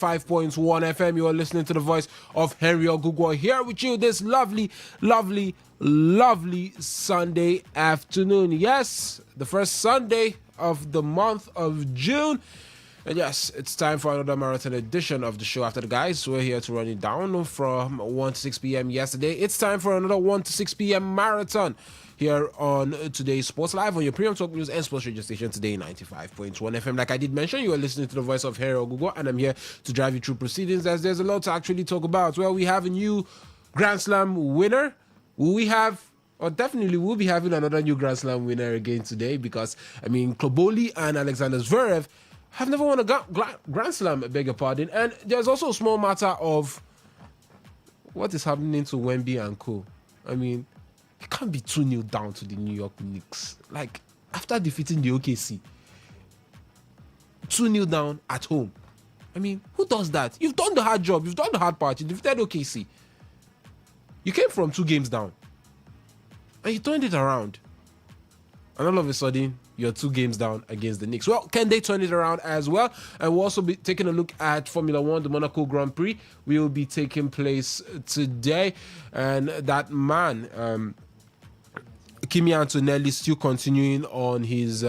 5.1 FM. You are listening to the voice of Henry Ogugwo here with you this lovely Sunday afternoon. Yes, the first Sunday of the month of June. And yes, it's time for another marathon edition of the show after the guys. We're here to run it down from 1 to 6 p.m. yesterday. It's time for another 1 to 6 p.m. marathon here on Today's Sports Live on your premium talk news and sports radio station Today 95.1 FM. Like I did mention, you are listening to the voice of Harry Ogugo, and I'm here to drive you through proceedings as there's a lot to actually talk about. Well, we have a new Grand Slam winner. Will we have, or definitely we'll be having another new Grand Slam winner again today because, Kloboli and Alexander Zverev have never won a Grand Slam, I beg your pardon. And there's also a small matter of what is happening to Wemby and co. You can't be 2-0 down to the New York Knicks. Like, after defeating the OKC, 2-0 down at home. Who does that? You've done the hard job. You've done the hard part. You defeated OKC. You came from 2 games down. And you turned it around. And all of a sudden, you're 2 games down against the Knicks. Well, can they turn it around as well? And we'll also be taking a look at Formula 1, the Monaco Grand Prix. Will be taking place today. And that man, Kimi Antonelli, still continuing on his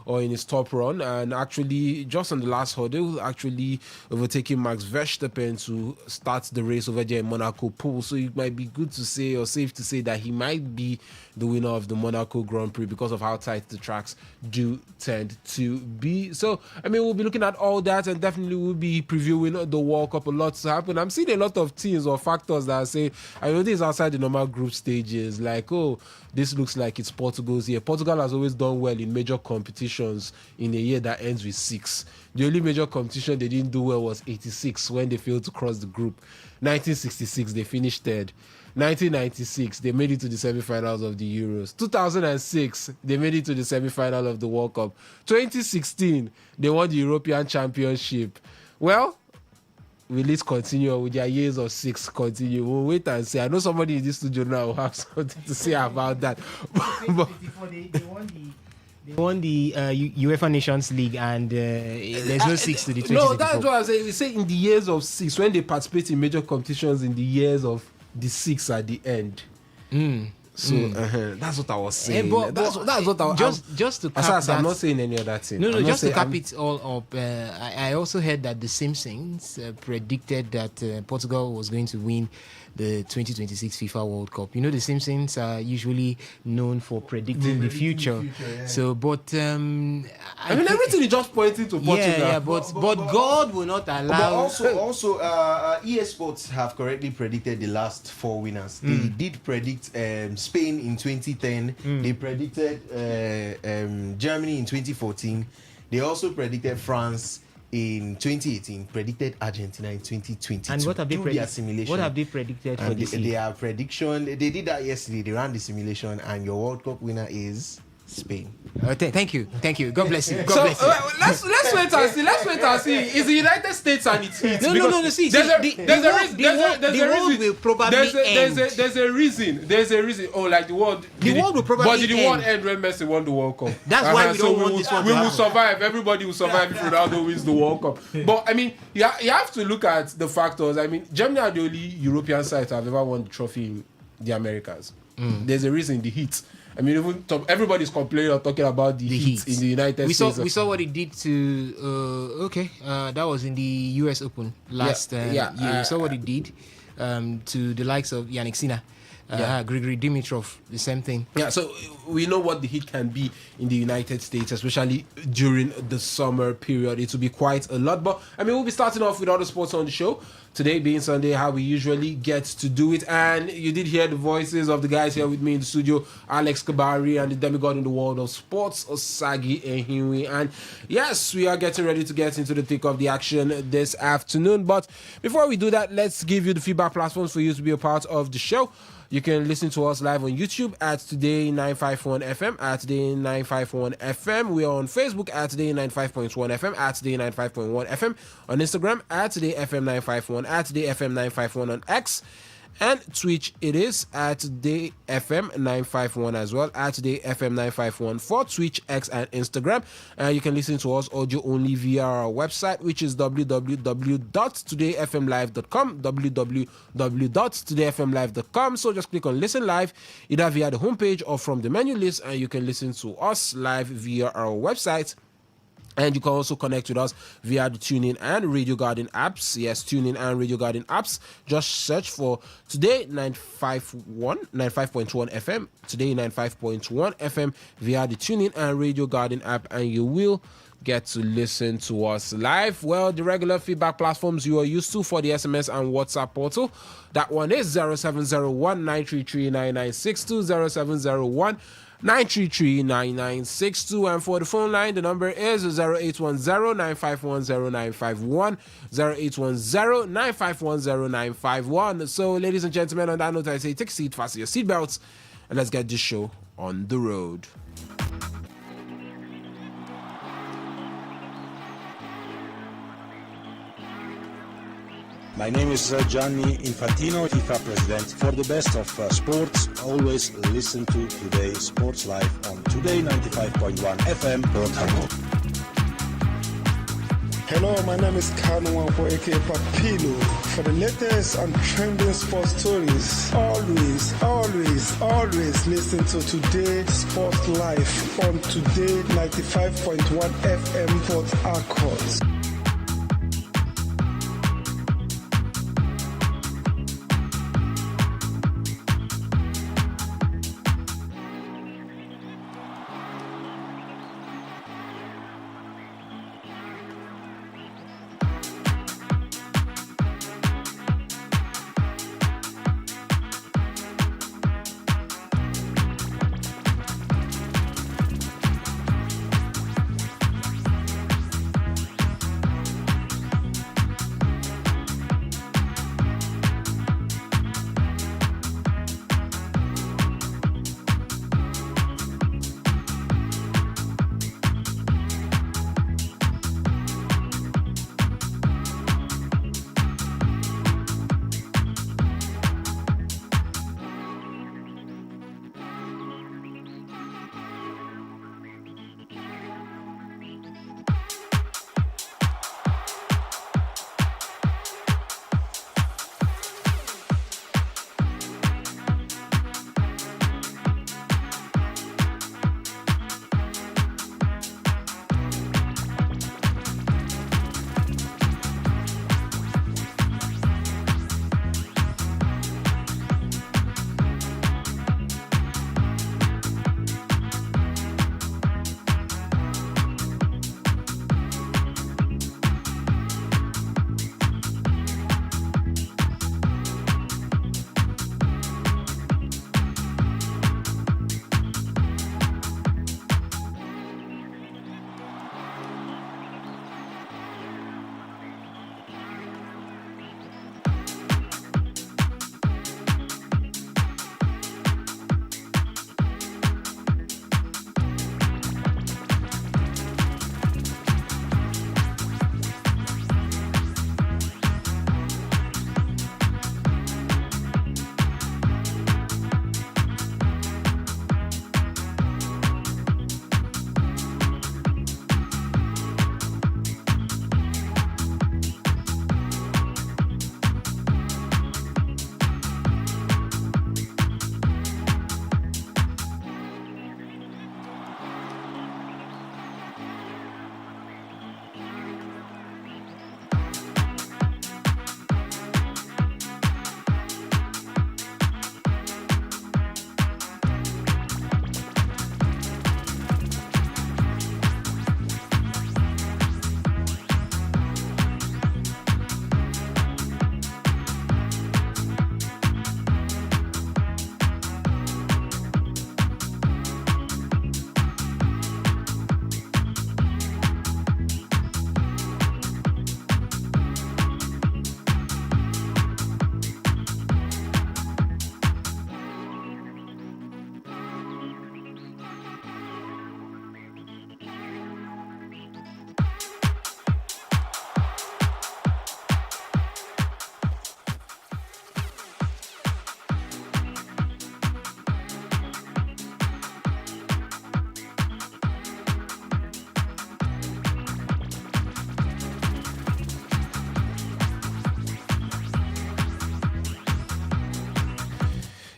in his top run, and actually just on the last hurdle, actually overtaking Max Verstappen to start the race over there in Monaco pool. So it might be good to say, or safe to say, that he might be the winner of the Monaco Grand Prix because of how tight the tracks do tend to be. So we'll be looking at all that, and definitely we'll be previewing the World Cup. A lot to happen. I'm seeing a lot of teams or factors that are saying, I know this is outside the normal group stages, like, oh, this looks like it's Portugal's year. Portugal has always done well in major competitions in a year that ends with 6. The only major competition they didn't do well was 86 when they failed to cross the group. 1966 they finished 3rd. 1996 they made it to the semi-finals of the Euros. 2006 they made it to the semi-final of the World Cup. 2016 they won the European Championship. Well, will it continue, or will their years of 6 continue? We'll wait and see. I know somebody in this studio now will have something to say about that. They won the UEFA Nations League, and there's no 6 to the 2024. No, that's what I'm saying. We say in the years of 6, when they participate in major competitions in the years of the 6 at the end. That's what I was saying. That's what I was just to cap that. I'm not saying any other thing. No, just to cap it all up. I also heard that the Simpsons predicted that Portugal was going to win the 2026 FIFA World Cup. You know, the Simpsons are usually known for predicting the future. Yeah. So, but everything is just pointing to Portugal. Yeah, but God will not allow. But also, EA Sports have correctly predicted the last 4 winners. They did predict Spain in 2010. They predicted Germany in 2014. They also predicted France in 2018, predicted Argentina in 2020. And what have they predicted? What have they predicted for this year? Their prediction, they did that yesterday. They ran the simulation, and your World Cup winner is Spain. Thank you. God bless you. Let's wait and see. Is the United States and its heat? No. See, there's a reason. Will probably end. There's a reason. Oh, like the world. The world will probably end. But did the world end when Messi won the World Cup? That's why we don't want this one to happen. We will survive. Everybody will survive if Ronaldo wins the World Cup. But you have to look at the factors. Germany are the only European side to have ever won the trophy in the Americas. There's a reason, the heat. Everybody's complaining or talking about the heat in the United States. We saw what it did to. That was in the US Open last year. We saw what it did to the likes of Yannick Sinner. Grigory Dimitrov, the same thing. Yeah, so we know what the heat can be in the United States, especially during the summer period. It will be quite a lot. But we'll be starting off with all the sports on the show. Today being Sunday, how we usually get to do it. And you did hear the voices of the guys here with me in the studio, Alex Kabari and the demigod in the world of sports, Osagi Ehinwi. And yes, we are getting ready to get into the thick of the action this afternoon. But before we do that, let's give you the feedback platforms for you to be a part of the show. You can listen to us live on YouTube at Today951.fm, at Today951.fm. We are on Facebook at Today95.1fm, at Today95.1fm. On Instagram at TodayFM951, at TodayFM951 on X. And Twitch, it is at Today FM 951 as well, at Today FM 951 for Twitch, X, and Instagram. You can listen to us audio only via our website, which is www.todayfmlive.com, www.todayfmlive.com. So just click on Listen Live, either via the homepage or from the menu list, and you can listen to us live via our website. And you can also connect with us via the TuneIn and Radio Garden apps. Yes, TuneIn and Radio Garden apps. Just search for Today 95.1 FM. Today 95.1 FM via the TuneIn and Radio Garden app, and you will get to listen to us live. Well, the regular feedback platforms you are used to for the SMS and WhatsApp portal. That one is 0701 933 9962, 0701 933-9962, and for the phone line the number is 0810-951-0951, 0810-951-0951. So ladies and gentlemen, on that note I say take a seat, fasten your seatbelts, and let's get this show on the road. My name is Gianni Infantino, FIFA president. For the best of sports, always listen to Today Sports Live on Today95.1 FM. Hello, my name is Kanu Wampo, aka Papilo. For the latest and trending sports stories, always listen to Today Sports Live on Today 95.1 FM Port Harcourt.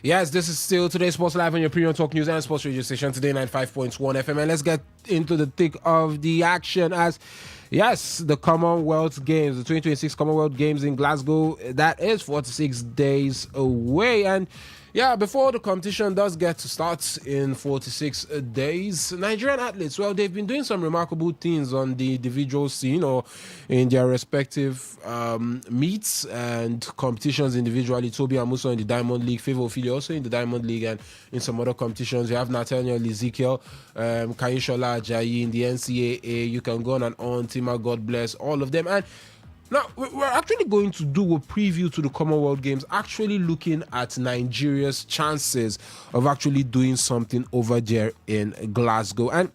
Yes, this is still Today's Sports Live on your premium talk news and sports radio station, Today 95.1 FM. And let's get into the thick of the action as, yes, the Commonwealth Games, the 2026 Commonwealth Games in Glasgow, that is 46 days away. And yeah, before the competition does get to start in 46 days, Nigerian athletes, well, they've been doing some remarkable things on the individual scene or in their respective meets and competitions individually. Toby Amuso in the Diamond League, Favor Ophelia also in the Diamond League, and in some other competitions. You have Nathaniel Ezekiel, Kayishola Ajayi in the NCAA. You can go on and on. Tima, God bless all of them. And now, we're actually going to do a preview to the Commonwealth Games, actually looking at Nigeria's chances of actually doing something over there in Glasgow. And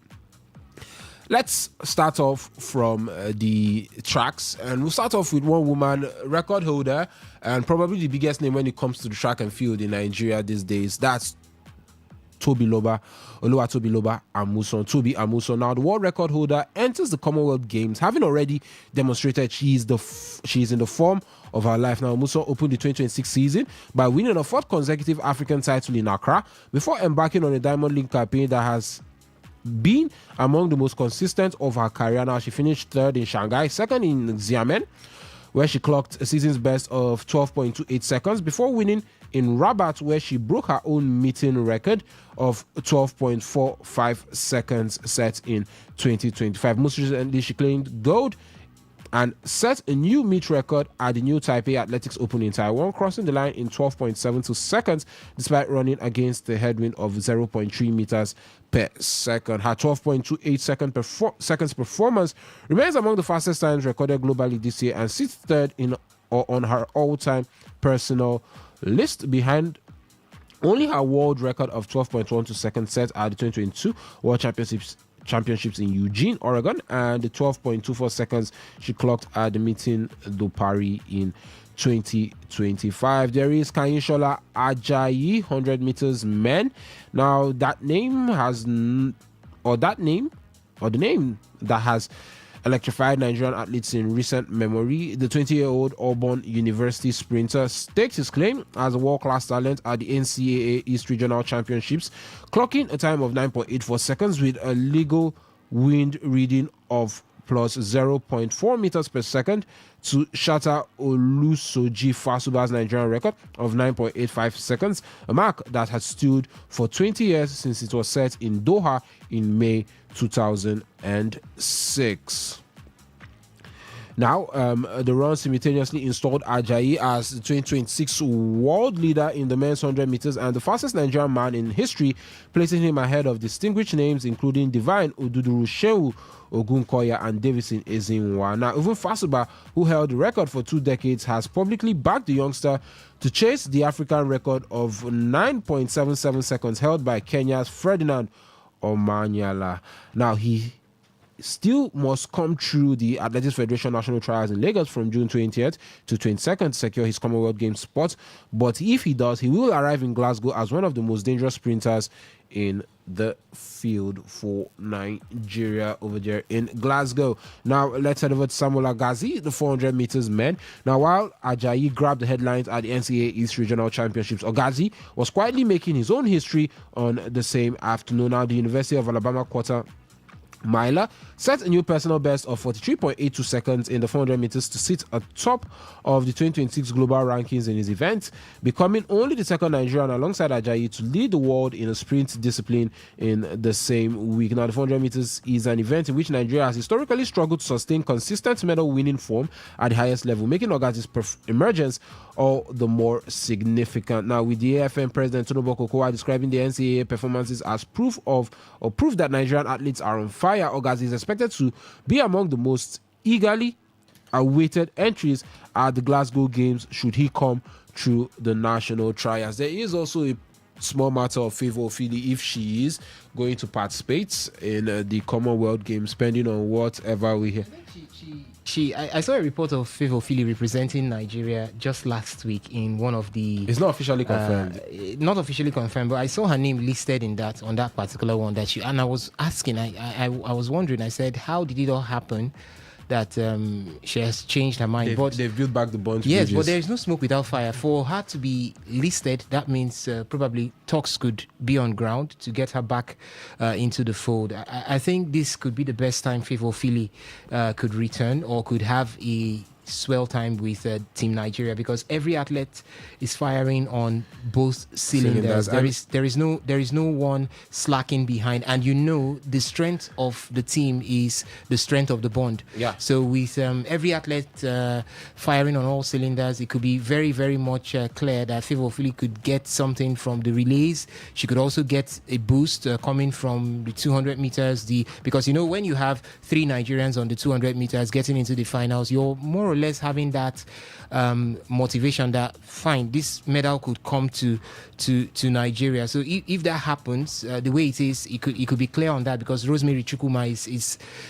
let's start off from the tracks. And we'll start off with one woman, record holder, and probably the biggest name when it comes to the track and field in Nigeria these days. That's Oluwatobi Loba Amuson. Toby Amuson. Now, the world record holder enters the Commonwealth Games, having already demonstrated she is in the form of her life. Now, Amuson opened the 2026 season by winning a fourth consecutive African title in Accra before embarking on a Diamond League campaign that has been among the most consistent of her career. Now, she finished third in Shanghai, second in Xiamen, where she clocked a season's best of 12.28 seconds before winning in Rabat, where she broke her own meeting record of 12.45 seconds set in 2025. Most recently, she claimed gold and set a new meet record at the New Taipei Athletics Open in Taiwan, crossing the line in 12.72 seconds despite running against the headwind of 0.3 meters per second. Her 12.28 seconds performance remains among the fastest times recorded globally this year and sits third in or on her all-time personal list, behind only her world record of 12.12 seconds set at the 2022 World Championships in Eugene, Oregon, and the 12.24 seconds she clocked at the meeting do Paris in 2025. There is Kayishola Ajayi, 100 meters men. Now, the name that has electrified Nigerian athletes in recent memory, the 20-year-old Auburn University sprinter staked his claim as a world-class talent at the NCAA East Regional Championships, clocking a time of 9.84 seconds with a legal wind reading of plus 0.4 meters per second to shatter Olusoji Fasuba's Nigerian record of 9.85 seconds, a mark that had stood for 20 years since it was set in Doha in May 2006. Now, the run simultaneously installed Ajayi as the 2026 world leader in the men's 100 meters and the fastest Nigerian man in history, placing him ahead of distinguished names including Divine Oduduru Shehu Ogunkoya and Davison Ezinwa. Now, even Fasuba, who held the record for 2 decades, has publicly backed the youngster to chase the African record of 9.77 seconds held by Kenya's Ferdinand Omanyala. Now, he still must come through the Athletics Federation National Trials in Lagos from June 20th to 22nd to secure his Commonwealth Games spot. But if he does, he will arrive in Glasgow as one of the most dangerous sprinters in the field for Nigeria over there in Glasgow. Now, let's head over to Samuel Agazi, the 400 meters men. Now, while Ajayi grabbed the headlines at the NCAA East Regional Championships, Agazi was quietly making his own history on the same afternoon. Now, the University of Alabama quarter miler set a new personal best of 43.82 seconds in the 400 meters to sit atop of the 2026 global rankings in his event, becoming only the second Nigerian alongside Ajayi to lead the world in a sprint discipline in the same week. Now, the 400 meters is an event in which Nigeria has historically struggled to sustain consistent medal winning form at the highest level, making Ogazi's emergence all the more significant. Now, with the AFN president Tinubu Kokowa describing the NCAA performances as proof that Nigerian athletes are on fire, Ogazi is expected to be among the most eagerly awaited entries at the Glasgow Games should he come through the national trials. There is also a small matter of Favor Ophelia if she is going to participate in the Commonwealth Games, depending on whatever we hear. I saw a report of Favor Ophelia representing Nigeria just last week in one of the. It's not officially confirmed. Not officially confirmed, but I saw her name listed on that particular one and I was asking, I was wondering. I said, how did it all happen that she has changed her mind. They've built back the bond. Yes, but there is no smoke without fire. For her to be listed, that means probably talks could be on ground to get her back into the fold. I think this could be the best time Favour Philly could return or could have a swell time with Team Nigeria, because every athlete is firing on both cylinders. There is no one slacking behind, and the strength of the team is the strength of the bond. Yeah. So with every athlete firing on all cylinders, it could be very, very much clear that Favour Philly could get something from the relays. She could also get a boost coming from the 200 meters. Because when you have 3 Nigerians on the 200 meters getting into the finals, you're more or less having that motivation that fine, this medal could come to Nigeria. So if that happens, the way it is, it could be clear on that, because Rosemary Chukwuma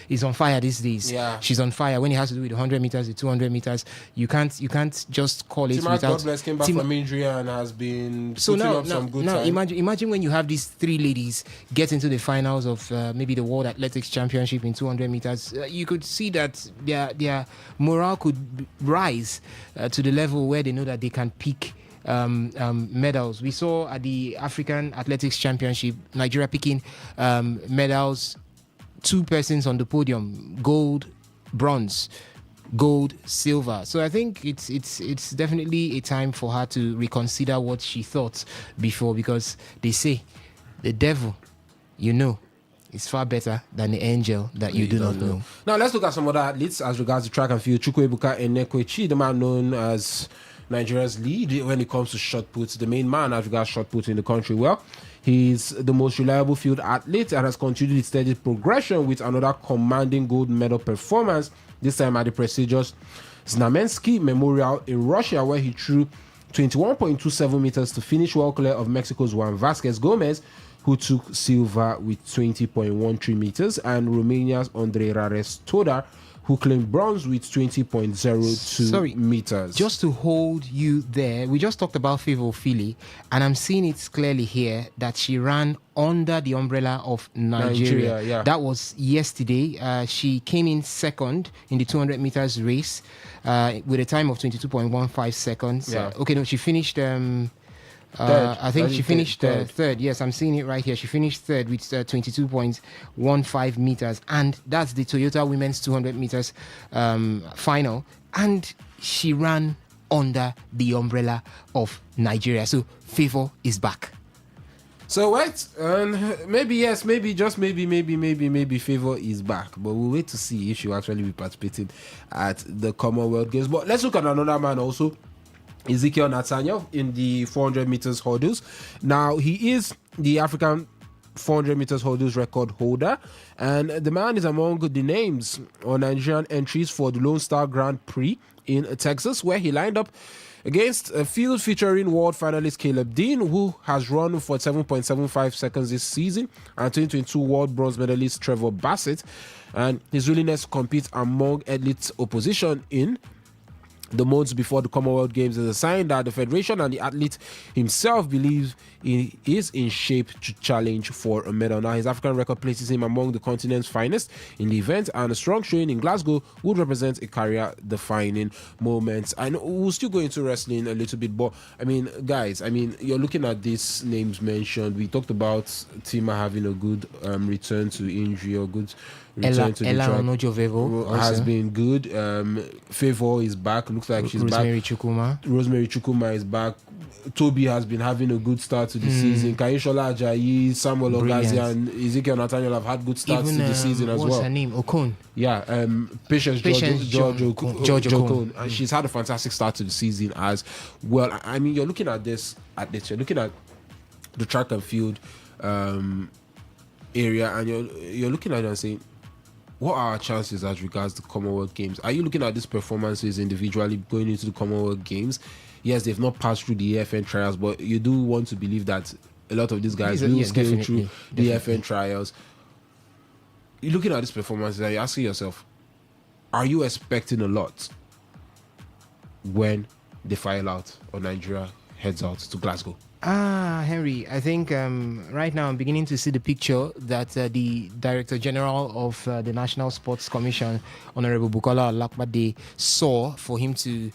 is on fire these days. Yeah. She's on fire when it has to do with the 100 meters, the 200 meters. You can't just call it Tima, without. God bless, came back from injury and has been So putting now, up some good time. imagine when you have these 3 ladies get into the finals of maybe the World Athletics Championship in 200 meters. You could see that their morale could rise to the level where they know that they can pick medals. We saw at the African Athletics Championship, Nigeria picking medals, 2 persons on the podium, gold, bronze, gold, silver. So I think it's definitely a time for her to reconsider what she thought before, because they say the devil, is far better than the angel that you do not know. Now let's look at some other athletes as regards to track and field. Chukwuebuka Enekwechi, the man known as Nigeria's lead when it comes to shot put, the main man as regards shot put in the country. Well, he's the most reliable field athlete and has continued its steady progression with another commanding gold medal performance, this time at the prestigious Znamensky Memorial in Russia, where he threw 21.27 meters to finish well clear of Mexico's Juan Vasquez Gomez, who took silver with 20.13 meters, and Romania's Andrei Rares Todar, who claimed bronze with 20.02 meters. Just to hold you there, we just talked about Favour Philly, and I'm seeing it clearly here that she ran under the umbrella of Nigeria. Yeah. That was yesterday. She came in second in the 200 meters race with a time of 22.15 seconds. Yeah. She finished... Third. I think she finished third. Yes, I'm seeing it right here. She finished third with 22.15 meters, and that's the Toyota Women's 200 meters final. And she ran under the umbrella of Nigeria. So Favour is back. So wait, maybe yes, maybe just maybe Favour is back, but we'll wait to see if she'll actually be participating at the Commonwealth Games. But let's look at another man also, Ezekiel Nathaniel, in the 400 meters hurdles. Now, he is the African 400 meters hurdles record holder, and the man is among the names on Nigerian entries for the Lone Star Grand Prix in Texas, where he lined up against a field featuring world finalist Caleb Dean, who has run for 7.75 seconds this season, and 2022 world bronze medalist Trevor Bassett. And his willingness to compete among elite opposition in the months before the Commonwealth Games is a sign that the Federation and the athlete himself believe he is in shape to challenge for a medal. Now, his African record places him among the continent's finest in the event, and a strong showing in Glasgow would represent a career-defining moment. And we'll still go into wrestling a little bit, but guys, you're looking at these names mentioned. We talked about Tima having a good return to injury, or good return to the track. Onojovevo has been good. Favour is back. Looks like she's Rosemary back. Chukwuma. Rosemary Chukwuma is back. Toby has been having a good start to the season. Kayishola Ajayi, Samuel Ogazi, and Ezekiel Nathaniel have had good starts to the season as well. What's her name? Okon. Yeah, Patience George Okon. And she's had a fantastic start to the season as well. You're looking at this. You're looking at the track and field area, and you're looking at it and saying, what are our chances as regards the Commonwealth Games? Are you looking at these performances individually going into the Commonwealth Games? Yes, they've not passed through the AFN trials, but you do want to believe that a lot of these guys will scale through the AFN trials. You're looking at these performances and you're asking yourself, are you expecting a lot when they file out or Nigeria heads out to Glasgow? Henry, I think right now I'm beginning to see the picture that the Director General of the National Sports Commission, Honorable Bukola Olakpade, saw for him to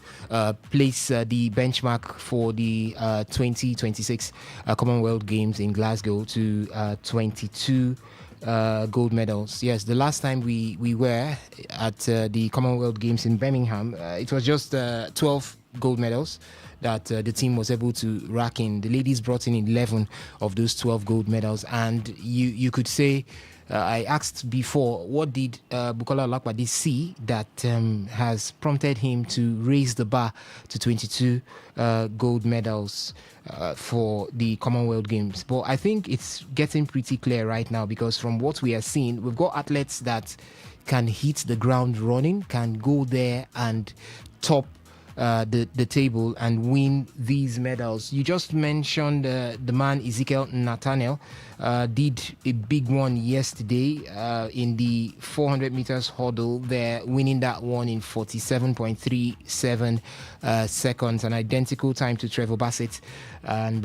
place the benchmark for the 2026 Commonwealth Games in Glasgow to 22 gold medals. Yes, the last time we were at the Commonwealth Games in Birmingham, it was just 12 gold medals that the team was able to rack in. The ladies brought in 11 of those 12 gold medals, and you could say, I asked before, what did Bukola Olakpade see that has prompted him to raise the bar to 22 gold medals for the Commonwealth Games? But I think it's getting pretty clear right now, because from what we are seeing, we've got athletes that can hit the ground running, can go there and top the table and win these medals. You just mentioned the man Ezekiel Nathaniel did a big one yesterday in the 400 meters hurdle there, winning that one in 47.37 seconds, an identical time to Trevor Bassett. And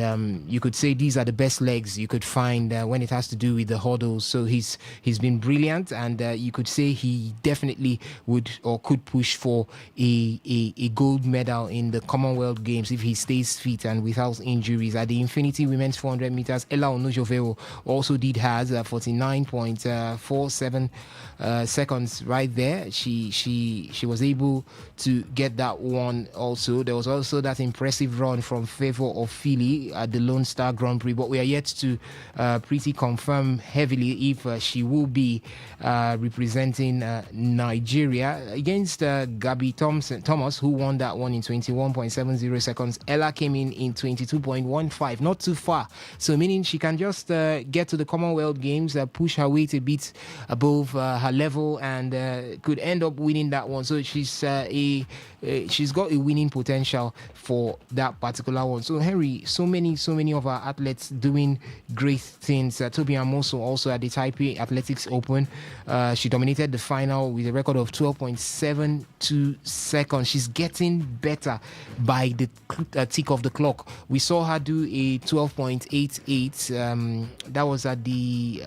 you could say these are the best legs you could find when it has to do with the hurdles. So he's been brilliant, and you could say he definitely would or could push for a gold medal in the Commonwealth Games if he stays fit and without injuries. At the Infinity Women's 400 meters, Ella Onujoveo also did has 49.47 seconds right there. She was able to get that one also. There was also that impressive run from Favor of Philly at the Lone Star Grand Prix, but we are yet to pretty confirm heavily if she will be representing Nigeria against Gabby Thomas, who won that one in 21.70 seconds. Ella came in 22.15, not too far, so meaning she can just get to the Commonwealth Games, push her weight a bit above her level, and could end up winning that one. So she's got a winning potential for that particular one. So Henry, so many of our athletes doing great things. Toby Amoso also at the Taipei Athletics Open, she dominated the final with a record of 12.72 seconds. She's getting better by the tick of the clock. We saw her do a 12.88. That was at the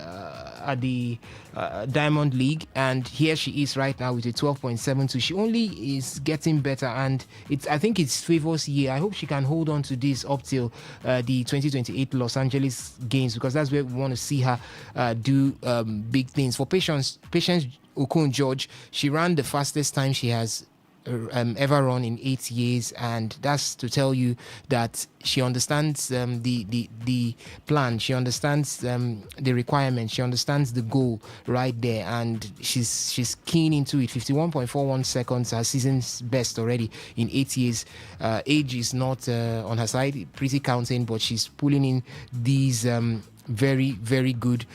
Diamond League, and here she is right now with a 12.72. She only is getting better, and I think it's Favor's year. I hope she can hold on to this up till the 2028 Los Angeles Games, because that's where we want to see her do big things. For Patience Okon George, she ran the fastest time she has ever run in 8 years, and that's to tell you that she understands the plan, she understands the requirements, she understands the goal right there, and she's keen into it. 51.41 seconds, her season's best already in 8 years. Age is not on her side, pretty counting, but she's pulling in these very, very good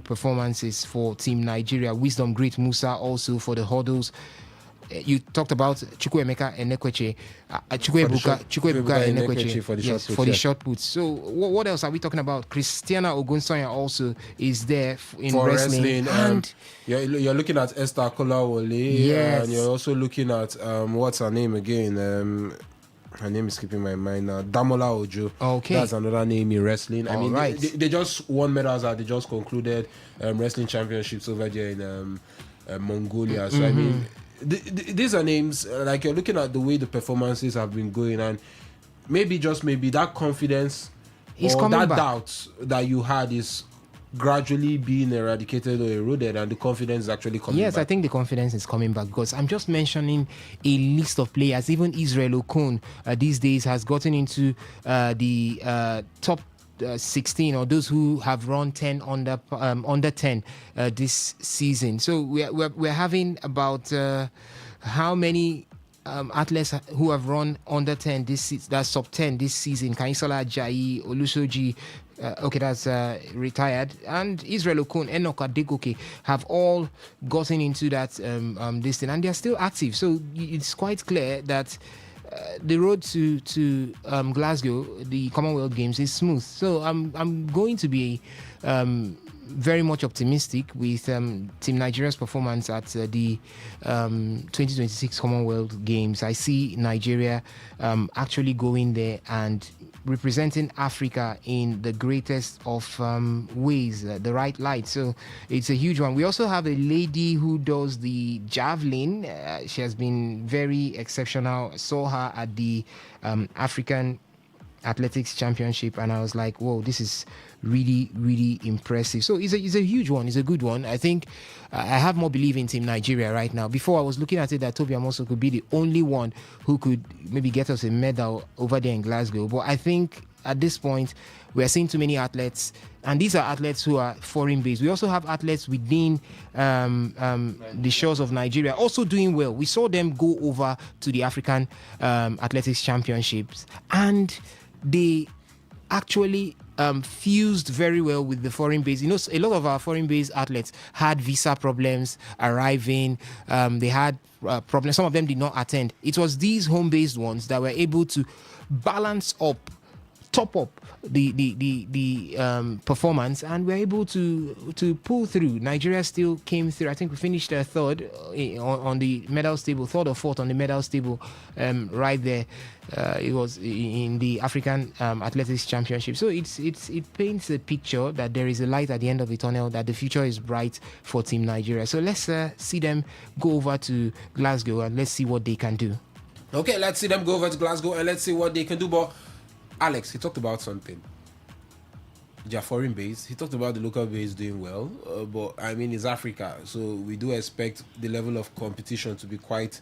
performances for Team Nigeria. Wisdom Great Musa also for the hurdles. You talked about Chukwuemeka Enekweche, Chukwuebuka Enekweche for the short put, for the short put. So what else are we talking about? Christiana Ogunsoya also is there in for wrestling. And you're looking at Esther Kolawole, yes, and you're also looking at what's her name again? Her name is skipping my mind now. Damola Ojo. Okay, that's another name in wrestling. I mean, right. they just won medals. They just concluded wrestling championships over there in Mongolia. So I mean, these are names, like you're looking at the way the performances have been going, and maybe that confidence is or coming that back. doubt that you had is gradually being eradicated or eroded, and the confidence is actually coming Yes, back. I think the confidence is coming back, because I'm just mentioning a list of players. Even Israel Okon these days has gotten into the top 16, or those who have run 10 under 10 this season. So we're having about how many athletes who have run under 10 this season, that's sub 10 this season. Kaisola Ajayi, Olusoji, that's retired, and Israel Okon, Enoch Adegoke have all gotten into that this thing, and they're still active. So it's quite clear that the road to Glasgow, the Commonwealth Games, is smooth. So I'm going to be very much optimistic with Team Nigeria's performance at the 2026 Commonwealth Games. I see Nigeria actually going there and representing Africa in the greatest of ways, the right light. So it's a huge one. We also have a lady who does the javelin. She has been very exceptional. I saw her at the African Athletics Championship, and I was like, whoa, this is really, really impressive. So it's a huge one. It's a good one. I think I have more belief in Team Nigeria right now. Before, I was looking at it that Toby Amoso could be the only one who could maybe get us a medal over there in Glasgow. But I think at this point, we are seeing too many athletes, and these are athletes who are foreign based. We also have athletes within the shores of Nigeria also doing well. We saw them go over to the African Athletics Championships, and they actually fused very well with the foreign base. You know, a lot of our foreign based athletes had visa problems arriving. They had problems. Some of them did not attend. It was these home based ones that were able to balance up, top up the performance, and we're able to pull through. Nigeria still came through. I think we finished third on the medals table, third or fourth on the medals table, right there. It was in the African Athletics Championship. So it paints a picture that there is a light at the end of the tunnel, that the future is bright for Team Nigeria. So let's see them go over to Glasgow and let's see what they can do. Okay, let's see them go over to Glasgow and let's see what they can do. But Alex, he talked about something. Their foreign base. He talked about the local base doing well, but I mean, it's Africa, so we do expect the level of competition to be quite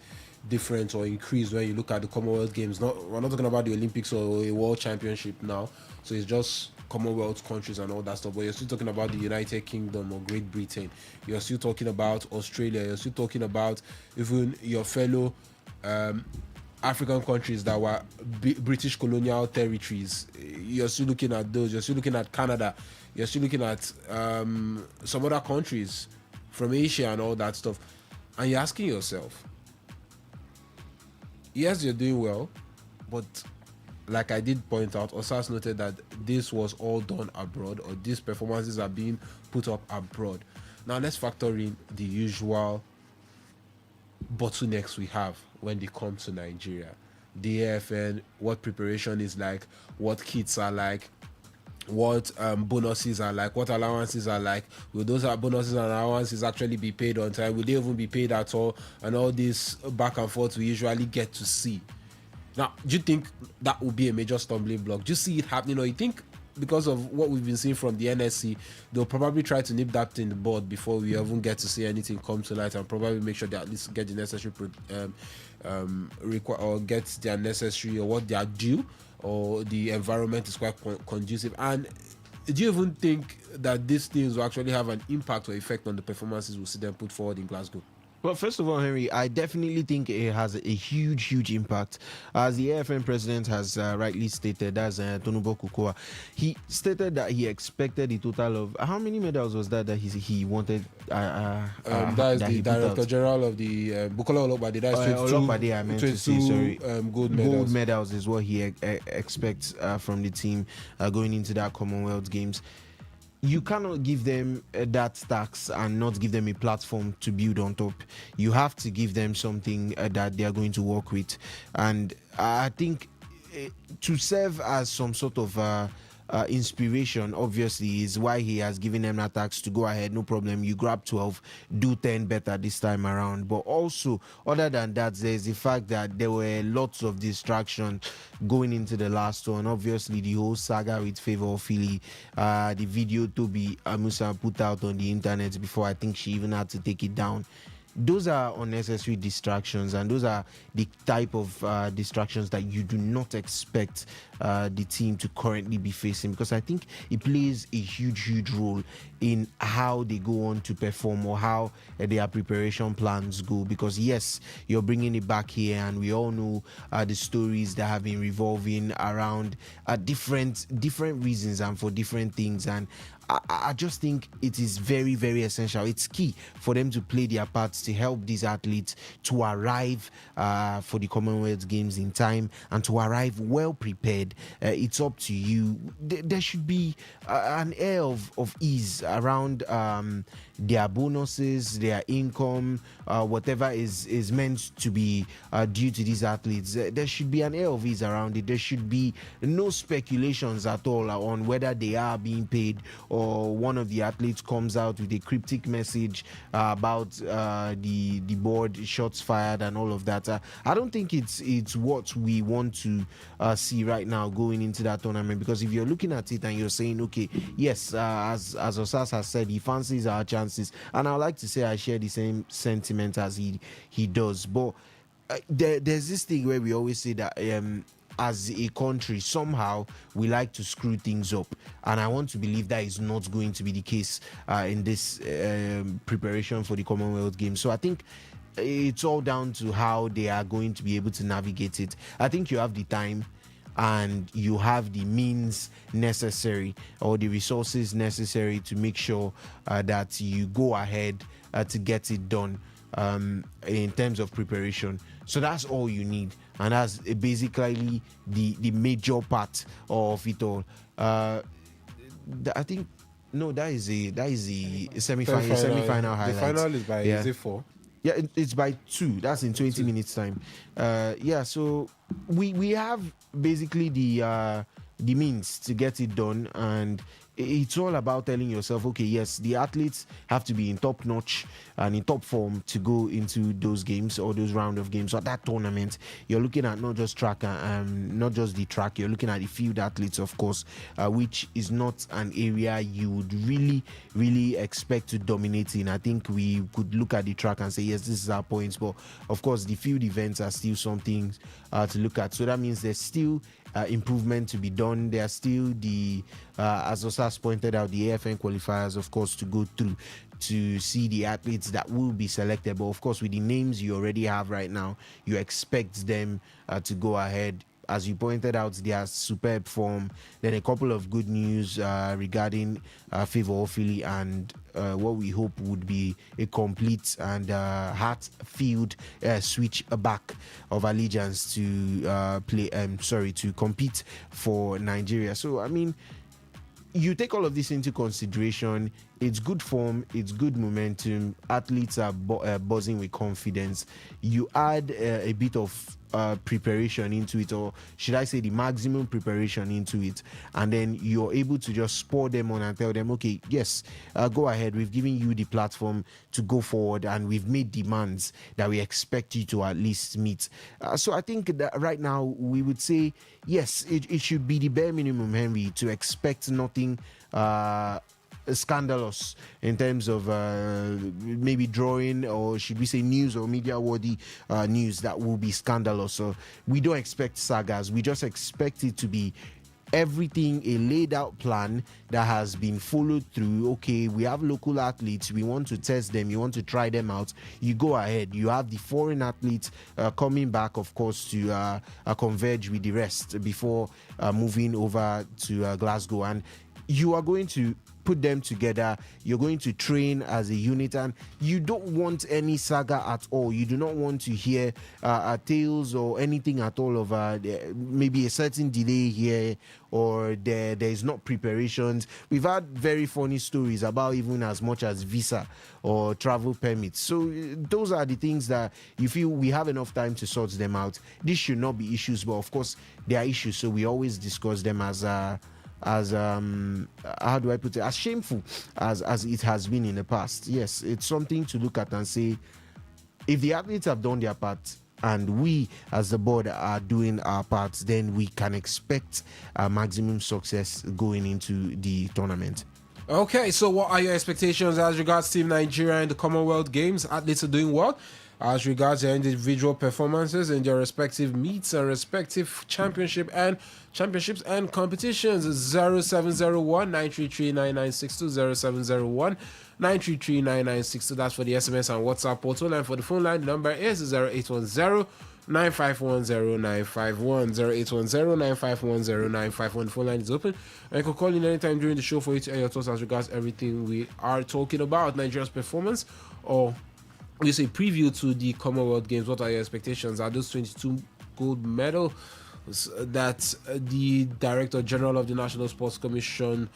different or increased when you look at the Commonwealth Games. We're not talking about the Olympics or a World Championship now, so it's just Commonwealth countries and all that stuff. But you're still talking about the United Kingdom or Great Britain. You're still talking about Australia. You're still talking about even your fellow African countries that were British colonial territories. You're still looking at those. You're still looking at Canada. You're still looking at some other countries from Asia and all that stuff. And you're asking yourself, yes, you're doing well, but like I did point out, Osas noted that this was all done abroad, or these performances are being put up abroad. Now let's factor in the usual bottlenecks we have when they come to Nigeria. The AFN, what preparation is like, what kits are like, what bonuses are like, what allowances are like. Will those bonuses and allowances actually be paid on time? Will they even be paid at all? And all this back and forth we usually get to see. Now, do you think that will be a major stumbling block? Do you see it happening, or you think because of what we've been seeing from the NSC, they'll probably try to nip that in the bud before we even get to see anything come tonight, and probably make sure they at least get the necessary or get their necessary, or what they are due, or the environment is quite conducive? And do you even think that these things will actually have an impact or effect on the performances we'll see them put forward in Glasgow? Well, first of all, Henry, I definitely think it has a huge impact. As the AFN president has rightly stated, as Tonubo Kukoa, he stated that he expected a total of, how many medals was that he wanted? That is the Director General of the Bukola Olopade. That's 22 gold medals. Gold medals is what he expects from the team going into that Commonwealth Games. You cannot give them that tax and not give them a platform to build on top. You have to give them something that they are going to work with. And I think to serve as some sort of inspiration, obviously, is why he has given them that tax to go ahead, no problem, you grab 12, do 10 better this time around. But also, other than that, there's the fact that there were lots of distraction going into the last one. Obviously, the whole saga with Favour Philly, the video Toby Amusa put out on the internet before I think she even had to take it down. Those are unnecessary distractions, and those are the type of distractions that you do not expect the team to currently be facing, because I think it plays a huge role in how they go on to perform, or how their preparation plans go. Because yes, you're bringing it back here, and we all know the stories that have been revolving around different reasons and for different things. And I just think it is very, very essential. It's key for them to play their parts to help these athletes to arrive for the Commonwealth Games in time and to arrive well prepared. It's up to you. There should be an air of ease around their bonuses, their income, whatever is meant to be due to these athletes. There should be an air of ease around it. There should be no speculations at all on whether they are being paid, or one of the athletes comes out with a cryptic message about the board, shots fired, and all of that. I don't think it's what we want to see right now going into that tournament, because if you're looking at it and you're saying, okay, yes, as Osas has said, he fancies our chances, and I like to say I share the same sentiment as he does, but there's this thing where we always say that as a country, somehow we like to screw things up, and I want to believe that is not going to be the case in this preparation for the Commonwealth Games. So I think it's all down to how they are going to be able to navigate it. I think you have the time and you have the means necessary, or the resources necessary, to make sure that you go ahead to get it done in terms of preparation. So that's all you need, and that's basically the major part of it all. I think that is the semi-final highlight. The final is by is it 4? Yeah, it's by 2. That's in 20 minutes time. So we have basically the means to get it done, and it's all about telling yourself, okay, yes, the athletes have to be in top notch and in top form to go into those games, or those round of games, or that tournament. You're looking at not just not just the track, you're looking at the field athletes, of course, which is not an area you would really expect to dominate in. I think we could look at the track and say, yes, this is our points, but of course the field events are still something to look at. So that means there's still improvement to be done. There are still as Osas pointed out, the AFN qualifiers, of course, to go through to see the athletes that will be selected. But of course, with the names you already have right now, you expect them to go ahead. As you pointed out, their superb form. Then a couple of good news regarding Favour Ofili and what we hope would be a complete and heart-filled switch back of allegiance to to compete for Nigeria. So I mean, you take all of this into consideration. It's good form, it's good momentum. Athletes are buzzing with confidence. You add a bit of preparation into it, or should I say the maximum preparation into it, and then you're able to just spur them on and tell them, okay, yes, go ahead, we've given you the platform to go forward, and we've made demands that we expect you to at least meet. So I think that right now we would say, yes, it should be the bare minimum, Henry, to expect nothing scandalous in terms of maybe drawing, or should we say news or media worthy news that will be scandalous. So we don't expect sagas. We just expect it to be everything a laid out plan that has been followed through. Okay, we have local athletes, we want to test them, you want to try them out, you go ahead. You have the foreign athletes coming back, of course, to converge with the rest before moving over to Glasgow, and you are going to put them together. You're going to train as a unit, and you don't want any saga at all. You do not want to hear tales or anything at all of maybe a certain delay here, or there is not preparations. We've had very funny stories about even as much as visa or travel permits. So those are the things that you feel we have enough time to sort them out. This should not be issues, but of course there are issues, so we always discuss them as how do I put it, as shameful as it has been in the past. Yes, it's something to look at and say, if the athletes have done their part and we as the board are doing our parts, then we can expect maximum success going into the tournament. Okay, so what are your expectations as regards Team Nigeria in the Commonwealth Games? Athletes are doing well as regards their individual performances in their respective meets and respective championships and competitions. 0701 933 9962 0701 933 9962. That's for the SMS and WhatsApp portal, and for the phone line, the number is 0810 9510-951 0810-951-0951. The phone line is open. And you can call in anytime during the show for you to air your thoughts as regards everything we are talking about. Nigeria's performance, or you say preview to the Commonwealth Games. What are your expectations? Are those 22 gold medals that the Director General of the National Sports Commission,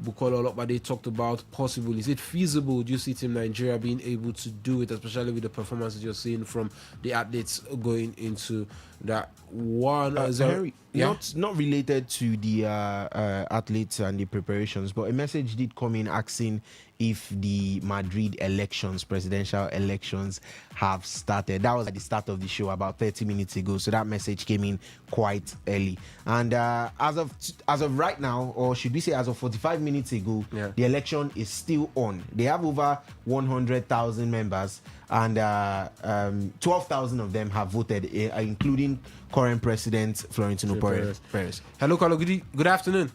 Bukola Olopade, talked about possible? Is it feasible? Do you see Team Nigeria being able to do it, especially with the performances you're seeing from the athletes going into that one? Henry, not related to the athletes and the preparations, but a message did come in asking if the Madrid presidential elections, have started. That was at the start of the show about 30 minutes ago, so that message came in quite early. And as of right now, or should we say as of 45 minutes ago, the election is still on. They have over 100,000 members, and 12,000 of them have voted, including current President Florentino Perez. Hello, Carlo. Good afternoon.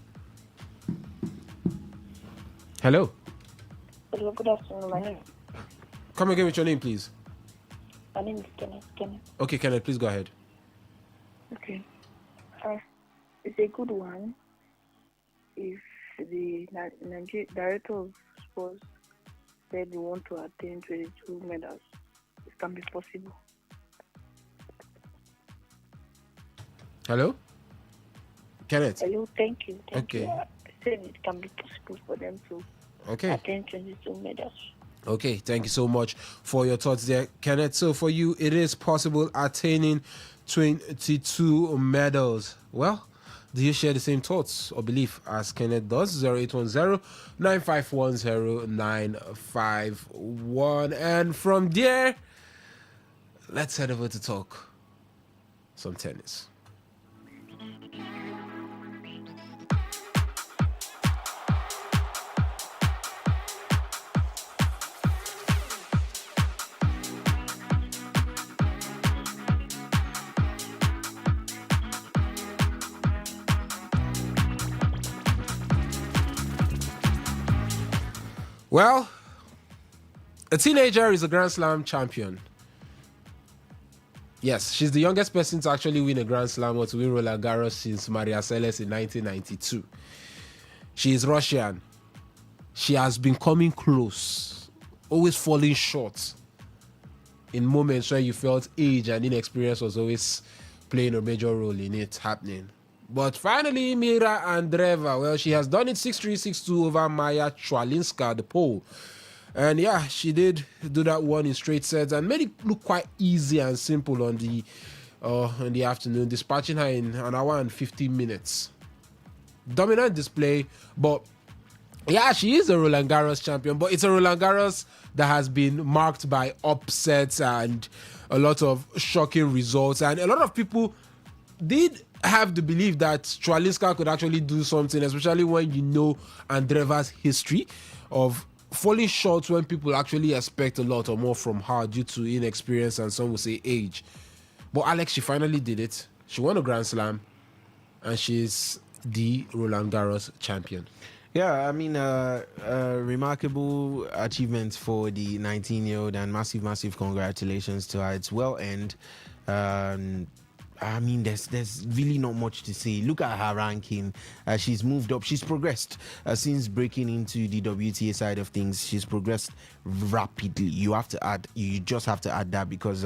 Hello. Hello, good afternoon. My name. Come again with your name, please. My name is Kenneth. Okay, Kenneth, please go ahead. Okay. It's a good one. If the Nigeria Director of Sports said they want to attain 22 medals, it can be possible. Hello? Kenneth? Hello, thank you. Okay. You. I said it can be possible for them to attain 22 medals. Okay, thank you so much for your thoughts there, Kenneth. So for you, it is possible attaining 22 medals. Well, do you share the same thoughts or belief as Kenneth does? 0810-951-0951. And from there, let's head over to talk some tennis. Well, a teenager is a Grand Slam champion. Yes, she's the youngest person to actually win a Grand Slam or to win Roland Garros since Maria Seles in 1992. She is Russian. She has been coming close, always falling short in moments where you felt age and inexperience was always playing a major role in it happening. But finally, Mira Andreeva, well, she has done it 6-3, 6-2 over Maya Chwalinska, the Pole. And yeah, she did do that one in straight sets and made it look quite easy and simple on the afternoon, dispatching her in an hour and 15 minutes. Dominant display, but yeah, she is a Roland Garros champion, but it's a Roland Garros that has been marked by upsets and a lot of shocking results. And a lot of people did have the belief that Chwalinska could actually do something, especially when you know Andreeva's history of falling short when people actually expect a lot or more from her due to inexperience and some will say age. But Alex, she finally did it. She won a Grand Slam and she's the Roland Garros champion. Yeah, I mean, remarkable achievement for the 19-year-old and massive congratulations to her. It's well earned. I mean, there's really not much to say. Look at her ranking. She's moved up. She's progressed since breaking into the WTA side of things. She's progressed rapidly. You just have to add that because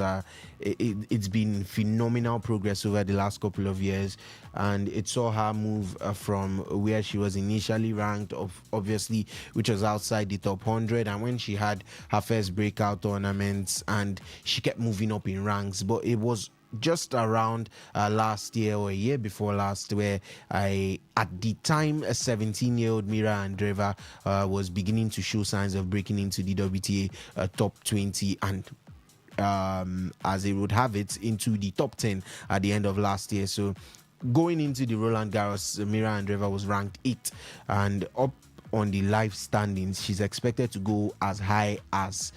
it's been phenomenal progress over the last couple of years, and it saw her move from where she was initially ranked, obviously, which was outside the top 100, and when she had her first breakout tournaments, and she kept moving up in ranks, but it was just around last year or a year before last where at the time a 17-year-old Mira Andreeva was beginning to show signs of breaking into the WTA top 20 and as it would have it into the top 10 at the end of last year. So going into the Roland Garros, Mira Andreeva was ranked 8th, and up on the live standings she's expected to go as high as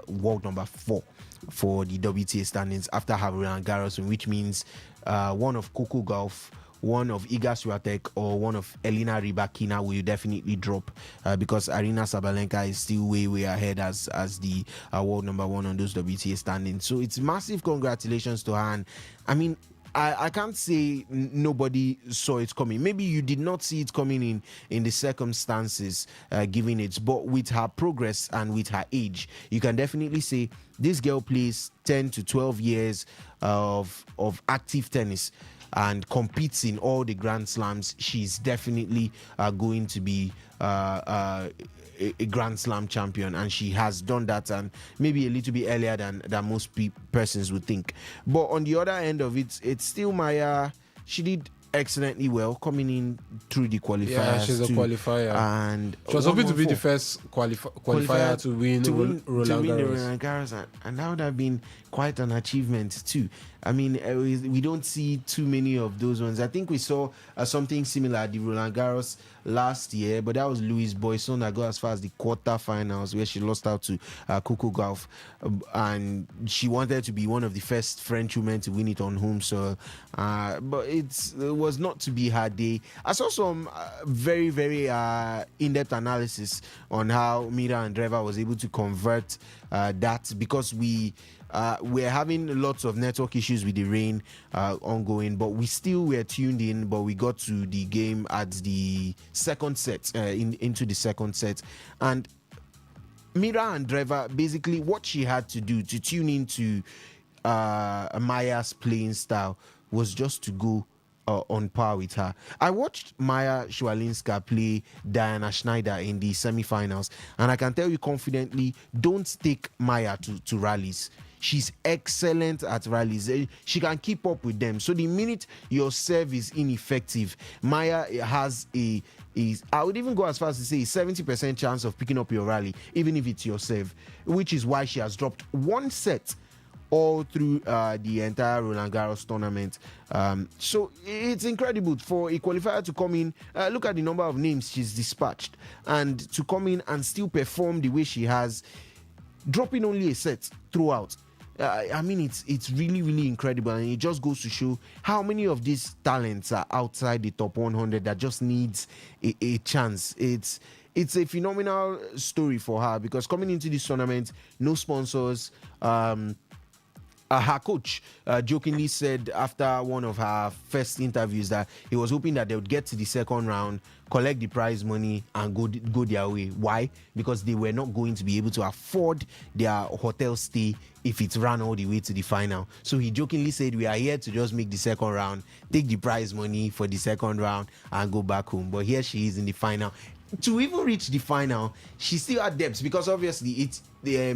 world number 4 for the WTA standings after her Roland Garros, which means one of Coco Gauff, one of Iga Swiatek or one of Elina Rybakina will definitely drop because Arina Sabalenka is still way ahead as the world number one on those WTA standings. So it's massive congratulations to her. And I mean, I can't say nobody saw it coming. Maybe you did not see it coming in the circumstances given it, but with her progress and with her age, you can definitely say this girl plays 10 to 12 years of active tennis and competes in all the Grand Slams. She's definitely going to be a Grand Slam champion, and she has done that, and maybe a little bit earlier than most persons would think. But on the other end of it, it's still Maya. She did excellently well coming in through the qualifiers. Yeah, she's a qualifier, and she was hoping to be the first qualifier to win Roland Garros, and that would have been quite an achievement too. I mean, we don't see too many of those ones. I think we saw something similar at the Roland Garros last year, but that was Louise Boisson that got as far as the quarterfinals, where she lost out to Coco Gauff, and she wanted to be one of the first French women to win it on home soil, but it was not to be her day. I saw some very in-depth analysis on how Mira Andreeva was able to convert that, because we're having lots of network issues with the rain ongoing, but we still were tuned in. But we got to the game at the second set, into the second set, and Mira Andreeva, basically what she had to do to tune into Maya's playing style was just to go on par with her. I watched Maya Swialinska play Diana Schneider in the semi-finals, and I can tell you confidently, don't take Maya to rallies. She's excellent at rallies. She can keep up with them. So the minute your serve is ineffective, Maya has I would even go as far as to say 70% chance of picking up your rally, even if it's your serve, which is why she has dropped one set all through the entire Roland Garros tournament. So it's incredible for a qualifier to come in. Look at the number of names she's dispatched, and to come in and still perform the way she has, dropping only a set throughout. I mean, it's really incredible, and it just goes to show how many of these talents are outside the top 100 that just needs a chance. It's a phenomenal story for her, because coming into this tournament, no sponsors. Her coach jokingly said after one of her first interviews that he was hoping that they would get to the second round, collect the prize money, and go their way. Why? Because they were not going to be able to afford their hotel stay if it ran all the way to the final. So he jokingly said, we are here to just make the second round, take the prize money for the second round, and go back home. But here she is in the final. To even reach the final, she still had debts, because obviously it's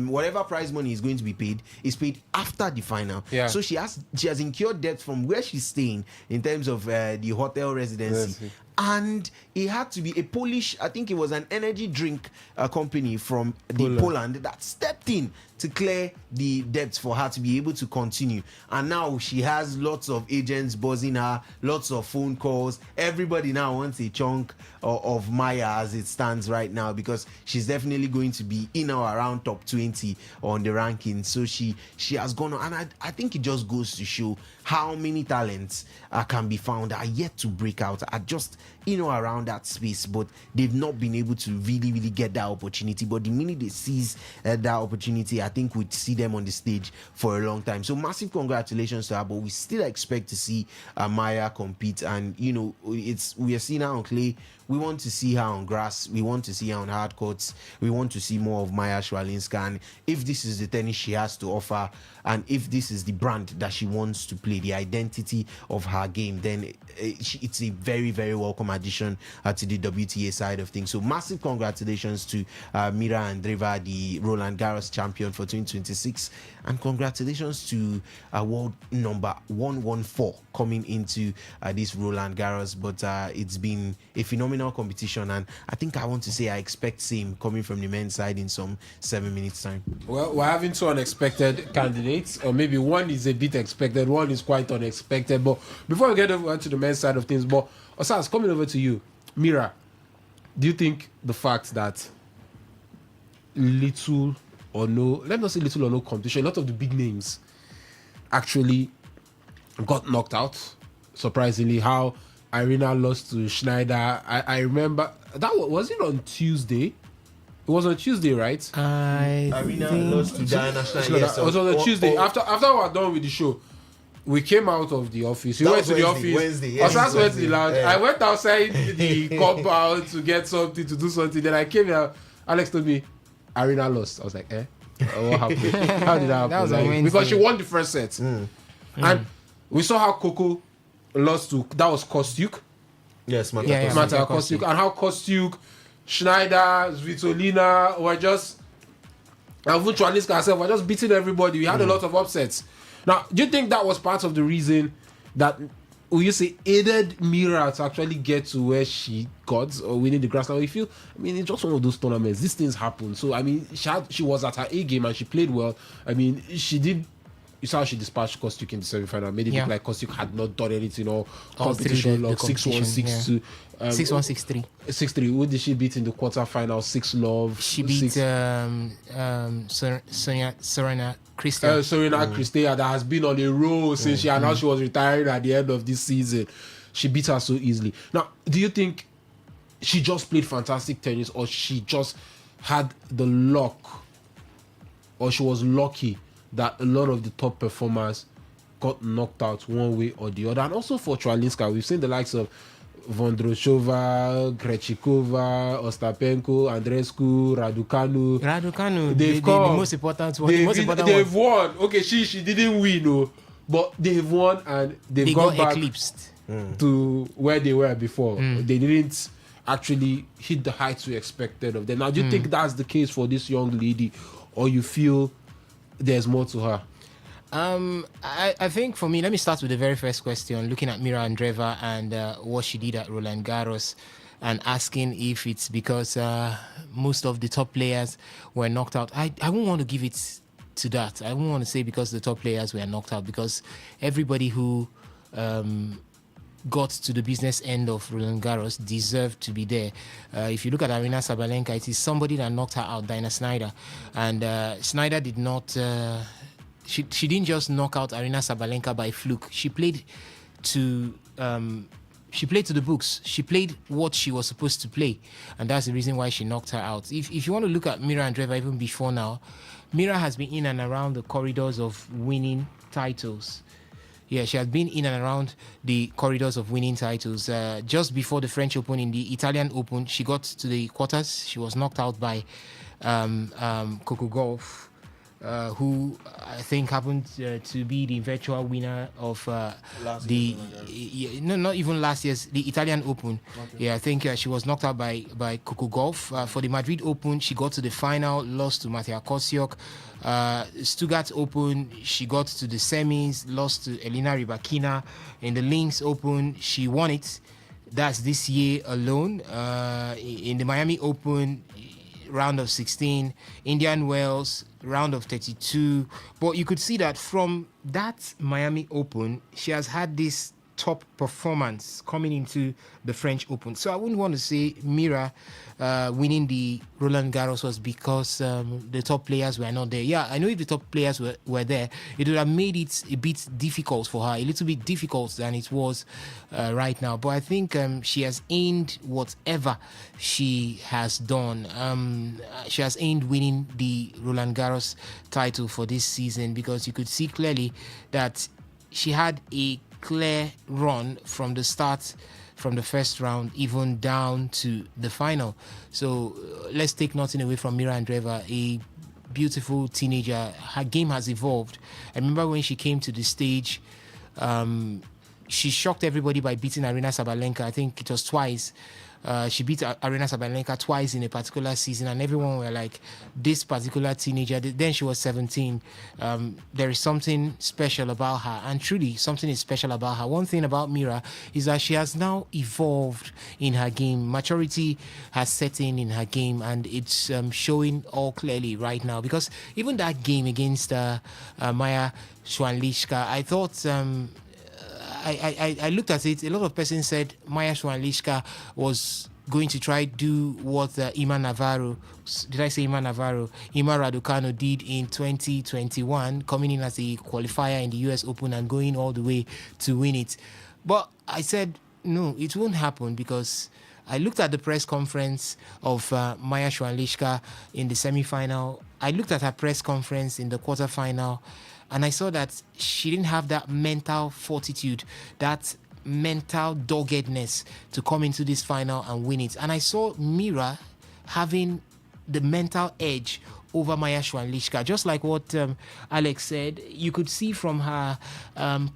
whatever prize money is going to be paid is paid after the final. Yeah. So she has incurred debts from where she's staying in terms of the hotel residency. And it had to be a Polish, I think it was an energy drink company from Poland that stepped in to clear the debts for her to be able to continue. And now she has lots of agents buzzing her, lots of phone calls. Everybody now wants a chunk of Maya as it stands right now, because she's definitely going to be in or around top 20 on the rankings. So she has gone on, and I think it just goes to show how many talents can be found that are yet to break out, are just around that space, but they've not been able to really get that opportunity. But the minute they seize that opportunity, I think we'd see them on the stage for a long time. So massive congratulations to her, but we still expect to see Maya compete. And we are seeing her on clay, we want to see her on grass, we want to see her on hard courts, we want to see more of Maya Swialinska. And if this is the tennis she has to offer, and if this is the brand that she wants to play, the identity of her game, then it's a very welcome addition to the WTA side of things. So massive congratulations to Mira Andreeva, the Roland Garros champion for 2026, and congratulations to world number 114 coming into this Roland Garros. But it's been a phenomenal competition, and I think I want to say I expect same coming from the men's side in some 7 minutes time. Well, we're having two unexpected candidates, or maybe one is a bit expected, one is quite unexpected. But before we get over to the men's side of things, but Osas, coming over to you, Mira, do you think the fact that little or no, let me not say little or no competition, a lot of the big names actually got knocked out surprisingly, how Irina lost to Schneider. I remember that was it on Tuesday. It was on Tuesday, right? Arena lost to Diana Schneider. So Yes, that was on a Tuesday. After we were done with the show, we came out of the office. We That went to was the Wednesday, office. Wednesday, I was yes, went to the Wednesday. lounge. Yeah. I went outside the compound to get something, to do something. Then I came here. Alex told me, Arena lost. I was like, eh? What happened? How did that happen? That was on Wednesday. Because she won the first set. And we saw how Coco lost to, that was Kostyuk. Yes, Mata. Yeah, Mata Mata Kostyuk. And how Kostyuk, Schneider, Svitolina were just, and even Traliska herself were just beating everybody. We had a lot of upsets. Now, do you think that was part of the reason that we used to aided Mira to actually get to where she got or winning the Grand Slam? We feel, I mean, it's just one of those tournaments. These things happen. So, I mean, she was at her A game and she played well. I mean, she did. You saw how she dispatched Kostyuk in the semi-final. Made it look like Kostyuk had not done anything or competition the log 6-1, 6-2. 6-1, 6-3. 6-3. Who did she beat in the quarterfinal? 6-love. She beat Serena Christian. Serena Cristea, that has been on a roll since she announced she was retiring at the end of this season. She beat her so easily. Now, do you think she just played fantastic tennis, or she just had the luck, or she was lucky that a lot of the top performers got knocked out one way or the other? And also for Tralinska, we've seen the likes of Vondroshova, Krejcikova, Ostapenko, Andreescu, Raducanu. The most important one. They've won. Okay, she didn't win, no, but they've won and they've gone got back eclipsed to where they were before. They didn't actually hit the heights we expected of them. Now, do you think that's the case for this young lady, or you feel there's more to her? I think for me, let me start with the very first question, looking at Mira Andreeva and what she did at Roland Garros, and asking if it's because most of the top players were knocked out. I won't want to give it to that. I won't want to say because the top players were knocked out, because everybody who got to the business end of Roland Garros deserved to be there. If you look at Arina Sabalenka, it is somebody that knocked her out, Diana Schneider. And Schneider did not... She didn't just knock out Arina Sabalenka by fluke. She played to the books. She played what she was supposed to play, and that's the reason why she knocked her out. If you want to look at Mira Andreeva even before now, Mira has been in and around the corridors of winning titles. Yeah, she has been in and around the corridors of winning titles. Just before the French Open, in the Italian Open, she got to the quarters. She was knocked out by Coco Gauff, who I think happened to be the virtual winner of not even last year's, the Italian Open. Okay. Yeah, I think she was knocked out by Coco Gauff. For the Madrid Open, she got to the final, lost to Matija Kostyuk. Stuttgart Open, she got to the semis, lost to Elina Rybakina. In the Links Open, she won it. That's this year alone. In the Miami Open, round of 16, Indian Wells, round of 32. But you could see that from that Miami Open, she has had this top performance coming into the French Open. So I wouldn't want to say Mira winning the Roland Garros was because the top players were not there. Yeah, I know if the top players were there, it would have made it a bit difficult for her, a little bit difficult than it was right now. But I think she has aimed whatever she has done. She has aimed winning the Roland Garros title for this season, because you could see clearly that she had a clear run from the start, from the first round even down to the final. So let's take nothing away from Mira Andreeva, a beautiful teenager. Her game has evolved. I remember when she came to the stage, she shocked everybody by beating Arina Sabalenka. I think it was twice. She beat Arina Sabalenka twice in a particular season, and everyone were like, this particular teenager, then she was 17. There is something special about her, and truly something is special about her. One thing about Mira is that she has now evolved in her game. Maturity has set in her game, and it's showing all clearly right now, because even that game against Maya Swiatek, I thought... I looked at it. A lot of persons said Maya Swiatek was going to try do what Ima Raducanu did in 2021, coming in as a qualifier in the US Open and going all the way to win it. But I said, no, it won't happen, because I looked at the press conference of Maya Swiatek in the semi-final. I looked at her press conference in the quarter-final, and I saw that she didn't have that mental fortitude, that mental doggedness to come into this final and win it. And I saw Mira having the mental edge over Maya Swiatek. Just like what Alex said, you could see from her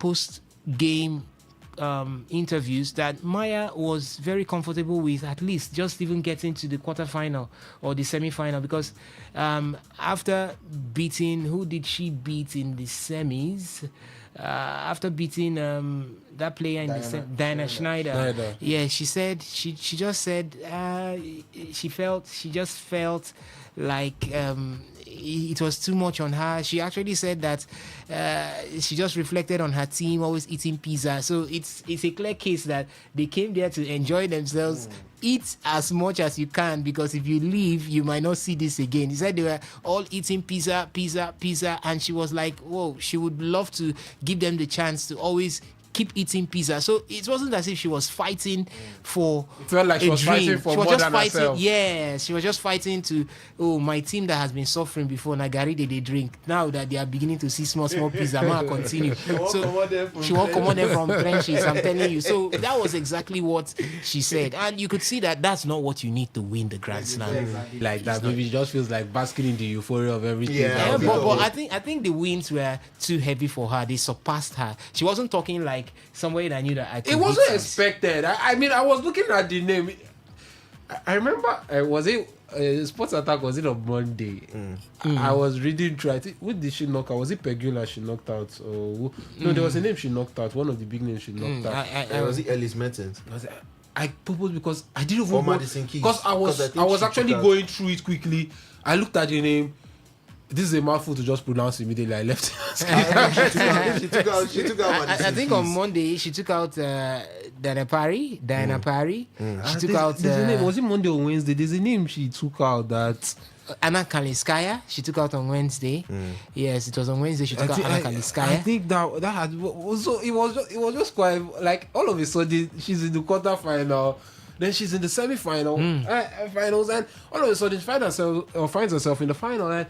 post-game interviews that Maya was very comfortable with at least just even getting to the quarterfinal or the semi-final, because after beating, who did she beat in the semis? After beating that player in Diana Schneider. Yeah, she said she just said she just felt like it was too much on her. She actually said that she just reflected on her team always eating pizza. So it's a clear case that they came there to enjoy themselves. Eat as much as you can, because if you leave, you might not see this again. He said they were all eating pizza, and she was like, whoa, she would love to give them the chance to always keep eating pizza. So it wasn't as if she was fighting for It felt like she was fighting for more than herself. Yeah, she was just fighting to, my team that has been suffering before, Nagari they drink. Now that they are beginning to see small pizza, I'm gonna continue. She won't come on there from trenches, I'm telling you. So that was exactly what she said. And you could see that that's not what you need to win the Grand Slam. Exactly. Like that, maybe it just feels like basking in the euphoria of everything. Yeah, but I think the wins were too heavy for her. They surpassed her. She wasn't talking like somebody that knew that I could. It wasn't expected. I mean, I was looking at the name. I remember, was it Sports Attack? Was it on Monday? I was reading through. I think, who did she knock out? Was it Pegula she knocked out? Or no, there was a name she knocked out. One of the big names she knocked out. Was it Ellis Mertens? I proposed because I didn't Or even Madison Keys. because I was actually going through it quickly. I looked at the name. This is a mouthful to just pronounce immediately. I left. She took out I think on Monday she took out Diana Parry. She took out. There's a name. Was it Monday or Wednesday? There's a name she took out that. Anna Kalinskaya. She took out on Wednesday. Yes, it was on Wednesday. She took out Anna Kalinskaya. I think that had so it was just quite like all of a sudden she's in the quarterfinal. Then she's in the semi-final, finals, and all of a sudden she finds herself in the final. And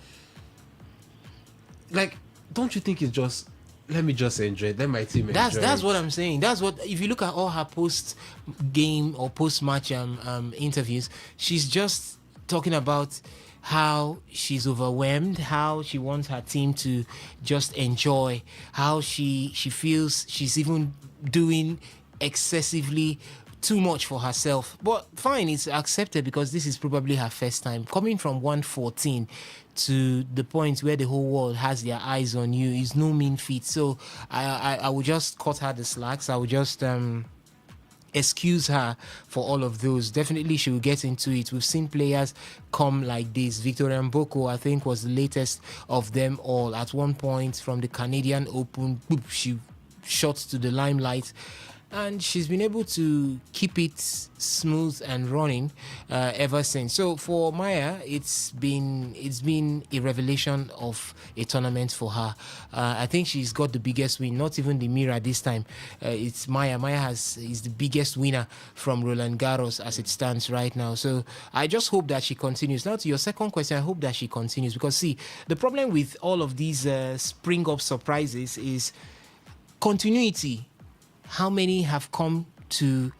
like, don't you think it's just let me just enjoy it? Let my team enjoy it. That's what I'm saying. That's what, if you look at all her post-game or post-match interviews, she's just talking about how she's overwhelmed, how she wants her team to just enjoy, how she feels she's even doing excessively too much for herself. But fine, it's accepted because this is probably her first time coming from 114 to the point where the whole world has their eyes on you is no mean feat. So I would just cut her the slacks. I would just excuse her for all of those. Definitely she will get into it. We've seen players come like this. Victoria Mboko, I think, was the latest of them all. At one point from the Canadian Open, boop, she shot to the limelight. And she's been able to keep it smooth and running ever since. So for Maya, it's been a revelation of a tournament for her. I think she's got the biggest win, not even the Mira this time. It's Maya. Maya is the biggest winner from Roland Garros as it stands right now. So I just hope that she continues. Now to your second question, I hope that she continues, because see, the problem with all of these spring up surprises is continuity. How many have come to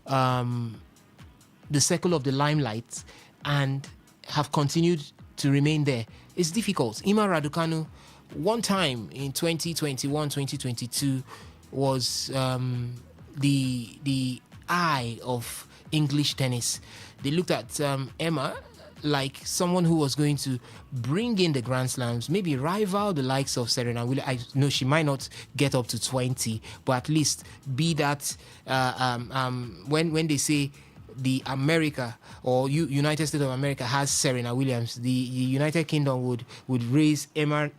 the circle of the limelight and have continued to remain there? It's difficult. Ima Raducanu, one time in 2021, 2022, was the eye of English tennis. They looked at Emma like someone who was going to bring in the Grand Slams, maybe rival the likes of Serena Williams. I know she might not get up to 20, but at least be that when they say the America or United States of America has Serena Williams, the United Kingdom would raise Emma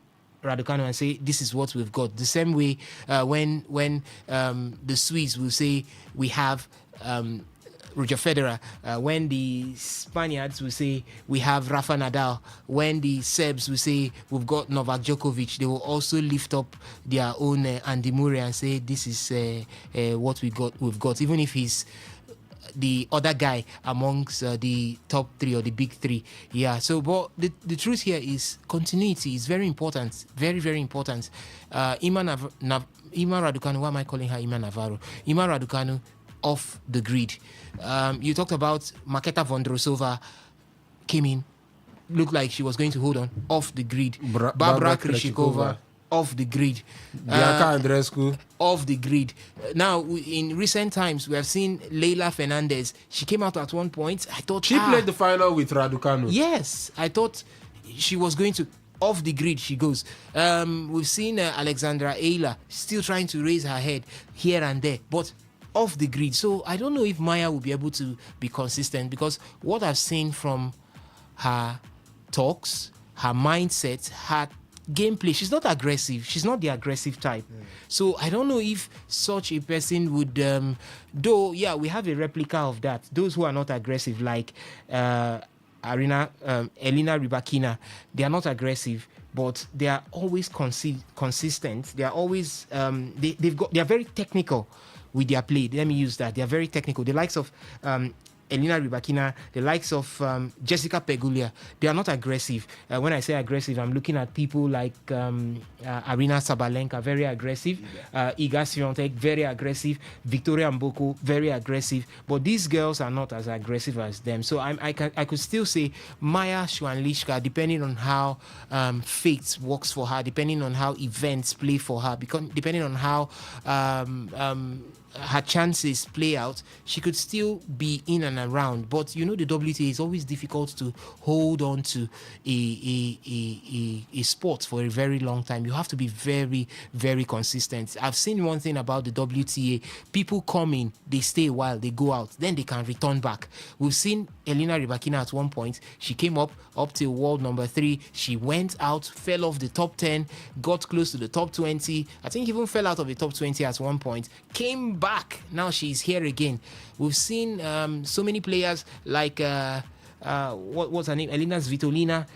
Raducanu and say, this is what we've got. The same way when the Swedes will say, we have Roger Federer. When the Spaniards will say we have Rafa Nadal, when the Serbs will say we've got Novak Djokovic, they will also lift up their own Andy Murray and say this is what we've got, even if he's the other guy amongst the top three or the big three. Yeah, so but the truth here is continuity is very important, very, very important. Ima Raducanu, why am I calling her Ima Navarro? Ima Raducanu off the grid. You talked about Marketa Vondrousova came in, looked like she was going to hold on, off the grid. Barbara Krejcikova off the grid. Bianca Andreescu off the grid. Now, in recent times, we have seen Leila Fernandez. She came out at one point. I thought she played the final with Raducanu. Yes, I thought she was going to. Off the grid she goes. We've seen Alexandra Ayla still trying to raise her head here and there, but off the grid. So I don't know if Maya will be able to be consistent, because what I've seen from her talks, her mindset, her gameplay, she's not aggressive. She's not the aggressive type. So I don't know if such a person would though we have a replica of that, those who are not aggressive, like Elena Rybakina. They are not aggressive, but they are always consistent. They are always they are very technical with their play. Let me use that. They are very technical. The likes of Elena Rybakina, the likes of Jessica Pegula, they are not aggressive. When I say aggressive, I'm looking at people like Arina Sabalenka, very aggressive. Iga Swiatek, very aggressive. Victoria Mboko, very aggressive. But these girls are not as aggressive as them. So I could still say Maya Swiatek, depending on how fate works for her, depending on how events play for her, depending on how her chances play out, she could still be in and around. But the WTA is always difficult to hold on to a sport for a very long time. You have to be very, very consistent. I've seen one thing about the WTA: people come in, they stay a while, they go out, then they can return back. We've seen Elena Rybakina at one point. She came up till world number 3. She went out, fell off the top 10, got close to the top 20. I think even fell out of the top 20 at one point. Came back. Now she's here again. We've seen so many players like what's her name? Elena Svitolina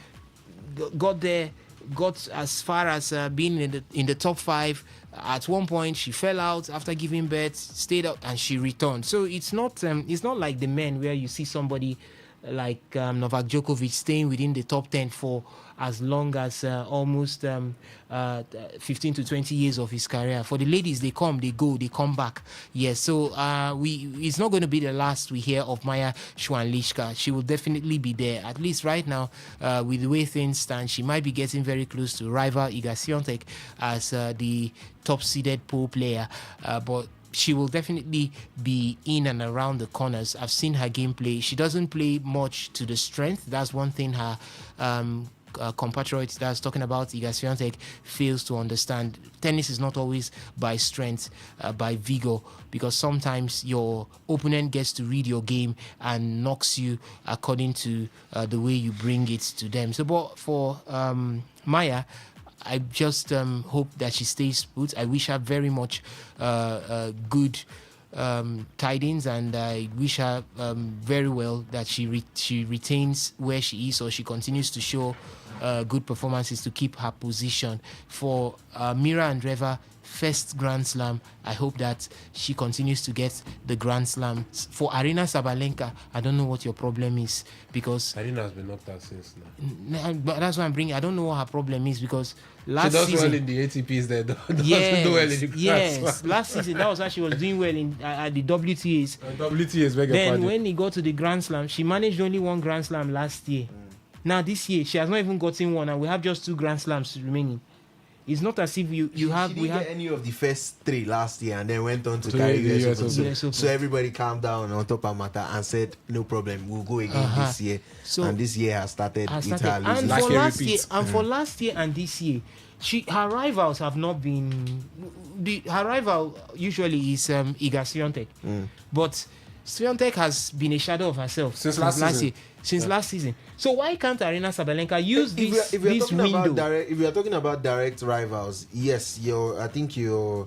got there, got as far as being in the top 5. At one point, she fell out after giving birth, stayed out, and she returned. So it's not like the men where you see somebody like Novak Djokovic staying within the top 10 for as long as almost 15 to 20 years of his career. For the ladies, they come, they go, they come back. Yes, so it's not going to be the last we hear of Maya Swiatek. She will definitely be there. At least right now, with the way things stand, she might be getting very close to rival Iga Swiatek as the top-seeded pool player. But she will definitely be in and around the corners. I've seen her gameplay. She doesn't play much to the strength. That's one thing her compatriot that's talking about Iga Swiatek fails to understand. Tennis is not always by strength, by vigor, because sometimes your opponent gets to read your game and knocks you according to the way you bring it to them. So, but for Maya, I just hope that she stays put. I wish her very much good tidings, and I wish her very well that she retains where she is, or she continues to show good performances to keep her position. For Mira Andreeva, first Grand Slam, I hope that she continues to get the Grand Slams. For Arina Sabalenka, I don't know what your problem is, because Arina has been knocked out since now. But that's why I'm bringing. I don't know what her problem is, because last she does season, well in the ATPs there, doesn't do well in the Grand Slam. Last season that was how she was doing well at the WTAs. WTAs, beg your Then pardon. when he got to the Grand Slam, she managed only one Grand Slam last year. Now this year she has not even gotten one, and we have just 2 Grand Slams remaining. It's not as if She didn't get any of the first 3 last year, and then went on to carry the US US Open. Open. So everybody calmed down on top of matter and said, no problem, we'll go again this year. So and this year has started with her and losing. Like for a last repeat. year, for last year and this year, her rivals have not been. Her rival usually is Iga Swiatek, but Swiatek has been a shadow of herself Since last season. year. Since last season. So why can't Arina Sabalenka use If we're this talking window? about if we are talking about direct rivals, yes, I think your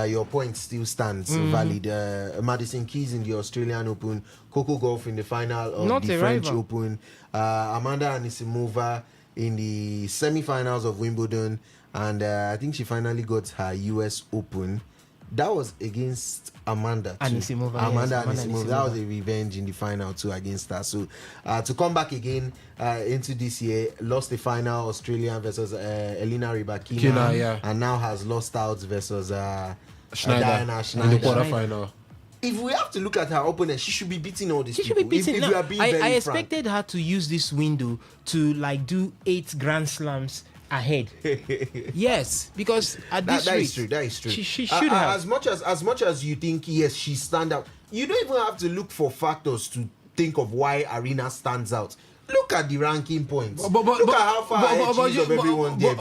your point still stands valid. Madison Keys in the Australian Open, Coco Gauff in the final of Not the a French rival. Open, Amanda Anisimova in the semi-finals of Wimbledon, and I think she finally got her US Open. That was against Amanda too. Anisimova, yes, Amanda Amanda Anisimova. That was a revenge in the final too against her. So to come back again into this year, lost the final Australian versus Elena Rybakina, yeah. and now has lost out versus Diana Schneider in the Schneider. quarterfinal. If we have to look at her opponent, she should be beating all these She should be people. beating. If Now, we are being I very expected her to use this window to like do 8 Grand Slams ahead. Yes, because at this that rate, is true. That is true. She should have. As much as you think yes, she stand out. You don't even have to look for factors to think of why Arena stands out. Look at the ranking points. Look at how far ahead she is of everyone there.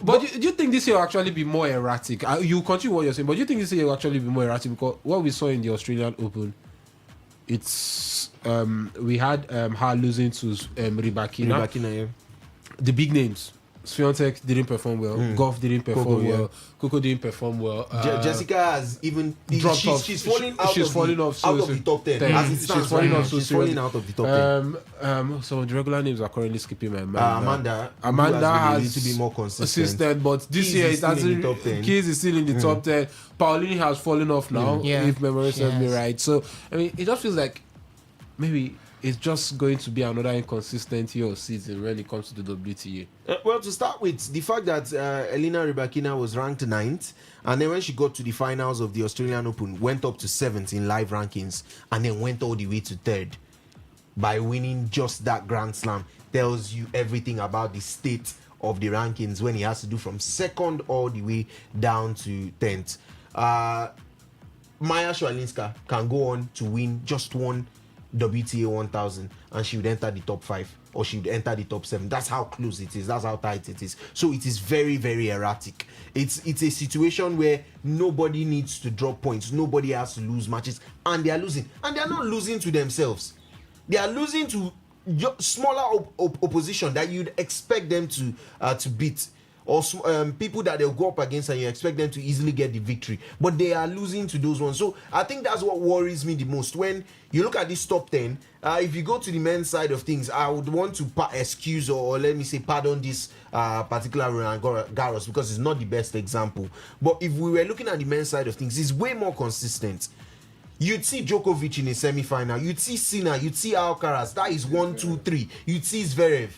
But do you think this year will actually be more erratic? You continue what you're saying, but do you think this year will actually be more erratic? Because what we saw in the Australian Open, it's we had her losing to Rybakina. Yeah. The big names. Swiatek didn't perform well. Gauff didn't perform Coco, yeah. well. Coco didn't perform well. Jessica has even dropped off. She's falling out She's of falling the, off out of the top 10. As it stands She's falling right off now, so she's falling seriously. out of the top 10. So the regular names are currently skipping my mind. Amanda has has been a little bit more consistent. but this Keys year is it still in hasn't. the top 10. Keys is still in the top 10. Pauline has fallen off now, Yeah, if memory she serves me has. right. So I mean, it just feels like maybe it's just going to be another inconsistent year of season when it comes to the WTA. Well, to start with, the fact that Elena Rybakina was ranked 9th, and then when she got to the finals of the Australian Open, went up to 7th in live rankings, and then went all the way to 3rd by winning just that Grand Slam, tells you everything about the state of the rankings when he has to do from 2nd all the way down to 10th. Maya Swalinska can go on to win just one WTA 1000 and she would enter the top 5 or she would enter the top 7. That's how close it is. That's how tight it is. So it is very, very erratic. It's a situation where nobody needs to drop points. Nobody has to lose matches, and they are losing. And they are not losing to themselves. They are losing to smaller opposition that you'd expect them to beat, or people that they'll go up against and you expect them to easily get the victory, but they are losing to those ones. So I think that's what worries me the most when you look at this top 10. If you go to the men's side of things, I would want to excuse or let me say pardon this particular Roland Garros because it's not the best example. But if we were looking at the men's side of things, it's way more consistent. You'd see Djokovic in a semi-final. You'd see Sinner. You'd see Alcaraz. That is 1, 2, 3. You'd see Zverev.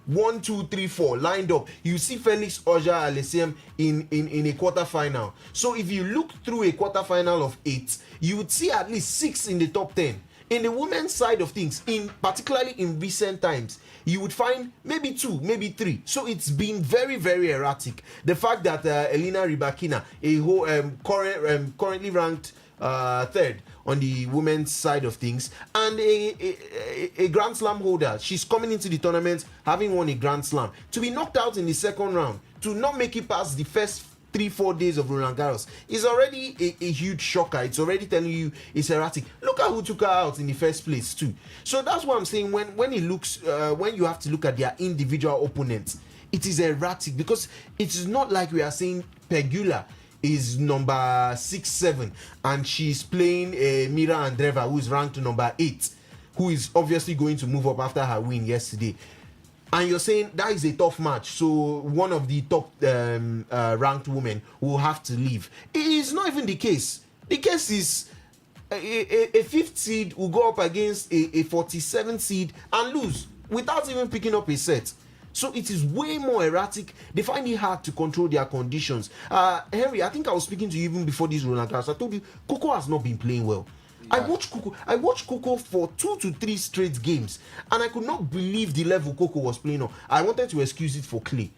1, 2, 3, 4 lined up. You see Felix Auger-Aliassime in a quarter-final. So if you look through a quarter-final of 8, you would see at least 6 in the top 10. In the women's side of things, particularly in recent times, you would find maybe 2, maybe 3. So it's been very, very erratic. The fact that Elena Rybakina, currently ranked 3rd on the women's side of things, and a Grand Slam holder, she's coming into the tournament having won a Grand Slam, to be knocked out in the 2nd round, to not make it past the first 3-4 days of Roland Garros is already a huge shocker. It's already telling you it's erratic. Look at who took her out in the first place too. So that's what I'm saying. When it looks when you have to look at their individual opponents, it is erratic because it is not like we are saying Pegula is number 6-7 and she's playing Mira Andreeva, who is ranked number 8, who is obviously going to move up after her win yesterday. And you're saying that is a tough match, so one of the top ranked women will have to leave. It is not even the case. The case is a 5th seed will go up against a 47th seed and lose without even picking up a set. So it is way more erratic. They find it hard to control their conditions. Henry, I think I was speaking to you even before this Roland Garros. I told you Coco has not been playing well. Yeah. I watched Coco for 2 to 3 straight games, and I could not believe the level Coco was playing on. I wanted to excuse it for Clay.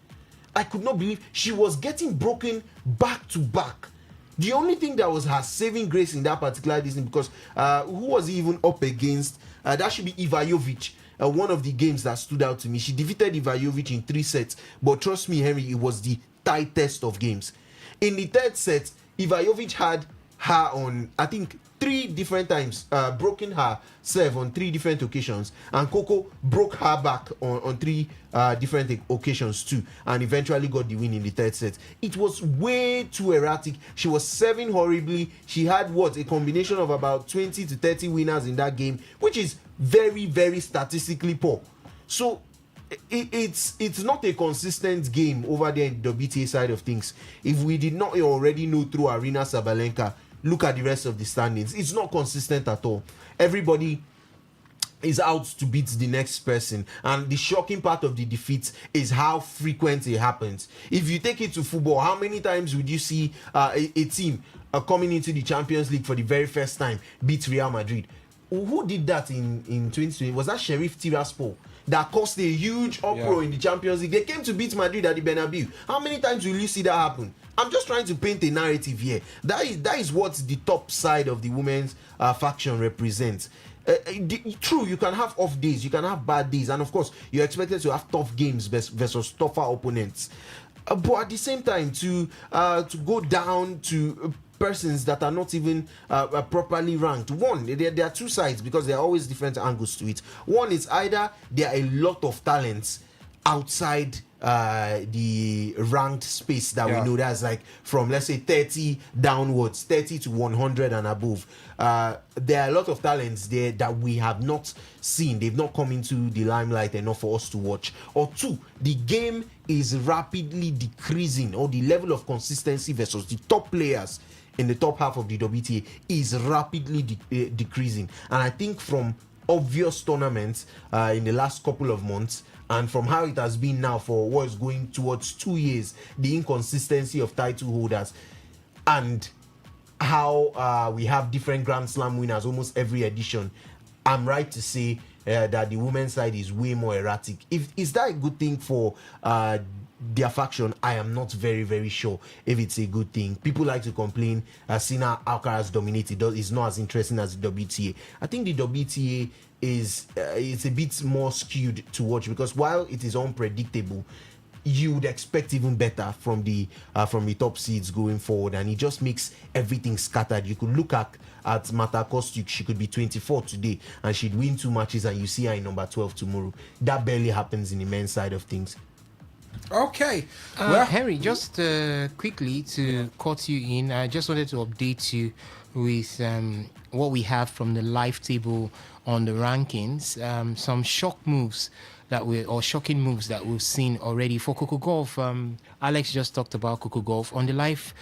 I could not believe she was getting broken back to back. The only thing that was her saving grace in that particular season, because who was he even up against? That should be Ivajovic. One of the games that stood out to me. She defeated Ivajovic in 3 sets, but trust me, Henry, it was the tightest of games. In the 3rd set, Ivajovic had her on, I think, 3 different times, broken her serve on 3 different occasions, and Coco broke her back on 3 different occasions too, and eventually got the win in the 3rd set. It was way too erratic. She was serving horribly. She had a combination of about 20 to 30 winners in that game, which is very, very statistically poor. So it's not a consistent game over there in the WTA side of things. If we did not already know through Arina Sabalenka, look at the rest of the standings. It's not consistent at all. Everybody is out to beat the next person, and the shocking part of the defeat is how frequent it happens. If you take it to football, how many times would you see a team coming into the Champions League for the very first time beat Real Madrid? Who did that in 2020? Was that Sheriff Tiraspol that caused a huge uproar in the Champions League? They came to beat Madrid at the Bernabeu. How many times will you see that happen? I'm just trying to paint a narrative here. That is what the top side of the women's faction represents. True, you can have off days, you can have bad days, and of course you're expected to have tough games versus tougher opponents. But at the same time, to go down to persons that are not even properly ranked. One, there are 2 sides, because there are always different angles to it. One is either there are a lot of talents outside the ranked space that we know, that's like from, let's say, 30 downwards, 30 to 100 and above. There are a lot of talents there that we have not seen. They've not come into the limelight enough for us to watch. Or 2, the game is rapidly decreasing, or the level of consistency versus the top players in the top half of the WTA is rapidly decreasing. And I think from obvious tournaments in the last couple of months, and from how it has been now for what is going towards 2 years, the inconsistency of title holders, and how we have different Grand Slam winners almost every edition, I'm right to say that the women's side is way more erratic. Is that a good thing for their faction? I am not very, very sure if it's a good thing. People like to complain Sina Alcaraz dominated, is not as interesting as the WTA. I think the WTA is it's a bit more skewed to watch, because while it is unpredictable, you would expect even better from the top seeds going forward, and it just makes everything scattered. You could look at Marta Kostyuk. She could be 24 today and she'd win 2 matches, and you see her in number 12 tomorrow. That barely happens in the men's side of things. Okay. Henry, just quickly to cut you in, I just wanted to update you with what we have from the live table on the rankings. Some shocking moves that we've seen already for Coco Gauff. Alex just talked about Coco Gauff. On the live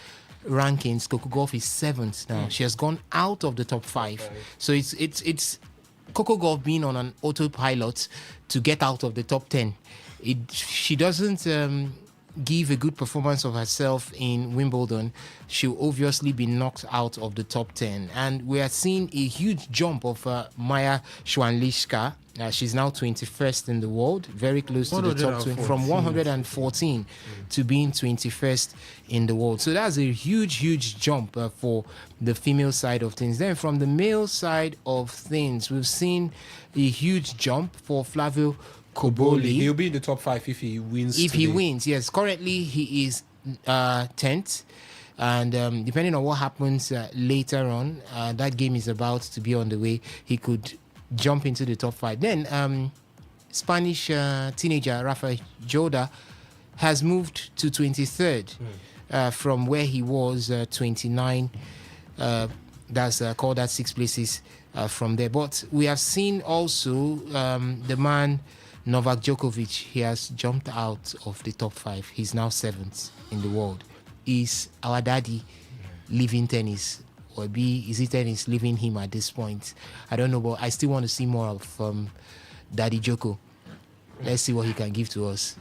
rankings, Coco Gauff is 7th now. She has gone out of the top 5. Okay. So it's Coco Gauff being on an autopilot to get out of the top 10. She doesn't give a good performance of herself in Wimbledon, she'll obviously be knocked out of the top 10. And we are seeing a huge jump of Maya Schwanlischka. She's now 21st in the world, very close to the top 20, from 114 to being 21st in the world. So that's a huge jump for the female side of things. Then from the male side of things, we've seen a huge jump for Flavio Cobolli. He'll be in the top 5 if he wins. He wins, yes. Currently, he is 10th. And depending on what happens later on, that game is about to be on the way. He could jump into the top 5. Then Spanish teenager Rafa Joda has moved to 23rd from where he was 29. That's called that 6 places from there. But we have seen also the man Novak Djokovic. He has jumped out of the top 5. He's now 7th in the world. Is our daddy leaving tennis? Or is it tennis leaving him at this point? I don't know, but I still want to see more of Daddy Joko. Let's see what he can give to us.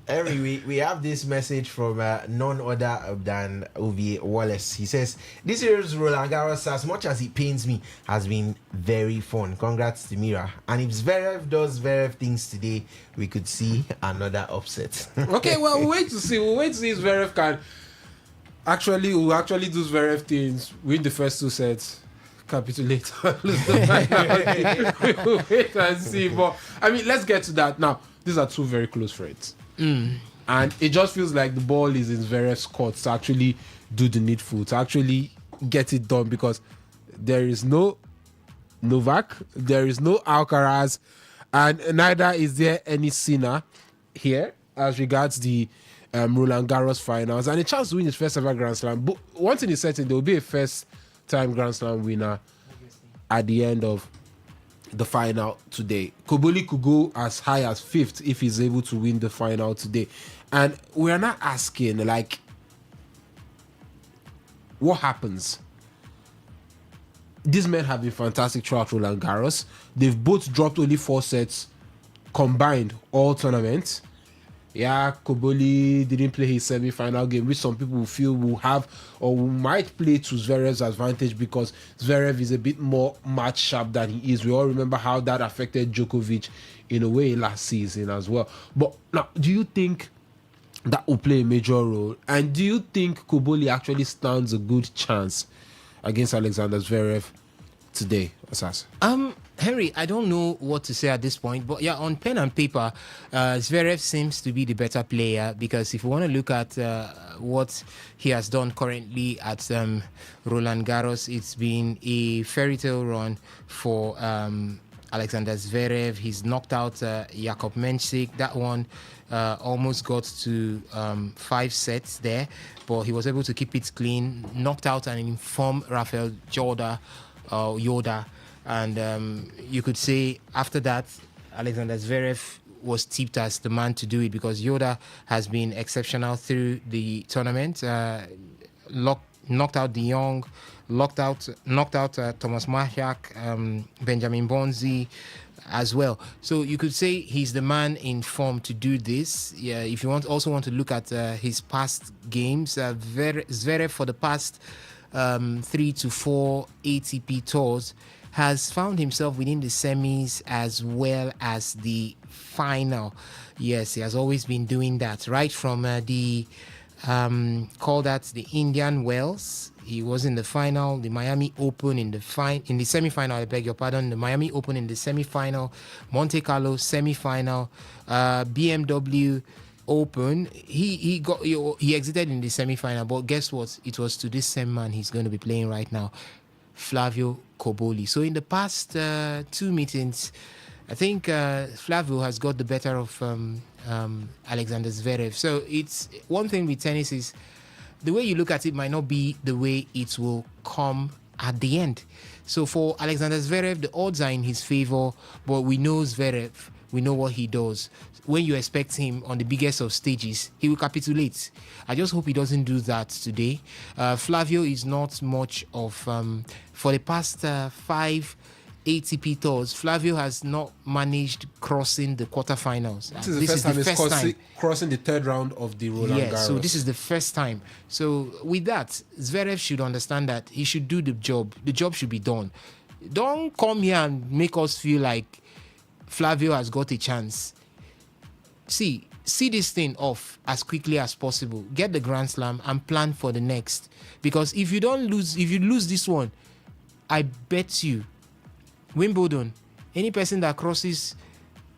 Harry, we have this message from none other than Ovie Wallace. He says, this year's Roland Garros, as much as it pains me, has been very fun. Congrats to Mira. And if Zverev does Zverev things today, we could see another upset. Okay, well, we'll wait to see if Zverev can actually do Zverev things, win the first 2 sets, capitulate, lose the final. We'll wait and see. But I mean, let's get to that now. These are 2 very close friends. And it just feels like the ball is in Zverev's court to actually do the needful, to actually get it done, because there is no Novak, there is no Alcaraz, and neither is there any Sinner here as regards the Roland Garros finals, and a chance to win his first ever Grand Slam. But one thing is certain, there will be a first time Grand Slam winner at the end of the final today. Koboli could go as high as 5th if he's able to win the final today. And we're not asking, like, what happens? These men have been fantastic throughout Roland Garros. They've both dropped only 4 sets combined all tournaments. Yeah, Koboli didn't play his semi-final game, which some people feel will have or might play to Zverev's advantage because Zverev is a bit more match sharp than he is. We all remember how that affected Djokovic in a way last season as well. But now, do you think that will play a major role? And do you think Koboli actually stands a good chance against Alexander Zverev today, Asas? Henry, I don't know what to say at this point, but yeah, on pen and paper, Zverev seems to be the better player because if you want to look at what he has done currently at Roland Garros, it's been a fairy tale run for Alexander Zverev. He's knocked out Jakub Mensik. That one almost got to 5 sets there, but he was able to keep it clean. Knocked out an informed Rafael Yoda. And you could say after that, Alexander Zverev was tipped as the man to do it because Yoda has been exceptional through the tournament. Knocked out De Jong, knocked out Thomas Mahjak, Benjamin Bonzi as well. So you could say he's the man in form to do this. Yeah, if you also want to look at his past games, Zverev for the past 3 to 4 ATP tours has found himself within the semis as well as the final. Yes, he has always been doing that right from the call that the Indian Wells. He was in the final, the Miami Open in the semi-final. I beg your pardon. The Miami Open in the semi-final, Monte Carlo semi-final, BMW Open. He exited in the semi-final, but guess what? It was to this same man he's going to be playing right now, Flavio Koboli. So in the past 2 meetings, I think Flavio has got the better of Alexander Zverev. So it's one thing with tennis is the way you look at it might not be the way it will come at the end. So for Alexander Zverev, the odds are in his favor, but we know Zverev, we know what he does. When you expect him on the biggest of stages, he will capitulate. I just hope he doesn't do that today. Flavio is not much of... for the past 5 ATP tours, Flavio has not managed crossing the quarterfinals. This is the first time he's crossing the 3rd round of the Roland Garros. So this is the first time. So with that, Zverev should understand that he should do the job. The job should be done. Don't come here and make us feel like Flavio has got a chance. See this thing off as quickly as possible. Get the Grand Slam and plan for the next. Because if you lose this one, I bet you, Wimbledon, any person that crosses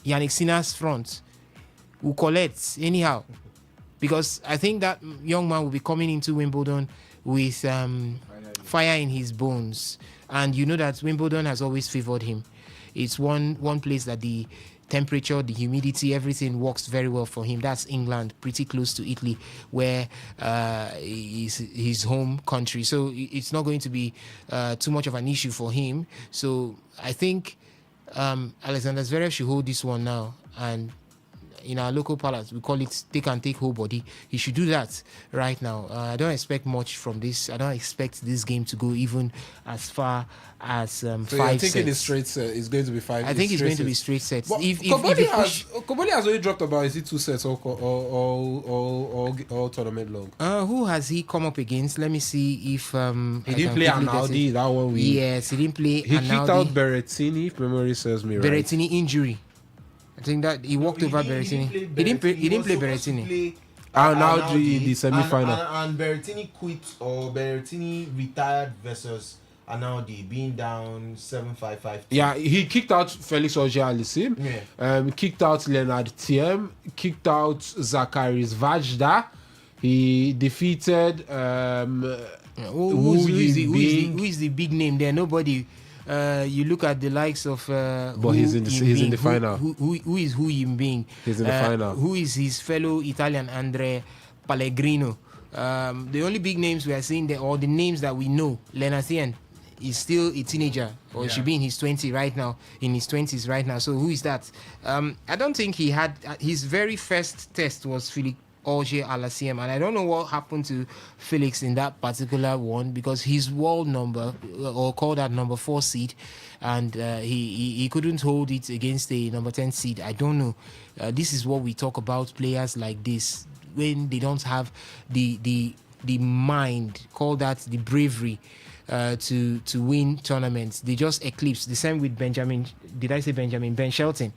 Yannick Sinner's front will collect anyhow. Because I think that young man will be coming into Wimbledon with fire in his bones. And you know that Wimbledon has always favored him. It's one place that the temperature, the humidity, everything works very well for him. That's England, pretty close to Italy, where is his home country. So it's not going to be too much of an issue for him. So I think Alexander Zverev should hold this one now. And in our local palace, we call it take whole body. He should do that right now. I don't expect much from this. I don't expect this game to go even as far as 5 sets. So you're thinking it's going to be 5? I think it's going to be straight sets. Koboli has already dropped about, is it 2 sets all tournament long? Who has he come up against? Let me see if he didn't play Analdi. That one yes, he didn't play. He kicked out Berrettini, if memory serves me right. Berrettini injury. I think that he walked over Berrettini. He didn't play Berrettini. Now the semi-final. And Berrettini quit, or Berrettini retired versus Analdi being down 7-5-5. Yeah, he kicked out Felix Auger-Aliassime. Yeah. Kicked out Leonard Thiem. Kicked out Zakaris Vajda. He defeated Who being- is the big name there? Nobody. You look at the likes of. But he's in the final. Who is Hu Yimbing? He's in the final. Who is his fellow Italian Andre Pellegrino? The only big names we are seeing there, or the names that we know, Lenatien is still a teenager, or should be in his 20s right now. So who is that? I don't think he had his very first test was Philippe Auger Alassiem, and I don't know what happened to Felix in that particular one, because his world number, or call that number 4 seed, and he couldn't hold it against the number 10 seed. I don't know. This is what we talk about players like this, when they don't have the mind, call that the bravery, to win tournaments. They just eclipse. The same with Benjamin. Did I say Benjamin? Ben Shelton.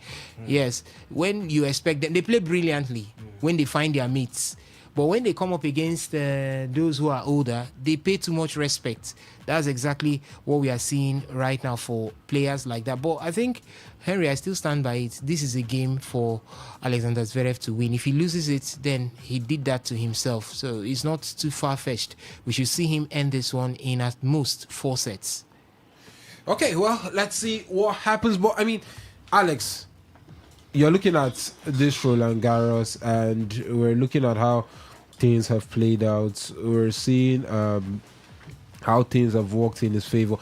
Yes. When you expect them, they play brilliantly when they find their mates. But when they come up against those who are older, they pay too much respect. That's exactly what we are seeing right now for players like that. But I think, Henry, I still stand by it. This is a game for Alexander Zverev to win. If he loses it, then he did that to himself. So it's not too far-fetched. We should see him end this one in at most 4 sets. Okay, well, let's see what happens. But I mean, Alex, you're looking at this Roland Garros, and we're looking at how things have played out. We're seeing how things have worked in his favor,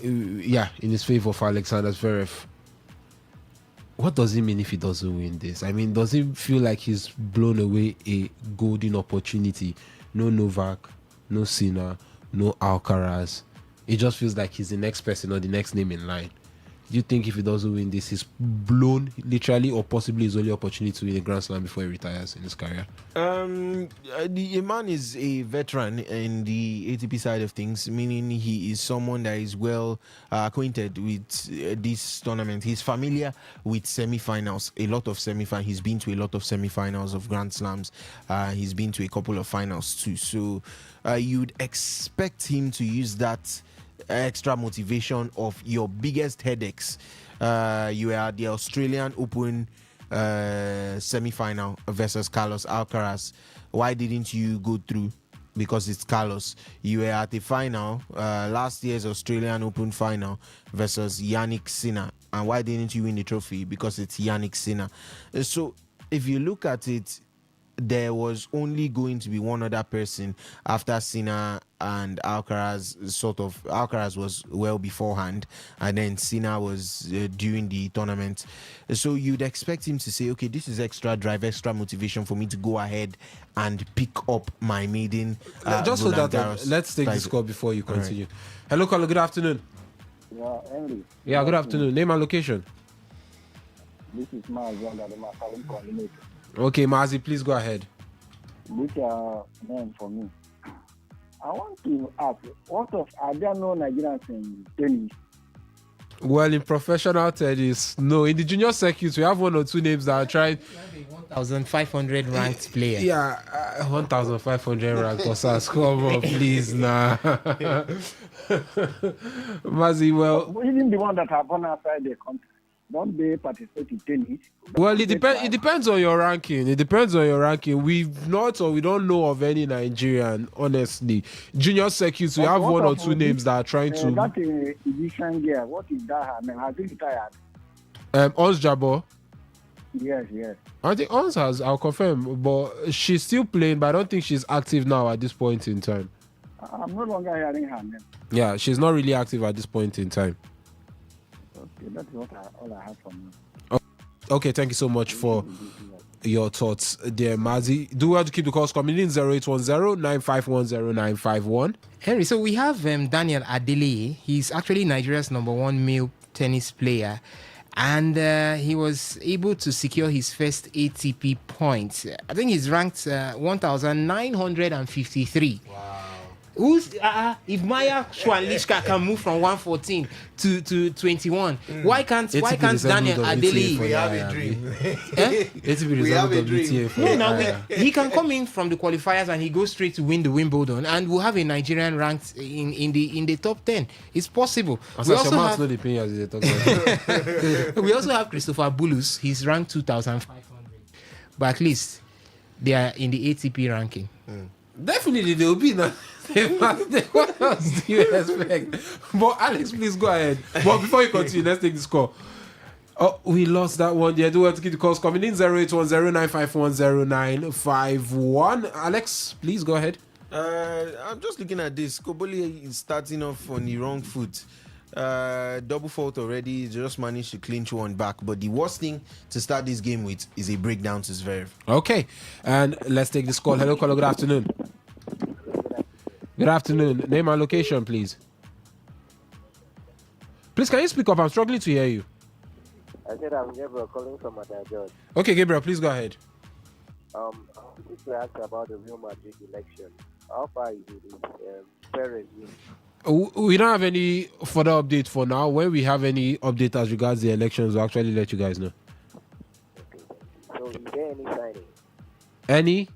in his favor for Alexander Zverev. What does it mean if he doesn't win this? I mean, does it feel like he's blown away a golden opportunity? No Novak, no Sinner, no Alcaraz. It just feels like he's the next person or the next name in line. Do you think if he doesn't win this, he's blown literally, or possibly his only opportunity to win a Grand Slam before he retires in his career? The man is a veteran in the ATP side of things, meaning he is someone that is well acquainted with this tournament. He's familiar with semi-finals, a lot of semi-finals. He's been to a lot of semi-finals of Grand Slams. He's been to a couple of finals too. So you'd expect him to use that extra motivation of your biggest headaches. You are at the Australian Open semi-final versus Carlos Alcaraz. Why didn't you go through? Because it's Carlos. You were at the final, last year's Australian Open final versus Yannick Sinner. And why didn't you win the trophy? Because it's Yannick Sinner. So if you look at it, there was only going to be one other person after Sinner and Alcaraz. Alcaraz was well beforehand, and then Sinner was during the tournament. So you'd expect him to say, okay, this is extra drive, extra motivation for me to go ahead and pick up my maiden. Just for Roland that, Garros let's take the title. score before you continue. Right. Hello, caller. Good afternoon. Yeah, Henry. Yeah, good afternoon. Name and location. This is Mazan that my calling coordinator. Okay, Mazi, please go ahead. This name for me. I want to ask, are there no Nigerians in tennis? Well, in professional tennis, no. In the junior circuit, we have 1 or 2 names that are trying. 1,500 ranked player. Yeah, 1,500 ranked. Osas, come on, please, nah. Mazi, well, Even the one that have gone outside the country, don't they participate in tennis? Well, it depends on your ranking. It depends on your ranking. We don't know of any Nigerian, honestly. Junior circuits, we have 1 or 2 names that are trying to. That Egyptian girl, what is that her name? Has been retired? Ons Jabor. Yes. I think Ons has, I'll confirm, but she's still playing, but I don't think she's active now at this point in time. I'm no longer hearing her name. Yeah, she's not really active at this point in time. Okay, that's all I have from you. Okay, thank you so much for your thoughts there, Mazi. Do well to keep the calls coming in 0810-9510951. Henry, so we have Daniel Adele. He's actually Nigeria's #1 male tennis player, and he was able to secure his first ATP points. I think he's ranked 1,953. Wow. If Maya Schwanlichka can move from 114 to 21, why can't Daniel Adele? We have a dream. We have a dream. He can come in from the qualifiers and he goes straight to win the Wimbledon, and we'll have a Nigerian ranked in the top 10. It's possible. We also have Christopher Bulus. He's ranked 2,500, but at least they are in the ATP ranking. Definitely, there will be no. What else do you expect? But Alex, please go ahead. But before you continue, let's take this call. Oh, we lost that one. Yeah, do want to keep the calls coming in 08109510951. Alex, please go ahead. I'm just looking at this. Koboli is starting off on the wrong foot. Double fault already. Just managed to clinch one back. But the worst thing to start this game with is a breakdown to Zverev. Okay, and let's take this call. Hello, caller. Good afternoon. Good afternoon. Name and location, please. Please, can you speak up? I'm struggling to hear you. I said I'm Gabriel calling from George. Okay, Gabriel, please go ahead. I wanted to ask about the Real Madrid election. How far is it? Perez win? We don't have any further update for now. When we have any update as regards the elections, we'll actually let you guys know. Okay. So is there any signing? Any?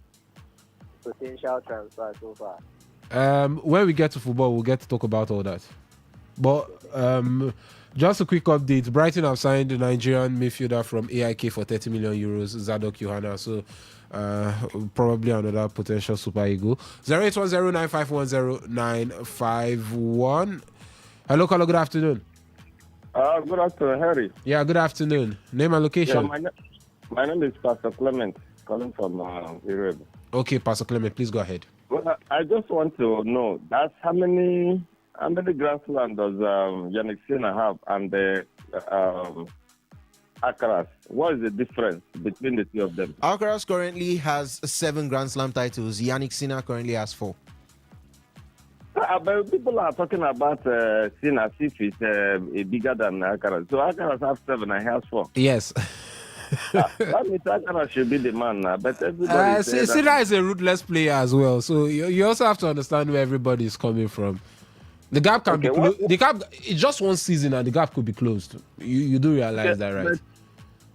Potential transfer so far? When we get to football, we'll get to talk about all that. But just a quick update. Brighton have signed the Nigerian midfielder from AIK for 30 million euros, Zadok Yohana. So probably another potential super eagle. 08109510951. Hello, caller. Good afternoon. Good afternoon, Harry. Yeah, good afternoon. Name and location. Yeah, my name is Pastor Clement, calling from Europe. Okay, Pastor Clement, please go ahead. Well, I just want to know that's how many Grand Slam does Yannick Sinner have and the Alcaraz? What is the difference between the two of them? Alcaraz currently has 7 Grand Slam titles. Yannick Sinner currently has 4. But people are talking about Sinner as if it's bigger than Alcaraz. So Alcaraz has 7 and he has 4. Yes. That means Alcaraz should be the man now. But everybody Sinner is a ruthless player as well. So you also have to understand where everybody is coming from. The gap can be closed. The gap, it's just one season and the gap could be closed. You do realize that, right?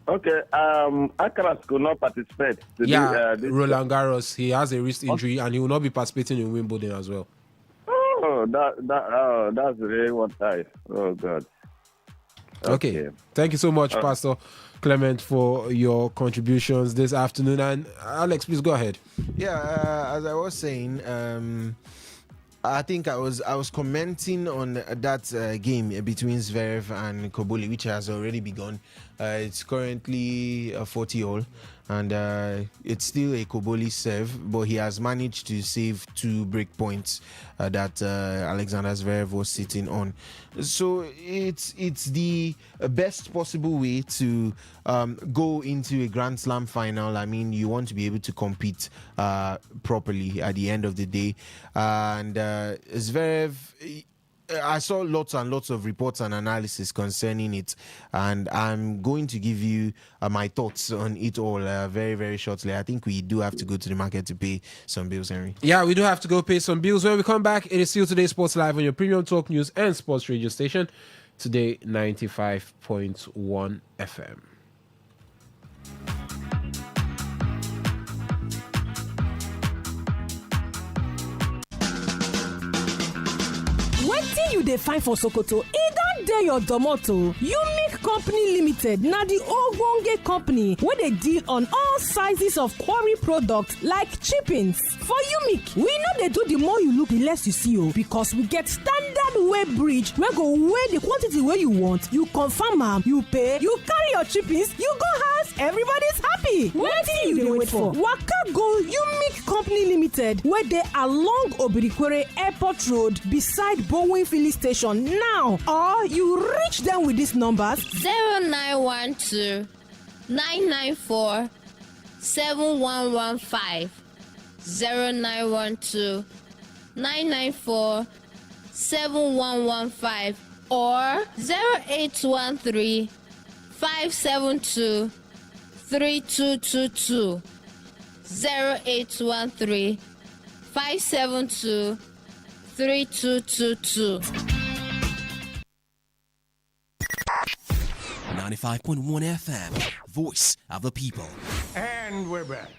Alcaraz could not participate. Roland Garros, he has a wrist injury and he will not be participating in Wimbledon as well. Oh, that's really what I. Oh God. Okay. Thank you so much, Pastor Clement, for your contributions this afternoon. And Alex, please go ahead. Yeah, as I was saying, I think I was commenting on that game between Zverev and Koboli, which has already begun. It's currently a 40-all, and it's still a Koboli serve, but he has managed to save 2 break points that Alexander Zverev was sitting on. So it's the best possible way to go into a Grand Slam final. I mean, you want to be able to compete properly at the end of the day. And Zverev, I saw lots and lots of reports and analysis concerning it, and I'm going to give you my thoughts on it all very, very shortly. I think we do have to go to the market to pay some bills, Henry. Yeah, we do have to go pay some bills. When we come back, it is still Today Sports Live on your premium talk news and sports radio station, Today 95.1 FM. Wetin you dey find for Sokoto? E don dey your domoto. Unique Company Limited na the ogbonge company wey dey deal on all sizes of quarry products like chippings. For Unique, we no dey do the more you look, the less you see o, because we get standard weigh bridge wey go weigh the quantity wey you want. You confirm am, you pay, you carry your chippings, you go house, everybody's happy. Wetin you dey wait for? Waka go Unique Company Limited wey dey along Obirikwere Airport Road beside Bowen Filling Station now, or you reach them with these numbers 0912 994 7115 0912 994 7115 or 0813 572 3222 0813 572 3222. 95.1 FM, voice of the people. And we're back.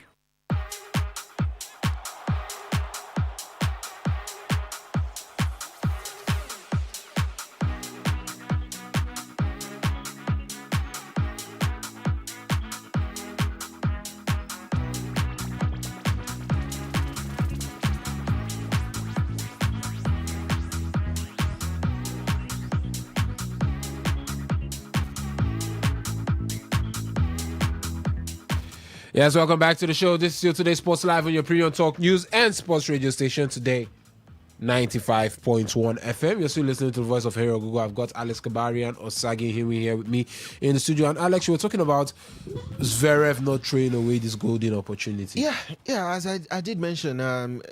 Yes, welcome back to the show. This is your Today Sports Live on your premium talk news and sports radio station today. 95.1 FM. You're still listening to the voice of Hero Google. I've got Alex Kabarian Osagi here with me in the studio. And Alex, you were talking about Zverev not throwing away this golden opportunity. Yeah. As I did mention,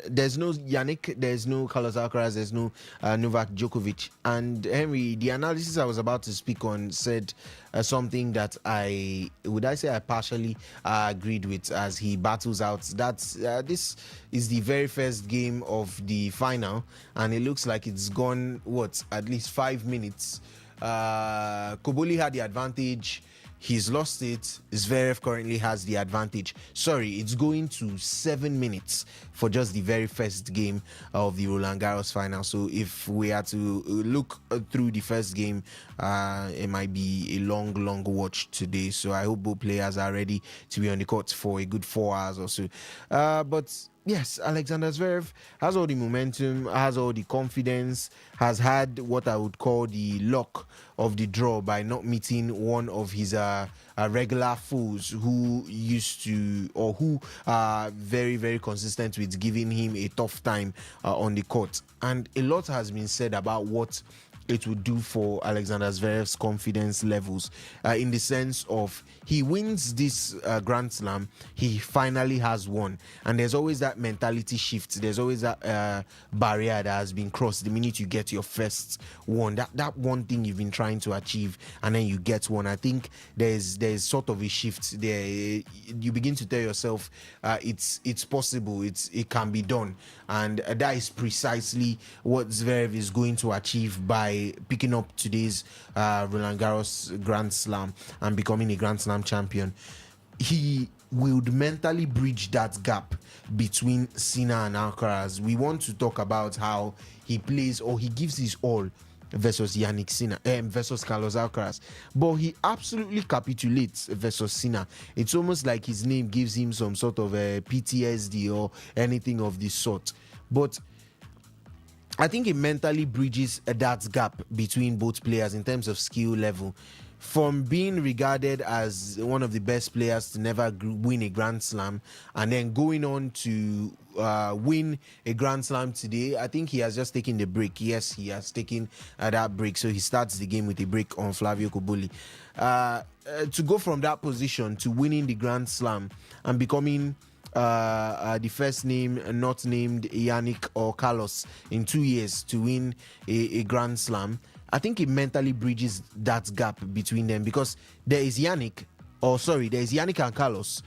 there's no Yannick, there's no Carlos Alcaraz, there's no Novak Djokovic. And Henry, the analysis I was about to speak on said something that I partially agreed with as he battles out. That's this is the very first game of the final, and it looks like it's gone at least 5 minutes. Koboli had the advantage. He's lost it. Zverev currently has the advantage. Sorry, it's going to 7 minutes for just the very first game of the Roland Garros final. So if we are to look through the first game, it might be a long watch today. So I hope both players are ready to be on the court for a good 4 hours or so. But yes, Alexander Zverev has all the momentum, has all the confidence, has had what I would call the luck of the draw by not meeting one of his regular foes who used to, or who are very, very consistent with giving him a tough time on the court. And a lot has been said about what it would do for Alexander Zverev's confidence levels, in the sense of he wins this Grand Slam, he finally has won, and there's always that mentality shift. There's always that barrier that has been crossed the minute you get your first one, that one thing you've been trying to achieve, and then you get one. I think there's sort of a shift there. You begin to tell yourself it's possible, it can be done, and that is precisely what Zverev is going to achieve by picking up today's Roland Garros Grand Slam and becoming a Grand Slam champion. He would mentally bridge that gap between Sinner and Alcaraz. We want to talk about how he plays, or he gives his all versus Yannick Sinner, versus Carlos Alcaraz, but he absolutely capitulates versus Sinner. It's almost like his name gives him some sort of a PTSD or anything of this sort. But I think it mentally bridges that gap between both players in terms of skill level. From being regarded as one of the best players to never win a Grand Slam, and then going on to win a Grand Slam today, I think he has just taken the break. Yes, he has taken that break. So he starts the game with a break on Flavio Koboli. To go from that position to winning the Grand Slam and becoming the first name not named Yannick or Carlos in 2 years to win a Grand Slam, I think it mentally bridges that gap between them, because there is Yannick and Carlos.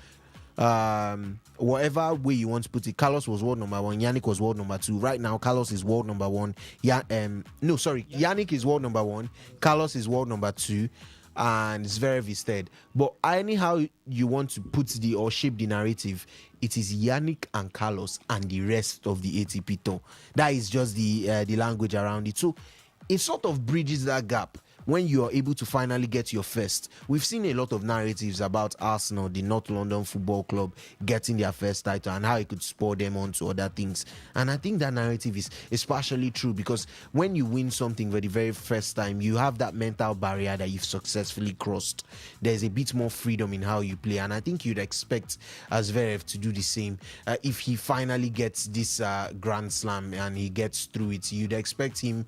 Whatever way you want to put it, Carlos was world number 1, Yannick was world number 2. Right now, Carlos is world number 1. Yannick is world number 1, Carlos is world number 2, and Zverev is third. But anyhow you want to put or shape the narrative, it is Yannick and Carlos and the rest of the ATP Tour. That is just the language around it. So it sort of bridges that gap when you are able to finally get your first. We've seen a lot of narratives about Arsenal, the North London Football Club, getting their first title and how it could spur them on to other things. And I think that narrative is partially true, because when you win something for the very first time, you have that mental barrier that you've successfully crossed. There's a bit more freedom in how you play, and I think you'd expect Zverev to do the same. If he finally gets this Grand Slam and he gets through it, you'd expect him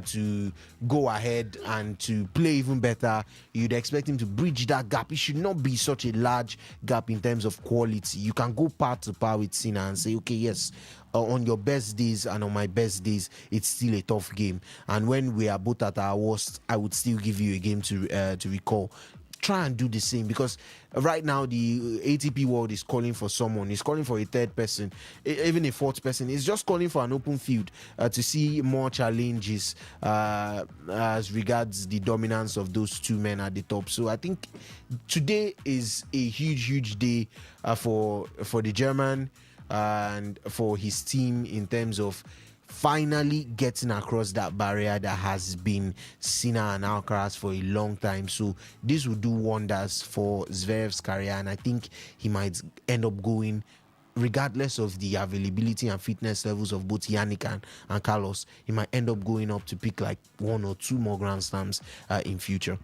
to go ahead and to play even better. You'd expect him to bridge that gap. It should not be such a large gap in terms of quality. You can go par to par with Sinner and say, okay, yes, on your best days and on my best days, it's still a tough game. And when we are both at our worst, I would still give you a game to recall. Try and do the same, because right now the ATP world is calling for someone. It's calling for a third person, even a fourth person. It's just calling for an open field to see more challenges as regards the dominance of those two men at the top. So I think today is a huge day for the German and for his team in terms of finally getting across that barrier that has been Sinner and Alcaraz for a long time. So this will do wonders for Zverev's career, and I think he might end up going regardless of the availability and fitness levels of both Yannick and Carlos, he might end up going up to pick like 1 or 2 more Grand Slams in future.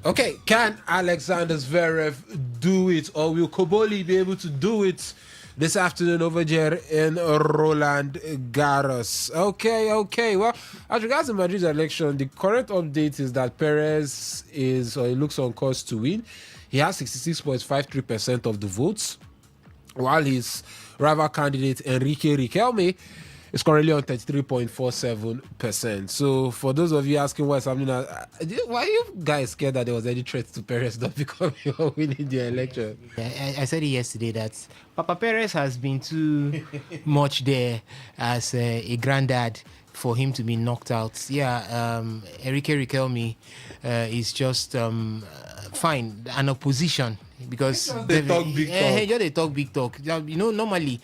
Okay, can Alexander Zverev do it, or will Koboli be able to do it this afternoon over there in Roland Garros? Okay. Well, as regards to Madrid's election, the current update is that Perez he looks on course to win. He has 66.53% of the votes, while his rival candidate Enrique Riquelme is currently on 33.47%. So for those of you asking what's happening, why are you guys scared that there was any threat to Perez not becoming or winning the election? I said it yesterday that Papa Perez has been too much there as a granddad for him to be knocked out. Enrique Riquelme is just fine, an opposition, because they talk big talk. They talk big talk. Normally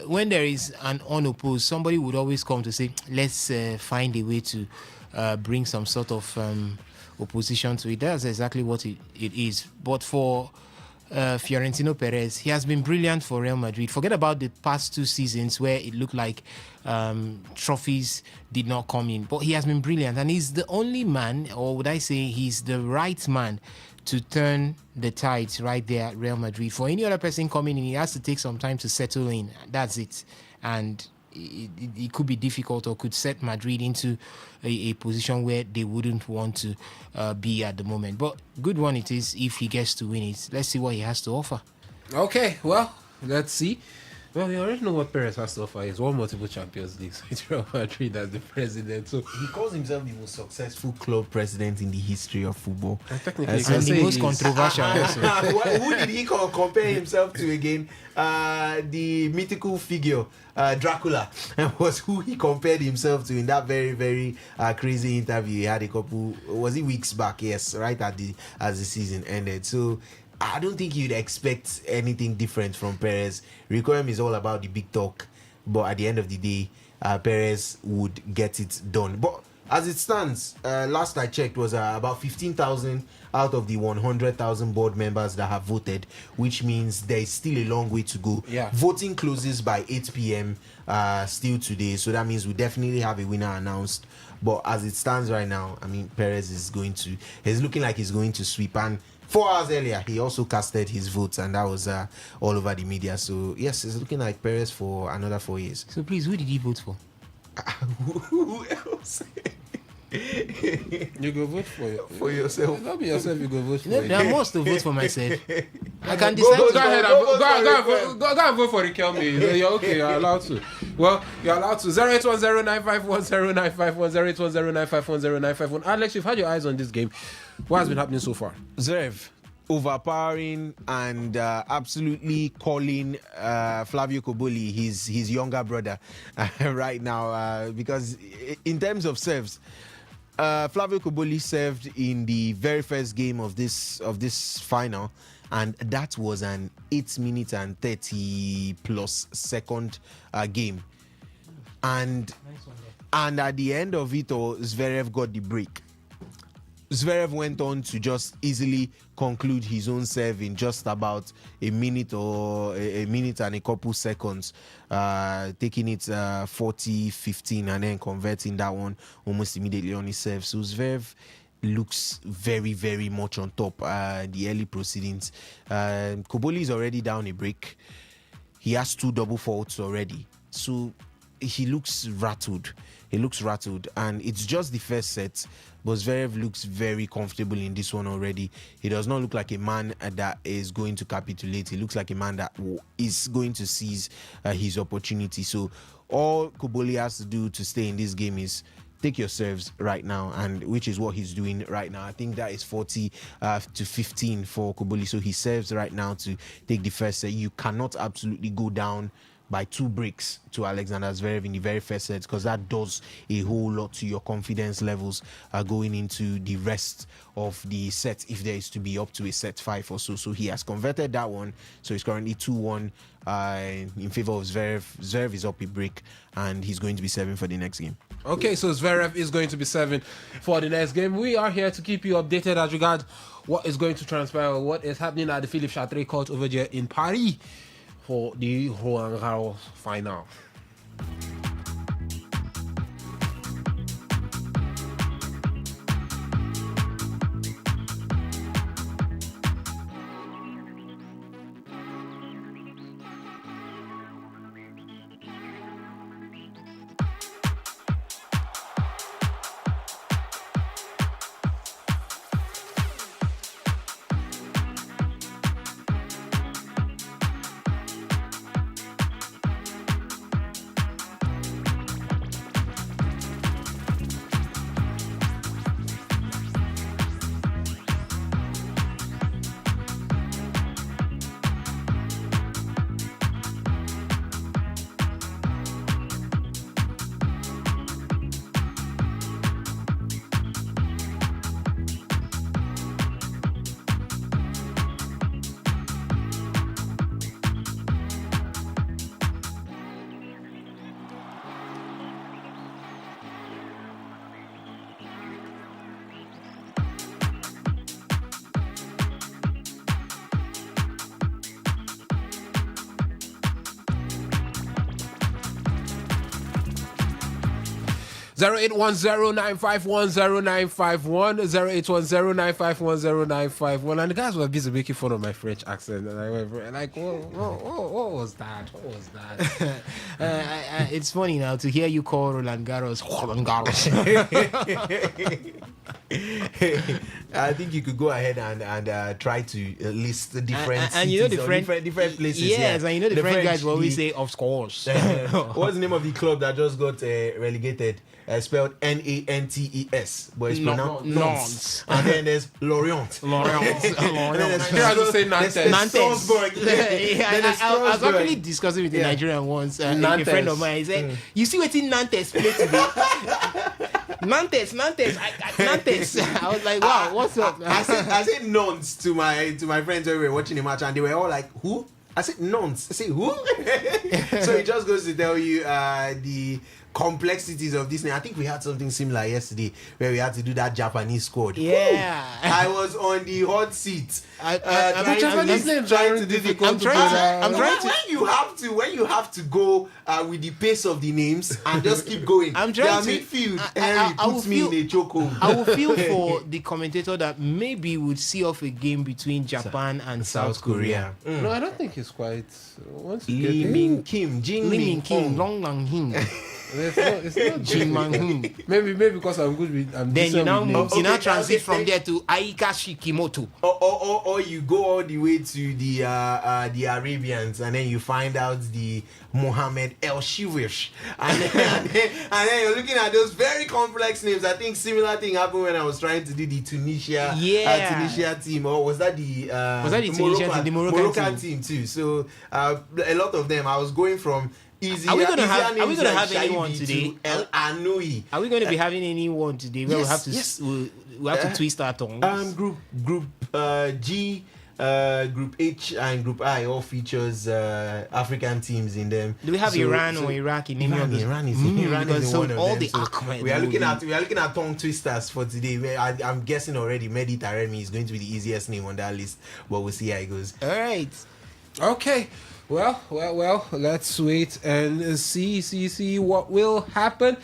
when there is an unopposed, somebody would always come to say, let's find a way to bring some sort of opposition to it. That's exactly what it is. But for Fiorentino Perez, he has been brilliant for Real Madrid. Forget about the past 2 seasons where it looked like trophies did not come in, but he has been brilliant, and he's the only man, or would I say he's the right man to turn the tides right there at Real Madrid. For any other person coming in, he has to take some time to settle in. That's it. And it could be difficult, or could set Madrid into a position where they wouldn't want to be at the moment. But good one it is if he gets to win it. Let's see what he has to offer. Okay, well, let's see. Well, we already know what Perez has to offer. He's won multiple Champions Leagues with Real Madrid as the president. So he calls himself the most successful club president in the history of football. Technically, and the most controversial. Who did he compare himself to again? The mythical figure, Dracula, was who he compared himself to in that very, very crazy interview he had a couple, was it weeks back? Yes, right as the season ended. So I don't think you'd expect anything different from Perez. Riquelme is all about the big talk, but at the end of the day, Perez would get it done. But as it stands, last I checked was about 15,000 out of the 100,000 board members that have voted, which means there is still a long way to go. Yeah. Voting closes by 8 p.m. Still today, so that means we definitely have a winner announced. But as it stands right now, I mean, Perez he's looking like he's going to sweep. And 4 hours earlier, he also casted his votes, and that was all over the media. So yes, it's looking like Perez for another 4 years. So please, who did he vote for? Who else? You go vote for yourself. Not be yourself. You go vote for. I must to vote for myself. I can Go decide. ahead and vote for Riquelme. You're okay. You're allowed to. Well, you're allowed to. 08109510951 Alex, you've had your eyes on this game. What has been happening so far? Zverev overpowering and absolutely calling Flavio Koboli his younger brother right now, because in terms of serves, Flavio Koboli served in the very first game of this final, and that was an 8 minute and 30 plus second game, and at the end of it all, Zverev got the break. Zverev went on to just easily conclude his own serve in just about a minute or a minute and a couple seconds, taking it 40-15 and then converting that one almost immediately on his serve. So Zverev looks very, very much on top the early proceedings. Koboli is already down a break. He has 2 double faults already. So he looks rattled. And it's just the first set, but Zverev looks very comfortable in this one already. He does not look like a man that is going to capitulate. He looks like a man that is going to seize his opportunity. So all Koboli has to do to stay in this game is take your serves right now, and which is what he's doing right now. I think that is 40 to 15 for Koboli. So he serves right now to take the first set. You cannot absolutely go down by 2 breaks to Alexander Zverev in the very first set, because that does a whole lot to your confidence levels going into the rest of the set, if there is to be up to a set 5 or so. So he has converted that one, so he's currently 2-1 in favor of Zverev. Zverev is up a break, and he's going to be serving for the next game. Okay, so Zverev is going to be serving for the next game. We are here to keep you updated as regards what is going to transpire, what is happening at the Philippe Chatrier court over there in Paris. for the Roland Garros final. Zero 0810-951-0951, and the guys were busy making fun of my French accent, and I went like, what was that? What was that? It's funny now to hear you call Roland Garros Roland Garros. I think you could go ahead and try to list the different and you know cities different places. Yes, and you know the French guys will always say, of course. What's the name of the club that just got relegated? Spelled Nantes, but it's pronounced Nantes. And then there's Lorient. Lorient. And then there's I was saying Nantes. Strasbourg. I was actually discussing with the Nigerian once. A friend of mine, he said, you see what in Nantes play today? Nantes. Nantes. I was like, wow, what's up? I said Nantes to my friends when we were watching the match, and they were all like, who? I said Nantes. I said, who? So it just goes to tell you the complexities of this name. I think we had something similar yesterday where we had to do that Japanese squad. Yeah. I was on the hot seat. Japanese names are difficult. When you have to go with the pace of the names and just keep going. I'm trying to midfield. Henry puts me in a chokehold. I will feel for the commentator that maybe would see off a game between Japan and South Korea. No, I don't think it's quite. Lee Min Kim, Jin Min Kim, Long Lang Hing. It's not Jin Man Hung. Maybe because I'm good with. Then you now transit from there to Aika Shikimoto. Or you go all the way to the Arabians, and then you find out the Mohammed El Shiwish, and then you're looking at those very complex names. I think similar thing happened when I was trying to do the Tunisia team, or was that the Moroccan team too? So a lot of them. I was going from. Are we going to have anyone today? El Anoui. Are we going to be having anyone today? Where we have to twist our tongues. Group G, Group H, and Group I all features African teams in them. Do we have Iran or Iraq in any of them? Iran is in one of them. We are looking at tongue twisters for today. I'm guessing already Mediterranean is going to be the easiest name on that list, but we'll see how it goes. All right. Okay. Well, let's wait and see what will happen.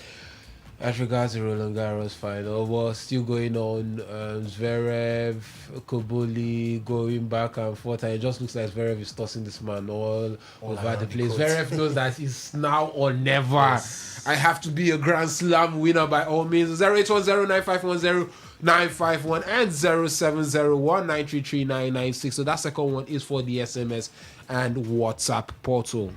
As regards the Roland Garros final, was still going on. Zverev, Kobuli going back and forth, and it just looks like Zverev is tossing this man all over the place. Zverev knows that it's now or never. Yes. I have to be a Grand Slam winner by all means. 08109510951 and 0701933996. So that second one is for the SMS and WhatsApp portal.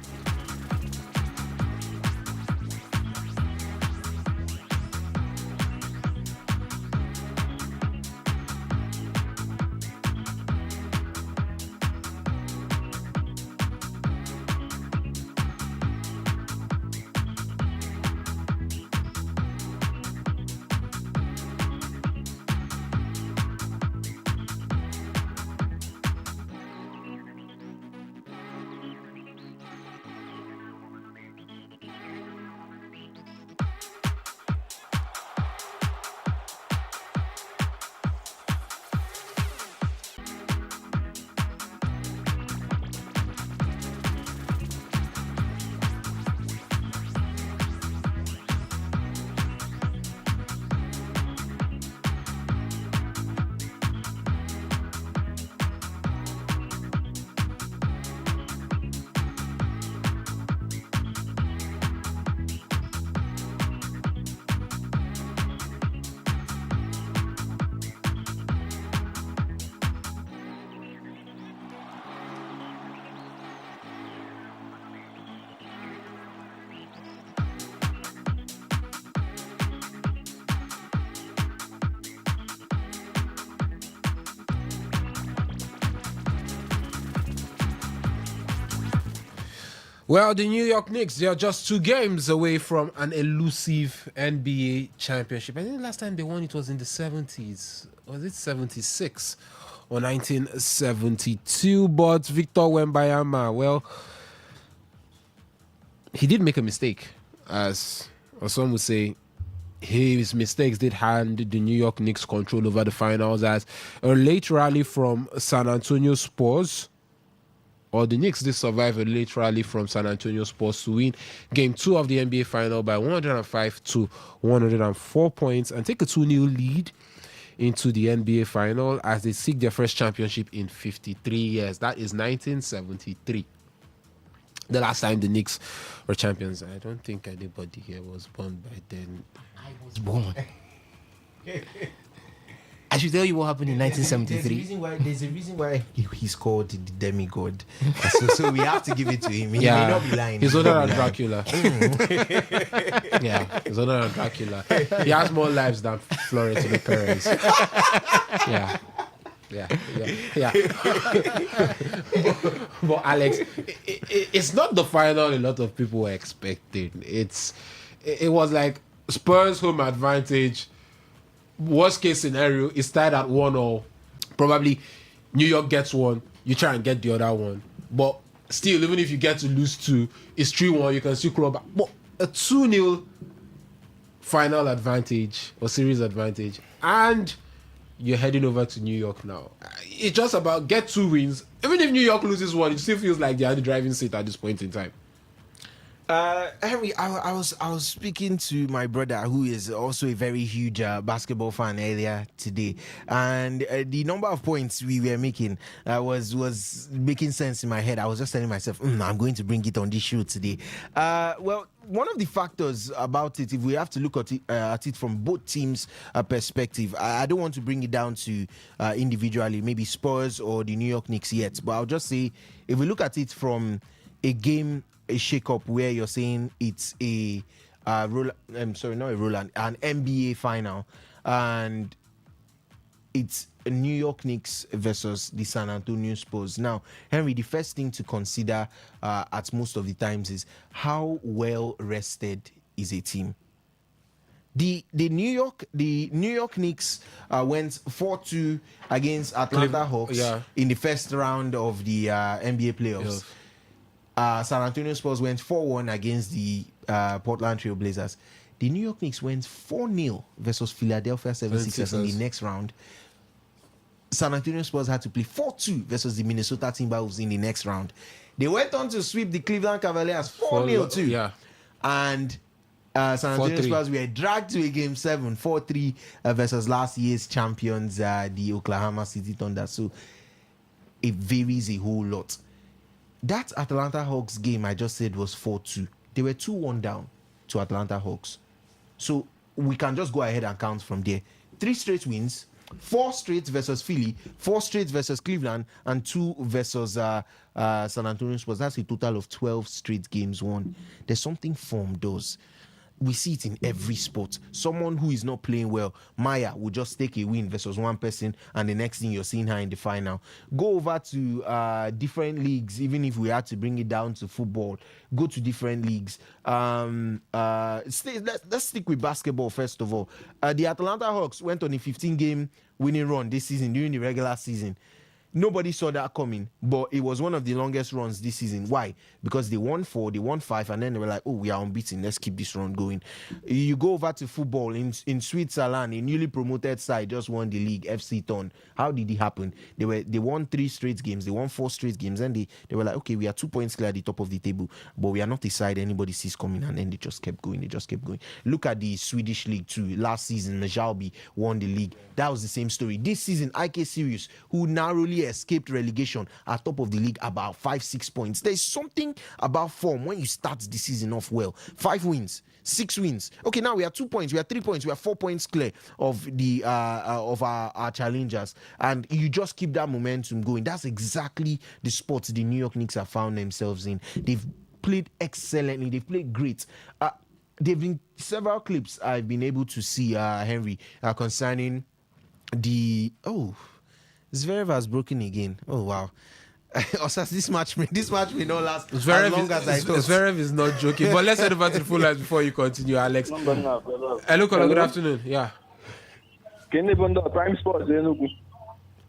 Well, the New York Knicks, they are just 2 games away from an elusive NBA championship. I think the last time they won it was in the 70s. Was it 76 or 1972? But Victor Wembanyama, well, he did make a mistake, as some would say. His mistakes did hand the New York Knicks control over the finals, as a late rally from San Antonio Spurs, or the Knicks did survive a late rally from San Antonio Spurs to win Game 2 of the NBA Final by 105 to 104 points and take a 2-0 lead into the NBA Final as they seek their first championship in 53 years. That is 1973. The last time the Knicks were champions. I don't think anybody here was born by then. I was born. I should tell you what happened in 1973. There's a reason why he's called the demigod. so we have to give it to him. He may not be lying. He's older than Dracula. Yeah, he's older than Dracula. He has more lives than Florentino Perez. Yeah. but Alex, it's not the final a lot of people were expecting. It was like Spurs home advantage. Worst case scenario is tied at 1-1. Probably New York gets one, you try and get the other one. But still, even if you get to lose 2, it's 3-1, you can still claw back. But a 2-0 final advantage or series advantage, and you're heading over to New York now. It's just about get 2 wins. Even if New York loses 1, it still feels like they're the driving seat at this point in time. Henry, I was speaking to my brother, who is also a very huge basketball fan, earlier today, and the number of points we were making was making sense in my head. I was just telling myself, I'm going to bring it on this show today. Well, one of the factors about it, if we have to look at it from both teams' perspective, I don't want to bring it down to individually, maybe Spurs or the New York Knicks yet, but I'll just say, if we look at it from a shake-up where you're saying it's an NBA final, and it's a New York Knicks versus the San Antonio Spurs. Now, Henry, the first thing to consider at most of the times is how well rested is a team. The New York Knicks went 4-2 against Atlanta Hawks in the first round of the NBA playoffs. San Antonio Spurs went 4-1 against the Portland Trail Blazers. The New York Knicks went 4-0 versus Philadelphia 76ers in the next round. San Antonio Spurs had to play 4-2 versus the Minnesota Timberwolves in the next round. They went on to sweep the Cleveland Cavaliers 4-0 too. Yeah. And San Antonio Spurs were dragged to a Game 7, 4-3 versus last year's champions, the Oklahoma City Thunder. So it varies a whole lot. That Atlanta Hawks game I just said was 4-2. They were 2-1 down to Atlanta Hawks. So we can just go ahead and count from there. 3 straight wins, 4 straight versus Philly, 4 straight versus Cleveland, and 2 versus San Antonio Spurs. That's a total of 12 straight games won. There's something form does. We see it in every sport. Someone who is not playing well, Maya, will just take a win versus one person, and the next thing you're seeing her in the final. Go over to different leagues, even if we had to bring it down to football. Go to different leagues. Let's stick with basketball first of all. The Atlanta Hawks went on a 15-game winning run this season during the regular season. Nobody saw that coming, but it was one of the longest runs this season. Why? Because they won 4, they won 5, and then they were like, we are unbeaten. Let's keep this run going. You go over to football in Switzerland, a newly promoted side just won the league, FC Thun. How did it happen? They won 3 straight games, they won 4 straight games, and they were like, okay, we are 2 points clear at the top of the table, but we are not a side anybody sees coming, and then they just kept going. Look at the Swedish league too. Last season, Mjällby won the league. That was the same story. This season, IK Sirius, who narrowly escaped relegation, at top of the league about 5-6 points. There's something about form when you start the season off well. 5 wins, 6 wins. Okay, now we are 2 points, we are 3 points, we are 4 points clear of the of our challengers, and you just keep that momentum going. That's exactly the spot the New York Knicks have found themselves in. They've played excellently, they've played great. There've been several clips I've been able to see, Henry, concerning the Zverev has broken again. Oh wow. Osas, this match may not last Zverev as long as I thought. Zverev is not joking. But let's head over to the full lines before you continue, Alex. Hello, caller. Good afternoon. Yeah. Prime Sports,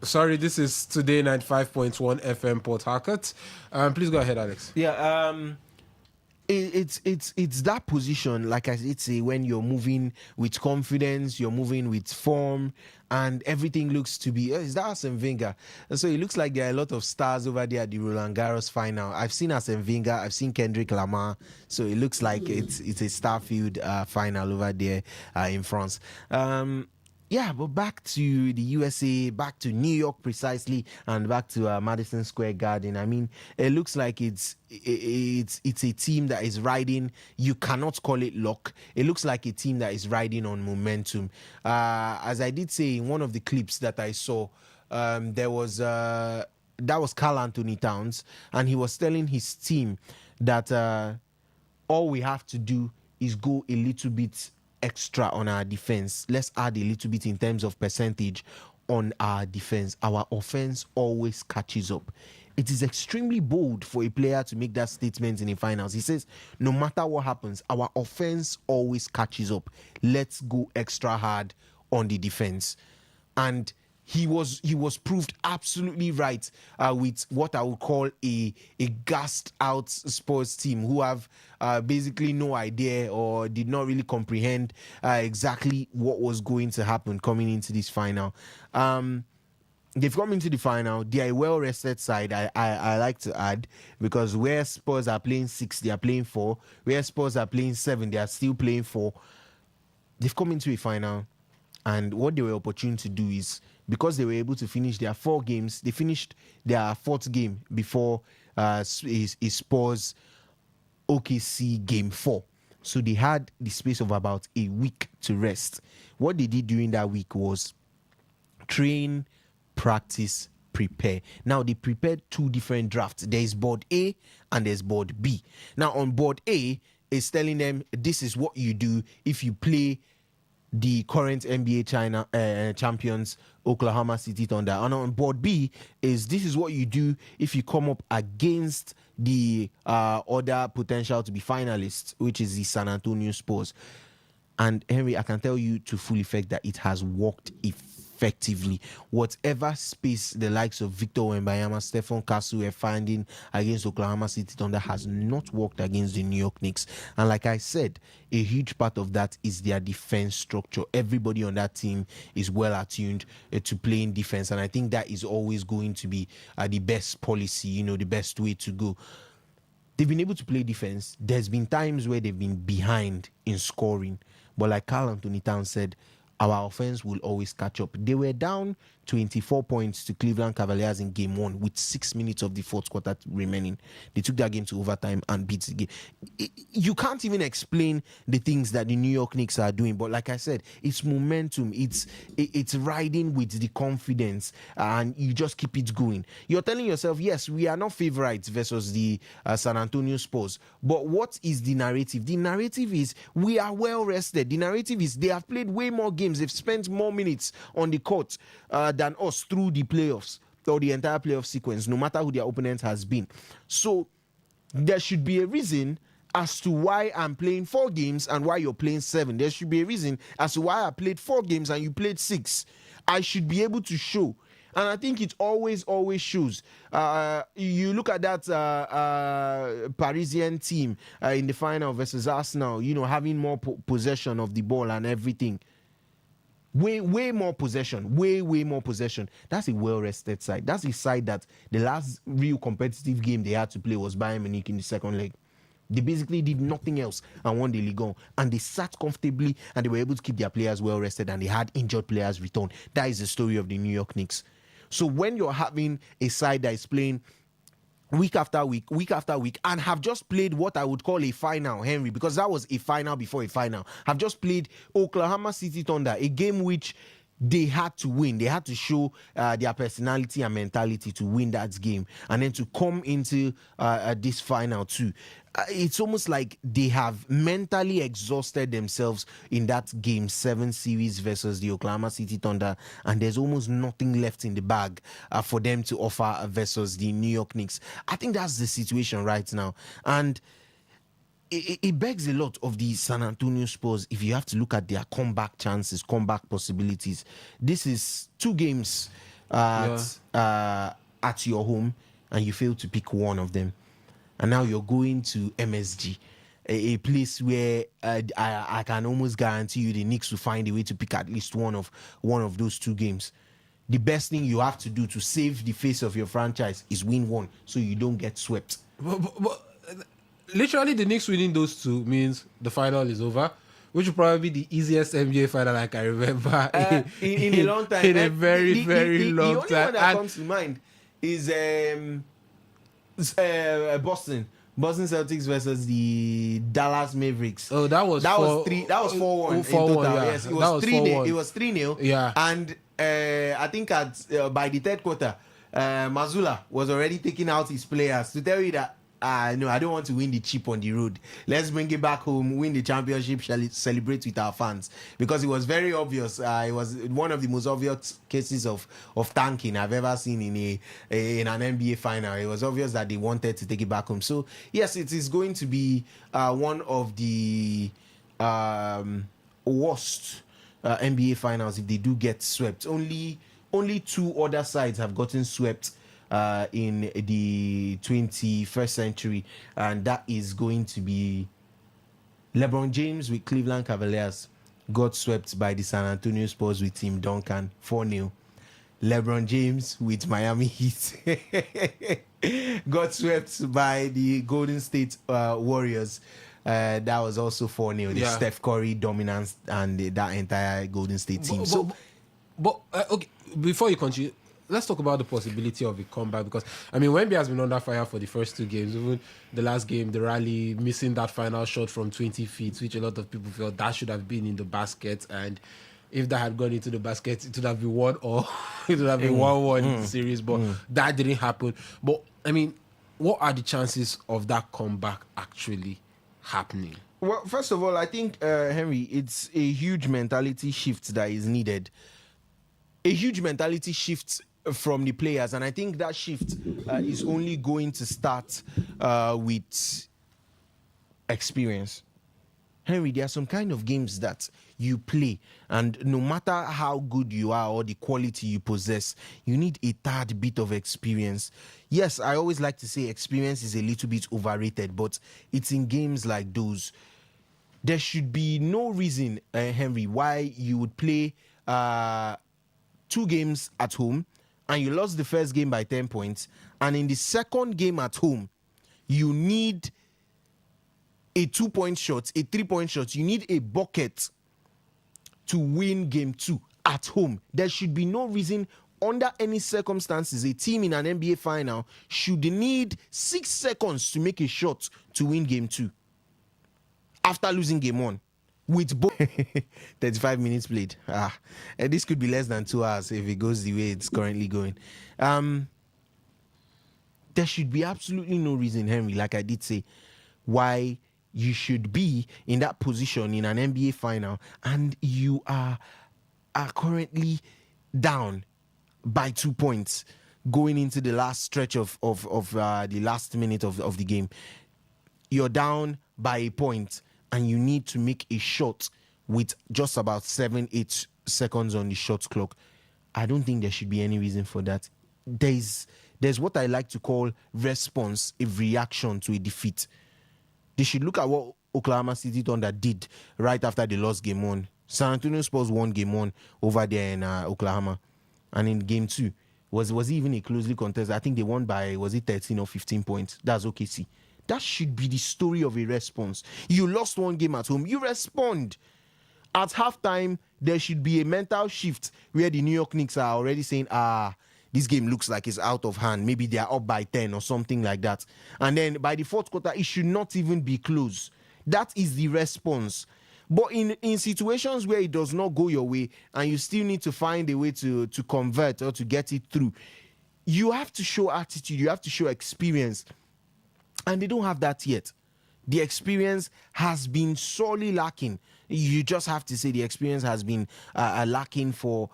Sorry, this is Today 95.1 FM Port Harcourt. Please go ahead, Alex. Yeah, it's that position, like I did say, when you're moving with confidence, you're moving with form, and everything looks to be. Is that Arsene Wenger? And so it looks like there are a lot of stars over there at the Roland Garros final. I've seen Arsene Wenger, I've seen Kendrick Lamar, so it looks like it's a Starfield final over there in France. Yeah, but back to the USA, back to New York precisely, and back to Madison Square Garden. I mean, it looks like it's a team that is riding. You cannot call it luck. It looks like a team that is riding on momentum. As I did say in one of the clips that I saw, that was Karl Anthony Towns, and he was telling his team that all we have to do is go a little bit extra on our defense. Let's add a little bit in terms of percentage on our defense. Our offense always catches up. It is extremely bold for a player to make that statement in the finals. He says, no matter what happens, our offense always catches up. Let's go extra hard on the defense. And he was proved absolutely right with what I would call a gassed out sports team who have basically no idea or did not really comprehend exactly what was going to happen coming into this final. They've come into the final. They are a well-rested side, I like to add, because where Spurs are playing 6, they are playing 4. Where Spurs are playing 7, they are still playing 4. They've come into a final, and what they were opportune to do is, because they were able to finish their 4 games, they finished their 4th game before Spurs OKC game 4. So they had the space of about a week to rest. What they did during that week was train, practice, prepare. Now they prepared 2 different drafts. There is board A and there's board B. Now on board A is telling them this is what you do if you play the current NBA champions Oklahoma City Thunder. And on board B is this is what you do if you come up against the other potential to be finalists, which is the San Antonio Spurs. And Henry, I can tell you to full effect that it has worked effectively. Whatever space the likes of Victor Wembanyama, Stephen Castle are finding against Oklahoma City Thunder has not worked against the New York Knicks. And like I said, a huge part of that is their defense structure. Everybody on that team is well attuned to playing defense, and I think that is always going to be the best policy, the best way to go. They've been able to play defense. There's been times where they've been behind in scoring, but like Karl Anthony Towns said, our offense will always catch up. They were down 24 points to Cleveland Cavaliers in game 1 with 6 minutes of the 4th quarter remaining. They took that game to overtime and beat the game. You can't even explain the things that the New York Knicks are doing, but like I said, it's momentum. It's riding with the confidence, and you just keep it going. You're telling yourself, yes, we are not favorites versus the San Antonio Spurs, but what is the narrative? The narrative is we are well rested. The narrative is they have played way more games. They've spent more minutes on the court than us through the playoffs or the entire playoff sequence, no matter who their opponent has been. So there should be a reason as to why I'm playing 4 games and why you're playing 7. There should be a reason as to why I played 4 games and you played 6. I should be able to show. And I think it always shows. You look at that Parisian team in the final versus Arsenal, having more possession of the ball and everything. Way more possession. Way more possession. That's a well-rested side. That's a side that the last real competitive game they had to play was Bayern Munich in the second leg. They basically did nothing else and won the league on. And they sat comfortably and they were able to keep their players well-rested, and they had injured players return. That is the story of the New York Knicks. So when you're having a side that is playing week after week, and have just played what I would call a final, Henry, because that was a final before a final, have just played Oklahoma City Thunder, a game which they had to win. They had to show their personality and mentality to win that game, and then to come into this final too. It's almost like they have mentally exhausted themselves in that Game 7 series versus the Oklahoma City Thunder, and there's almost nothing left in the bag for them to offer versus the New York Knicks. I think that's the situation right now, and it begs a lot of the San Antonio Spurs if you have to look at their comeback chances, comeback possibilities. This is 2 games at your home, and you fail to pick one of them. And now you're going to MSG, a place where I can almost guarantee you the Knicks will find a way to pick at least one of those 2 games. The best thing you have to do to save the face of your franchise is win one, so you don't get swept. But literally, the Knicks winning those 2 means the final is over, which will probably be the easiest NBA final I can remember in a long time. In a very long time. The only one that comes to mind is Boston Celtics versus the Dallas Mavericks. Oh, that was 4-1 in total. Yeah. Yes, it was 3-0. It was 3-0. Yeah, and I think by the third quarter, Mazzulla was already taking out his players to tell you that no, I don't want to win the chip on the road. Let's bring it back home, win the championship, celebrate with our fans. Because it was very obvious. It was one of the most obvious cases of tanking I've ever seen in an NBA final. It was obvious that they wanted to take it back home. So yes, it is going to be one of the worst NBA finals if they do get swept. Only 2 other sides have gotten swept in the 21st century, and that is going to be LeBron James with Cleveland Cavaliers got swept by the San Antonio Spurs with Tim Duncan 4-0. LeBron James with Miami Heat got swept by the Golden State Warriors. That was also 4-0. The Steph Curry dominance and that entire Golden State team. Okay, before you continue, let's talk about the possibility of a comeback, because Wemby has been under fire for the first 2 games. Even the last game, the rally, missing that final shot from 20 feet, which a lot of people felt that should have been in the basket, and if that had gone into the basket, it would have been 1 or it would have been 1-1 in the series, but that didn't happen. But what are the chances of that comeback actually happening? Well, first of all, I think Henry, it's a huge mentality shift that is needed. A huge mentality shift from the players, and I think that shift is only going to start with experience. Henry, there are some kind of games that you play, and no matter how good you are or the quality you possess, you need a tad bit of experience. Yes, I always like to say experience is a little bit overrated, but it's in games like those. There should be no reason, Henry, why you would play 2 games at home and you lost the first game by 10 points, and in the second game at home you need a 2-point shot, a 3-point shot, you need a bucket to win game 2 at home. There should be no reason under any circumstances a team in an NBA final should need 6 seconds to make a shot to win game 2 after losing game 1. With both 35 minutes played. This could be less than 2 hours if it goes the way it's currently going. There should be absolutely no reason, Henry, like I did say, why you should be in that position in an NBA final and you are currently down by 2 points going into the last stretch of the last minute of the game. You're down by a point and you need to make a shot with just about 7-8 seconds on the shot clock. I don't think there should be any reason for that. There's what I like to call response, a reaction to a defeat. They should look at what Oklahoma City Thunder did right after they lost game 1. San Antonio Spurs won game 1 over there in Oklahoma. And in game 2, was it even a closely contested? I think they won by, was it 13 or 15 points? That's OKC. That should be the story of a response. You lost 1 game at home, you respond. At halftime, there should be a mental shift where the New York Knicks are already saying, this game looks like it's out of hand. Maybe they are up by 10 or something like that. And then by the fourth quarter, it should not even be close. That is the response. But in situations where it does not go your way and you still need to find a way to convert or to get it through, you have to show attitude, you have to show experience. And they don't have that yet. The experience has been sorely lacking. You just have to say the experience has been lacking for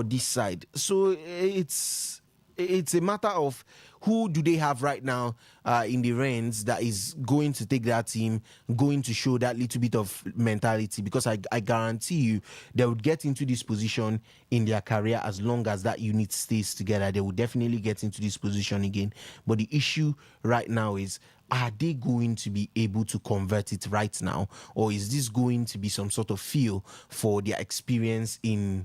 this side. So it's a matter of who do they have right now in the reins that is going to take that team, going to show that little bit of mentality, because I guarantee you they would get into this position in their career as long as that unit stays together. They will definitely get into this position again. But the issue right now is, are they going to be able to convert it right now? Or is this going to be some sort of feel for their experience in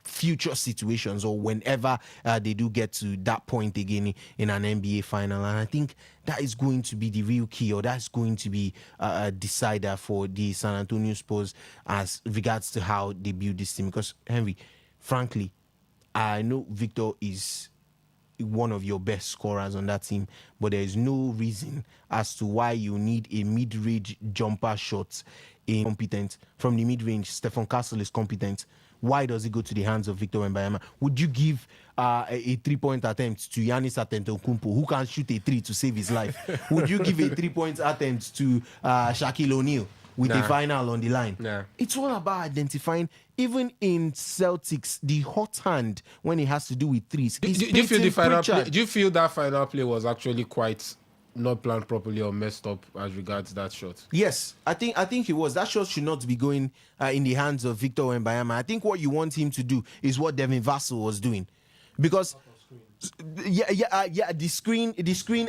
future situations, or whenever they do get to that point again in an NBA final? And I think that is going to be the real key, or that's going to be a decider for the San Antonio Spurs as regards to how they build this team. Because, Henry, frankly, I know Victor is one of your best scorers on that team, but there is no reason as to why you need a mid-range jumper shot competent. From the mid-range, Stephen Castle is competent. Why does it go to the hands of Victor Wembanyama? Would you give a three-point attempt to Giannis Antetokounmpo, who can shoot a three to save his life? Would you give a three-point attempt to Shaquille O'Neal with the final on the line? Nah. It's all about identifying, even in Celtics, the hot hand when it has to do with threes. Do you feel the final play? Do you feel that final play was actually quite not planned properly or messed up as regards that shot? Yes, I think it was. That shot should not be going in the hands of Victor Wembanyama. I think what you want him to do is what Devin Vassell was doing, because the screen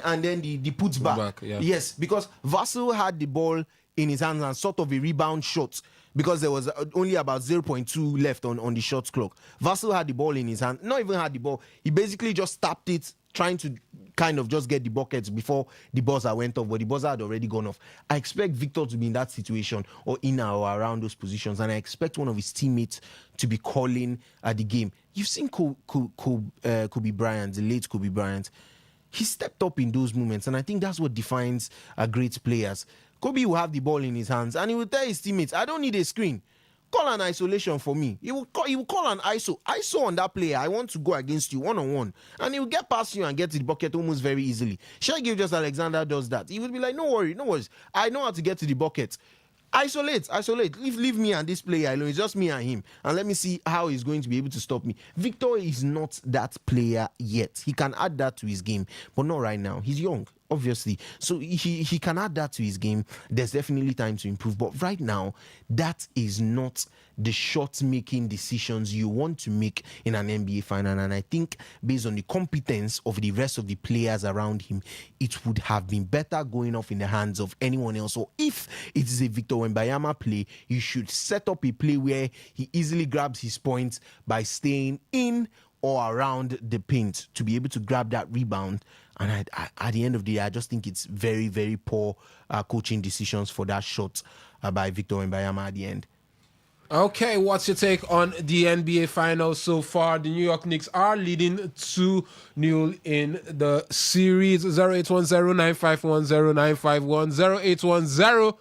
and then the put back. Yeah. Yes, because Vassell had the ball in his hands and sort of a rebound shot, because there was only about 0.2 left on the shot clock. Vassell had the ball in his hand, not even had the ball. He basically just tapped it, trying to kind of just get the buckets before the buzzer went off, but the buzzer had already gone off. I expect Victor to be in that situation or in or around those positions, and I expect one of his teammates to be calling the game. You've seen Kobe Bryant, the late Kobe Bryant. He stepped up in those moments, and I think that's what defines great players. Kobe will have the ball in his hands, and he will tell his teammates, I don't need a screen. Call an isolation for me. He will call an ISO on that player. I want to go against you one-on-one. And he will get past you and get to the bucket almost very easily. Shai Gilgeous-Alexander does that. He would be like, no worries. I know how to get to the bucket. Isolate. Leave me and this player alone. It's just me and him. And let me see how he's going to be able to stop me. Victor is not that player yet. He can add that to his game, but not right now. He's young, obviously. So he can add that to his game. There's definitely time to improve. But right now, that is not the shot-making decisions you want to make in an NBA final. And I think based on the competence of the rest of the players around him, it would have been better going off in the hands of anyone else. Or if it is a Victor Wembanyama play, you should set up a play where he easily grabs his points by staying in or around the paint to be able to grab that rebound. And at the end of the day, I just think it's very, very poor coaching decisions for that shot by Victor Wembanyama at the end. Okay, what's your take on the NBA Finals so far? The New York Knicks are leading 2-0 in the series. 0810-951-0951,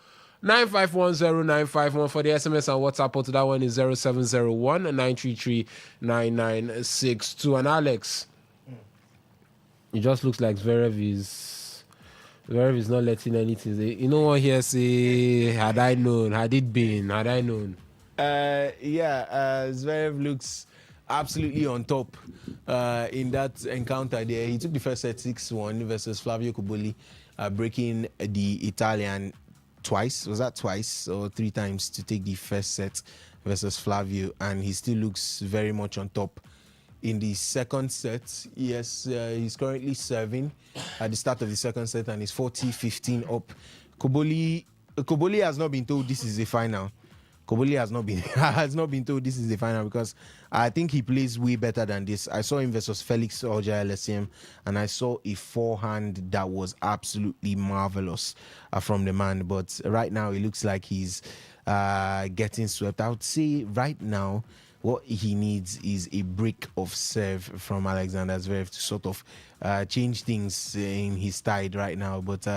0810-951-0951 for the SMS and WhatsApp. To that one is 0701-933-9962. And Alex, it just looks like Zverev is not letting anything. You know what here say? Had I known? Zverev looks absolutely on top in that encounter there. He took the first set 6-1 versus Flavio Cobolli, breaking the Italian twice. Was that twice or three times to take the first set versus Flavio? And he still looks very much on top. In the second set, yes, he's currently serving at the start of the second set and he's 40-15 up. Cobolli has not been told this is the final. Cobolli has not been told this is the final, because I think he plays way better than this. I saw him versus Felix Auger-Aliassime, and I saw a forehand that was absolutely marvelous from the man. But right now, it looks like he's getting swept. I would say right now, what he needs is a break of serve from Alexander Zverev to sort of change things in his tide right now. But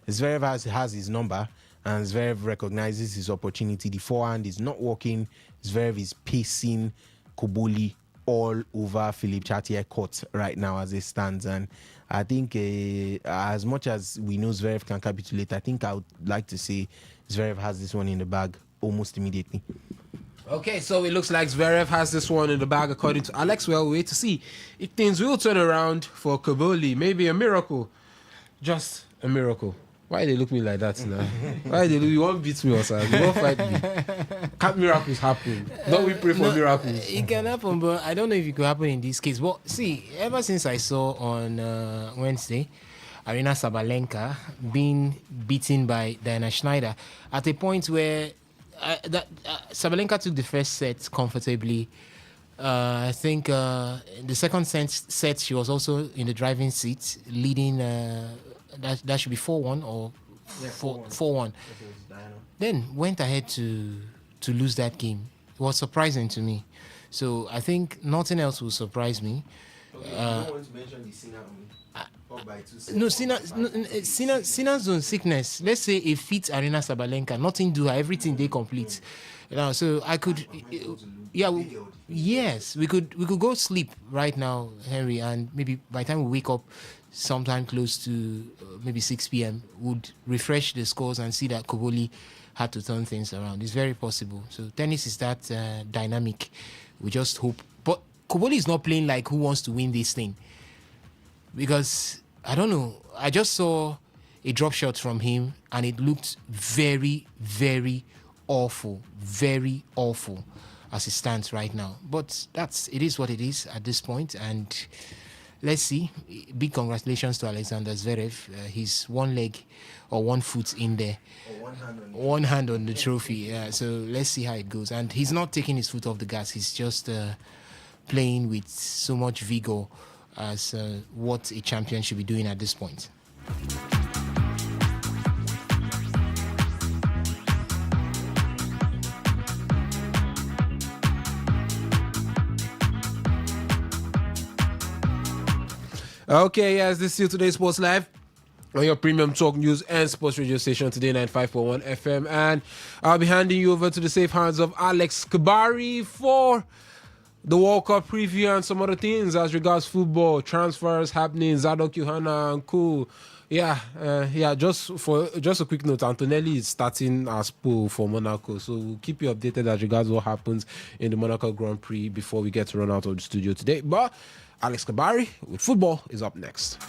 Zverev has his number. and Zverev recognizes his opportunity. The forehand is not working. Zverev is pacing Koboli all over Philippe Chatrier court right now as it stands, and I think as much as we know Zverev can capitulate, I think I would like to say Zverev has this one in the bag almost immediately. Okay, so it looks like Zverev has this one in the bag according to Alex. Well, we'll wait to see if things will turn around for Koboli. Maybe a miracle. Just a miracle. Why they look me like that now? Why they look? You won't beat me or something? You won't fight me. Can't miracles happen? Don't we pray for miracles? It can happen, but I don't know if it could happen in this case. But see, ever since I saw on Wednesday, Arina Sabalenka being beaten by Diana Schneider at a point where Sabalenka took the first set comfortably. I think the second set she was also in the driving seat, leading. That should be 4-1 or 4-1. Then went ahead to lose that game. It was surprising to me. So I think nothing else will surprise me. Okay, you don't want to mention the Sinner no, Sinner's own sickness. Let's say a fit Arina Sabalenka, nothing do her, everything they complete. You know, so I could, yes, we could go sleep right now, Henry, and maybe by the time we wake up, sometime close to maybe 6 p.m., would refresh the scores and see that Koboli had to turn things around. It's very possible. So tennis is that dynamic. We just hope. But Koboli is not playing like who wants to win this thing. Because, I don't know, I just saw a drop shot from him and it looked very, very awful. Very awful as it stands right now. But it is what it is at this point, and let's see. Big congratulations to Alexander Zverev. He's one leg or one foot in there. One hand on the trophy. Yeah. So let's see how it goes. And he's not taking his foot off the gas. He's just playing with so much vigor as what a champion should be doing at this point. Okay, yes, this is still Today Sports Live on your premium talk news and sports radio station, Today95.1 FM. And I'll be handing you over to the safe hands of Alex Kabari for the World Cup preview and some other things as regards football, transfers happening, Zadok Yohana and co. Just a quick note, Antonelli is starting as pole for Monaco, so we'll keep you updated as regards what happens in the Monaco Grand Prix before we get to run out of the studio today. But Alex Kabari with football is up next.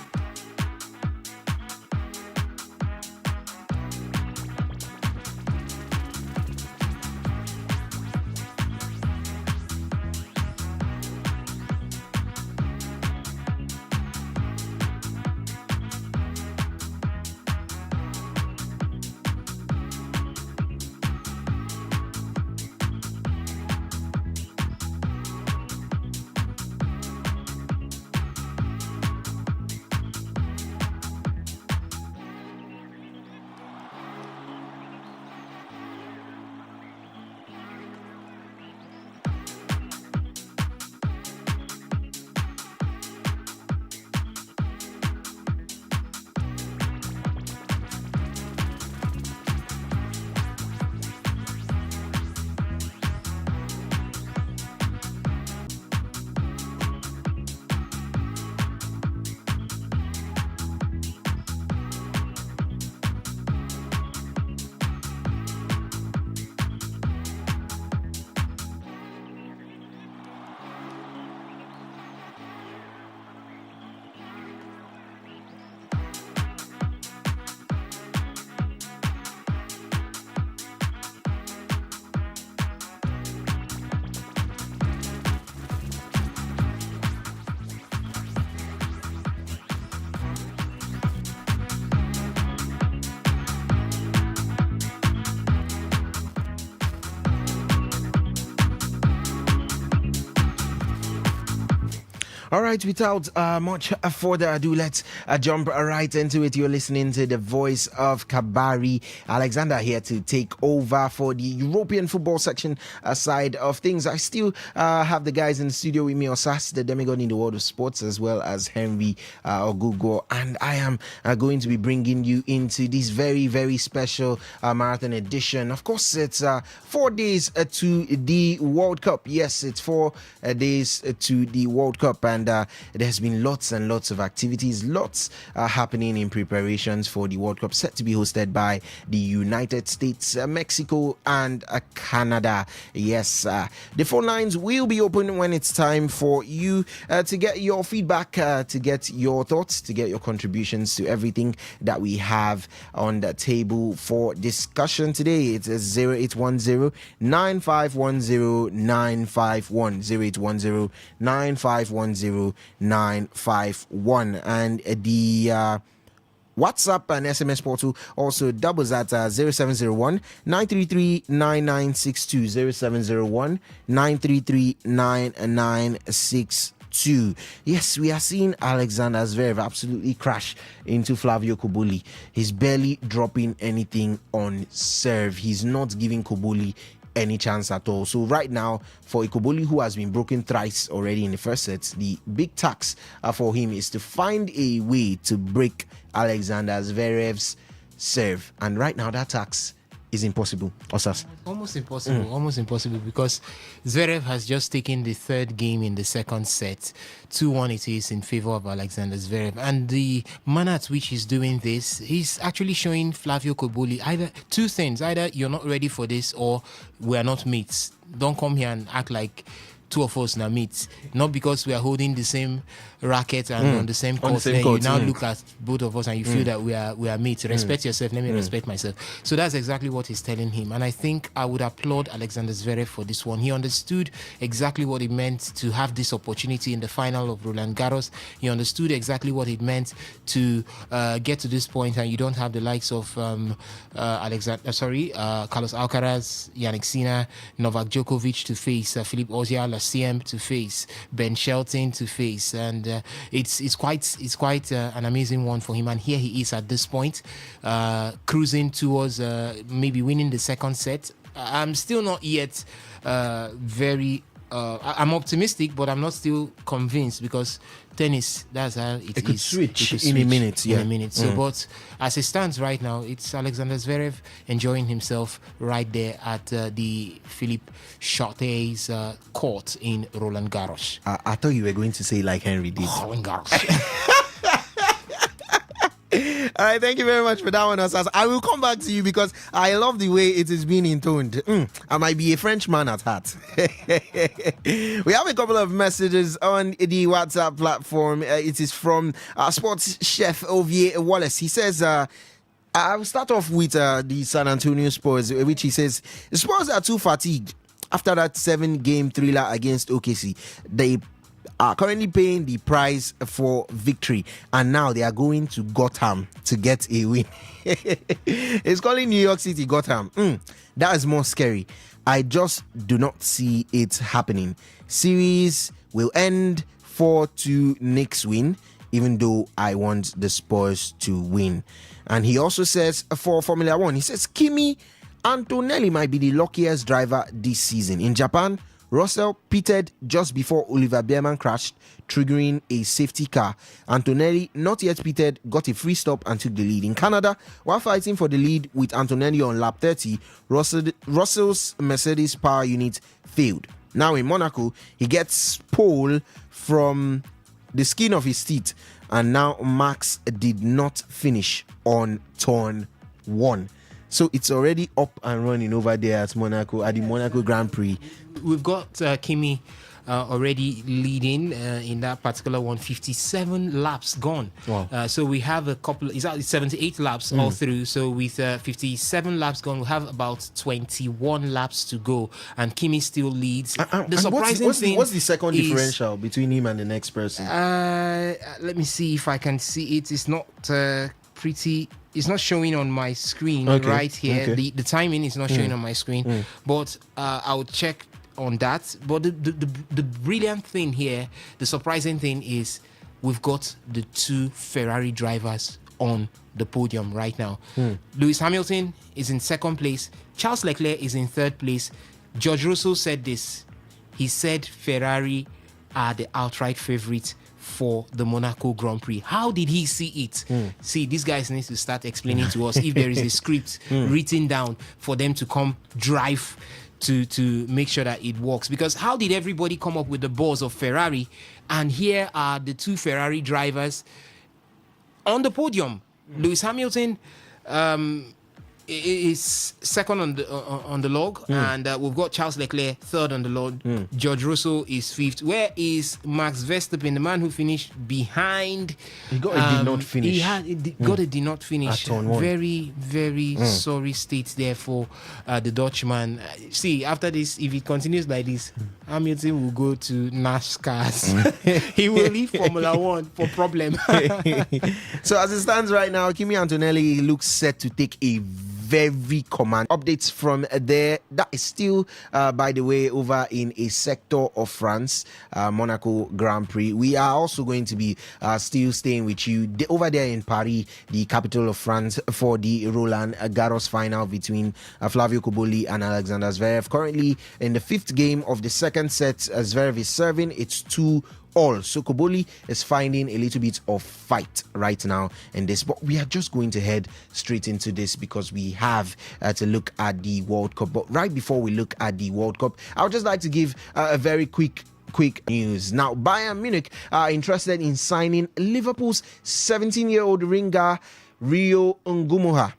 All right, without much further ado, let's jump right into it. You're listening to the voice of Kabari. Alexander here to take over for the European football section side of things. I still have the guys in the studio with me, Osas, the demigod in the world of sports, as well as Henry Ogugo. And I am going to be bringing you into this very, very special marathon edition. Of course, it's 4 days to the World Cup. Yes, it's 4 days to the World Cup. And there's been lots and lots of activities, lots happening in preparations for the World Cup, set to be hosted by the United States, Mexico, and Canada. Yes, the phone lines will be open when it's time for you to get your feedback, to get your thoughts, to get your contributions to everything that we have on the table for discussion today. It's 0810 9510 951 0810 9510 951, and the WhatsApp and SMS portal also doubles at 0701 933 9962 0701 933 9962. Yes, we are seeing Alexander Zverev absolutely crash into Flavio Kobuli. He's barely dropping anything on serve. He's not giving Kobuli any chance at all. So right now, for Ikoboli, who has been broken thrice already in the first set, the big task for him is to find a way to break Alexander Zverev's serve. And right now, that task is impossible. Osas. Almost impossible because Zverev has just taken the third game in the second set. 2-1 it is in favor of Alexander Zverev. And the manner at which he's doing this, he's actually showing Flavio Kobuli either two things. Either you're not ready for this or we're not mates. Don't come here and act like two of us now meet. Not because we are holding the same racket and on the same court. You now look at both of us and you feel that we are mates. Respect yourself, let me respect myself. So that's exactly what he's telling him. And I think I would applaud Alexander Zverev for this one. He understood exactly what it meant to have this opportunity in the final of Roland Garros. He understood exactly what it meant to get to this point, and you don't have the likes of Carlos Alcaraz, Yannick Sinner, Novak Djokovic to face, Philippe Auger-Aliassime to face, Ben Shelton to face, and it's quite an amazing one for him. And here he is at this point, cruising towards maybe winning the second set. I'm still not yet very. I'm optimistic, but I'm not still convinced because tennis, that's how it could is. Switch in a minute. In a minute. So, but as it stands right now, it's Alexander Zverev enjoying himself right there at the Philippe Chatrier court in Roland Garros. I thought you were going to say like Henry did. Roland Garros. All right, thank you very much for that one, Osas. I will come back to you because I love the way it is being intoned. I might be a Frenchman at heart. We have a couple of messages on the WhatsApp platform. It is from sports chef Ovier Wallace. He says, I'll start off with the San Antonio Spurs, which he says, the Spurs are too fatigued after that 7-game thriller against OKC. They are currently paying the price for victory, and now they are going to Gotham to get a win. It's calling New York City Gotham. That is more scary. I just do not see it happening. Series will end 4-2 Knicks win, even though I want the Spurs to win. And he also says for Formula One, he says Kimi Antonelli might be the luckiest driver this season. In Japan, Russell pitted just before Oliver Bearman crashed, triggering a safety car. Antonelli, not yet pitted, got a free stop and took the lead. In Canada, while fighting for the lead with Antonelli on lap 30, Russell's Mercedes power unit failed. Now in Monaco, he gets pole from the skin of his teeth, and now Max did not finish on turn 1. So it's already up and running over there at Monaco, at the Monaco Grand Prix. We've got Kimi already leading in that particular one, 57 laps gone. Wow. So we have a couple, it's 78 laps all through. So with 57 laps gone, we have about 21 laps to go. And Kimi still leads. The surprising thing what's the second differential between him and the next person? Let me see if I can see it. It's not pretty... It's not showing on my screen right here. The timing is not showing on my screen. But I'll check on that. But the brilliant thing here, the surprising thing is we've got the two Ferrari drivers on the podium right now. Lewis Hamilton is in second place. Charles Leclerc is in third place. George Russell said this. He said Ferrari are the outright favorite for the Monaco Grand Prix. How did he see it? See, these guys need to start explaining to us if there is a script written down for them to come drive to make sure that it works. Because how did everybody come up with the balls of Ferrari? And here are the two Ferrari drivers on the podium. Lewis Hamilton is second on the log, and we've got Charles Leclerc third on the log. George Russell is fifth. Where is Max Verstappen, the man who finished behind? He got a did not finish. Got a did not finish. At turn one. Very, very sorry state there for the Dutchman. See, after this, if it continues like this, Hamilton will go to NASCAR. He will leave Formula One for problem. So as it stands right now, Kimi Antonelli looks set to take a very command. Updates from there. That is still, by the way, over in a sector of France, Monaco Grand Prix. We are also going to be still staying with you over there in Paris, the capital of France, for the Roland Garros final between Flavio Cobolli and Alexander Zverev. Currently in the fifth game of the second set, Zverev is serving. It's 2-all. So Cobolli is finding a little bit of fight right now in this, but we are just going to head straight into this because we have to look at the World Cup. But right before we look at the World Cup, I would just like to give a very quick news. Now, Bayern Munich are interested in signing Liverpool's 17-year-old winger Rio Ngumoha.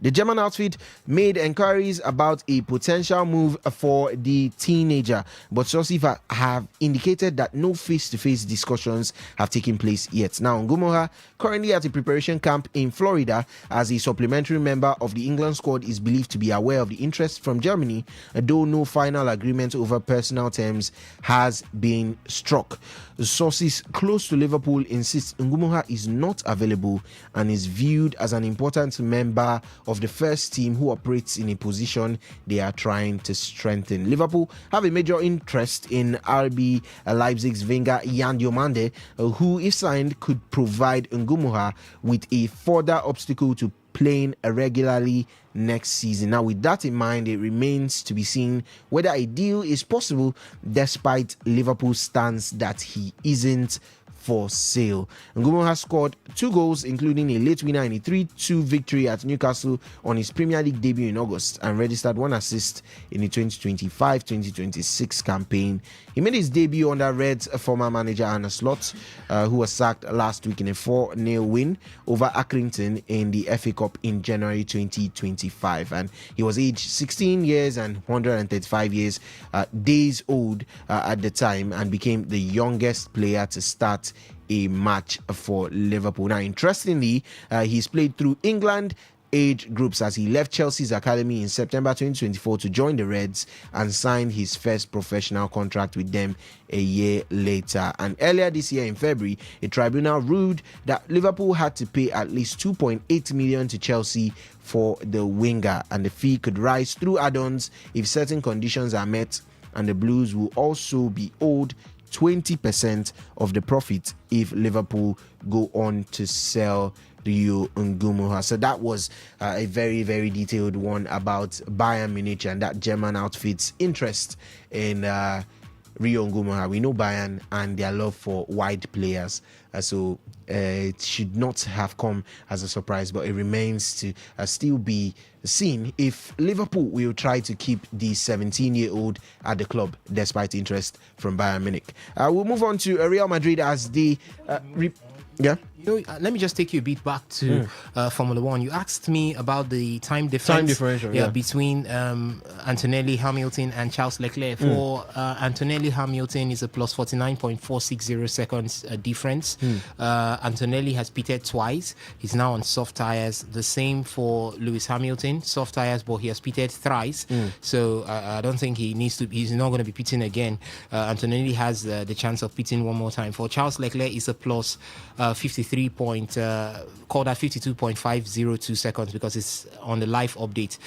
The German outfit made inquiries about a potential move for the teenager, but sources have indicated that no face-to-face discussions have taken place yet. Now, Ngumoha, currently at a preparation camp in Florida as a supplementary member of the England squad, is believed to be aware of the interest from Germany, though no final agreement over personal terms has been struck. Sources close to Liverpool insist Ngumoha is not available and is viewed as an important member of the first team who operates in a position they are trying to strengthen. Liverpool have a major interest in RB Leipzig's winger Jan Diomande, who, if signed, could provide Ngumoha with a further obstacle to playing regularly next season. Now, with that in mind, it remains to be seen whether a deal is possible, despite Liverpool's stance that he isn't for sale. Ngumo has scored 2 goals, including a late winner in a 3-2 victory at Newcastle on his Premier League debut in August, and registered 1 assist in the 2025-2026 campaign. He made his debut under Reds former manager Arne Slot, who was sacked last week in a 4-0 win over Accrington in the FA Cup in January 2025. And he was aged 16 years and 135 days old at the time, and became the youngest player to start a match for Liverpool. Now, interestingly, he's played through England age groups as he left Chelsea's academy in September 2024 to join the Reds and signed his first professional contract with them a year later. And earlier this year in February, a tribunal ruled that Liverpool had to pay at least 2.8 million to Chelsea for the winger, and the fee could rise through add-ons if certain conditions are met, and the Blues will also be owed 20% of the profit if Liverpool go on to sell Rio Ngumoha. So that was a very, very detailed one about Bayern Munich and that German outfit's interest in Rio Ngumoha. We know Bayern and their love for wide players, so it should not have come as a surprise, but it remains to still be seen if Liverpool will try to keep the 17-year-old at the club despite interest from Bayern Munich. We'll move on to Real Madrid as they let me just take you a bit back to Formula One. You asked me about the time differential between Antonelli, Hamilton, and Charles Leclerc. For Antonelli, Hamilton is a plus 49.460 seconds difference. Antonelli has pitted twice. He's now on soft tires. The same for Lewis Hamilton, soft tires, but he has pitted thrice. So I don't think he's not going to be pitting again. Antonelli has the chance of pitting one more time. For Charles Leclerc, it's a plus 53 called at 52.502 seconds because it's on the live update.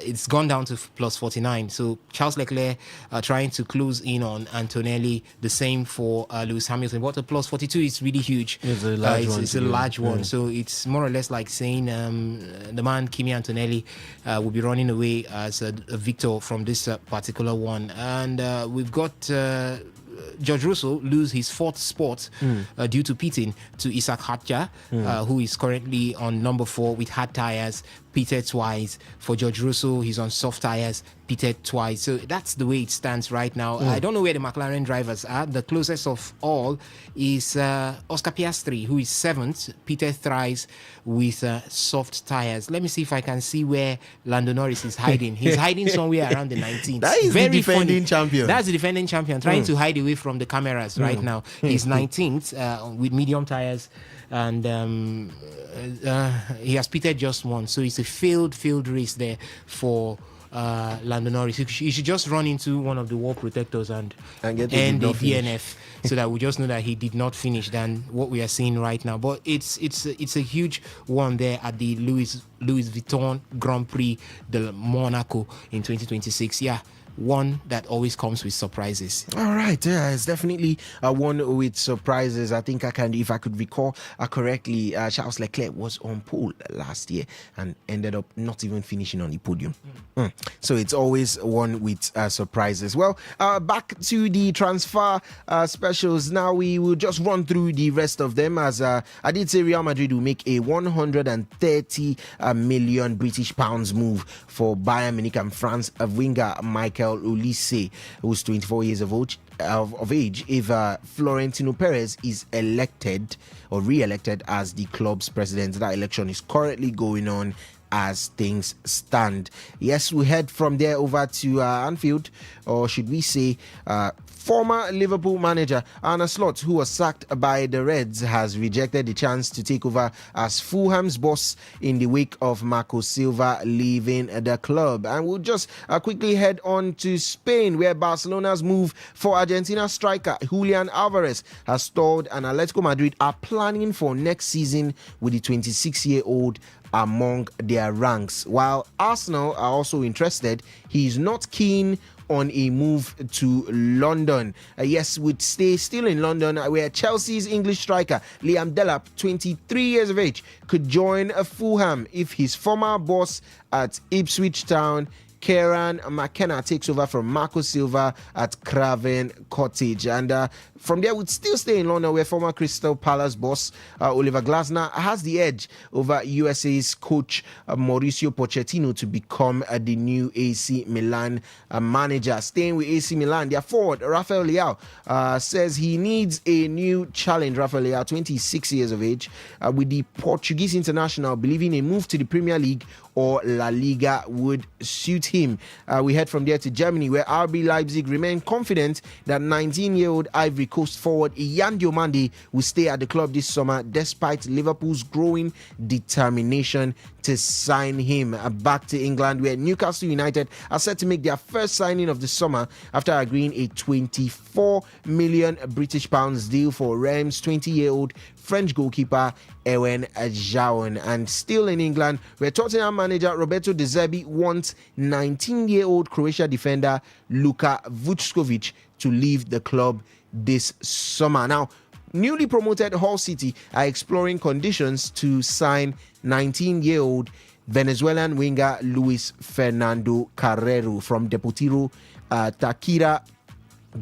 It's gone down to plus 49. So Charles Leclerc trying to close in on Antonelli. The same for Lewis Hamilton. But the plus 42 is really huge. It's a large one. It's a large one. So it's more or less like saying the man Kimi Antonelli will be running away as a victor from this particular one. And we've got George Russell lose his fourth spot due to pitting to Isaac Hadjar, who is currently on number 4 with hard tires, pitted twice. For George Russell, he's on soft tires, pitted twice. So that's the way it stands right now. I don't know where the McLaren drivers are. The closest of all is Oscar Piastri, who is 7th, pitted thrice with soft tires. Let me see if I can see where Lando Norris is hiding. He's hiding somewhere around the 19th. That is the defending champion. That's the defending champion, trying to hide away from the cameras right now. He's 19th with medium tires, and he has pitted just once. So it's a failed race there for Lando Norris. He should just run into one of the wall protectors and get end the DNF, so that we just know that he did not finish than what we are seeing right now. But it's a huge one there at the Louis Vuitton Grand Prix de Monaco in 2026. Yeah. One that always comes with surprises. All right, yeah, it's definitely one with surprises. I think if I could recall correctly, Charles Leclerc was on pole last year and ended up not even finishing on the podium. So it's always one with surprises. Well, back to the transfer specials. Now we will just run through the rest of them, as I did say Real Madrid will make a 130 million British pounds move for Bayern Munich and France winger Michael Olise, who's 24 years of age, if Florentino Perez is elected or re-elected as the club's president. That election is currently going on as things stand. Yes, we head from there over to Anfield, or should we say former Liverpool manager Arne Slot, who was sacked by the Reds, has rejected the chance to take over as Fulham's boss in the wake of Marco Silva leaving the club. And we'll just quickly head on to Spain, where Barcelona's move for Argentina striker Julian Alvarez has stalled, and Atletico Madrid are planning for next season with the 26-year-old among their ranks. While Arsenal are also interested, he's not keen on a move to London. Yes, would stay still in London, where Chelsea's English striker Liam Delap, 23 years of age, could join Fulham if his former boss at Ipswich Town, Kieran McKenna, takes over from Marco Silva at Craven Cottage. And from there, would still stay in London, where former Crystal Palace boss Oliver Glasner has the edge over USA's coach Mauricio Pochettino to become the new AC Milan manager. Staying with AC Milan, their forward Rafael Leao says he needs a new challenge. Rafael Leao, 26 years of age, with the Portuguese international believing a move to the Premier League or La Liga would suit him. We head from there to Germany, where RB Leipzig remain confident that 19-year-old Ivory Coast forward Ian Diomande will stay at the club this summer, despite Liverpool's growing determination to sign him. Back to England, where Newcastle United are set to make their first signing of the summer after agreeing a 24 million British pounds deal for Reims' 20-year-old French goalkeeper Ewen Jaon. And still in England, where Tottenham manager Roberto De Zerbi wants 19-year-old Croatia defender Luka Vučković to leave the club this summer. Now, newly promoted Hull City are exploring conditions to sign 19-year-old Venezuelan winger Luis Fernando Carrero from Deportivo Takira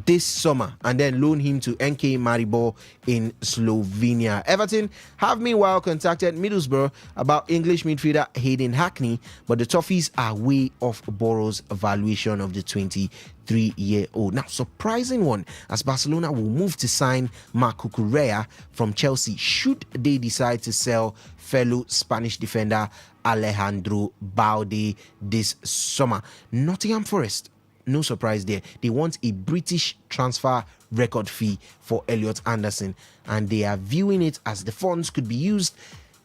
this summer, and then loan him to NK Maribor in Slovenia. Everton have meanwhile contacted Middlesbrough about English midfielder Hayden Hackney, but the Toffees are way off Boro's valuation of the 23-year-old. Now, surprising one, as Barcelona will move to sign Marco Correa from Chelsea should they decide to sell fellow Spanish defender Alejandro Balde this summer. Nottingham Forest, no surprise there, they want a British transfer record fee for Elliot Anderson, and they are viewing it as the funds could be used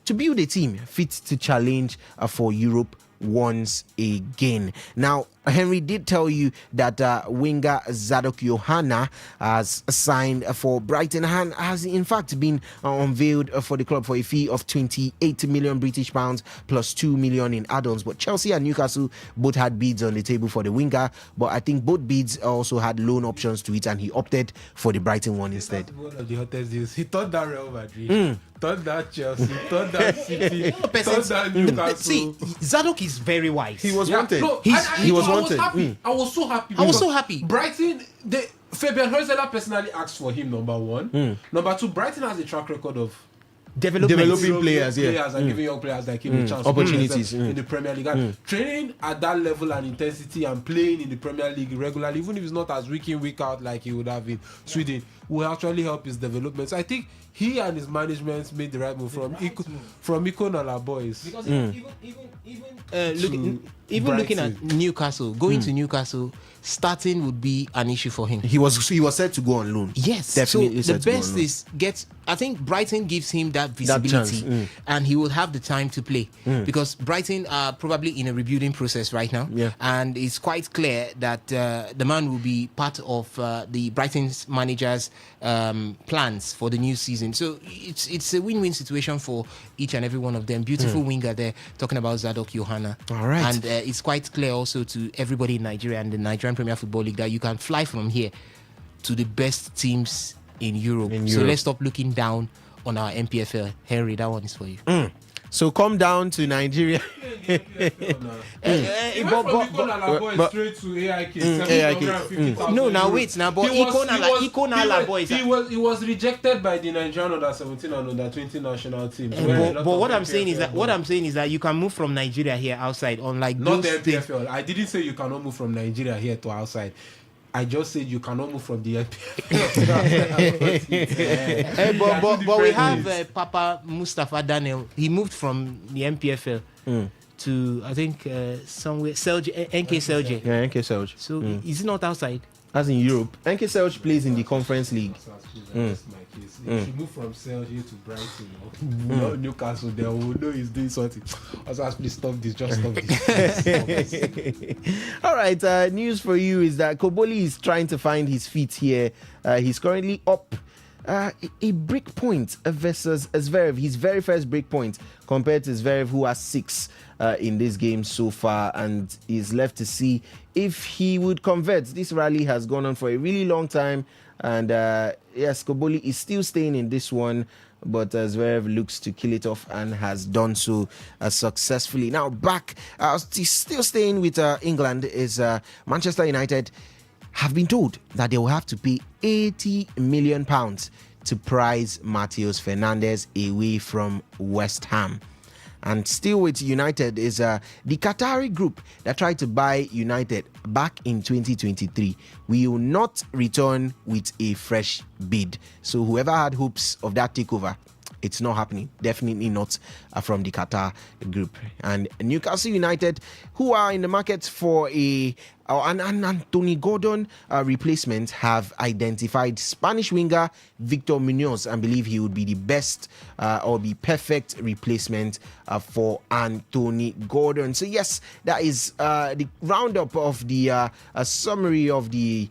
to build a team fit to challenge for Europe once again. Now, Henry did tell you that winger Zadok Johanna has signed for Brighton and has in fact been unveiled for the club for a fee of 28 million British pounds plus 2 million in add-ons. But Chelsea and Newcastle both had bids on the table for the winger, but I think both bids also had loan options to it, and he opted for the Brighton one instead. That's one of the hottest deals. He thought that Real Madrid, thought that Chelsea, thought that City, thought that Newcastle. See, Zadok is very wise. He was wanted. No, He was wanted. I was so happy. I was so happy. Brighton, Fabian Hurzeler personally asked for him, number one. Number two, Brighton has a track record of Developing players, and giving young players like him a chance opportunities in the Premier League. And training at that level and intensity and playing in the Premier League regularly, even if it's not as week in, week out like he would have in Sweden, will actually help his development. So I think he and his management made the right move from Icon and our boys. Because even looking at Newcastle, going to Newcastle, starting would be an issue for him. He was set to go on loan. Yes, definitely. So the best is I think Brighton gives him that visibility, and he will have the time to play because Brighton are probably in a rebuilding process right now, and it's quite clear that the man will be part of the Brighton's managers' plans for the new season. So it's a win-win situation for each and every one of them. Beautiful winger there, talking about Zadok Johanna. All right, and it's quite clear also to everybody in Nigeria and the Nigerian Premier Football League that you can fly from here to the best teams in Europe. So let's stop looking down on our MPFL. Henry, that one is for you. So come down to Nigeria. Straight to AIK. Now wait, but Icon boys. He was rejected by the Nigerian under 17 and under 20 national teams. But what I'm saying is that you can move from Nigeria here outside, unlike not those the MPFL. I didn't say you cannot move from Nigeria here to outside. I just said you cannot move from the MPFL. but we have Papa Mustafa Daniel. He moved from the MPFL to, I think, somewhere, NK Selje. Yeah, NK Selje. So is it not outside? As in Europe. NK Selje plays in the Conference League. If you move from Selje to Brighton, Newcastle, they will know he's doing something. Also, please stop this. Just stop this. All right. News for you is that Koboli is trying to find his feet here. He's currently up a break point versus Zverev. His very first break point compared to Zverev, who has 6 in this game so far, and is left to see if he would convert. This rally has gone on for a really long time, and yes, Koboli is still staying in this one, but Zverev looks to kill it off and has done so successfully. Now back, still staying with England, is Manchester United have been told that they will have to pay £80 million to prize Matheus Fernandes away from West Ham. And still with United is the Qatari group that tried to buy United back in 2023 will not return with a fresh bid. So whoever had hopes of that takeover, it's not happening. Definitely not from the Qatar group. And Newcastle United, who are in the market for an Anthony Gordon replacement, have identified Spanish winger Victor Munoz and believe he would be the best or the perfect replacement for Anthony Gordon. So yes, that is the roundup of the summary of the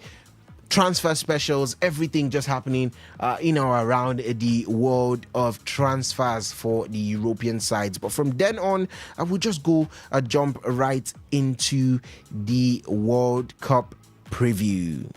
transfer specials, everything just happening in or around the world of transfers for the European sides. But from then on, I will just go jump right into the World Cup preview.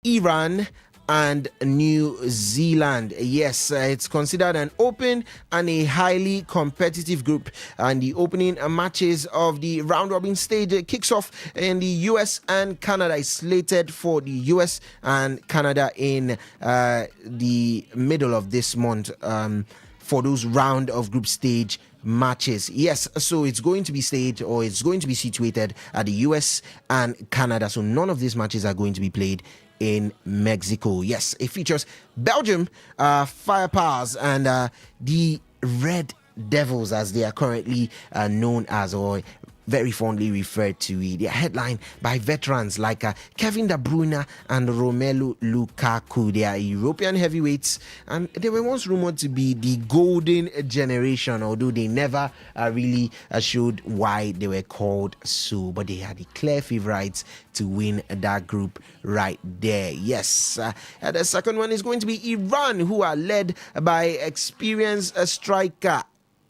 Iran and New Zealand. Yes, it's considered an open and a highly competitive group. And the opening matches of the round robin stage kicks off in the US and Canada. Is slated for the US and Canada in the middle of this month for those round of group stage matches. Yes, so it's going to be staged, or it's going to be situated at the US and Canada. So none of these matches are going to be played in Mexico. Yes, it features Belgium, Fire Powers, and the Red Devils, as they are currently known as, or very fondly referred to. They are headlined by veterans like Kevin De Bruyne and Romelu Lukaku. They are European heavyweights, and they were once rumored to be the golden generation, although they never really showed why they were called so. But they are the clear favorites to win that group right there. Yes, the second one is going to be Iran, who are led by experienced striker.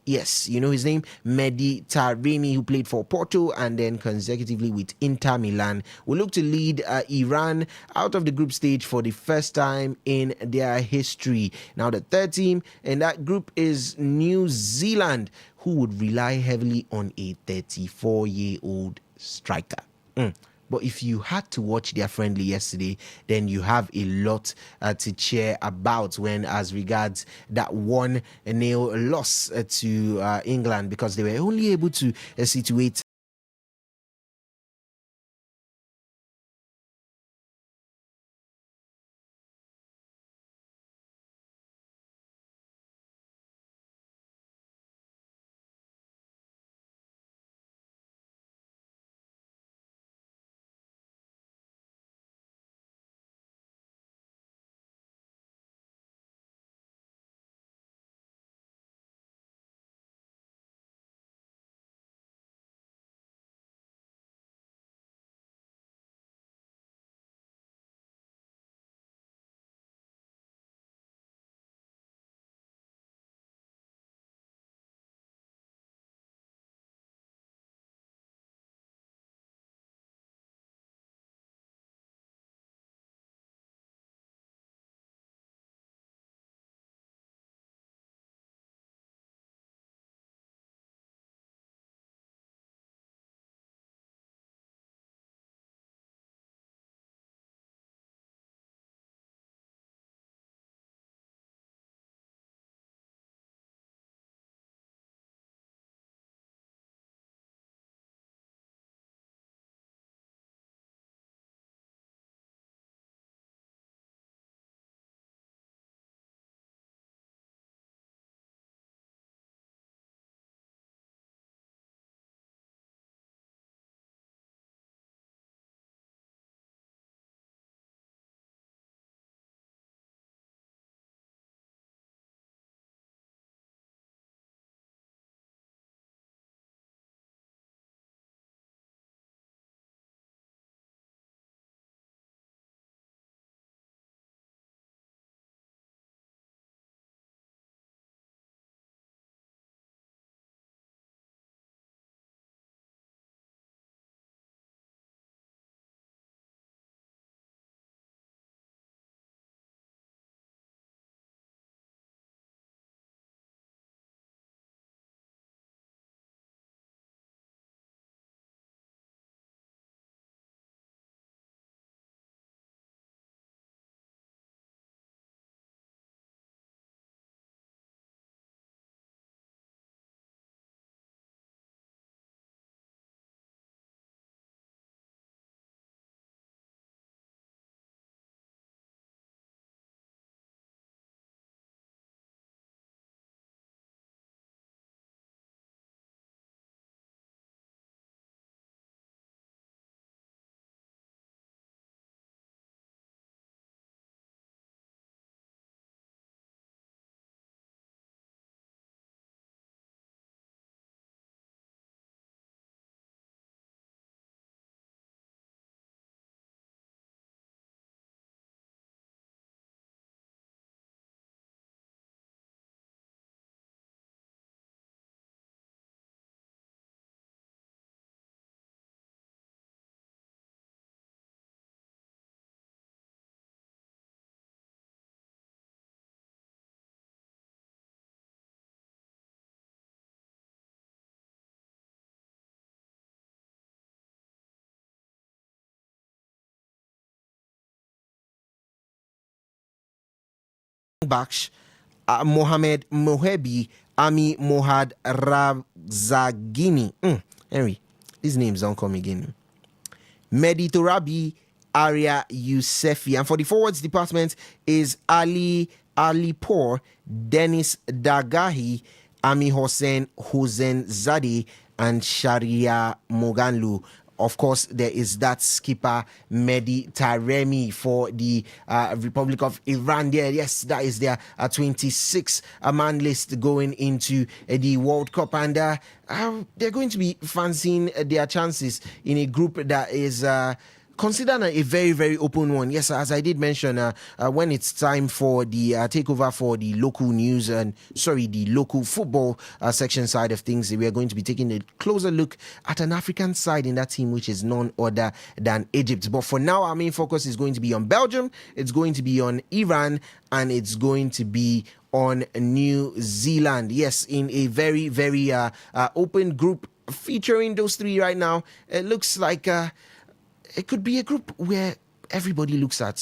Yes, you know his name, Mehdi Taremi, who played for Porto and then consecutively with Inter Milan, will look to lead Iran out of the group stage for the first time in their history. Now, the third team in that group is New Zealand, who would rely heavily on a 34-year-old striker. But if you had to watch their friendly yesterday, then you have a lot to cheer about when, as regards that 1-0 loss to England, because they were only able to situate Baksh, Mohamed Mohebi, Ami Mohad Razagini. Henry, these names don't come again. Mehdi Torabi, Arya Yousefi. And for the forwards department is Ali Alipur, Dennis Dagahi, Ami Hossein Zadi, and Sharia Moganlu. Of course, there is that skipper Mehdi Taremi for the Republic of Iran. There, yes, that is their 26-man list going into the World Cup, and they're going to be fancying their chances in a group that is considered a very, very open one. Yes, as I did mention, when it's time for the takeover for the local news and the local football section side of things, we are going to be taking a closer look at an African side in that team, which is none other than Egypt. But for now, our main focus is going to be on Belgium, it's going to be on Iran, and it's going to be on New Zealand. Yes, in a very, very open group featuring those three right now. It looks like it could be a group where everybody looks at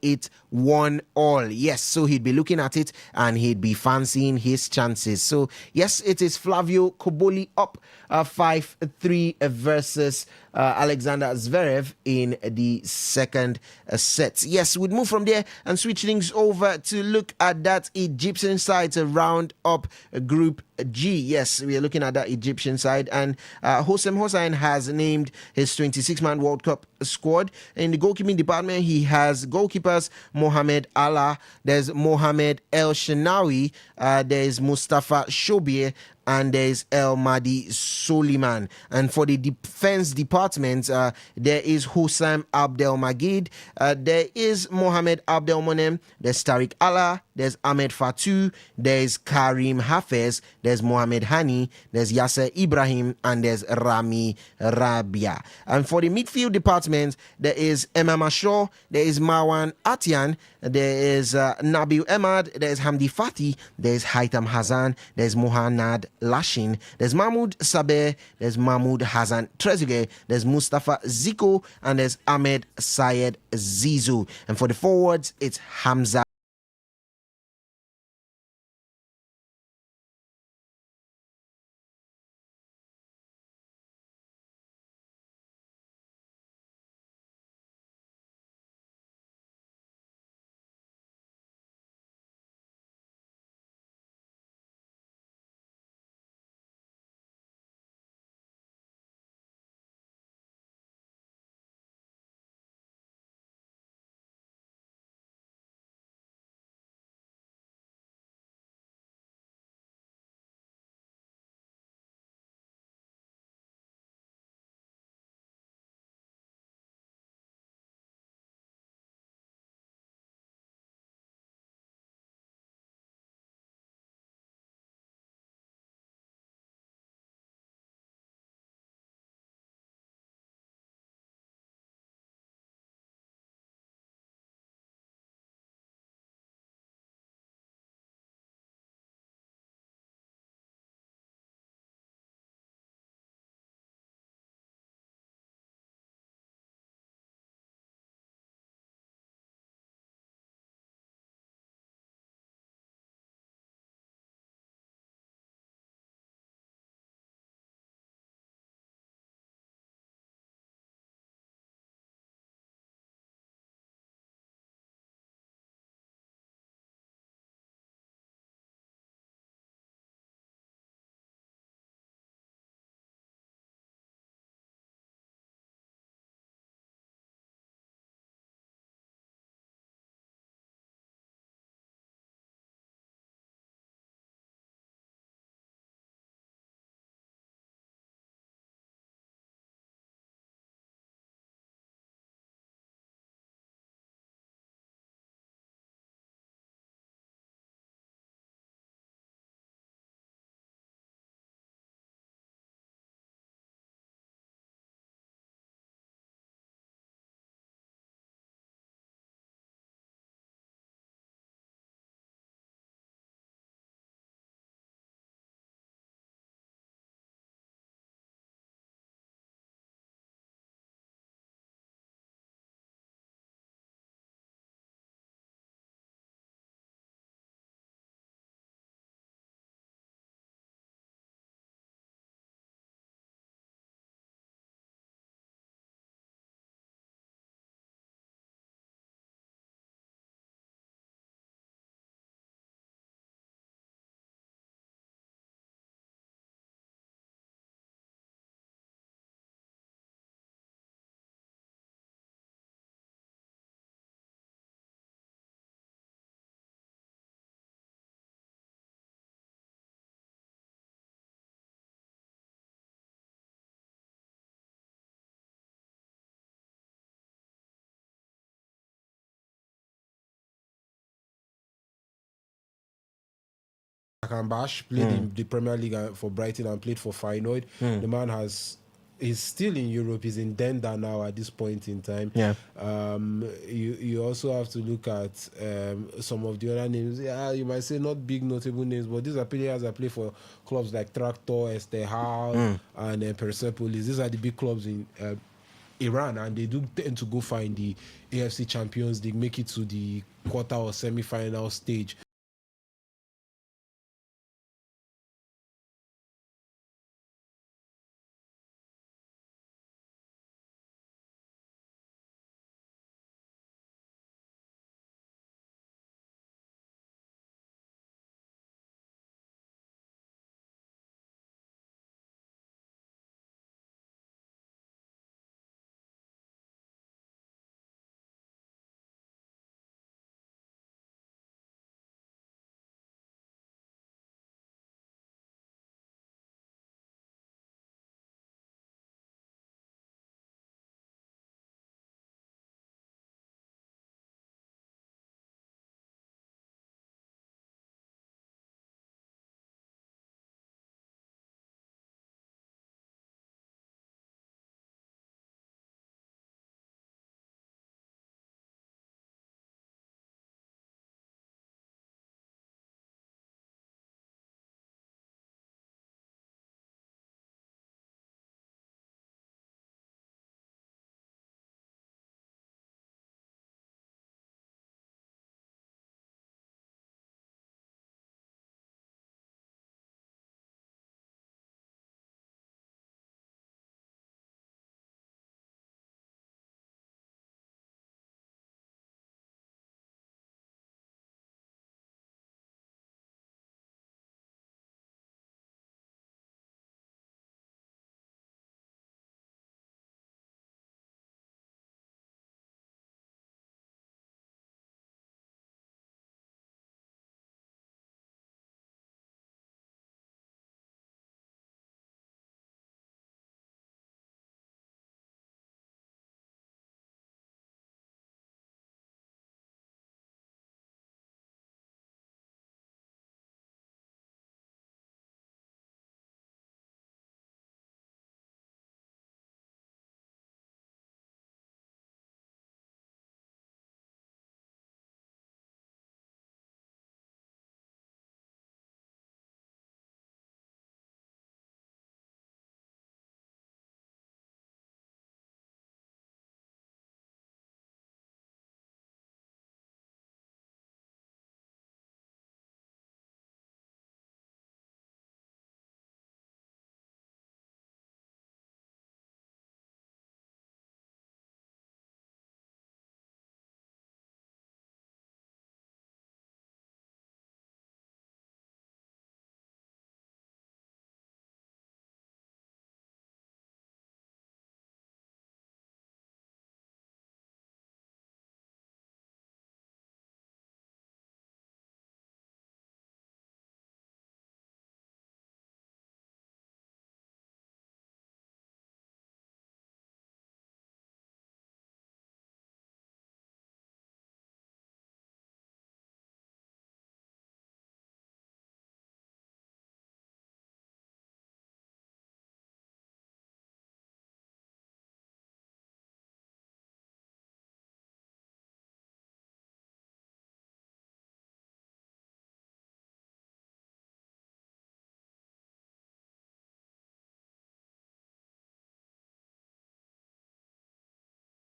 it 1-1. Yes, so he'd be looking at it and he'd be fancying his chances. So yes, it is Flavio Koboli up 5-3 versus Alexander Zverev in the second set. Yes, we'd move from there and switch things over to look at that Egyptian side to round up Group G. Yes, we are looking at that Egyptian side, and Hossein Hossein has named his 26-man World Cup squad. In the goalkeeping department, he has goalkeepers Mohamed Allah, there's Mohamed El Shenawi, there's Mustafa Shobir, and there's El Mahdi Soliman. And for the defense department, there is Hussam Abdel Magid, there is Mohamed Abdel Monem, there's Tariq Allah, there's Ahmed Fatou, there's Karim Hafez, there's Mohamed Hani, there's Yasser Ibrahim, and there's Rami Rabia. And for the midfield department, there is Emma Mashaw, there is Marwan Atian, there is Nabil Emad, there's Hamdi Fati, there's Haitam Hazan, there's Muhannad Lashin, there's Mahmoud Sabeh, there's Mahmoud Hassan Trezeguet, there's Mustafa Ziko, and there's Ahmed Sayed Zizou. And for the forwards, it's Hamza Akambash played in the Premier League for Brighton and played for Feyenoord. The man is still in Europe. He's in Denda now at this point in time. Yeah. You also have to look at some of the other names. Yeah, you might say not big notable names, but these are players that play for clubs like Tractor, Estehal, and Persepolis. These are the big clubs in Iran, and they do tend to go find the AFC champions. They make it to the quarter or semi-final stage.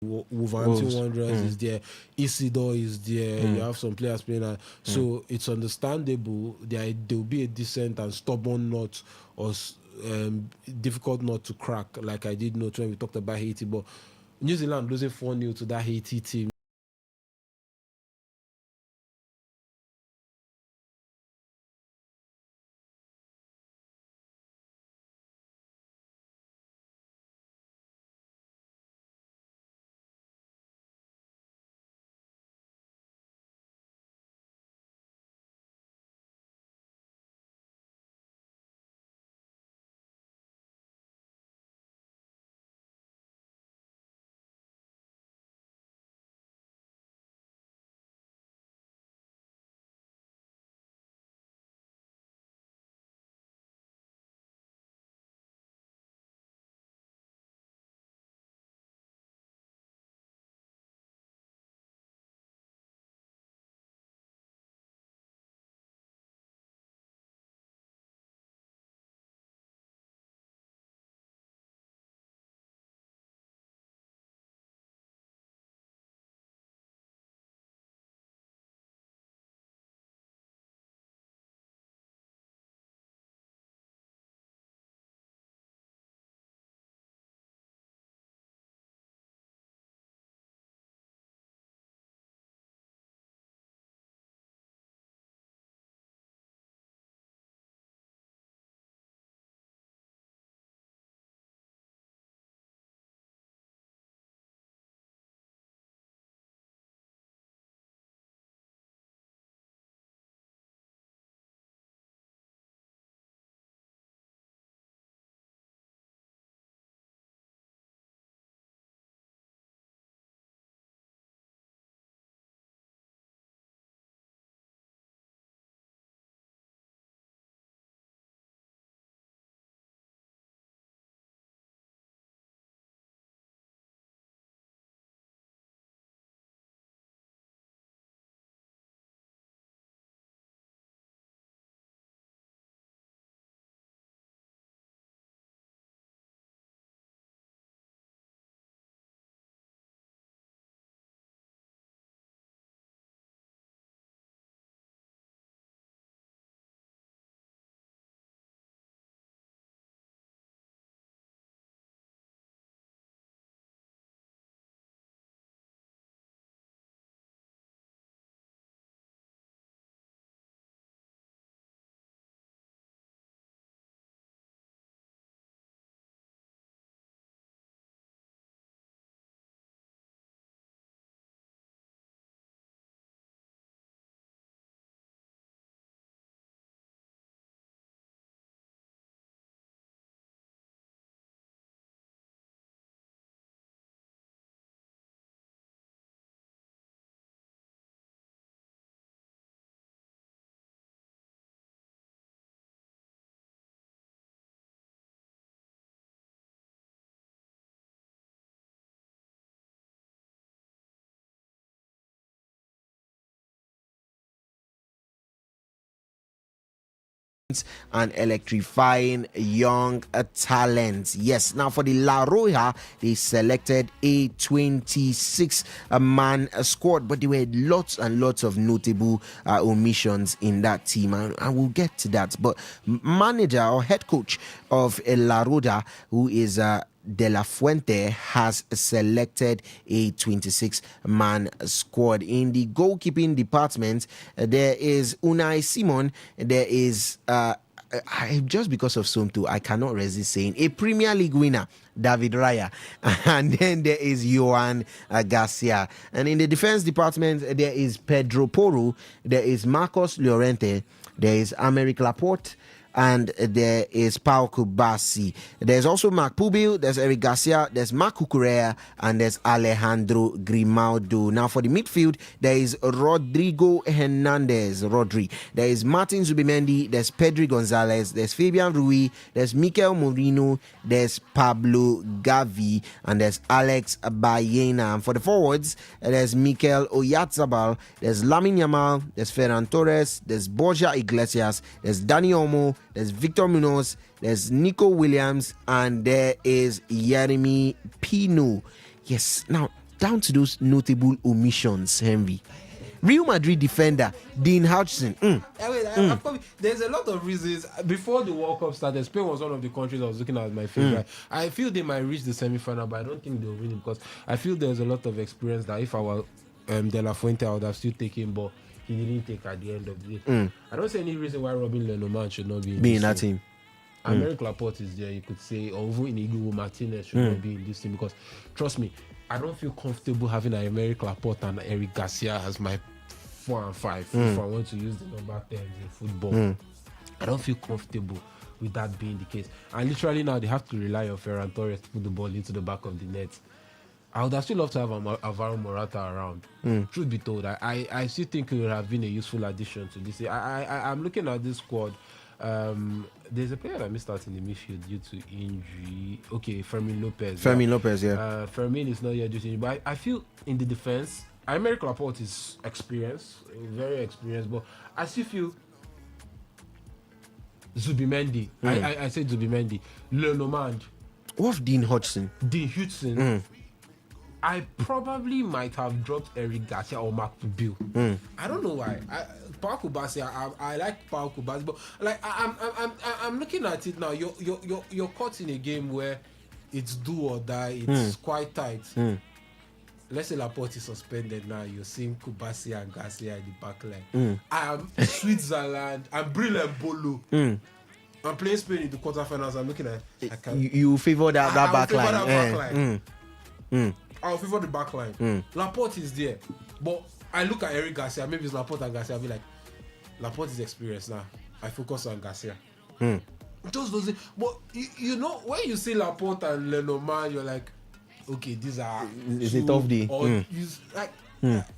Wolverhampton Wanderers is there, Isidore is there. You have some players playing that, so it's understandable. There'll be a decent and stubborn nut or difficult nut to crack, like I did note when we talked about Haiti. But New Zealand losing 4-0 to that Haiti team. and electrifying young talents. Yes, now for the La Roja, they selected a 26-man squad, but there were lots and lots of notable omissions in that team, and I will get to that. But manager or head coach of La Roja, who is De La Fuente, has selected a 26-man squad. In the goalkeeping department, there is Unai Simon, there is just because of Somto, I cannot resist saying a Premier League winner, David Raya, and then there is Johan Garcia. And in the defense department, there is Pedro Porro, there is Marcos Llorente, there is Americ Laporte, and there is Pau Kubasi. There's also Mark Pubil, there's Eric Garcia, there's Marc Cucurella, and there's Alejandro Grimaldo. Now for the midfield, there is Rodrigo Hernandez, Rodri. There is Martin Zubimendi, there's Pedri Gonzalez, there's Fabian Rui, there's Mikel Moreno, there's Pablo Gavi, and there's Alex Bayena. And for the forwards, there's Mikel Oyarzabal, there's Lamine Yamal, there's Ferran Torres, there's Borja Iglesias, there's Dani Olmo, there's Victor Munoz, there's Nico Williams, and there is Yeremy Pino. Yes, now down to those notable omissions, Henry. Real Madrid defender Dean Hudson. There's a lot of reasons. Before the World Cup started, Spain was one of the countries I was looking at as my favorite. I feel they might reach the semi-final, but I don't think they'll win it because I feel there's a lot of experience that if I were De La Fuente, I would have still taken, but he didn't take at the end of the day. I don't see any reason why Robin Lenormand should not be in that team. Americ Laporte is there, you could say, or even Inigo Martinez should not be in this team because, trust me, I don't feel comfortable having Americ Laporte and Eric Garcia as my 4 and 5 if I want to use the number 10s in football. I don't feel comfortable with that being the case. And literally now they have to rely on Ferran Torres to put the ball into the back of the net. I would have still loved to have Alvaro Morata around. Truth be told, I still think it would have been a useful addition to this. I'm looking at this squad. There's a player that missed out in the midfield due to injury. Okay, Fermin Lopez. Yeah. Fermin is not yet due to injury, but I feel in the defense, Americ Laporte is experienced, very experienced, but I still feel Zubimendi. I said Zubimendi. Lenormand. What Dean Hudson? Dean Hudson. I probably might have dropped Eric Garcia or Mark Pubil. I don't know why. Pau Kubasi, I like Pau Kubasi, but like I'm looking at it now. You're caught in a game where it's do or die. It's quite tight. Let's say Laporte is suspended now. You're seeing Kubasi and Garcia in the back line. I'm Switzerland. I'm Brilliant Bolo. I'm playing Spain in the quarterfinals. I'm looking at. You favor that back line. I'll favor the back line. Laporte is there. But I look at Eric Garcia, maybe it's Laporte and Garcia, I'll be like, Laporte is experienced now. I focus on Garcia. Just doesn't. But you know, when you see Laporte and Lenormand, you're like, okay, these are. It's a tough day.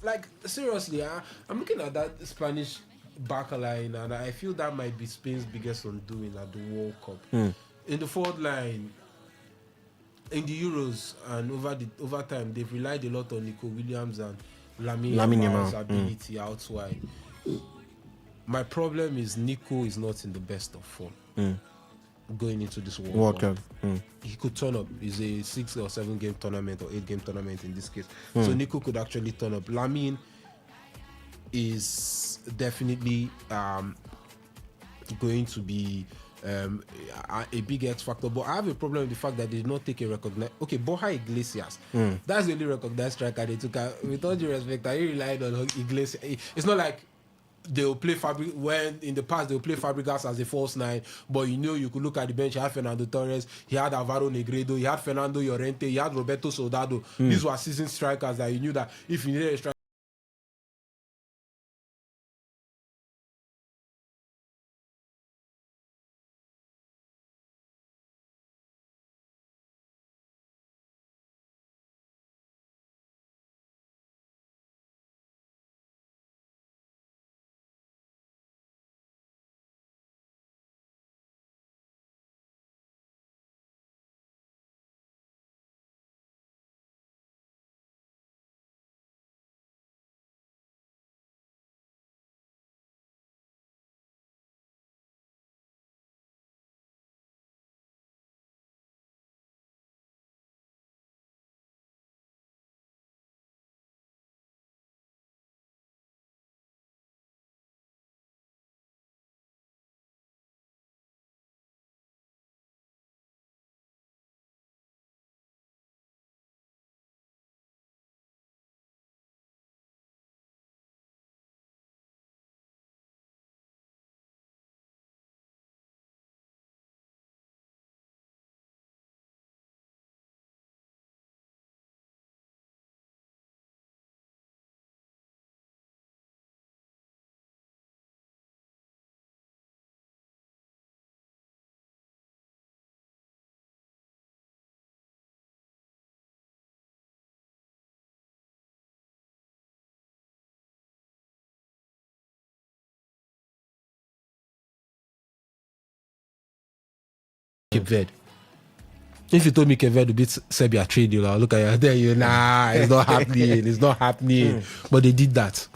Like seriously, I'm looking at that Spanish back line, and I feel that might be Spain's biggest undoing at the World Cup. In the forward line, in the Euros and over time, they've relied a lot on Nico Williams and Lamine Yamal's ability out wide. My problem is Nico is not in the best of form going into this World Cup. He could turn up. It's a 6 or 7 game tournament or 8 game tournament in this case. So Nico could actually turn up. Lamine is definitely going to be a big X factor, but I have a problem with the fact that they did not take a recognized. Okay, Borja Iglesias, that's the only recognized striker they took. With all due respect, I relied on Iglesias. It's not like they'll play when in the past they'll play Fabregas as a false 9, but you could look at the bench. He had Fernando Torres, he had Alvaro Negredo, he had Fernando Llorente, he had Roberto Soldado. These were seasoned strikers that you knew that if you needed a striker Cape Verde. If you told me Cape Verde would beat Serbia 3-0, I'll look at you and tell you, nah, it's not happening. It's not happening. But they did that.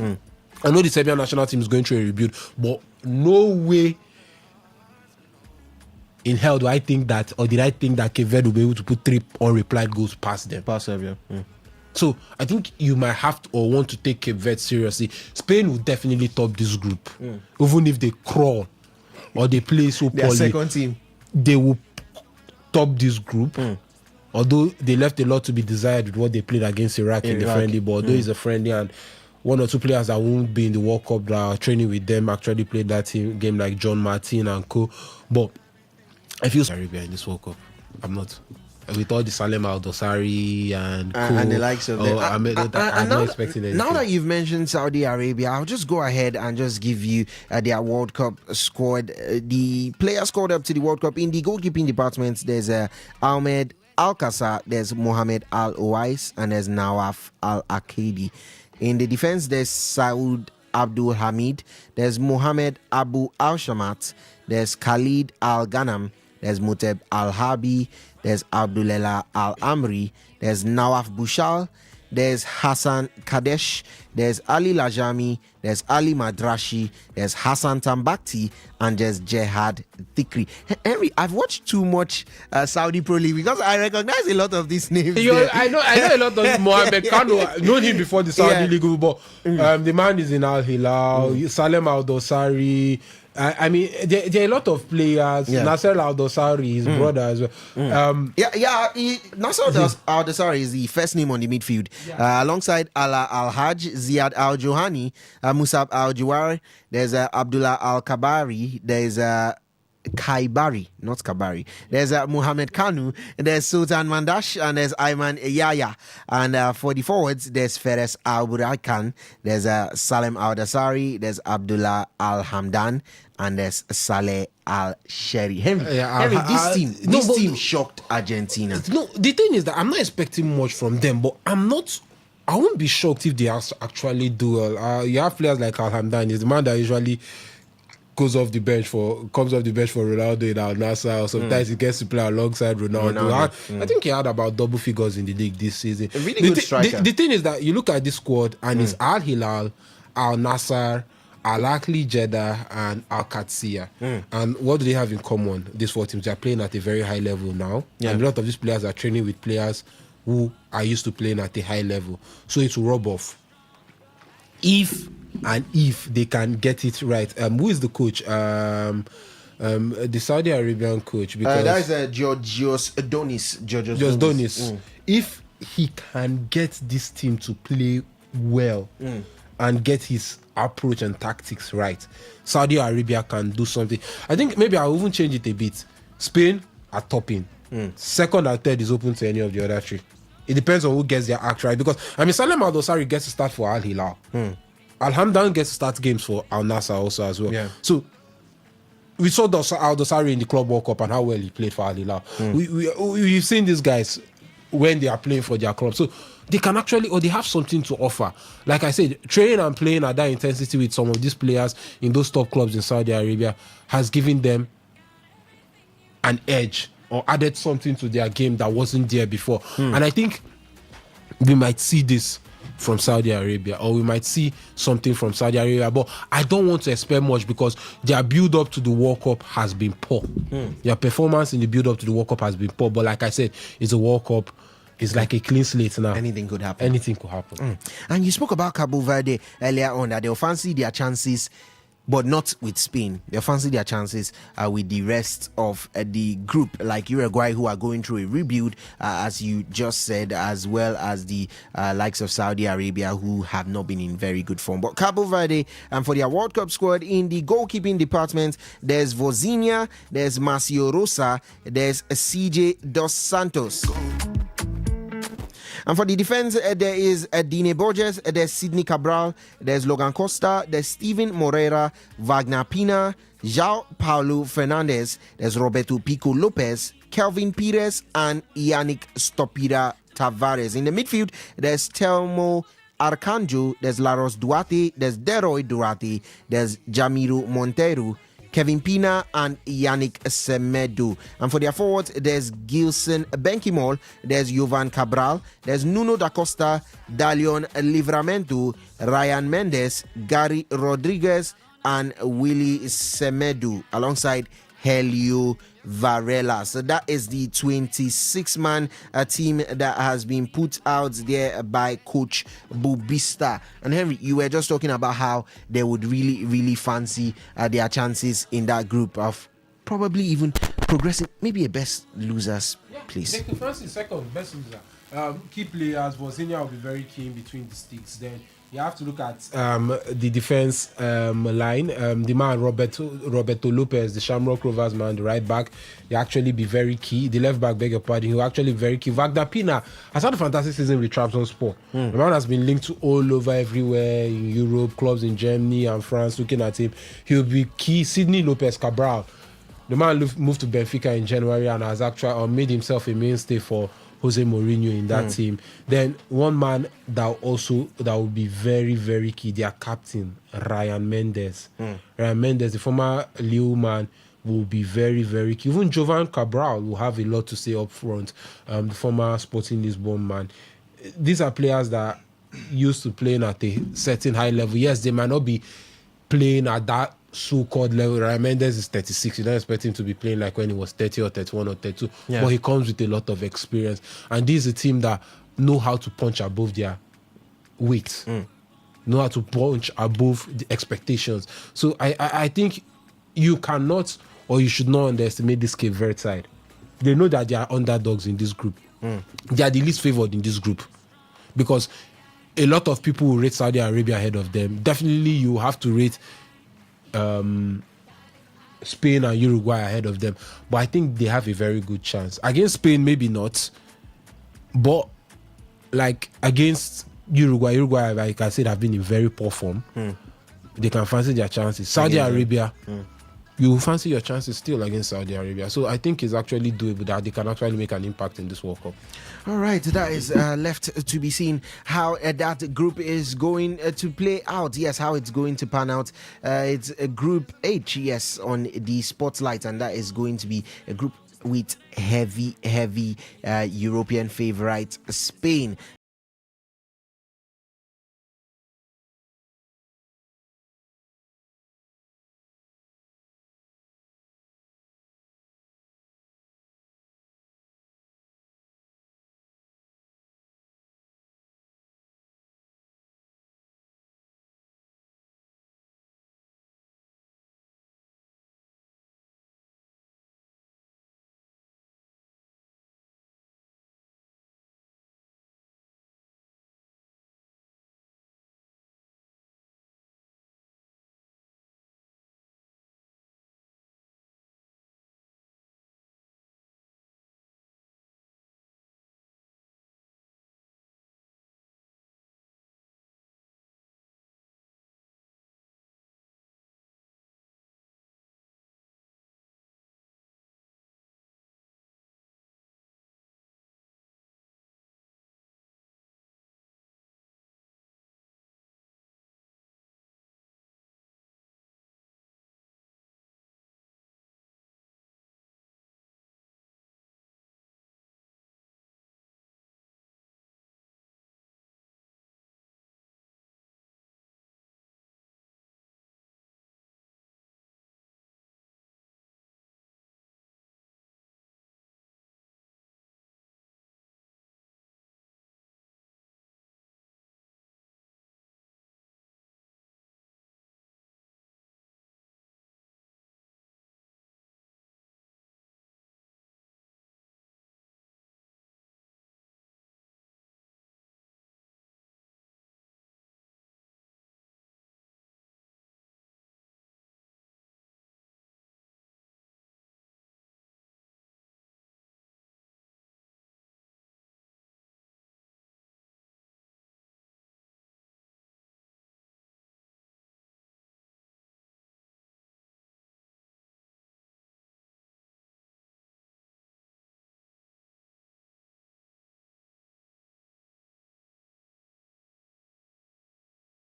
I know the Serbian national team is going through a rebuild, but no way in hell do I think that, or did I think that Cape Verde will be able to put 3 unreplied goals past them? Past Serbia. So I think you might have to or want to take Cape Verde seriously. Spain will definitely top this group. Even if they crawl or they play so Their poorly, second team. they will top this group. Although they left a lot to be desired with what they played against Iraq in the friendly, but although it's a friendly and 1 or 2 players that won't be in the World Cup that are training with them actually played that game, like John Martin and co. But I feel Arabia in this World Cup. I'm not. With all the Salem Al-Dosari and the likes of them. I'm not expecting anything. Now that you've mentioned Saudi Arabia, I'll just go ahead and just give you their World Cup squad. The players called up to the World Cup in the goalkeeping department, there's Ahmed Al-Kassar, there's Mohamed Al-Owais, and there's Nawaf Al-Akedi. In the defense, there's Saud Abdul Hamid, there's Mohamed Abu Al-Shamat, there's Khalid Al-Ghanam, there's Muteb Al-Habi, there's Abdullah Al-Amri, there's Nawaf Bushal, there's Hassan Kadesh, there's Ali Lajami, there's Ali Madrashi, there's Hassan Tambakti, and there's Jehad Thikri. Henry, I've watched too much Saudi Pro League because I recognize a lot of these names. I know a lot of Mohamed Kano. I've known him before the Saudi League, but the man is in Al Hilal, Salem Al Dosari. I mean, there are a lot of players. Nasser Al-Dosari, his brother as well. Nasser Al-Dosari is the first name on the midfield. Alongside Ala Al-Hajj, Ziad Al-Johani, Musab Al-Juwari, there's Abdullah Al-Kabari, there's Kaibari, not Kabari. There's Muhammad Kanu, there's Sultan Mandash, and there's Ayman Yaya. And for the forwards, there's Feres Al-Burakan, there's Salem Al-Dasari, there's Abdullah Al-Hamdan, and there's Saleh Al-Sheri. Henry, this team shocked Argentina. No, the thing is that I'm not expecting much from them, but I won't be shocked if they actually do well. You have players like Al-Hamdan, he's the man that usually comes off the bench for Ronaldo in Al Nassr, or sometimes he gets to play alongside Ronaldo. I think he had about double figures in the league this season. A really good striker. The thing is that you look at this squad and it's Al Hilal, Al Nassr, Al Ahly Jeddah, and Al Qadsiya. And what do they have in common? These 4 teams, they are playing at a very high level now. And a lot of these players are training with players who are used to playing at a high level. So it will rub off. If they can get it right. Who is the coach? The Saudi Arabian coach. Because that is Georgios Donis. If he can get this team to play well and get his approach and tactics right, Saudi Arabia can do something. I think maybe I'll even change it a bit. Spain are topping. Second and third is open to any of the other 3. It depends on who gets their act right. Because Salem Al-Dosari gets to start for Al Hilal. Al-Hamdan gets to start games for Al Nassr also as well. So we saw Al-Dosari in the Club World Cup and how well he played for Al Hilal. We've seen these guys when they are playing for their club. So they can actually, or they have something to offer. Like I said, training and playing at that intensity with some of these players in those top clubs in Saudi Arabia has given them an edge or added something to their game that wasn't there before. And I think we might see this from Saudi Arabia, or we might see something from Saudi Arabia, but I don't want to expect much because their build-up to the World Cup has been poor. Their performance in the build-up to the World Cup has been poor, but like I said, it's a World Cup. It's like a clean slate now. Anything could happen. And you spoke about Cabo Verde earlier on, that they'll fancy their chances, but not with Spain. They'll fancy their chances with the rest of the group, like Uruguay, who are going through a rebuild, as you just said, as well as the likes of Saudi Arabia, who have not been in very good form. But Cabo Verde, and for their World Cup squad, in the goalkeeping department, there's Vozinha, there's Marcio Rosa, there's CJ Dos Santos. And for the defense, there is Dine Borges, there's Sidney Cabral, there's Logan Costa, there's Steven Moreira, Wagner Pina, João Paulo Fernandes, there's Roberto Pico Lopez, Kelvin Pires, and Yannick Stopira Tavares. In the midfield, there's Telmo Arcanjo, there's Laros Duarte, there's Deroy Duarte, there's Jamiro Monteiro, Kevin Pina, and Yannick Semedo. And for their forwards, there's Gilson Benkimol, there's Jovan Cabral, there's Nuno da Costa, Dalion Livramento, Ryan Mendes, Gary Rodriguez, and Willie Semedo, alongside Helio Varela. So that is the 26-man team that has been put out there by Coach Bubista. And Henry, you were just talking about how they would really fancy their chances in that group of probably even progressing, maybe a best losers place. They could fancy second best loser. Key players, Bosnia will be very keen between the sticks. Then you have to look at the defense line. The man Roberto Lopez, the Shamrock Rovers man, the right back, he actually be very key. The left back, beg your pardon, he'll actually be very key. Wagner Pina has had a fantastic season with Trabzonspor. The man has been linked to all over everywhere in Europe, clubs in Germany and France. Looking at him, he'll be key. Sidney Lopez Cabral, the man moved to Benfica in January and has actually made himself a mainstay for Jose Mourinho in that team. Then one man that will be very key, their captain Ryan Mendes. Ryan Mendes, the former Lille man, will be very key. Even Jovan Cabral will have a lot to say up front. The former Sporting Lisbon man. These are players that used to playing at a certain high level. Yes, they might not be playing at that so-called level. Ryan Mendes is 36. You don't expect him to be playing like when he was 30 or 31 or 32. Yeah. But he comes with a lot of experience. And this is a team that know how to punch above their weight. Know how to punch above the expectations. So I think you cannot or you should not underestimate this Cape Verde side. They know that they are underdogs in this group. They are the least favored in this group. Because a lot of people will rate Saudi Arabia ahead of them. Definitely you have to rate Spain and Uruguay ahead of them, but I think they have a very good chance against Spain. Maybe not, but like against Uruguay, like I said, have been in very poor form. They can fancy their chances. Saudi Arabia, you fancy your chances still against Saudi Arabia. So I think it's actually doable that they can actually make an impact in this World Cup. All right, that is left to be seen how that group is going to play out. Yes, how it's going to pan out. It's Group H, yes, on the spotlight, and that is going to be a group with heavy European favorite Spain.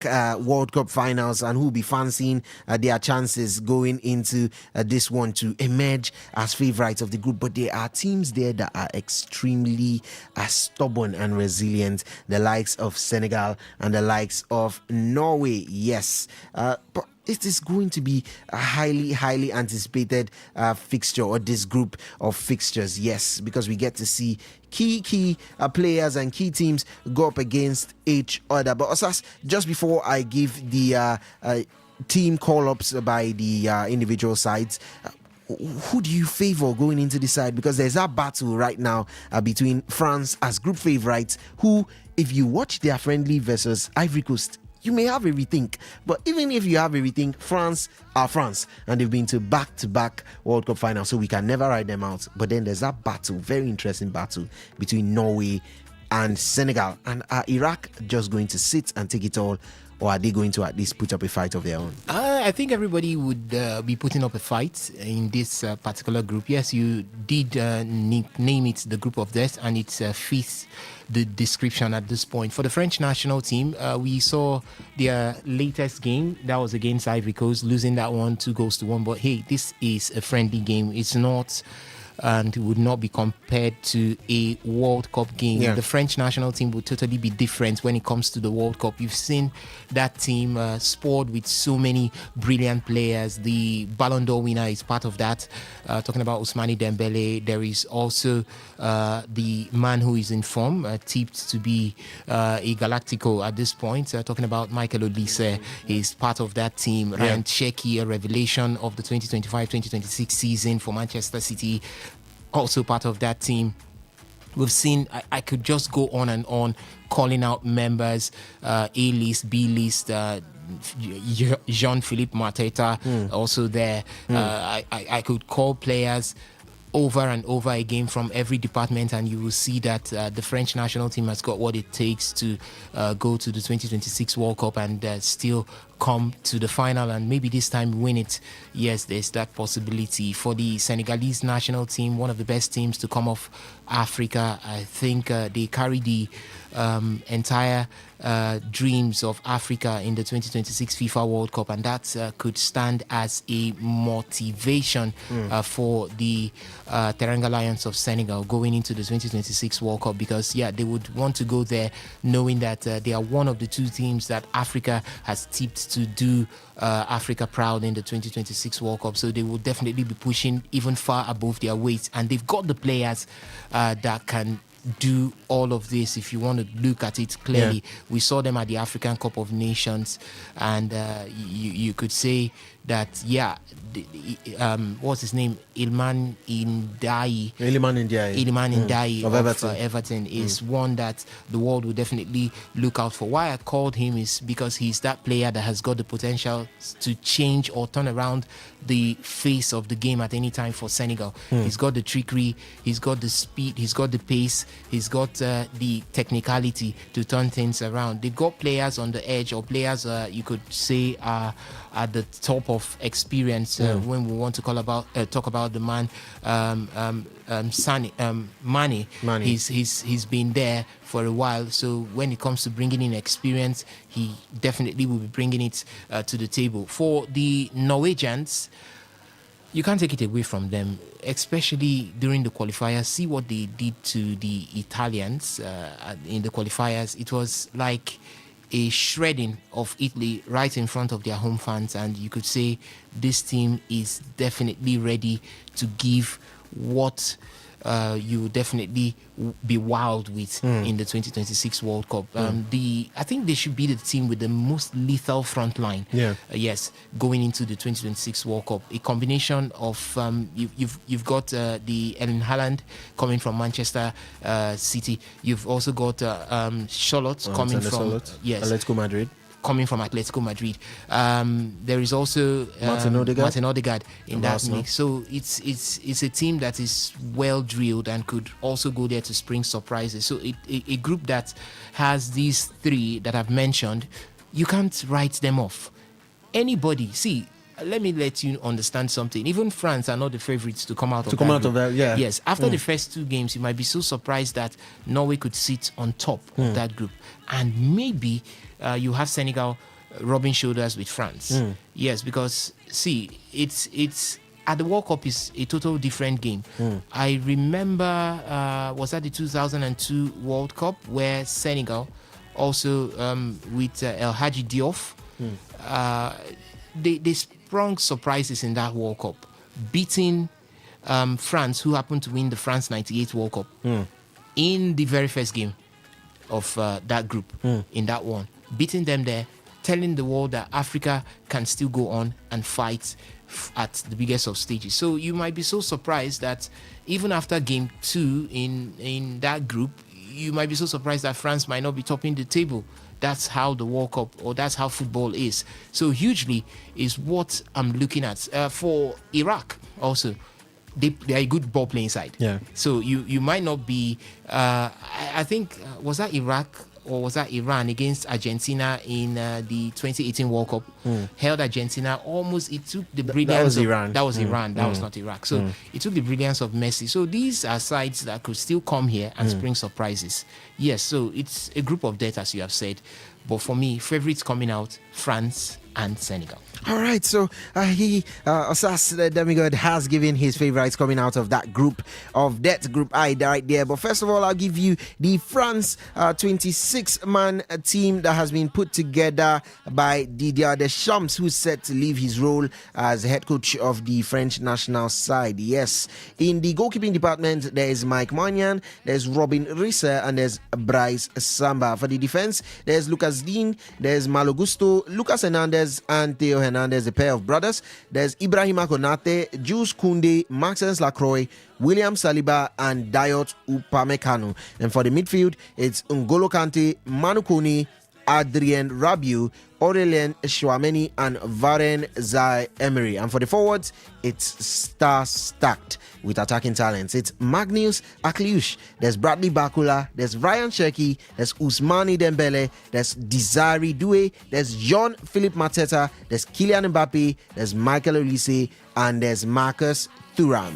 World Cup finals and who will be fancying their chances going into this one to emerge as favourites of the group. But there are teams there that are extremely stubborn and resilient, the likes of Senegal and the likes of Norway. Yes, but it is going to be a highly anticipated fixture, or this group of fixtures. Yes, because we get to see key players and key teams go up against each other. But Osas, just before I give the team call-ups by the individual sides, who do you favor going into the side? Because there's a battle right now between France as group favourites, who, if you watch their friendly versus Ivory Coast, you may have a rethink. But even if you have a rethink, France are France, and they've been to back-to-back World Cup finals, so we can never write them out. But then there's that battle, very interesting battle between Norway and Senegal. And are Iraq just going to sit and take it all, or are they going to at least put up a fight of their own? I think everybody would be putting up a fight in this particular group. Yes, you did name it the group of death, and it fits the description at this point. For the French national team, we saw their latest game. That was against Ivory Coast, losing that one 2-1. But hey, this is a friendly game. It's not, and would not be compared to a World Cup game. Yeah. The French national team would totally be different when it comes to the World Cup. You've seen that team spoiled with so many brilliant players. The Ballon d'Or winner is part of that. Talking about Ousmane Dembele, there is also the man who is in form, tipped to be a Galactico at this point. Talking about Michael Olise, he's part of that team. Yeah. Ryan Cherki, a revelation of the 2025-2026 season for Manchester City, also part of that team. We've seen, I could just go on and on calling out members, A-list, B-list, Jean-Philippe Mateta also there. I could call players over and over again from every department, and you will see that the French national team has got what it takes to go to the 2026 World Cup and still come to the final, and maybe this time win it. Yes, there's that possibility. For the Senegalese national team, one of the best teams to come off Africa, I think they carry the entire dreams of Africa in the 2026 FIFA World Cup, and that could stand as a motivation for the Teranga Lions of Senegal going into the 2026 World Cup, because they would want to go there knowing that they are one of the two teams that Africa has tipped to do Africa proud in the 2026 World Cup. So they will definitely be pushing even far above their weight, and they've got the players that can do all of this. If you want to look at it clearly, we saw them at the African Cup of Nations, and you could say that what's his name, Iliman Ndiaye of Everton is one that the world will definitely look out for. Why I called him is because he's that player that has got the potential to change or turn around the face of the game at any time for Senegal. He's got the trickery, he's got the speed, he's got the pace, he's got the technicality to turn things around. They've got players on the edge, or players you could say are at the top of experience when we want to talk about the man Mane. He's been there for a while, so when it comes to bringing in experience, he definitely will be bringing it to the table. For the Norwegians, you can't take it away from them, especially during the qualifiers. See what they did to the Italians in the qualifiers. It was like a shredding of Italy right in front of their home fans, and you could say this team is definitely ready to give what you definitely be wild with in the 2026 World Cup. I think they should be the team with the most lethal front line. Going into the 2026 World Cup, a combination of you've got the Erling Haaland coming from Manchester City. You've also got Charlotte coming from Atletico Madrid. Coming from Atletico Madrid. There is also Martin Odegaard in that Arsenal mix. So it's a team that is well drilled and could also go there to spring surprises. So a group that has these three that I've mentioned, you can't write them off. Anybody, see, let me let you understand something. Even France are not the favorites to come out of that. Yes, after the first two games, you might be so surprised that Norway could sit on top of that group, and maybe you have Senegal rubbing shoulders with France. Yes, because see, it's at the World Cup is a total different game. I remember was that the 2002 World Cup where Senegal also with El Hadji Diouf, they sprung surprises in that World Cup, beating France, who happened to win the France 98 World Cup in the very first game of that group, in that one, beating them there, telling the world that Africa can still go on and fight at the biggest of stages. So you might be so surprised that even after game 2 in that group, you might be so surprised that France might not be topping the table. That's how the World Cup, or that's how football is. So hugely is what I'm looking at. For Iraq also, they are a good ball playing side. Yeah. So you might not be. I think was that Iraq or was that Iran against Argentina in the 2018 World Cup? Held Argentina almost. It took the brilliance. That was of, Iran. That was Iran. That was not Iraq. So it took the brilliance of Messi. So these are sides that could still come here and spring surprises. Yes. So it's a group of death, as you have said. But for me, favorites coming out: France and Senegal. All right, so Osas the Demigod has given his favorites coming out of that group of death, group I right there. But first of all, I'll give you the France 26-man team that has been put together by Didier Deschamps, who's set to leave his role as head coach of the French national side. Yes, in the goalkeeping department, there is Mike Maignan, there's Robin Risse, and there's Bryce Samba. For the defense, there's Lucas Dean, there's Malo Gusto, Lucas Hernandez, and Theo Hernandez, a pair of brothers. There's Ibrahima Konate, Jules Koundé, Maxence Lacroix, William Saliba, and Dayot Upamecano. And for the midfield, it's N'Golo Kante, Manu Kone, Adrien Rabiot, Aurelien Chouameni, and Varane Zaïre-Emery. And for the forwards, it's star-stacked with attacking talents. It's Magnus Akliush, there's Bradley Bakula, there's Ryan Cherki, there's Ousmane Dembele, there's Desiree Doué, there's Jean-Philippe Mateta, there's Kylian Mbappe, there's Michael Olise, and there's Marcus Thuram.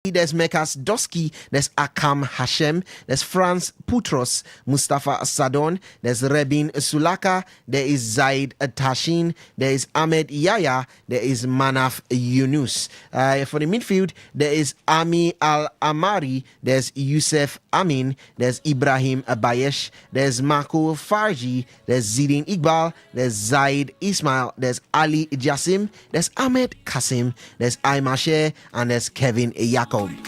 There's Mekas Doski, there's Akam Hashem, there's Franz Putros, Mustafa Sadon, there's Rebin Sulaka, there is Zaid Tashin, there is Ahmed Yaya, there is Manaf Yunus. For the midfield, there is Ami Al Amari, there's Youssef Amin, there's Ibrahim Abayesh, there's Marco Farji, there's Zidin Iqbal, there's Zaid Ismail, there's Ali Jassim, there's Ahmed Kasim, there's Aymashe, and there's Kevin Yakob. And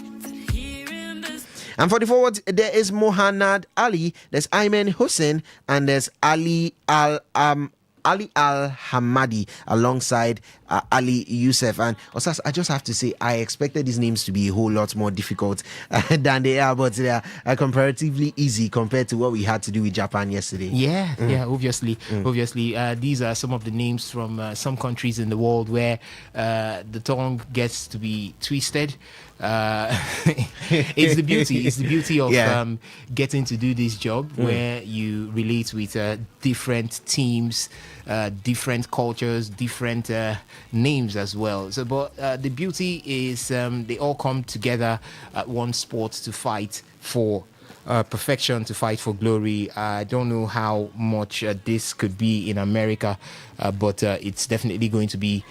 for the forwards, there is Mohanad Ali, there's Ayman Hussein, and there's Ali Al Hamadi alongside Ali Youssef. And Osas, I just have to say, I expected these names to be a whole lot more difficult than they are, but they are comparatively easy compared to what we had to do with Japan yesterday. Obviously. These are some of the names from some countries in the world where the tongue gets to be twisted. It's the beauty of getting to do this job where you relate with different teams, different cultures, different names as well. So, but the beauty is they all come together at one sport to fight for perfection, to fight for glory. I don't know how much this could be in America, but it's definitely going to be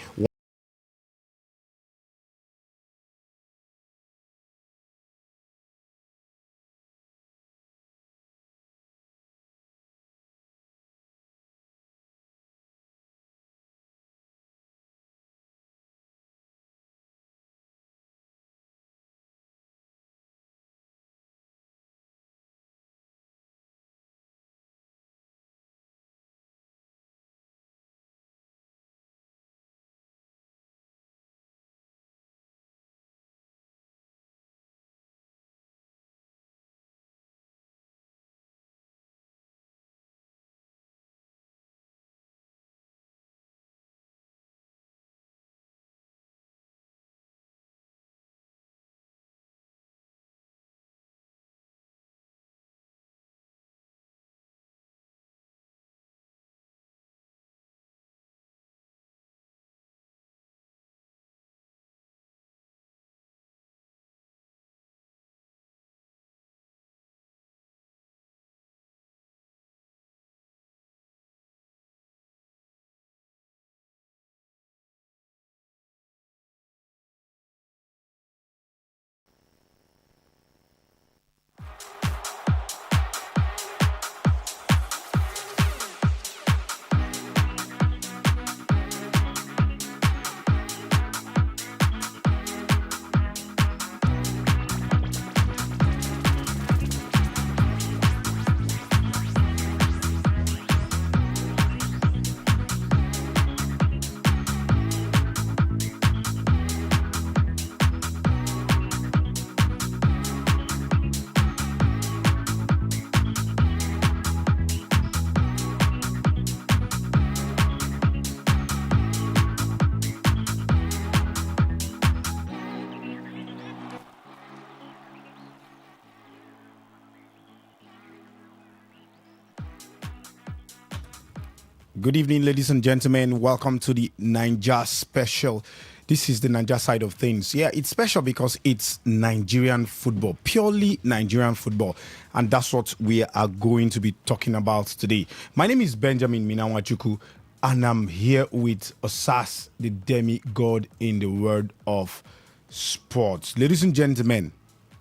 Good evening, ladies and gentlemen. Welcome to the Ninja Special. This is the Ninja side of things. Yeah, it's special because it's Nigerian football, purely Nigerian football. And that's what we are going to be talking about today. My name is Benjamin Minawachuku, and I'm here with Osas, the demigod in the world of sports. Ladies and gentlemen,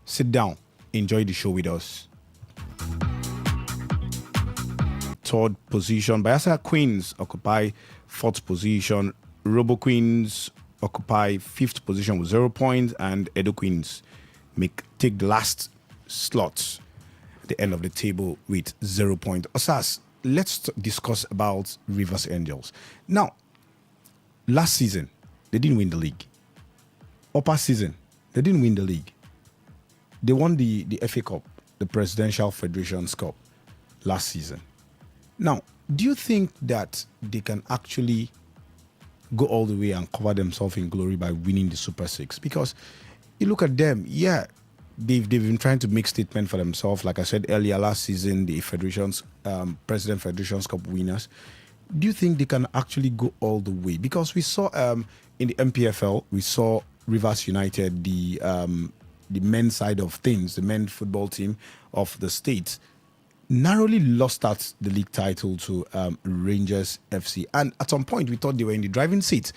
sit down. Enjoy the show with us. Third position, Bayelsa Queens occupy fourth position. Robo Queens occupy fifth position with 0 points, and Edo Queens take the last slot at the end of the table with 0 points. Osas, let's discuss about Rivers Angels. Now, last season, they didn't win the league. Upper season, they didn't win the league. They won the FA Cup, the Presidential Federations Cup, last season. Now, do you think that they can actually go all the way and cover themselves in glory by winning the Super Six? Because you look at them, they've been trying to make statement for themselves. Like I said earlier, last season, the President Federations Cup winners. Do you think they can actually go all the way? Because we saw in the MPFL, we saw Rivers United, the the men's side of things, the men's football team of the state, narrowly lost out the league title to Rangers FC. And at some point, we thought they were in the driving seat.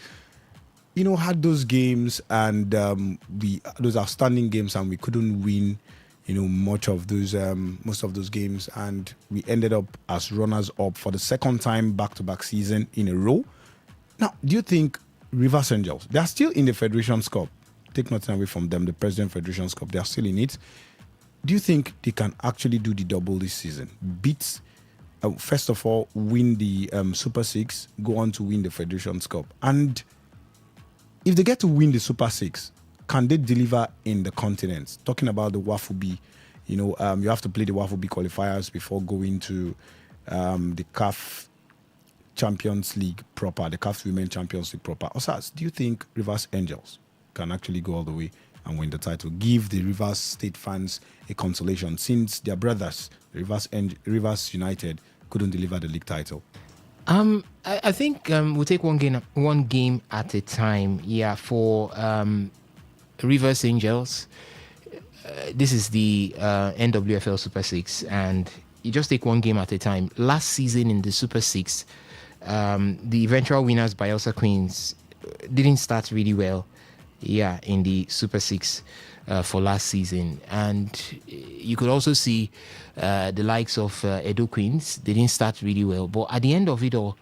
Had those games and those outstanding games, and we couldn't win, most of those games, and we ended up as runners-up for the second time back-to-back season in a row. Now, do you think Rivers Angels, they are still in the Federation's Cup? Take nothing away from them, the President Federation's Cup, they are still in it. Do you think they can actually do the double this season? First of all, win the Super 6, go on to win the Federation's Cup. And if they get to win the Super 6, can they deliver in the continent? Talking about the WAFUB, you have to play the WAFUB qualifiers before going to the CAF Champions League proper, the CAF Women Champions League proper. Osas, do you think Rivers Angels can actually go all the way and win the title? Give the Rivers State fans a consolation, since their brothers, Rivers United, couldn't deliver the league title. I think we'll take one game at a time. Yeah, for Rivers Angels, this is the NWFL Super 6, and you just take one game at a time. Last season in the Super 6, the eventual winners, Bielsa Queens, didn't start really well. Yeah, in the Super 6 for last season. And you could also see the likes of Edo Queens, they didn't start really well. But at the end of it all,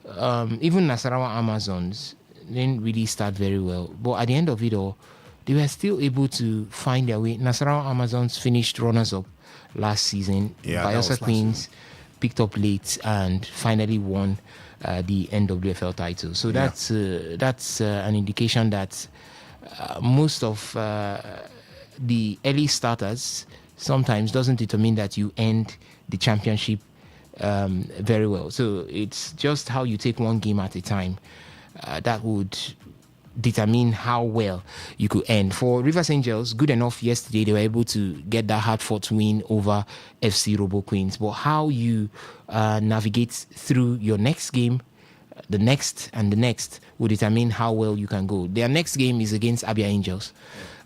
even Nasarawa Amazons didn't really start very well. But at the end of it all, they were still able to find their way. Nasarawa Amazons finished runners-up last season. Yeah, Bielsa Queens picked up late and finally won the NWFL title. So that's an indication that most of the early starters sometimes doesn't determine that you end the championship very well. So it's just how you take one game at a time that would determine how well you could end. For Rivers Angels, good enough yesterday, they were able to get that hard-fought win over FC Robo Queens. But how you navigate through your next game, the next and the next, will determine how well you can go. Their next game is against Abia Angels.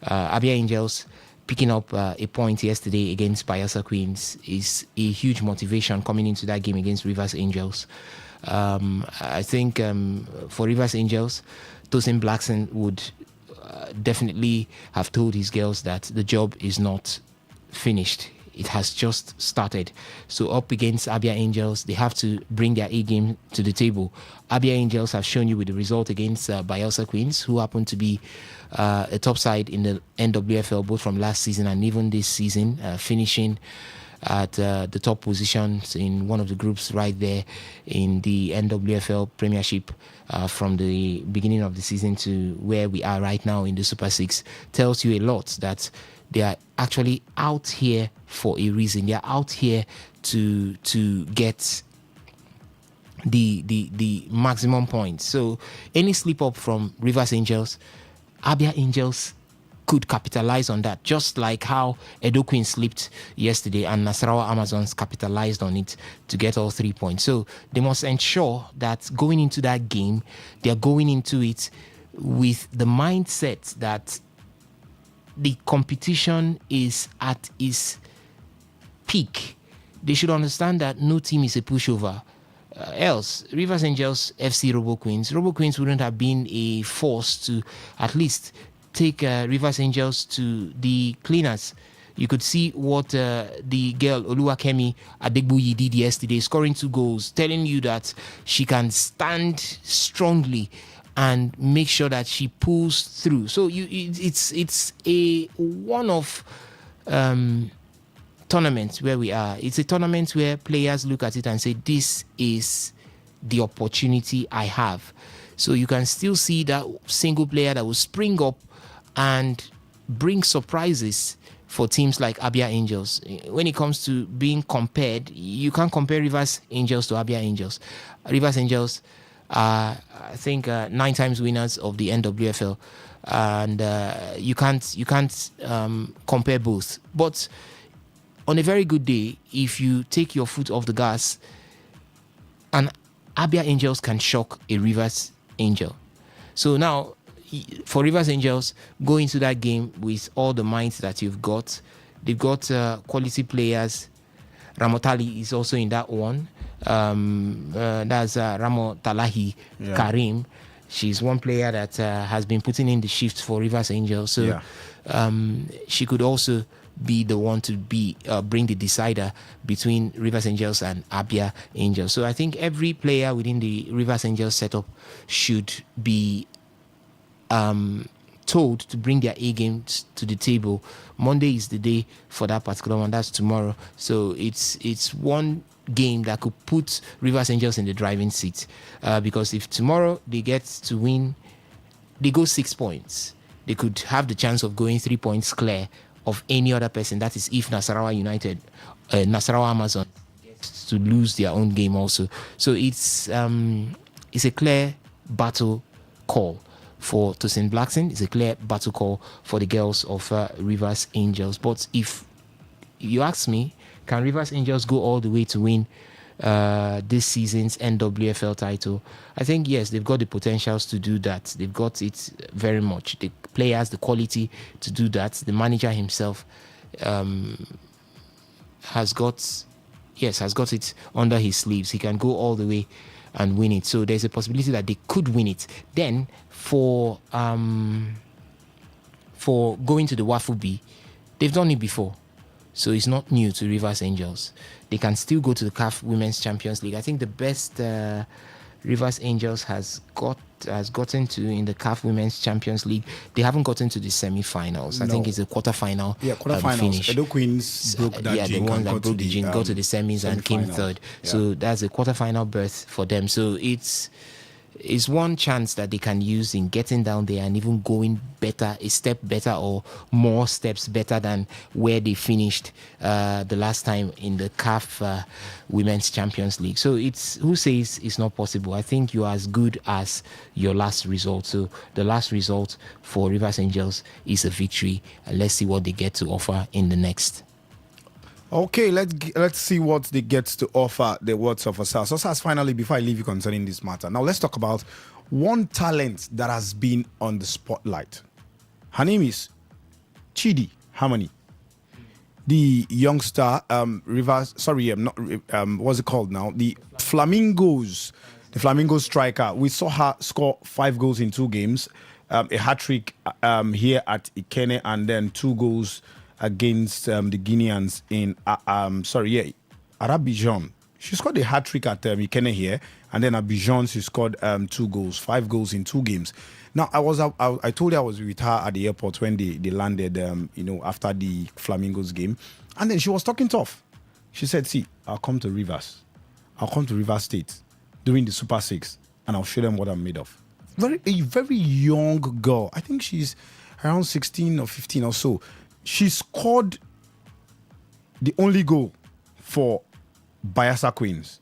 Abia Angels picking up a point yesterday against Bielsa Queens is a huge motivation coming into that game against Rivers Angels. I think for Rivers Angels, Tosin Blackson would definitely have told his girls that the job is not finished. It has just started. So up against Abia Angels, they have to bring their A game to the table. Abia Angels have shown you with the result against Bielsa Queens, who happen to be a top side in the NWFL, both from last season and even this season, finishing at the top positions in one of the groups right there in the NWFL Premiership from the beginning of the season to where we are right now in the Super 6. Tells you a lot that they are actually out here for a reason. They are out here to get the maximum points. So any slip up from Rivers Angels, Abia Angels could capitalize on that, just like how Edo Queen slipped yesterday and Nasarawa Amazons capitalized on it to get all 3 points. So they must ensure that going into that game, they're going into it with the mindset that the competition is at its peak. They should understand that no team is a pushover. Else, Rivers Angels, FC Robo Queens wouldn't have been a force to at least take Rivers Angels to the cleaners. You could see what the girl Oluwakemi Adegbuyi did yesterday, scoring 2 goals, telling you that she can stand strongly and make sure that she pulls through. So it's a one-off tournament where we are. It's a tournament where players look at it and say, this is the opportunity I have. So you can still see that single player that will spring up and bring surprises for teams like Abia Angels. When it comes to being compared, you can't compare Rivers Angels to Abia Angels. Rivers Angels are, I think, 9 times winners of the NWFL, and you can't compare both. But on a very good day, if you take your foot off the gas, an Abia Angels can shock a Rivers Angel. So now for Rivers Angels, go into that game with all the minds that you've got. They've got quality players. Ramotali is also in that one. That's Ramotalahi Karim. She's one player that has been putting in the shift for Rivers Angels. So she could also be the one to bring the decider between Rivers Angels and Abia Angels. So I think every player within the Rivers Angels setup should be told to bring their A games to the table. Monday is the day for that particular one. That's tomorrow. So it's one game that could put Rivers Angels in the driving seat, because if tomorrow they get to win, they go 6 points. They could have the chance of going 3 points clear of any other person. That is if Nasarawa United, Nasarawa Amazon gets to lose their own game also. So it's a clear battle call for Tosin Blackson. It's a clear battle call for the girls of Rivers Angels. But if you ask me, can Rivers Angels go all the way to win this season's NWFL title? I think yes, they've got the potentials to do that. They've got it very much. The players, the quality to do that. The manager himself has got it under his sleeves. He can go all the way and win it. So there's a possibility that they could win it. Then for going to the Wafu B, they've done it before. So it's not new to Rivers Angels. They can still go to the CAF Women's Champions League. I think the best Rivers Angels has gotten to in the CAF Women's Champions League, they haven't gotten to the semi-finals. I think it's a quarter-final finish. Edo Queens broke that the one that broke the gene, got to the semis and came third. Yeah. So that's a quarter-final berth for them. So it's one chance that they can use in getting down there and even going better, a step better or more steps better than where they finished the last time in the CAF Women's Champions League. So who says it's not possible? I think you're as good as your last result. So the last result for Rivers Angels is a victory. And let's see what they get to offer in the next. Okay, let's see what they get to offer the words of Osas. Osas, finally, before I leave you concerning this matter, now let's talk about one talent that has been on the spotlight. Her name is Chidi Harmony, the youngster what's it called now? The Flamingos striker. We saw her score 5 goals in 2 games, a hat-trick here at Ikene, and then 2 goals against the Guineans in Abidjan. She scored a hat-trick at Ikene here, and then Abidjan she scored 2 goals, 5 goals in 2 games. Now I told you I was with her at the airport when they landed, after the Flamingos game, and then she was talking tough. She said, "See, I'll come to Rivers State during the Super 6, and I'll show them what I'm made of." A very young girl. I think she's around 16 or 15 or so. She scored the only goal for Bayelsa Queens.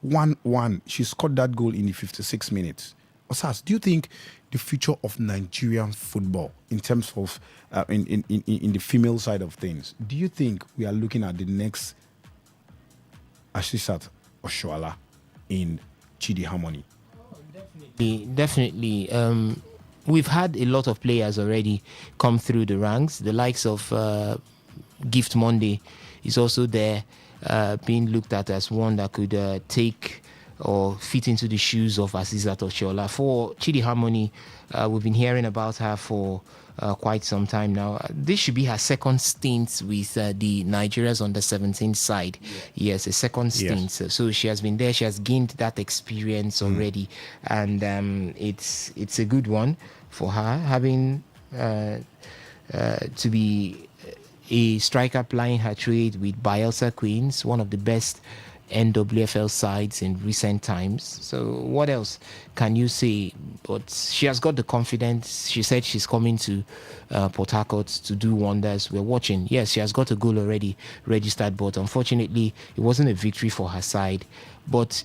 1-1. She scored that goal in the 56 minutes. Osas, do you think the future of Nigerian football in terms of in the female side of things, do you think we are looking at the next Ashisat Oshoala in Chidi Harmony? Definitely. We've had a lot of players already come through the ranks. The likes of Gift Monday is also there, being looked at as one that could take or fit into the shoes of Asisat Oshoala. For Chidi Harmony, we've been hearing about her for quite some time now. This should be her second stint with the Nigeria's under-17 side. Yes, a second stint. Yes. So she has been there. She has gained that experience already, and it's a good one for her, having to be a striker plying her trade with Bayelsa Queens, one of the best NWFL sides in recent times. So what else can you say? But she has got the confidence. She said she's coming to Port Harcourt to do wonders. We're watching. Yes, she has got a goal already registered, but unfortunately it wasn't a victory for her side. But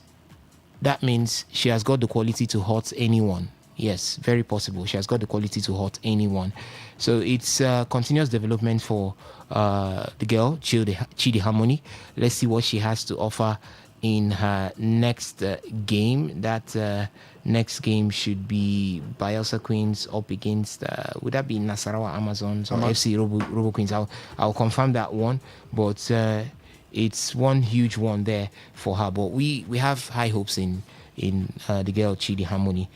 that means she has got the quality to hurt anyone. Yes, very possible. She has got the quality to hurt anyone. So it's continuous development for the girl, Chidi Harmony. Let's see what she has to offer in her next game. That next game should be Bayelsa Queens up against, would that be Nasarawa Amazons or FC Robo Queens? I'll confirm that one, but it's one huge one there for her. But we have high hopes in the girl Chidi Harmony.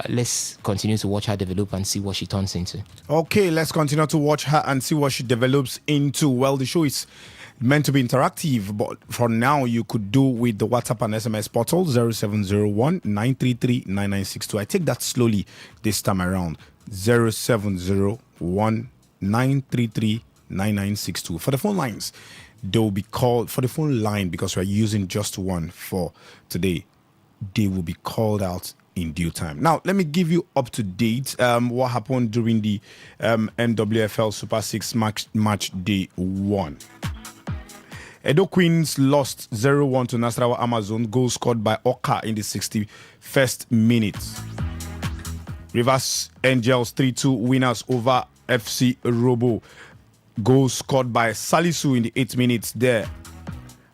Let's continue to watch her develop and see what she turns into. Okay, let's continue to watch her and see what she develops into. Well, the show is meant to be interactive, but for now you could do with the WhatsApp and SMS portal 0701 933 9962. I take that slowly this time around. 0701 933 9962. For the phone lines, they will be called for the phone line because we're using just one for today. They will be called out in due time. Now, let me give you up to date what happened during the NWFL Super 6 match day 1. Edo Queens lost 0-1 to Nasarawa Amazon. Goal scored by Oka in the 61st minute. Rivers Angels 3-2 winners over FC Robo. Goal scored by Salisu in the 8th minute there.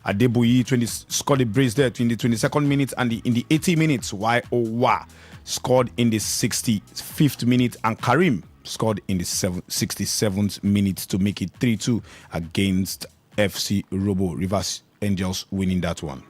Adeboyi scored a brace there in the 22nd minute, and in the 80 minutes, Owa scored in the 65th minute, and Karim scored in the 67th minute to make it 3-2 against FC Robo. Rivers Angels winning that one.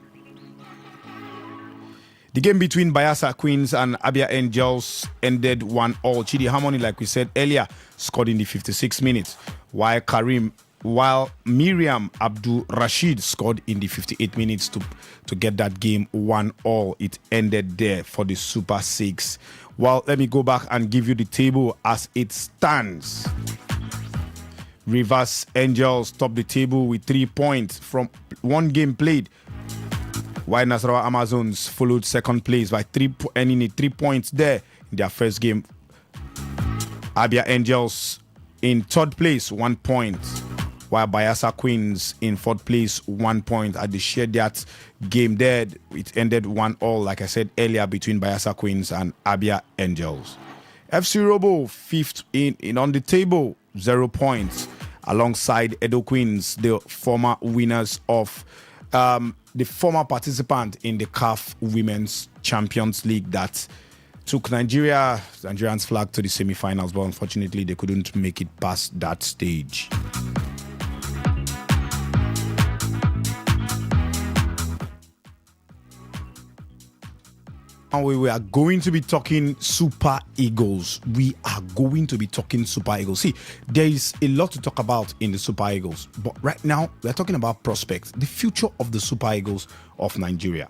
The game between Bayelsa Queens and Abia Angels ended 1-1. Chidi Harmony, like we said earlier, scored in the 56th minute, while Miriam Abdul Rashid scored in the 58 minutes to get that game 1-1. It ended there for the Super 6. Well, let me go back and give you the table as it stands. Rivers Angels top the table with 3 points from one game played, while Nasarawa Amazons followed second place by 3 points there in their first game. Abia Angels in third place, 1 point, while Bayelsa Queens in fourth place, 1 point. At the shared that game there, it ended 1-1, like I said earlier, between Bayelsa Queens and Abia Angels. FC Robo fifth in on the table, 0 points, alongside Edo Queens, the former winners of the former participant in the CAF Women's Champions League that took Nigerians flag to the semi-finals, but unfortunately they couldn't make it past that stage. And we are going to be talking Super Eagles. We are going to be talking Super Eagles. See, there is a lot to talk about in the Super Eagles, but right now we are talking about prospects, the future of the Super Eagles of Nigeria.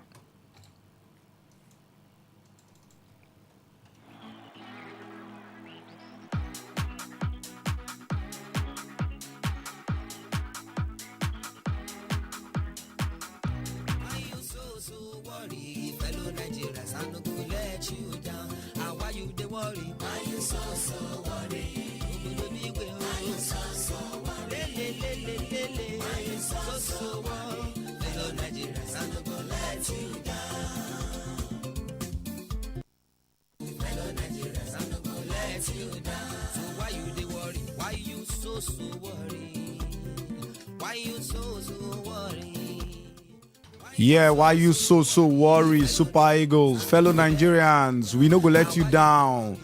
Yeah, why you so worried, Super Eagles? Fellow Nigerians, we no go let you down.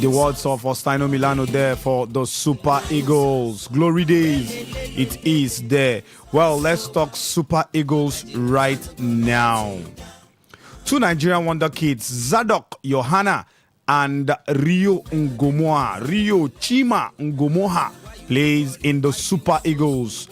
The words of Ostino Milano there for the Super Eagles. Glory days, it is there. Well, let's talk Super Eagles right now. Two Nigerian wonder kids, Zadok Yohana and Rio Chima Ngomoha, plays in the Super Eagles.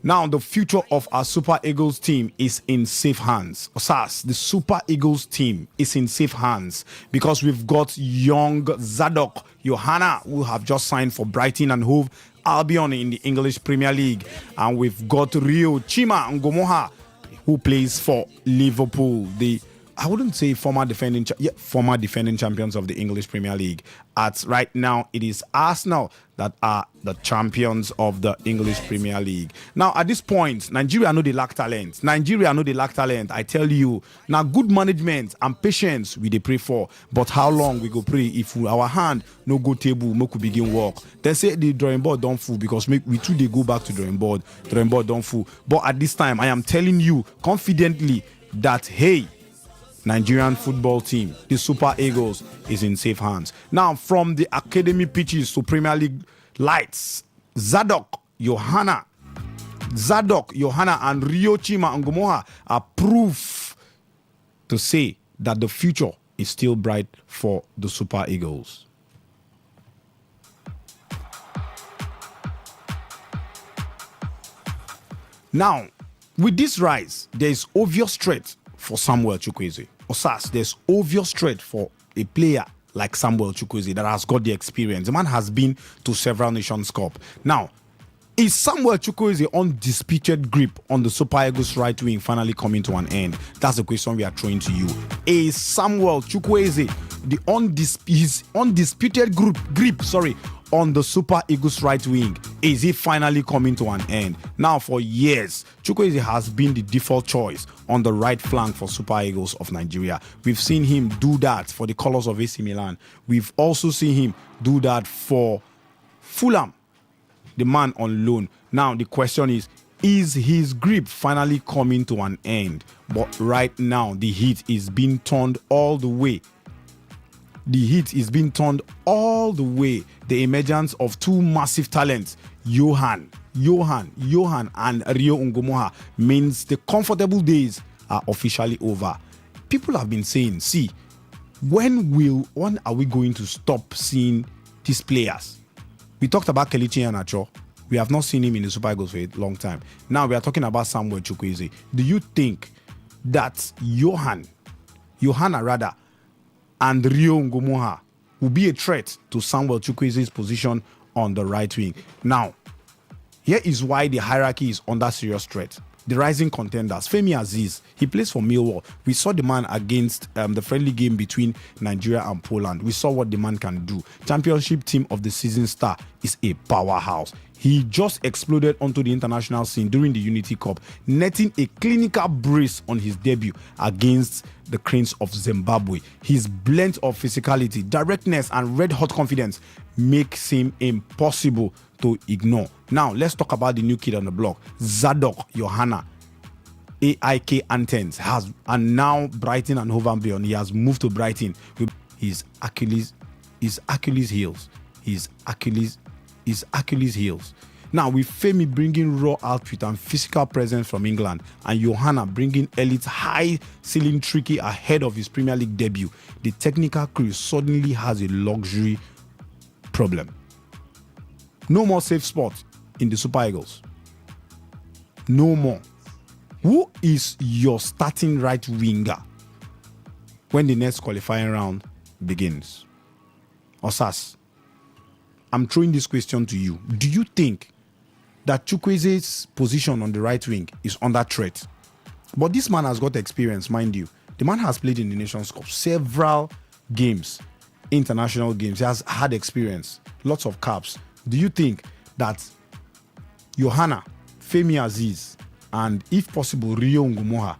Now, the future of our Super Eagles team is in safe hands. Osas, the Super Eagles team is in safe hands because we've got young Zadok Yohana, who have just signed for Brighton and Hove Albion in the English Premier League. And we've got Rio Chima Ngomoha, who plays for Liverpool. The I wouldn't say former defending champions of the English Premier League. At right now, it is Arsenal that are the champions of the English Premier League. Now, at this point, Nigeria know they lack talent. I tell you, now good management and patience we they pray for. But how long we go pray if our hand no go table, we could begin work. They say the drawing board don't fool because we too they go back to drawing board don't fool. But at this time, I am telling you confidently that hey, Nigerian football team, the Super Eagles, is in safe hands. Now, from the academy pitches to Premier League lights, Zadok, Johanna, and Rio Chima Ngomoha are proof to say that the future is still bright for the Super Eagles. Now, with this rise, there is obvious threat for Samuel Chukwueze. Osas, there's obvious threat for a player like Samuel Chukwueze that has got the experience. The man has been to several Nations Cup. Now, is Samuel Chukwueze undisputed grip on the Super Eagles right wing finally coming to an end? That's the question we are throwing to you. Is Samuel Chukwueze his undisputed grip on the Super Eagles right wing, is it finally coming to an end? Now, for years, Chukwueze has been the default choice on the right flank for Super Eagles of Nigeria. We've seen him do that for the colours of AC Milan. We've also seen him do that for Fulham, the man on loan. Now, the question is his grip finally coming to an end? But right now, the heat is being turned all the way. The emergence of two massive talents, Johan and Rio Ngomoha, means the comfortable days are officially over. People have been saying, see, when are we going to stop seeing these players? We talked about Kelechi Iheanacho. We have not seen him in the Super Eagles for a long time. Now we are talking about Samuel Chukwueze. Do you think that Johanna and Rio Ngomoha will be a threat to Samuel Chukwueze's position on the right wing? Now, here is why the hierarchy is under serious threat. The rising contenders, Femi Aziz, he plays for Millwall. We saw the man against the friendly game between Nigeria and Poland. We saw what the man can do. Championship team of the season star is a powerhouse. He just exploded onto the international scene during the Unity Cup, netting a clinical brace on his debut against the Cranes of Zimbabwe. His blend of physicality, directness, and red-hot confidence makes him impossible to ignore. Now, let's talk about the new kid on the block, Zadok Johanna. AIK Antennes and now Brighton and Hove Albion. He has moved to Brighton with his Achilles heels. Now, with Femi bringing raw output and physical presence from England, and Johanna bringing elite high-ceiling tricky ahead of his Premier League debut, the technical crew suddenly has a luxury problem. No more safe spot in the Super Eagles. No more. Who is your starting right winger when the next qualifying round begins? Osas, I'm throwing this question to you. Do you think that Chukwueze's position on the right wing is under threat? But this man has got experience, mind you. The man has played in the Nations Cup, several games, international games. He has had experience, lots of caps. Do you think that Johanna, Femi Aziz, and if possible, Rio Ngomoha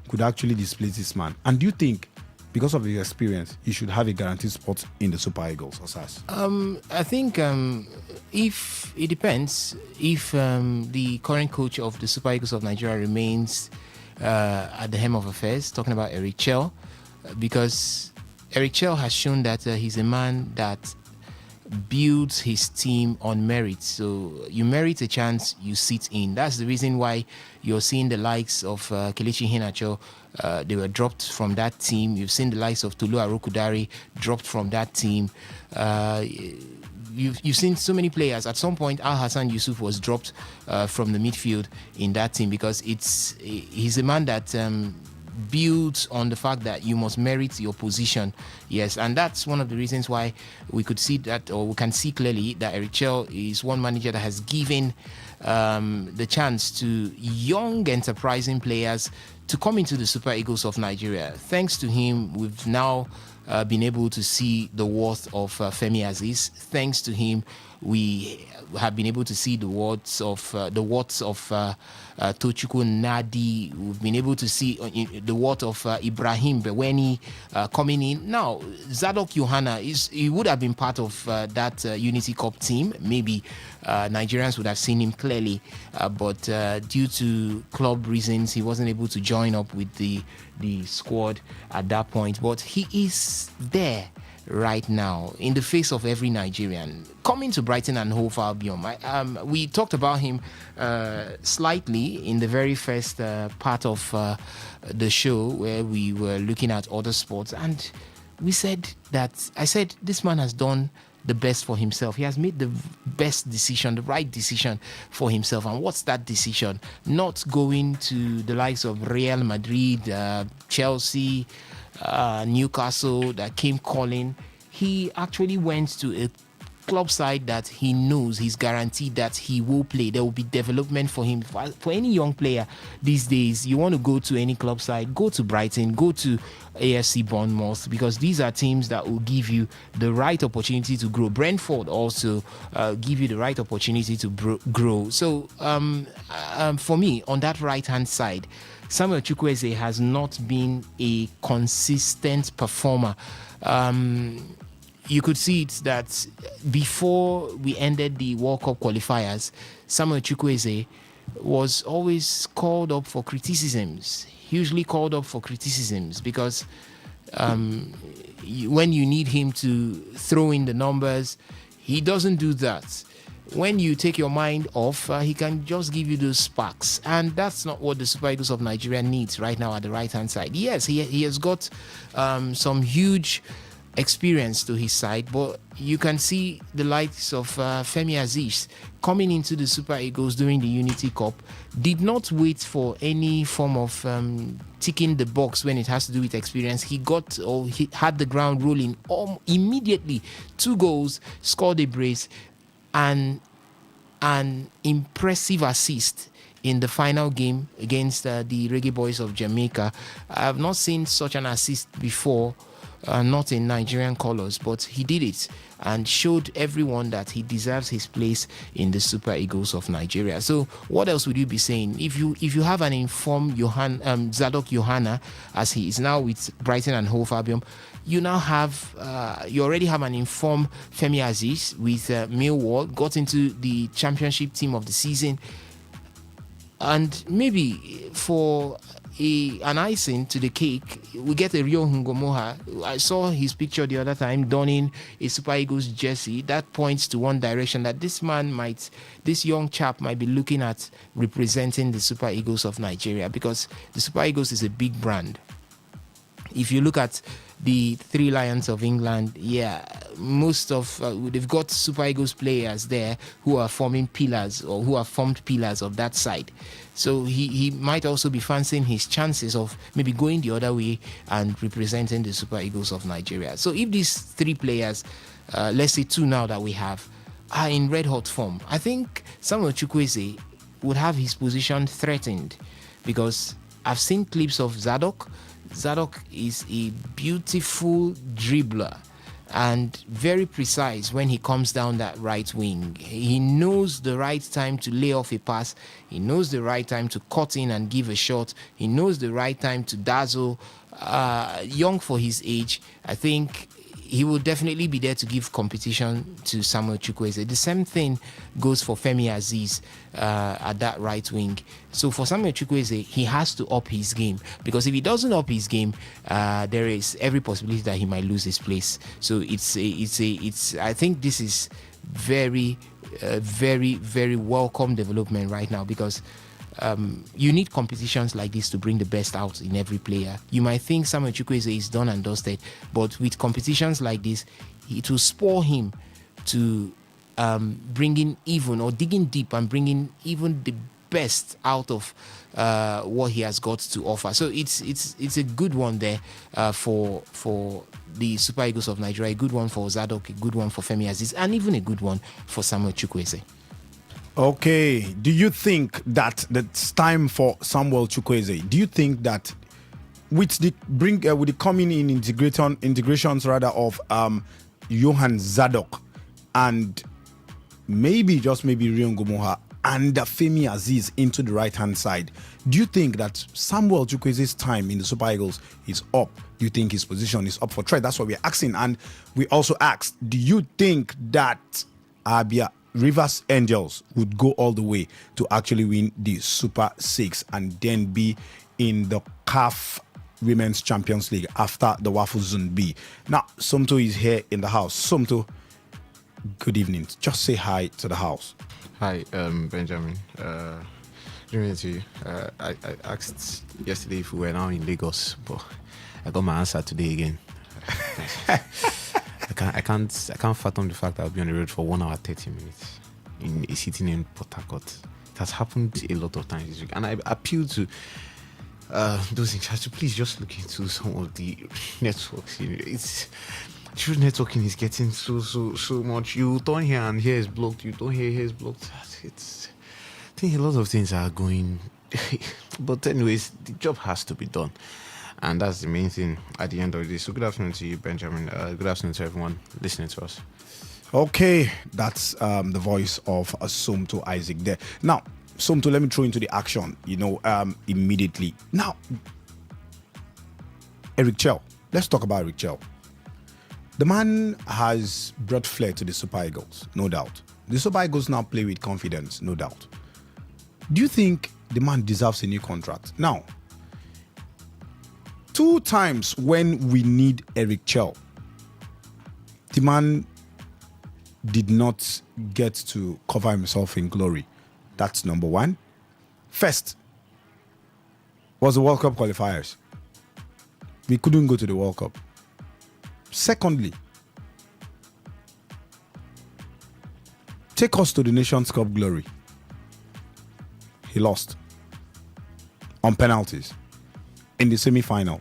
could actually displace this man? And do you think, because of his experience, he should have a guaranteed spot in the Super Eagles, Osas? I think if it depends, if the current coach of the Super Eagles of Nigeria remains at the helm of affairs, talking about Eric Chell, because Eric Chell has shown that he's a man that builds his team on merit. So you merit a chance, you sit in. That's the reason why you're seeing the likes of Kelechi Iheanacho. They were dropped from that team. You've seen the likes of Tolu Arokudare dropped from that team. You've seen so many players. At some point, Al Hassan Yusuf was dropped from the midfield in that team because he's a man that built on the fact that you must merit your position. Yes, and that's one of the reasons why we could see that, or we can see clearly that Eric Chell is one manager that has given the chance to young, enterprising players to come into the Super Eagles of Nigeria. Thanks to him, we've now been able to see the worth of Femi Aziz. Thanks to him, we have been able to see the worth of Tochukwu Nadi. We've been able to see the worth of Ibrahim Beweni coming in. Now, Zadok Yohana, he would have been part of that Unity Cup team. Maybe Nigerians would have seen him clearly, but due to club reasons, he wasn't able to join up with the squad at that point. But he is there right now in the face of every Nigerian coming to Brighton and Hove Albion. We talked about him slightly in the very first part of the show where we were looking at other sports, and I said this man has done the best for himself. He has made the best decision, the right decision for himself. And what's that decision? Not going to the likes of Real Madrid, Chelsea, Newcastle that came calling. He actually went to a club side that he knows he's guaranteed that he will play. There will be development for him. For any young player these days, you want to go to any club side, go to Brighton, go to AFC Bournemouth, because these are teams that will give you the right opportunity to grow. Brentford also give you the right opportunity to grow. So for me, on that right-hand side, Samuel Chukwueze has not been a consistent performer. You could see it that before we ended the World Cup qualifiers, Samuel Chukwueze was always called up for criticisms, hugely called up for criticisms, because when you need him to throw in the numbers, he doesn't do that. When you take your mind off, he can just give you those sparks. And that's not what the Super Eagles of Nigeria needs right now at the right-hand side. Yes, he has got some huge experience to his side, but you can see the likes of Femi Aziz coming into the Super Eagles during the Unity Cup, did not wait for any form of ticking the box when it has to do with experience. He had the ground rolling immediately. 2 goals, scored a brace, and an impressive assist in the final game against the Reggae Boys of Jamaica. I have not seen such an assist before, not in Nigerian colours, but he did it and showed everyone that he deserves his place in the Super Eagles of Nigeria. So what else would you be saying? If you have an informed Zadok Yohana, as he is now with Brighton and Hove Albion, you now have you already have an informed Femi Aziz with Millwall, got into the championship team of the season, and maybe for an icing to the cake, we get a Rio Hungomoha. I saw his picture the other time donning a Super Eagles jersey. That points to one direction, that this young chap might be looking at representing the Super Eagles of Nigeria, because the Super Eagles is a big brand. If you look at the Three Lions of England, most of they've got Super Eagles players there who are forming pillars, or who have formed pillars of that side. So he might also be fancying his chances of maybe going the other way and representing the Super Eagles of Nigeria. So if these 3 players, let's say 2 now that we have, are in red hot form, I think Samuel Chukwueze would have his position threatened, because I've seen clips of Zadok. Zadok is a beautiful dribbler and very precise when he comes down that right wing. He knows the right time to lay off a pass. He knows the right time to cut in and give a shot. He knows the right time to dazzle. Young for his age, I think he will definitely be there to give competition to Samuel Chukwueze. The same thing goes for Femi Aziz at that right wing. So for Samuel Chukwueze, he has to up his game, because if he doesn't up his game, there is every possibility that he might lose his place. So I think this is very, very welcome development right now, because you need competitions like this to bring the best out in every player. You might think Samuel Chukwueze is done and dusted, but with competitions like this, it will spur him to bring in even, or digging deep and bringing even the best out of what he has got to offer. So it's a good one there for the Super Eagles of Nigeria, a good one for Zadok, a good one for Femi Aziz, and even a good one for Samuel Chukwueze. Okay, do you think that it's time for Samuel Chukwueze? Do you think that with the coming in integrations rather of Johan Zadok and maybe just maybe Rion Gomoha and Femi Aziz into the right hand side, do you think that Samuel Chukwueze's time in the Super Eagles is up? Do you think his position is up for trade? That's what we're asking. And we also asked, do you think that Abia Rivers Angels would go all the way to actually win the Super 6 and then be in the CAF Women's Champions League after the Waffle Zone B? Now, Somto is here in the house. Somto, good evening. Just say hi to the house. Hi, Benjamin. Good evening to you. I asked yesterday if we were now in Lagos, but I got my answer today again. I can't fathom the fact that I'll be on the road for 1 hour 30 minutes in a city named Port Harcourt. It has happened a lot of times this week, and I appeal to those in charge to please just look into some of the networks. It's true, networking is getting so much. You turn here and here is blocked. You turn here is blocked. I think a lot of things are going, but anyways, the job has to be done. And that's the main thing at the end of the day. So good afternoon to you, Benjamin. Good afternoon to everyone listening to us. Okay, that's the voice of Somto Isaac there. Now, Somto, let me throw into the action, immediately. Now, Eric Chell. Let's talk about Eric Chell. The man has brought flair to the Super Eagles, no doubt. The Super Eagles now play with confidence, no doubt. Do you think the man deserves a new contract? Now, 2 times when we need Eric Chell, the man did not get to cover himself in glory. That's number 1. First was the World Cup qualifiers. We couldn't go to the World Cup. Secondly, take us to the Nations Cup glory. He lost on penalties in the semi-final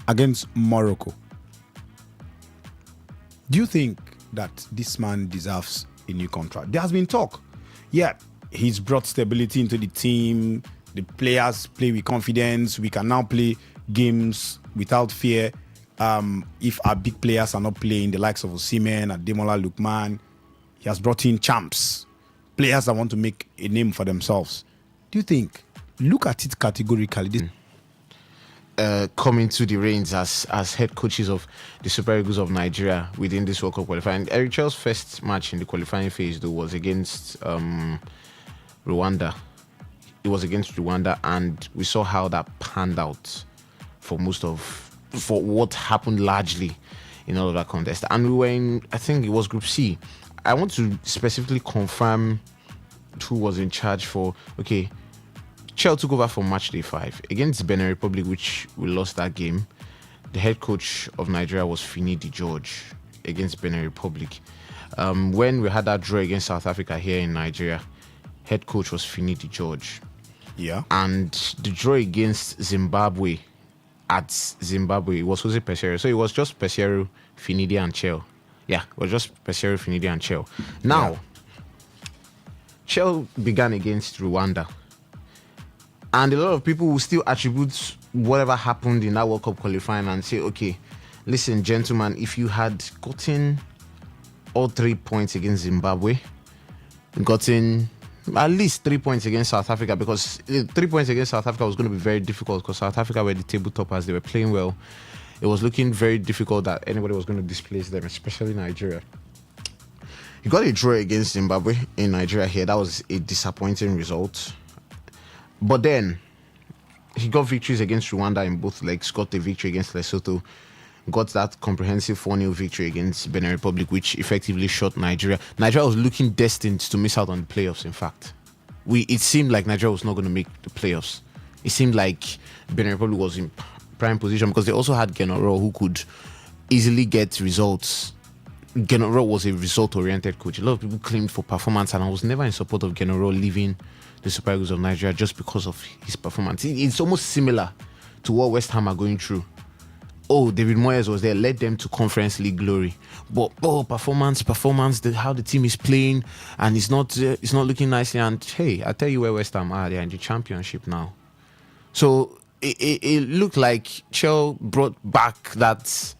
against Morocco. Do you think that this man deserves a new contract? There has been talk. Yeah, he's brought stability into the team. The players play with confidence. We can now play games without fear. If our big players are not playing, the likes of Osimhen, Ademola Lookman, he has brought in champs, players that want to make a name for themselves. Do you think? Look at it categorically. Coming to the reins as head coaches of the Super Eagles of Nigeria within this World Cup qualifying. Eric Chell's first match in the qualifying phase, though, was against Rwanda. It was against Rwanda, and we saw how that panned out for what happened largely in all of that contest. And we were in, I think it was Group C. I want to specifically confirm who was in charge for, okay, Chell took over for match day 5 against Benin Republic, which we lost that game. The head coach of Nigeria was Finidi George against Benin Republic. When we had that draw against South Africa here in Nigeria, head coach was Finidi George. Yeah. And the draw against Zimbabwe, at Zimbabwe, it was Jose Peseiro. So it was just Peseiro, Finidi, and Chell. Yeah, it was just Peseiro, Finidi, and Chell. Now, Chell began against Rwanda. And a lot of people will still attribute whatever happened in that World Cup qualifying and say, okay, listen, gentlemen, if you had gotten all 3 points against Zimbabwe, gotten at least 3 points against South Africa, because 3 points against South Africa was going to be very difficult because South Africa were the table toppers. They were playing well. It was looking very difficult that anybody was going to displace them, especially Nigeria. He got a draw against Zimbabwe in Nigeria here. That was a disappointing result. But then he got victories against Rwanda in both legs, got a victory against Lesotho, got that comprehensive 4-0 victory against Benin Republic, which effectively shot Nigeria. Nigeria was looking destined to miss out on the playoffs, in fact. It seemed like Nigeria was not going to make the playoffs. It seemed like Benin Republic was in prime position because they also had Genoro, who could easily get results Genoro was a result-oriented coach. A lot of people claimed for performance, and I was never in support of Genoro leaving the Super Eagles of Nigeria just because of his performance. It's almost similar to what West Ham are going through. Oh, David Moyes was there, led them to Conference League glory. But performance, how the team is playing, and it's not looking nicely. And hey, I tell you where West Ham are. They're in the Championship now. So it looked like Chelsea brought back that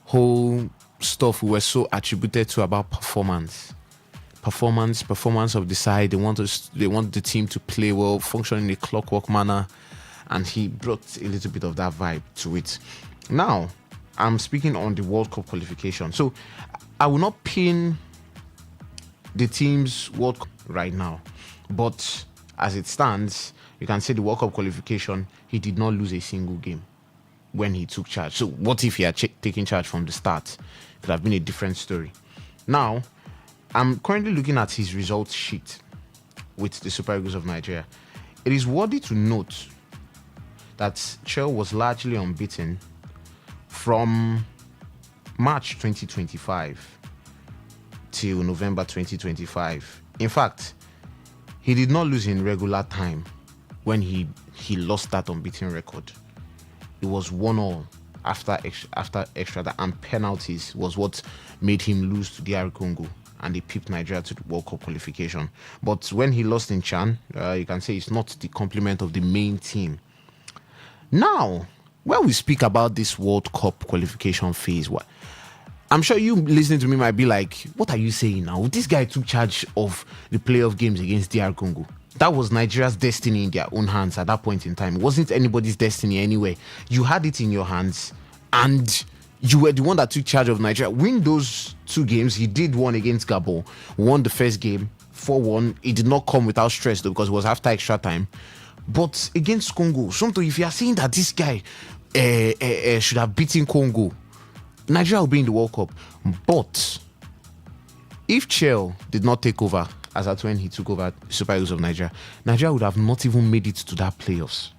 whole stuff we were so attributed to about performance of the side. They want the team to play well, function in a clockwork manner, and he brought a little bit of that vibe to it. Now, I'm speaking on the World Cup qualification. So, I will not pin the team's World Cup right now. But as it stands, you can say the World Cup qualification, he did not lose a single game when he took charge. So, what if he had taken charge from the start? It could have been a different story. Now, I'm currently looking at his results sheet with the Super Eagles of Nigeria. It is worthy to note that Chelsea was largely unbeaten from March 2025 till November 2025. In fact, he did not lose in regular time when he lost that unbeaten record. It was 1-1 after extra time, and penalties was what made him lose to DR Congo, and they pipped Nigeria to the World Cup qualification. But when he lost in Chan, you can say it's not the complement of the main team. Now, when we speak about this World Cup qualification phase, I'm sure you listening to me might be like, what are you saying now? This guy took charge of the playoff games against DR Congo. That was Nigeria's destiny in their own hands at that point in time. It wasn't anybody's destiny anyway. You had it in your hands, and you were the one that took charge of Nigeria. Win those two games. He did one against Gabon, won the first game 4-1. It did not come without stress though, because it was after extra time. But against Congo, if you are saying that this guy should have beaten Congo, Nigeria will be in the World Cup. But if Chel did not take over, as at when he took over Super Eagles of Nigeria, Nigeria would have not even made it to that playoffs.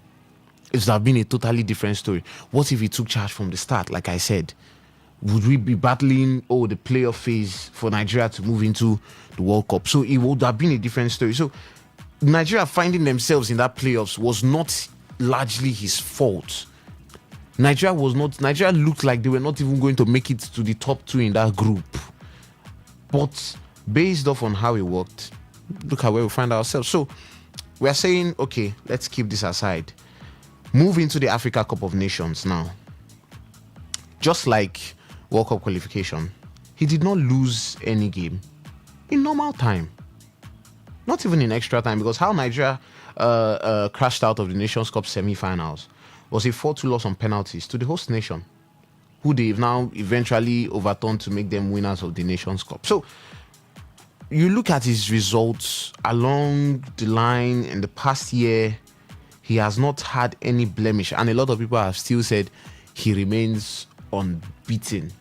It would have been a totally different story. What if he took charge from the start, like I said? Would we be battling the playoff phase for Nigeria to move into the World Cup? So it would have been a different story. So Nigeria finding themselves in that playoffs was not largely his fault. Nigeria looked like they were not even going to make it to the top two in that group. But based off on how it worked, look at where we find ourselves. So we are saying, okay, let's keep this aside. Move into the Africa Cup of Nations now. Just like World Cup qualification, he did not lose any game in normal time. Not even in extra time, because how Nigeria crashed out of the Nations Cup semi-finals was a 4-2 loss on penalties to the host nation, who they've now eventually overturned to make them winners of the Nations Cup. So you look at his results along the line in the past year, he has not had any blemish, and a lot of people have still said he remains unbeaten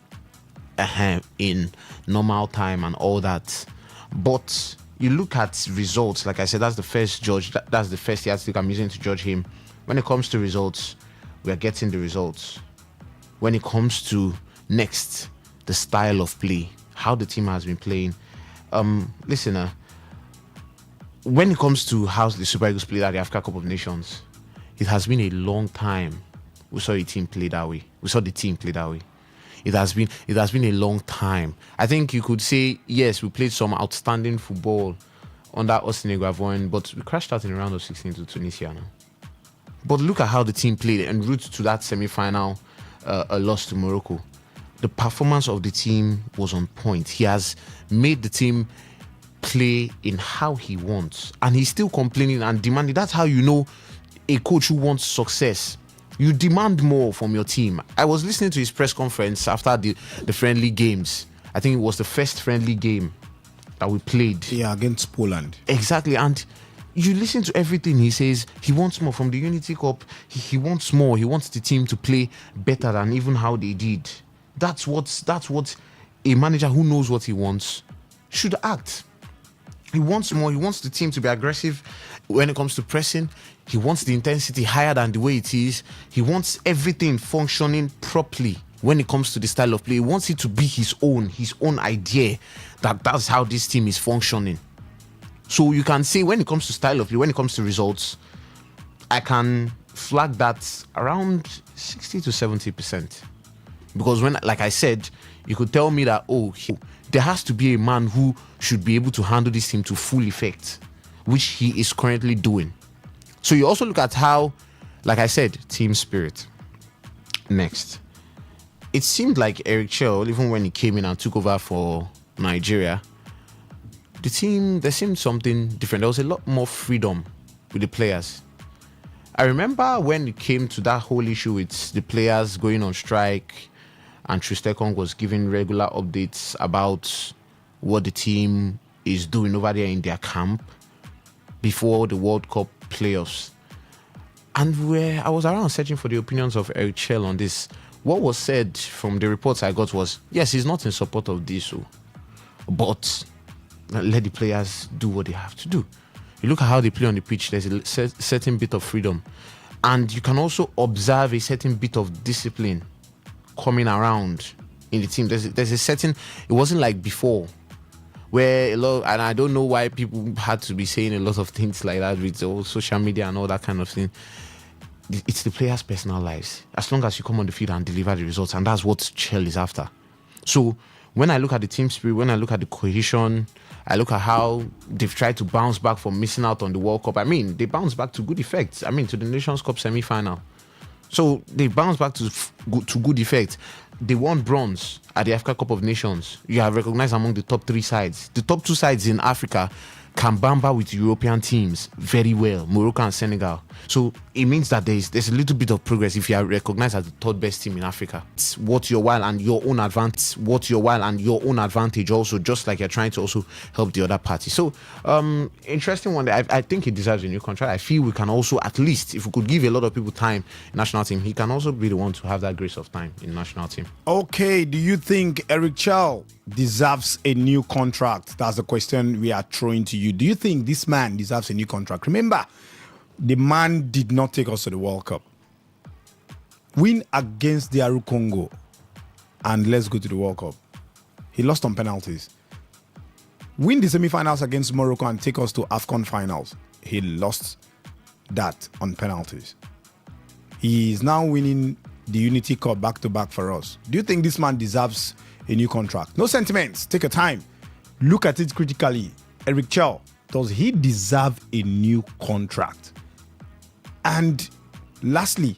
in normal time and all that. But you look at results, like I said, that's the first yardstick I'm using to judge him. When it comes to results, we are getting the results. When it comes to next, the style of play, how the team has been playing. Listener, when it comes to how the Super Eagles played at the Africa Cup of Nations, it has been a long time we saw the team play that way. It has been a long time. I think you could say, yes, we played some outstanding football under Austin Eguavoen, but we crashed out in the round of 16 to Tunisia now. But look at how the team played en route to that semi-final loss to Morocco. The performance of the team was on point. He has made the team play in how he wants, and he's still complaining and demanding. That's how you know a coach who wants success. You demand more from your team. I was listening to his press conference after the friendly games. I think it was the first friendly game that we played. Yeah, against Poland. Exactly. And you listen to everything he says. He wants more from the Unity Cup. He wants more. He wants the team to play better than even how they did. That's what a manager who knows what he wants should act. He wants more. He wants the team to be aggressive when it comes to pressing. He wants the intensity higher than the way it is. He wants everything functioning properly when it comes to the style of play. He wants it to be his own idea, that's how this team is functioning. So you can say when it comes to style of play, when it comes to results, I can flag that around 60 to 70%. Because when, like I said, you could tell me that, there has to be a man who should be able to handle this team to full effect, which he is currently doing. So you also look at how, like I said, team spirit. Next, it seemed like Eric Chell, even when he came in and took over for Nigeria, the team, there seemed something different. There was a lot more freedom with the players. I remember when it came to that whole issue with the players going on strike, and Trustekong was giving regular updates about what the team is doing over there in their camp before the World Cup playoffs. And I was around searching for the opinions of Eric Chell on this. What was said from the reports I got was, yes, he's not in support of this, but let the players do what they have to do. You look at how they play on the pitch, there's a certain bit of freedom. And you can also observe a certain bit of discipline coming around in the team. There's a certain, it wasn't like before, where a lot, and I don't know why people had to be saying a lot of things like that with all social media and all that kind of thing. It's the players' personal lives. As long as you come on the field and deliver the results, and that's what Chell is after. So when I look at the team spirit, when I look at the cohesion, I look at how they've tried to bounce back from missing out on the World Cup. I mean, they bounced back to good effect. I mean, to the Nations Cup semi-final. So they bounced back to good effect. They won bronze at the Africa Cup of Nations. You are recognized among the top 3 sides. The top 2 sides in Africa can bamba with European teams very well, Morocco and Senegal. So it means that there's a little bit of progress if you are recognized as the 3rd best team in Africa. It's what your while and your own advantage. Also, just like you're trying to also help the other party. So interesting one. I think he deserves a new contract. I feel we can also, at least if we could give a lot of people time in national team, he can also be the one to have that grace of time in national team. Okay, do you think Eric Chell deserves a new contract? That's the question we are throwing to you. Do you think this man deserves a new contract? Remember, the man did not take us to the World Cup. Win against the Aru Congo and let's go to the World Cup. He lost on penalties. Win the semi-finals against Morocco and take us to AFCON finals. He lost that on penalties. He is now winning the Unity Cup back-to-back for us. Do you think this man deserves a new contract? No sentiments. Take your time. Look at it critically. Eric Chell, does he deserve a new contract? And lastly,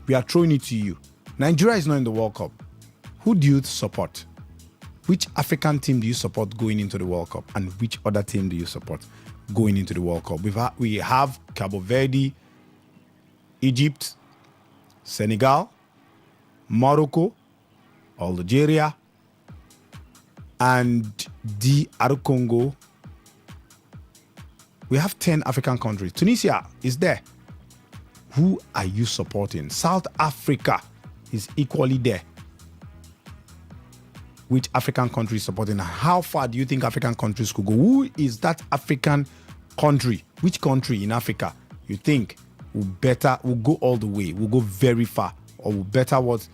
we are throwing it to you. Nigeria is not in the World Cup. Who do you support? Which African team do you support going into the World Cup? And which other team do you support going into the World Cup? We have Cabo Verde, Egypt, Senegal, Morocco, Algeria, and DR Congo. We have 10 African countries. Tunisia is there. Who are you supporting? South Africa is equally there. Which African country is supporting? How far do you think African countries could go? Who is that African country? Which country in Africa you think will go all the way, will go very far, or will better what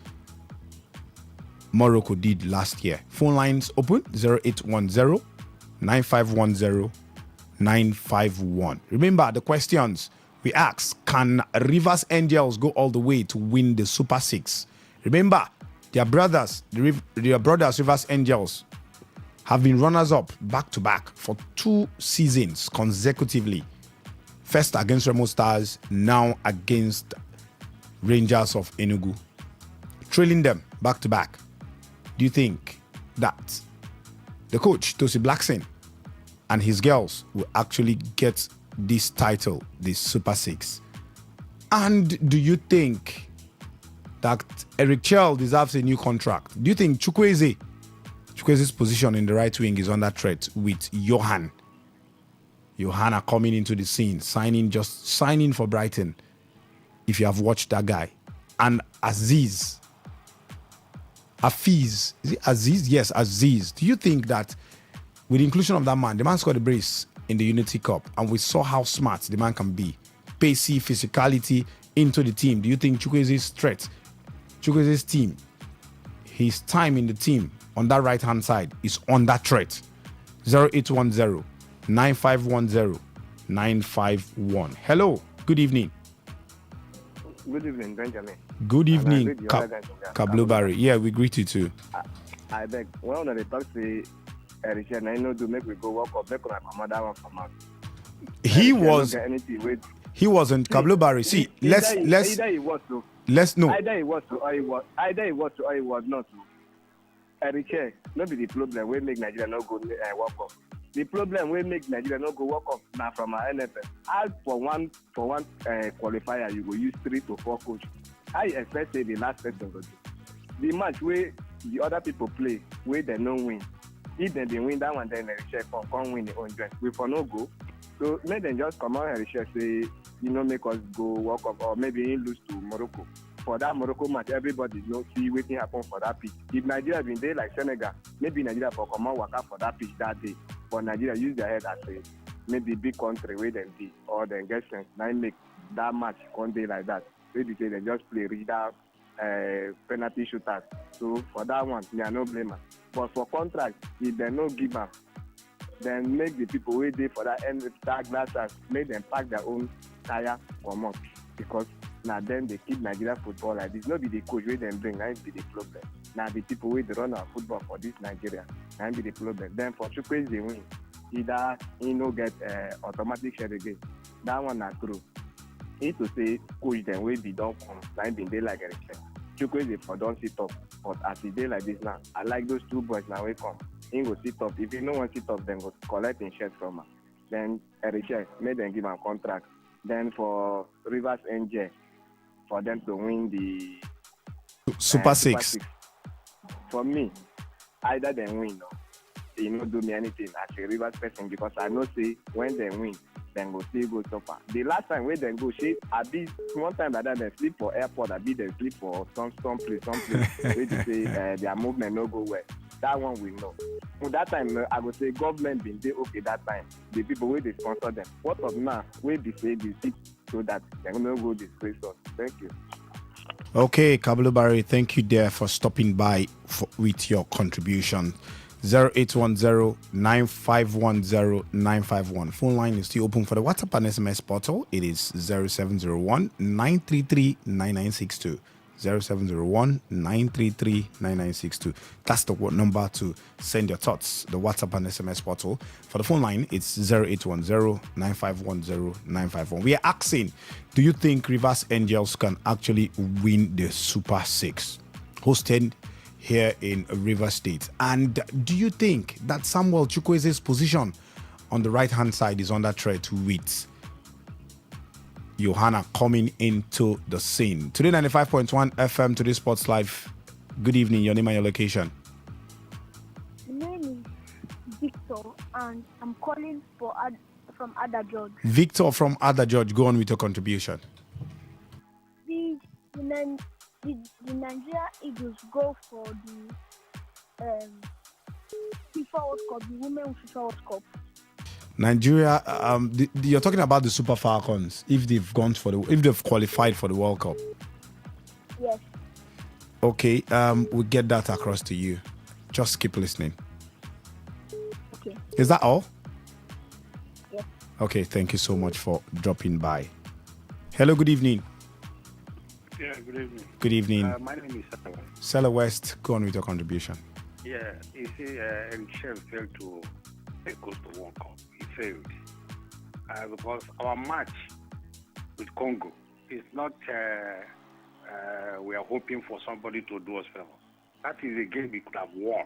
Morocco did last year? Phone lines open 0810 9510 951. Remember the questions we ask: can Rivers Angels go all the way to win the Super 6? Remember, their brothers Rivers Angels have been runners-up back-to-back for 2 seasons consecutively. First against Remo Stars, now against Rangers of Enugu. Trailing them back-to-back. Do you think that the coach, Tosi Blackson, and his girls will actually get this title, this Super 6? And do think that Eric Chell deserves a new contract? Do you think Chukwueze's position in the right wing is under threat with Johan are coming into the scene, signing for Brighton, if you have watched that guy, and Hafiz, is it Aziz? Yes, Aziz. Do you think that with the inclusion of that man, the man scored a brace in the Unity Cup, and we saw how smart the man can be, pacey, physicality into the team? Do you think Chukwueze's team his time in the team on that right hand side is under threat. 0810 9510 951. Hello, good evening. Good evening, Benjamin. Good And I evening, greet the other guys from there. Kablubari. Yeah, we greet you too. I beg. One of the talks say, Eric, and I know to make we go walk up, make una come that one from out. He Eric, was. I don't get anything with. He wasn't Kablubari. See, let's Either he was to. let's know. Either he was to, or he was. Either he was to, or he was not to. Eric, no be the problem. We make Nigeria not go walk up. The problem we make Nigeria not go walk up now from our NFF. As for one qualifier, you go use 3 to 4 coach. I expect say the last person go do. The match where the other people play, where they no win. If they win that one, then Eric come win the own joint. We for no go. So make them just come out and say, make us go walk up, or maybe he lose to Morocco. For that Morocco match, everybody know see waiting happen for that pitch. If Nigeria been there like Senegal, maybe Nigeria for come out work out for that pitch that day. But Nigeria use their head as a maybe big country where they be, or they get sense. Now make that match one day like that. Maybe say they just play read out penalty shooters. So for that one, they are no blamer. But for contract, if they no give up, then make the people wait there for that end that glasses, make them pack their own tire or more. Because now then they keep Nigeria football like this. Not be the coach where them bring, that be the problem. Now the people where they run our football for this Nigeria, that be the problem. Then for Chukwueze they win. Either he no get automatic share again. That one not true. He to say coach them will be done come. That been they like a Chukwueze for don't sit up. But as he day like this now, I like those two boys now we come. He go sit up. If he no want sit up, then go collect his shirt from her. Then Eric, make them give him contract. Then for Rivers NJ, for them to win the Super Six. For me, either they win or they not do me anything as a Rivers person, because I know say when they win, then go still go suffer. The last time when they go shit, I be one time that they sleep for airport, I be they sleep for some place where they say their movement no go well. That one we know. So that time I would say government been there okay that time. The people where they sponsor them. What of now where they say they sit so that they're gonna go disgrace us. Thank you. Okay, Kablubari, thank you there for stopping by with your contribution. 0810 9510 951. Phone line is still open for the WhatsApp and SMS portal. It is 0701 933 9962. 0701 933 9962. That's the number to send your thoughts. The WhatsApp and SMS portal. For the phone line, it's 0810 9510 951. We are asking, do you think Rivers Angels can actually win the Super Six hosted here in Rivers State? And do you think that Samuel Chukwueze's position on the right hand side is under threat with Johanna coming into the scene? Today 95.1 FM, Today Sports Live. Good evening, your name and your location. My name is Victor and I'm calling from Ada George. Victor from Ada George, go on with your contribution. The Nigeria Eagles go for the FIFA World Cup, the Women's FIFA World Cup. Nigeria, you're talking about the Super Falcons. If they've qualified for the World Cup. Yes. Okay, we'll get that across to you. Just keep listening. Okay. Is that all? Yes. Okay, thank you so much for dropping by. Hello, good evening. Yeah, good evening. Good evening. My name is Stella. Stella West, go on with your contribution. Yeah, you see, Eric Shell failed to take us to World Cup. He failed. Because our match with Congo is not, we are hoping for somebody to do us favor. That is a game we could have won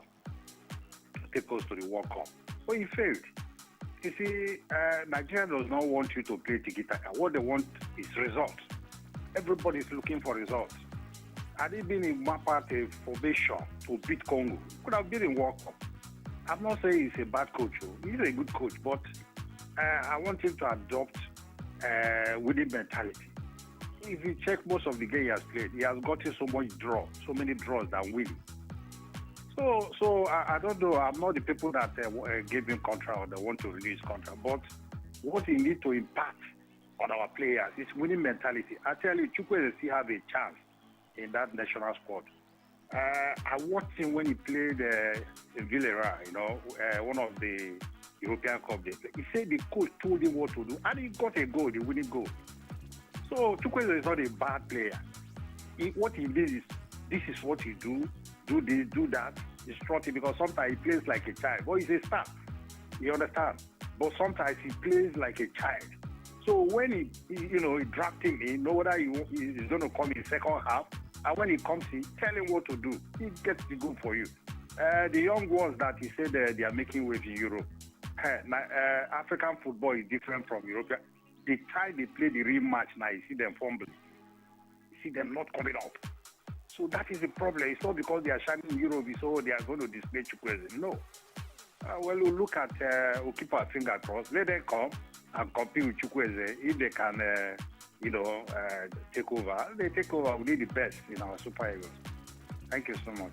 to take us to the World Cup. But he failed. You see, Nigeria does not want you to play tiki-taka. What they want is results. Everybody is looking for results. Had he been in one part of formation to beat Congo, could have been in World Cup. I'm not saying he's a bad coach. He's a good coach, but I want him to adopt winning mentality. If you check most of the game he has played, he has gotten so many draws than winning. So I don't know. I'm not the people that gave him contract or they want to release contract, but what he needs to impact on our players is winning mentality. I tell you, Chukwueze still have a chance in that national squad. I watched him when he played in Villarreal, one of the European Cup they played. He said the coach told him what to do, and he got a goal, the winning goal. So Chukwueze is not a bad player. What he did is, this is what he do this, do that. It's trotty because sometimes he plays like a child. But he's a star. You understand? But sometimes he plays like a child. So when he draft him in, know whether he's going to come in second half, and when he comes in, tell him what to do. He gets the goal for you. The young ones that he said they are making waves in Europe. African football is different from European. The time they play the real match now, you see them fumbling. You see them not coming up. So that is the problem. It's not because they are shining in Europe, so they are going to display Chukwueze. No. We'll look at, we'll keep our finger crossed. Let them come and compete with Chukwueze. If they can, take over, they take over. We need the best in our Super Eagles. Thank you so much.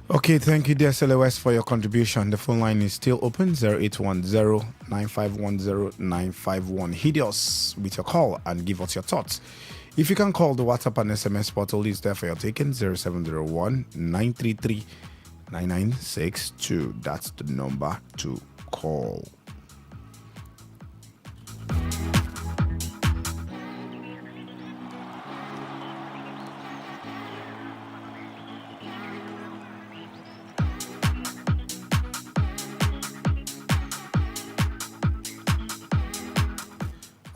Okay, thank you, dear Celeste, for your contribution. The phone line is still open, 0810-9510-951. Hit us with your call and give us your thoughts. If you can call, the WhatsApp and SMS portal is there for your taking, 0701-933-9962. That's the number to call.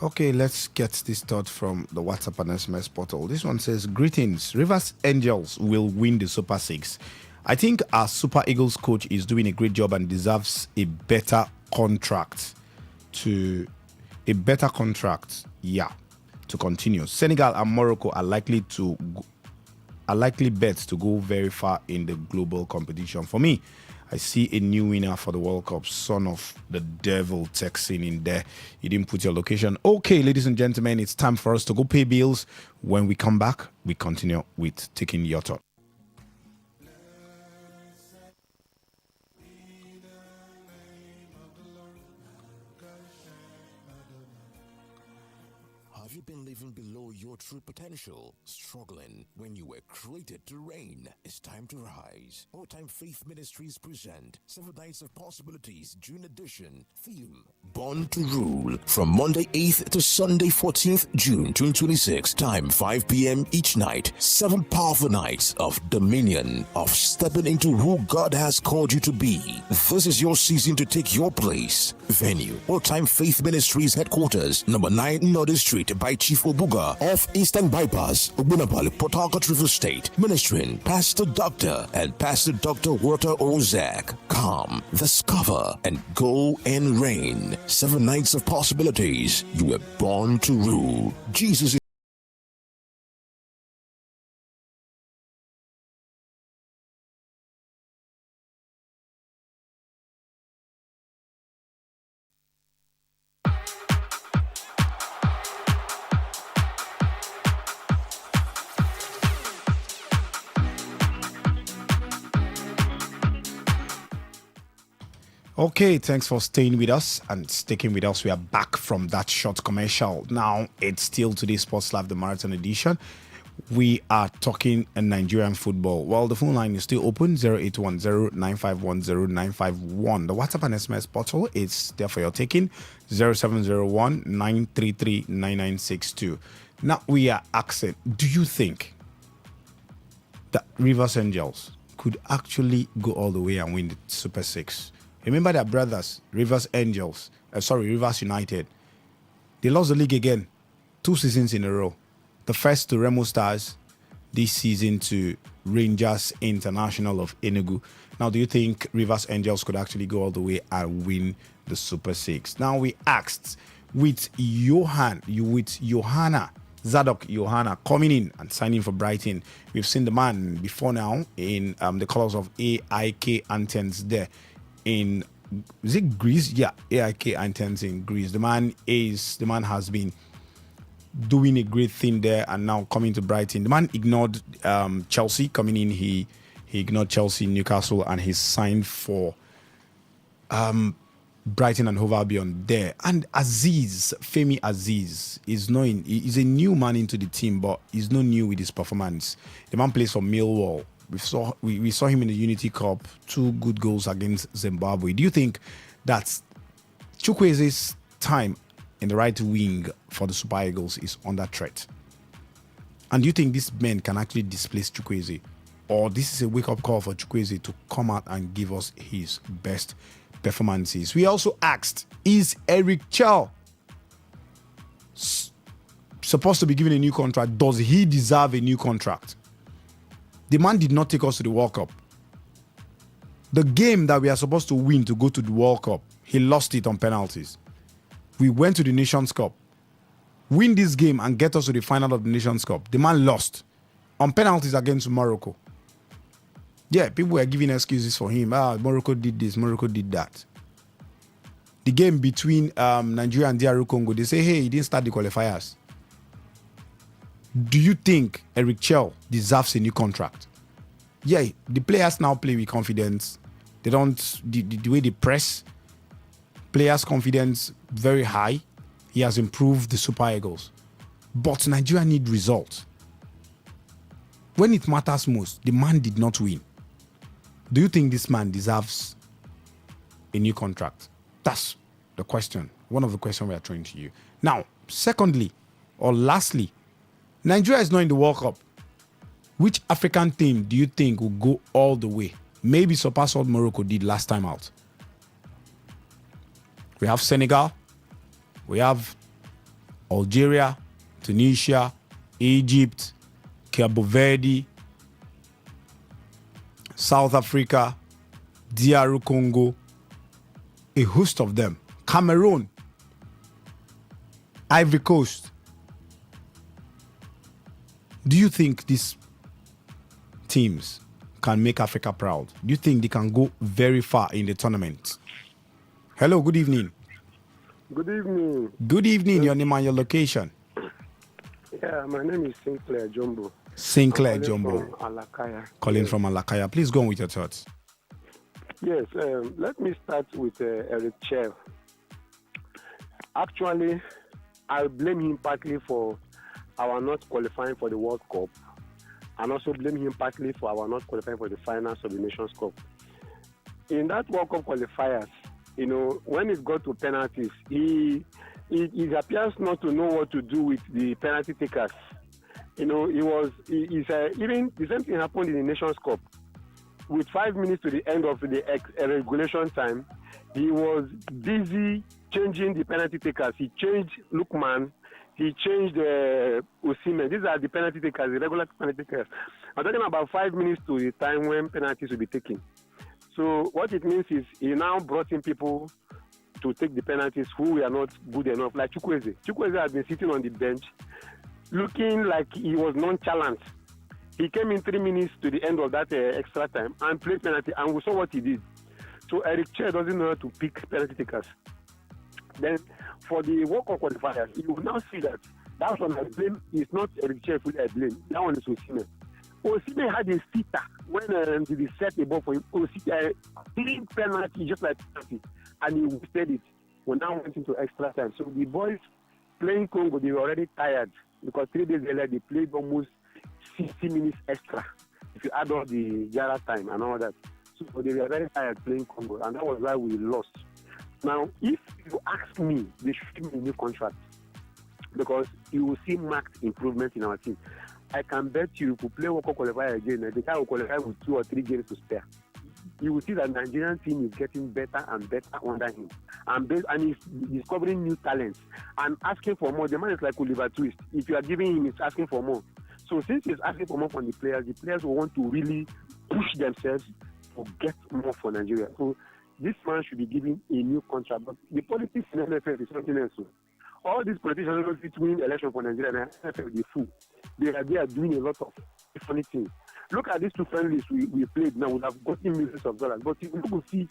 Okay, let's get this thought from the WhatsApp and SMS portal. This one says, greetings. Rivers Angels will win the Super 6. I think our Super Eagles coach is doing a great job and deserves a better contract to continue. Senegal and Morocco are likely bets to go very far in the global competition. For me, I see a new winner for the World Cup, son of the devil, texting in there. You didn't put your location. Okay, ladies and gentlemen, it's time for us to go pay bills. When we come back, we continue with taking your thought. Have you been living below your true potential? Struggling when you were created to reign? It's time to rise. All Time Faith Ministries present 7 Nights of Possibilities June edition. Theme: Born to Rule. From Monday 8th to Sunday 14th June 2026. Time 5 p.m. each night. 7 powerful nights of dominion, of stepping into who God has called you to be. This is your season to take your place. Venue: All Time Faith Ministries headquarters, number 9 Northern Street by Chief Obuga off Eastern Bypass, Ogunabali, Port Harcourt, River State. Ministering Pastor Dr. and Pastor Dr. Walter Ozak. Come, discover, and go and reign. 7 nights of possibilities. You were born to rule. Jesus is Okay, thanks for staying with us and sticking with us. We are back from that short commercial. Now, it's still today's Sports Live, the Marathon edition. We are talking Nigerian football. Well, the phone line is still open, 0810-9510-951. The WhatsApp and SMS portal is there for your taking, 0701-933-9962. Now, we are asking, do you think that Rivers Angels could actually go all the way and win the Super 6? Remember their brothers, Rivers United. They lost the league again, 2 seasons in a row. The first to Remo Stars, this season to Rangers International of Enugu. Now, do you think Rivers Angels could actually go all the way and win the Super 6? Now, we asked with Zadok Johanna coming in and signing for Brighton. We've seen the man before now in the colors of AIK Anthems there. Is it Greece? Yeah, AIK Anthems in Greece. The man has been doing a great thing there and now coming to Brighton. The man ignored Chelsea coming in. He ignored Chelsea, Newcastle, and he signed for Brighton and Hove Albion there. And Aziz, Femi Aziz, he's a new man into the team, but he's not new with his performance. The man plays for Millwall. We saw him in the Unity Cup, 2 good goals against Zimbabwe. Do you think that Chukwueze's time in the right wing for the Super Eagles is under threat? And do you think these men can actually displace Chukwueze? Or this is a wake-up call for Chukwueze to come out and give us his best performances? We also asked, is Eric Chell supposed to be given a new contract? Does he deserve a new contract? The man did not take us to the World Cup. The game that we are supposed to win to go to the World Cup, he lost it on penalties. We went to the Nations Cup. Win this game and get us to the final of the Nations Cup. The man lost on penalties against Morocco. Yeah, people were giving excuses for him. Morocco did this, Morocco did that. The game between Nigeria and DR Congo, they say, hey, he didn't start the qualifiers. Do you think Eric Chell deserves a new contract? Yeah, the players now play with confidence. They don't, the way they press, players' confidence very high. He has improved the Super Eagles. But Nigeria need results. When it matters most, the man did not win. Do you think this man deserves a new contract? That's the question. One of the questions we are throwing to you. Now, secondly, or lastly, Nigeria is not in the World Cup. Which African team do you think will go all the way? Maybe surpass what Morocco did last time out. We have Senegal. We have Algeria, Tunisia, Egypt, Cabo Verde, South Africa, DR Congo, a host of them. Cameroon, Ivory Coast. Do you think these teams can make Africa proud? Do you think they can go very far in the tournament? Hello, good evening. Good evening. Good evening, your name and your location. Yeah, my name is Sinclair Jumbo. Sinclair I'm Jumbo. From Alakaya. Calling from Alakaya. Please go on with your thoughts. Yes, let me start with Eric Chell. Actually, I blame him partly for our not qualifying for the World Cup, and also blame him partly for our not qualifying for the finals of the Nations Cup. In that World Cup qualifiers, you know, when it got to penalties, he appears not to know what to do with the penalty takers. You know, even the same thing happened in the Nations Cup. With 5 minutes to the end of the regulation time, he was busy changing the penalty takers. He changed Lookman, he changed Osimhen. These are the penalty takers, the regular penalty takers. I'm talking about 5 minutes to the time when penalties will be taken. So what it means is he now brought in people to take the penalties who were not good enough, like Chukwueze. Chukwueze has been sitting on the bench, looking like he was nonchalant. He came in 3 minutes to the end of that extra time and played penalty, and we saw what he did. So Eric Chell doesn't know how to pick penalty takers. Then for the World Cup qualifiers, you will now see that one I blame is not Eric Chell fully I blame. That one is Osimhen. Osimhen had a sitter when they set the ball for him. Osimhen clean penalty just like penalty, and he wasted it. We now went into extra time. So the boys playing Congo, they were already tired because 3 days earlier they played almost 60 minutes extra. If you add all the Jara time and all that. So they were very tired playing Congo, and that was why we lost. Now, if you ask me, they should give me a new contract because you will see marked improvement in our team. I can bet you if we play World Cup qualifier again, the guy will qualify with 2 or 3 games to spare. You will see that the Nigerian team is getting better and better under him. And he's discovering new talents and asking for more. The man is like Oliver Twist. If you are giving him, he's asking for more. So since he's asking for more from the players will want to really push themselves to get more for Nigeria. So this man should be given a new contract. But the politics in NFL is something else. All these politicians between election for Nigeria and NFL, the fool. They are doing a lot of funny things. Look at these 2 friendlies we played now. We have gotten millions of dollars. But if you don't see,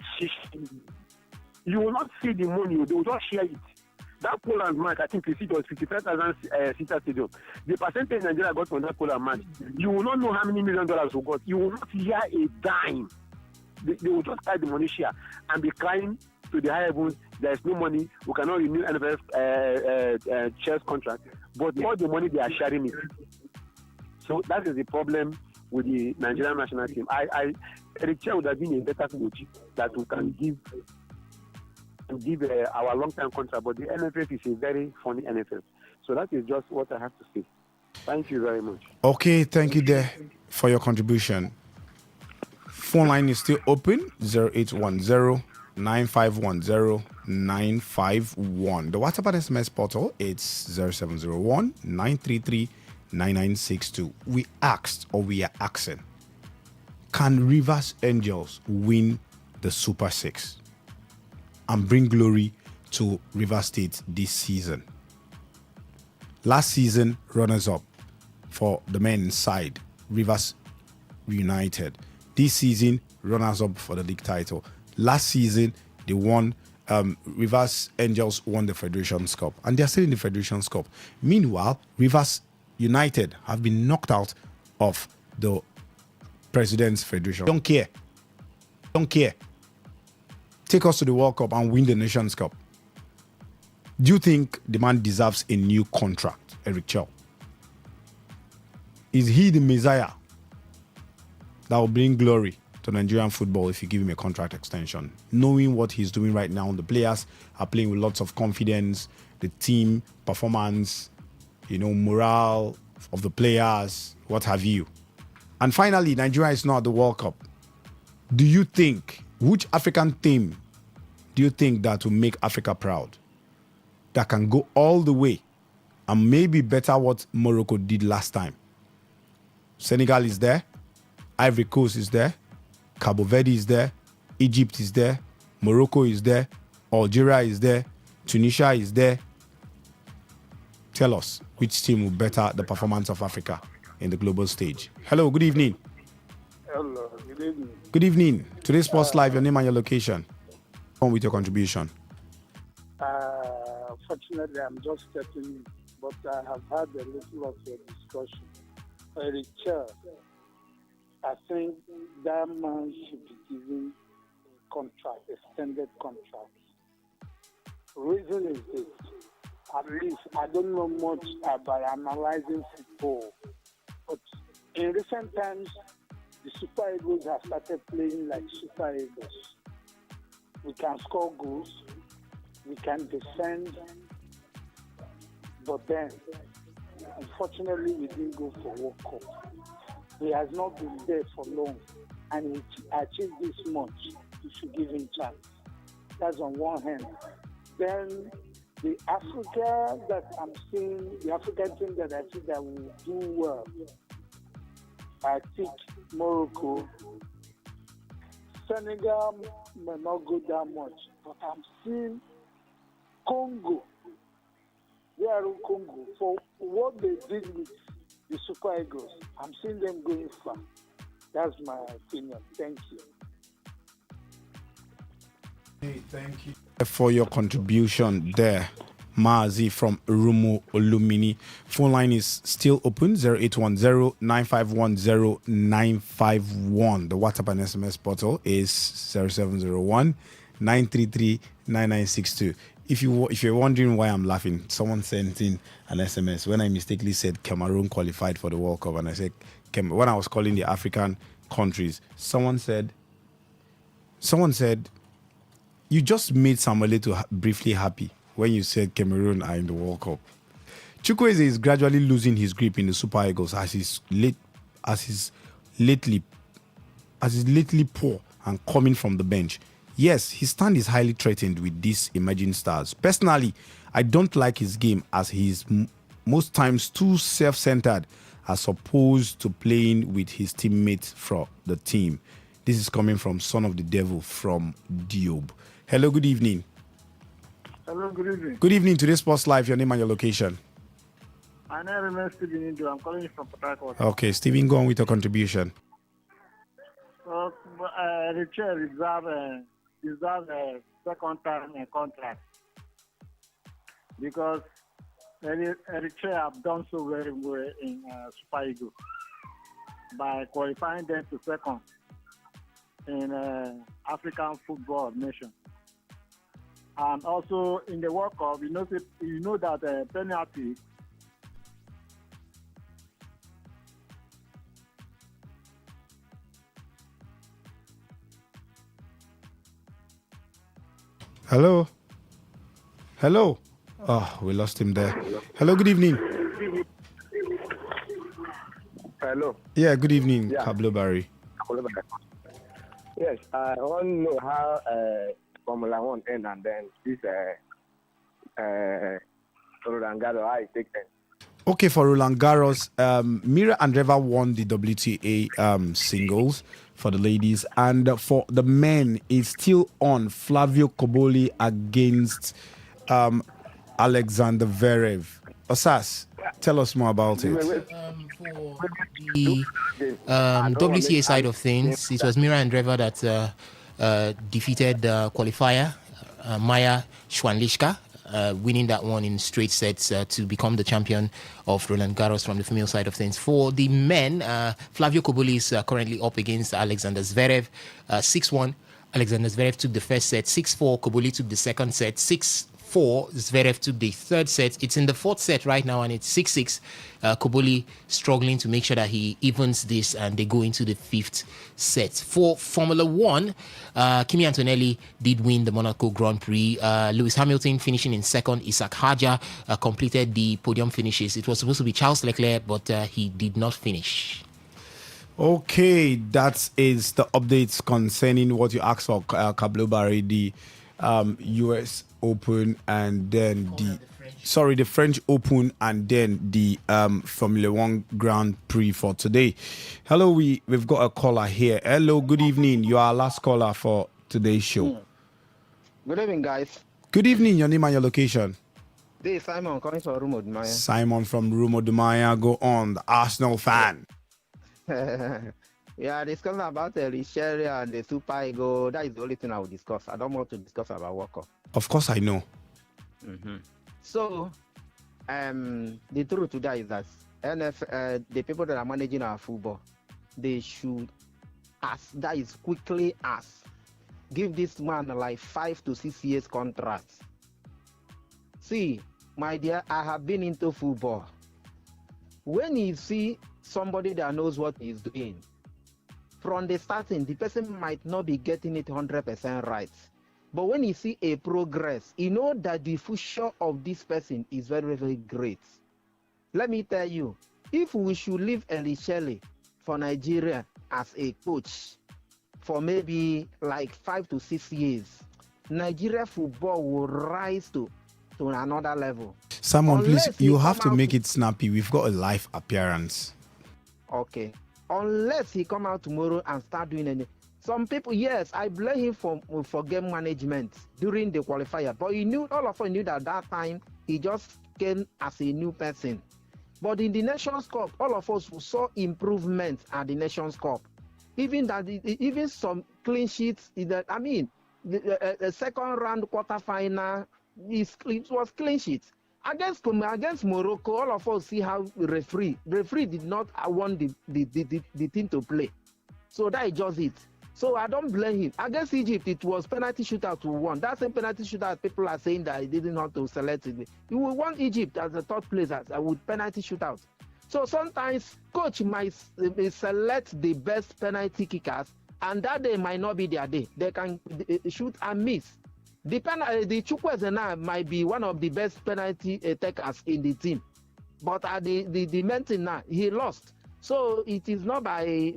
you will not see the money. They will just share it. That Poland match, I think the seat was 55,000 seater stadium. The percentage Nigeria got from that Poland match, you will not know how many $1 million we got. You will not hear a dime. They will just tie the money share and be crying to the high heavens. There is no money. We cannot renew NFF chess contract. But all the money they are sharing it. So that is the problem with the Nigerian national team. Eric Chair would have been a better coach that we can give our long-term contract. But the NFF is a very funny NFF. So that is just what I have to say. Thank you very much. Okay, thank you there for your contribution. Phone line is still open, 0810 9510 951. The WhatsApp and SMS portal, it's 0701 933 9962. We asked, or we are asking, can Rivers Angels win the Super 6 and bring glory to Rivers State this season? Last season, runners-up for the men's side, Rivers United. This season, runners-up for the league title. Last season, they won. Rivers Angels won the Federations Cup, and they're still in the Federations Cup. Meanwhile, Rivers United have been knocked out of the President's Federation. Don't care. Take us to the World Cup and win the Nations Cup. Do you think the man deserves a new contract, Eric Chow? Is he the Messiah that will bring glory to Nigerian football if you give him a contract extension? Knowing what he's doing right now, the players are playing with lots of confidence, the team performance, morale of the players, what have you. And finally, Nigeria is not at the World Cup. Do you think, which African team do you think that will make Africa proud? That can go all the way and maybe better what Morocco did last time? Senegal is there, Ivory Coast is there, Cabo Verde is there, Egypt is there, Morocco is there, Algeria is there, Tunisia is there. Tell us which team will better the performance of Africa in the global stage. Hello, good evening. Hello, good evening. Good evening. Today's Sports Live, your name and your location. Come with your contribution. Fortunately, I'm just stepping in, but I have had a little of a discussion. Eric Chair, I think that man should be given a contract, extended contract. Reason is this. At least I don't know much about analyzing football, but in recent times, the Super Eagles have started playing like Super Eagles. We can score goals, we can defend, but then, unfortunately, we didn't go for World Cup. He has not been there for long, and he achieved this much. You should give him chance. That's on one hand. Then the Africa that I'm seeing, the African team that I think that will do well, I think Morocco. Senegal may not go that much, but I'm seeing Congo. They are in Congo. For what they did with the Super Eagles, I'm seeing them going far. That's my opinion. Thank you. Hey, thank you for your contribution there, Mazi from Urumu Olumini. Phone line is still open, 0810 9510 951. The WhatsApp and SMS portal is 0701 933 9962. If you're wondering why I'm laughing, someone sent in an SMS when I mistakenly said Cameroon qualified for the World Cup, and I said when I was calling the African countries, someone said you just made Samuel briefly happy when you said Cameroon are in the World Cup. Chukwueze is gradually losing his grip in the Super Eagles as he's lately poor and coming from the bench. Yes, his stand is highly threatened with these emerging stars. Personally, I don't like his game as he's most times too self-centered as opposed to playing with his teammates from the team. This is coming from Son of the Devil from Diob. Hello, good evening. Hello, good evening. Good evening to this Sports Live. Your name and your location. My name is Stephen Indo. I'm calling you from Port Harcourt. Okay, Stephen, go on with your contribution. The chair deserve a second time a contract because Eritrea have done so very well in Super Eagles by qualifying them to second in African football nation. And also in the World Cup, you know that penalty. Hello. Hello. Oh, we lost him there. Hello, good evening. Hello. Yeah, good evening, Yeah. Kablo Barry. Yes, I want to know how Formula One end and then this Roland Garros, how it take end. Okay, for Roland Garros, Mira Andreeva won the WTA singles for the ladies, and for the men, it's still on. Flavio Koboli against Alexander Zverev. Osas, tell us more about it. For the WTA side of things, it was Mira Andreeva that defeated qualifier Maya Schwanlischka, winning that one in straight sets to become the champion of Roland Garros from the female side of things. For the men, Flavio Koboli is currently up against Alexander Zverev, 6-1. Alexander Zverev took the first set, 6-4. Koboli took the second set, 6-4. Zverev took the third set. It's in the fourth set right now, and it's 6-6. Koboli struggling to make sure that he evens this, and they go into the fifth set. For Formula One, Kimi Antonelli did win the Monaco Grand Prix. Lewis Hamilton finishing in second. Isaac Hadjar completed the podium finishes. It was supposed to be Charles Leclerc, but he did not finish. Okay, that is the updates concerning what you asked for, Kablo Barry, the US Open, and then the French Open, and then the Formula One Grand Prix for today. Hello, we've got a caller here. Hello, good evening. You are our last caller for today's show. Good evening, guys. Good evening. Your name and your location? This is Simon calling from Rumo Dumaya. Simon from Rumo Dumaya. Go on, the Arsenal fan. We are discussing about the Richelle and the Super Ego. That is the only thing I will discuss. I don't want to discuss about World Cup. Of course, I know. So, the truth today is that the people that are managing our football, they should quickly give this man like 5 to 6 years contract. See, my dear, I have been into football. When you see somebody that knows what he's doing, from the starting, the person might not be getting it 100% right. But when you see a progress, you know that the future of this person is very, very great. Let me tell you, if we should leave Richelle for Nigeria as a coach for maybe like 5 to 6 years, Nigeria football will rise to another level. Simon, please, you have to make it snappy. We've got a live appearance. Okay. Unless he come out tomorrow and start doing anything. Some people, yes, I blame him for game management during the qualifier. But all of us knew that time he just came as a new person. But in the Nations Cup, all of us saw improvement at the Nations Cup. Even some clean sheets. The second round quarterfinal, it was clean sheets. Against Morocco, all of us see how referee did not want the team to play. So that is just it. So I don't blame him. Against Egypt, it was penalty shootout to won. That same penalty shootout, people are saying that he didn't want to select it. You will want Egypt as the third place with penalty shootout. So sometimes coach might select the best penalty kickers, and that day might not be their day. They can shoot and miss. The Chukwueze might be one of the best penalty takers in the team, but at the main team now he lost. So it is not by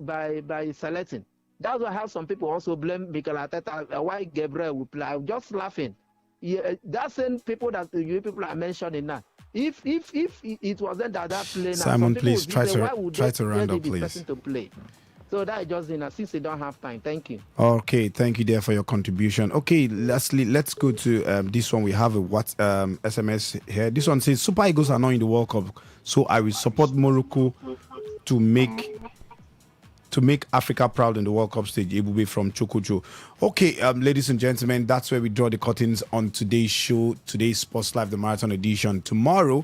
selecting. That's why I have some people also blame Mikel Arteta why Gabriel will play. I'm just laughing. Yeah, that's same people that you people are mentioning now. If it wasn't that play, Simon, please try to round up, please. To play. So that is just since they don't have time. Thank you. Okay, thank you there for your contribution. Okay, lastly, let's go to this one. We have a SMS here. This one says Super Eagles are not in the World Cup, so I will support Morocco to make Africa proud in the World Cup stage. It will be from Chokocho. Okay, ladies and gentlemen, that's where we draw the curtains on today's show, today's Sports Live, the Marathon edition. Tomorrow,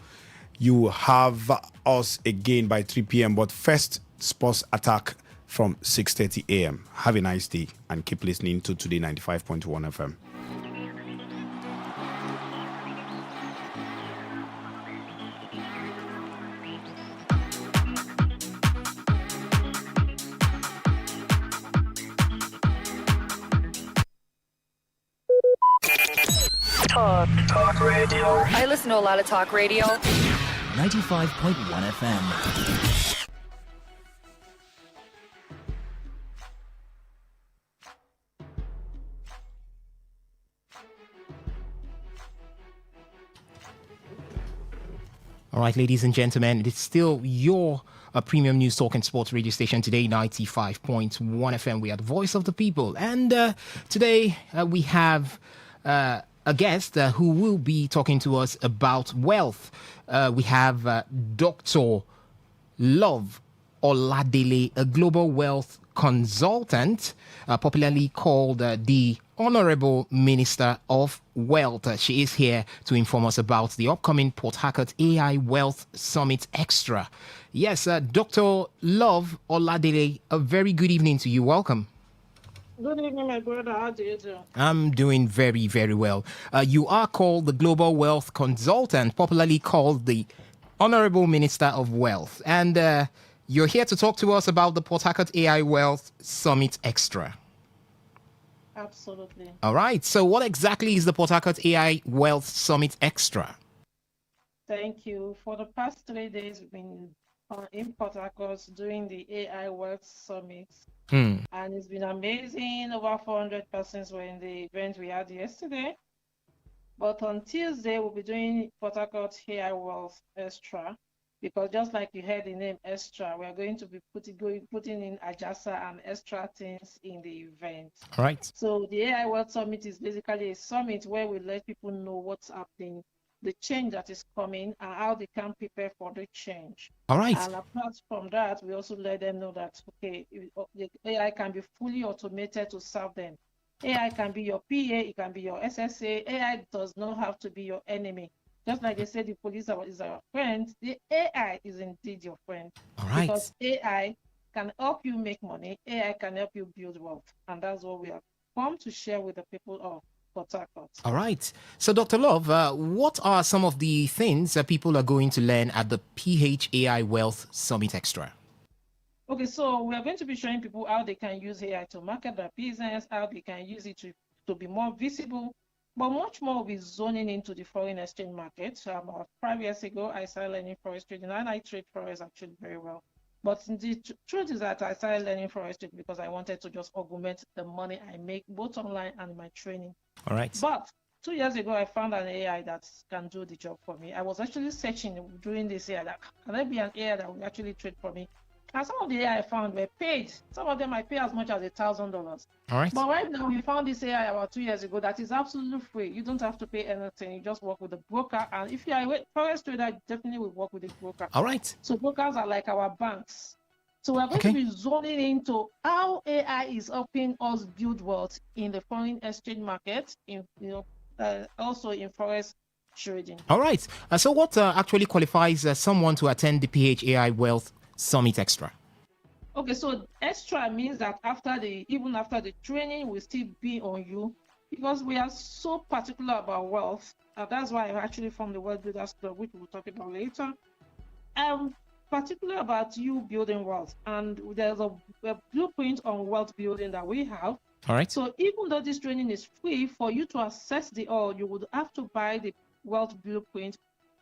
you have us again by 3 p.m. But first, Sports Attack from 6:30 a.m. Have a nice day and keep listening to Today 95.1 FM. Talk radio. I listen to a lot of talk radio. 95.1 FM. All right, ladies and gentlemen, it's still your premium news talk and sports radio station today, 95.1 FM. We are the voice of the people. And today we have a guest who will be talking to us about wealth. We have Dr. Love Oladele, a global wealth consultant, popularly called the Honorable Minister of Wealth. She is here to inform us about the upcoming Port Harcourt AI Wealth Summit Extra. Yes, Dr. Love Oladele, a very good evening to you. Welcome. Good evening, my brother. How do you do? I'm doing very, very well. You are called the Global Wealth Consultant, popularly called the Honorable Minister of Wealth. And you're here to talk to us about the Port Harcourt AI Wealth Summit Extra. Absolutely. All right. So what exactly is the Port Harcourt AI Wealth Summit Extra? Thank you. For the past 3 days, we've been in Port Harcourt doing the AI Wealth Summit. And it's been amazing. Over 400 persons were in the event we had yesterday. But on Tuesday, we'll be doing Port Harcourt AI Wealth Extra. Because just like you heard the name Extra, we are going to be putting in Ajasa and extra things in the event. All right. So the AI World Summit is basically a summit where we let people know what's happening, the change that is coming, and how they can prepare for the change. All right. And apart from that, we also let them know that, okay, the AI can be fully automated to serve them. AI can be your PA, it can be your SSA. AI does not have to be your enemy. Just like they said, the police is our friend, the AI is indeed your friend. All right. Because AI can help you make money, AI can help you build wealth. And that's what we have come to share with the people of Port Harcourt. All right. So, Dr. Love, what are some of the things that people are going to learn at the PHAI Wealth Summit Extra? Okay, so we are going to be showing people how they can use AI to market their business, how they can use it to be more visible. But much more will be zoning into the foreign exchange market. About 5 years ago, I started learning forex trading, and I trade forex actually very well. But the truth is that I started learning forex trading because I wanted to just augment the money I make both online and in my training. All right. But 2 years ago, I found an AI that can do the job for me. I was actually searching during this year that can there be an AI that will actually trade for me? And some of the AI I found were paid. Some of them I pay as much as $1,000. All right. But right now, we found this AI about 2 years ago that is absolutely free. You don't have to pay anything. You just work with the broker. And if you are a forex trader, definitely will work with the broker. All right. So brokers are like our banks. So we're going to be zoning into how AI is helping us build wealth in the foreign exchange market, also in forex trading. All right. So what actually qualifies someone to attend the PHAI Wealth Summit Extra? Okay, so extra means that even after the training will still be on you, because we are so particular about wealth. That's why I actually formed the Wealth Builders Club, which we'll talk about later. I'm particular about you building wealth, and there's a blueprint on wealth building that we have. All right. So even though this training is free, for you to access the all, you would have to buy the wealth blueprint.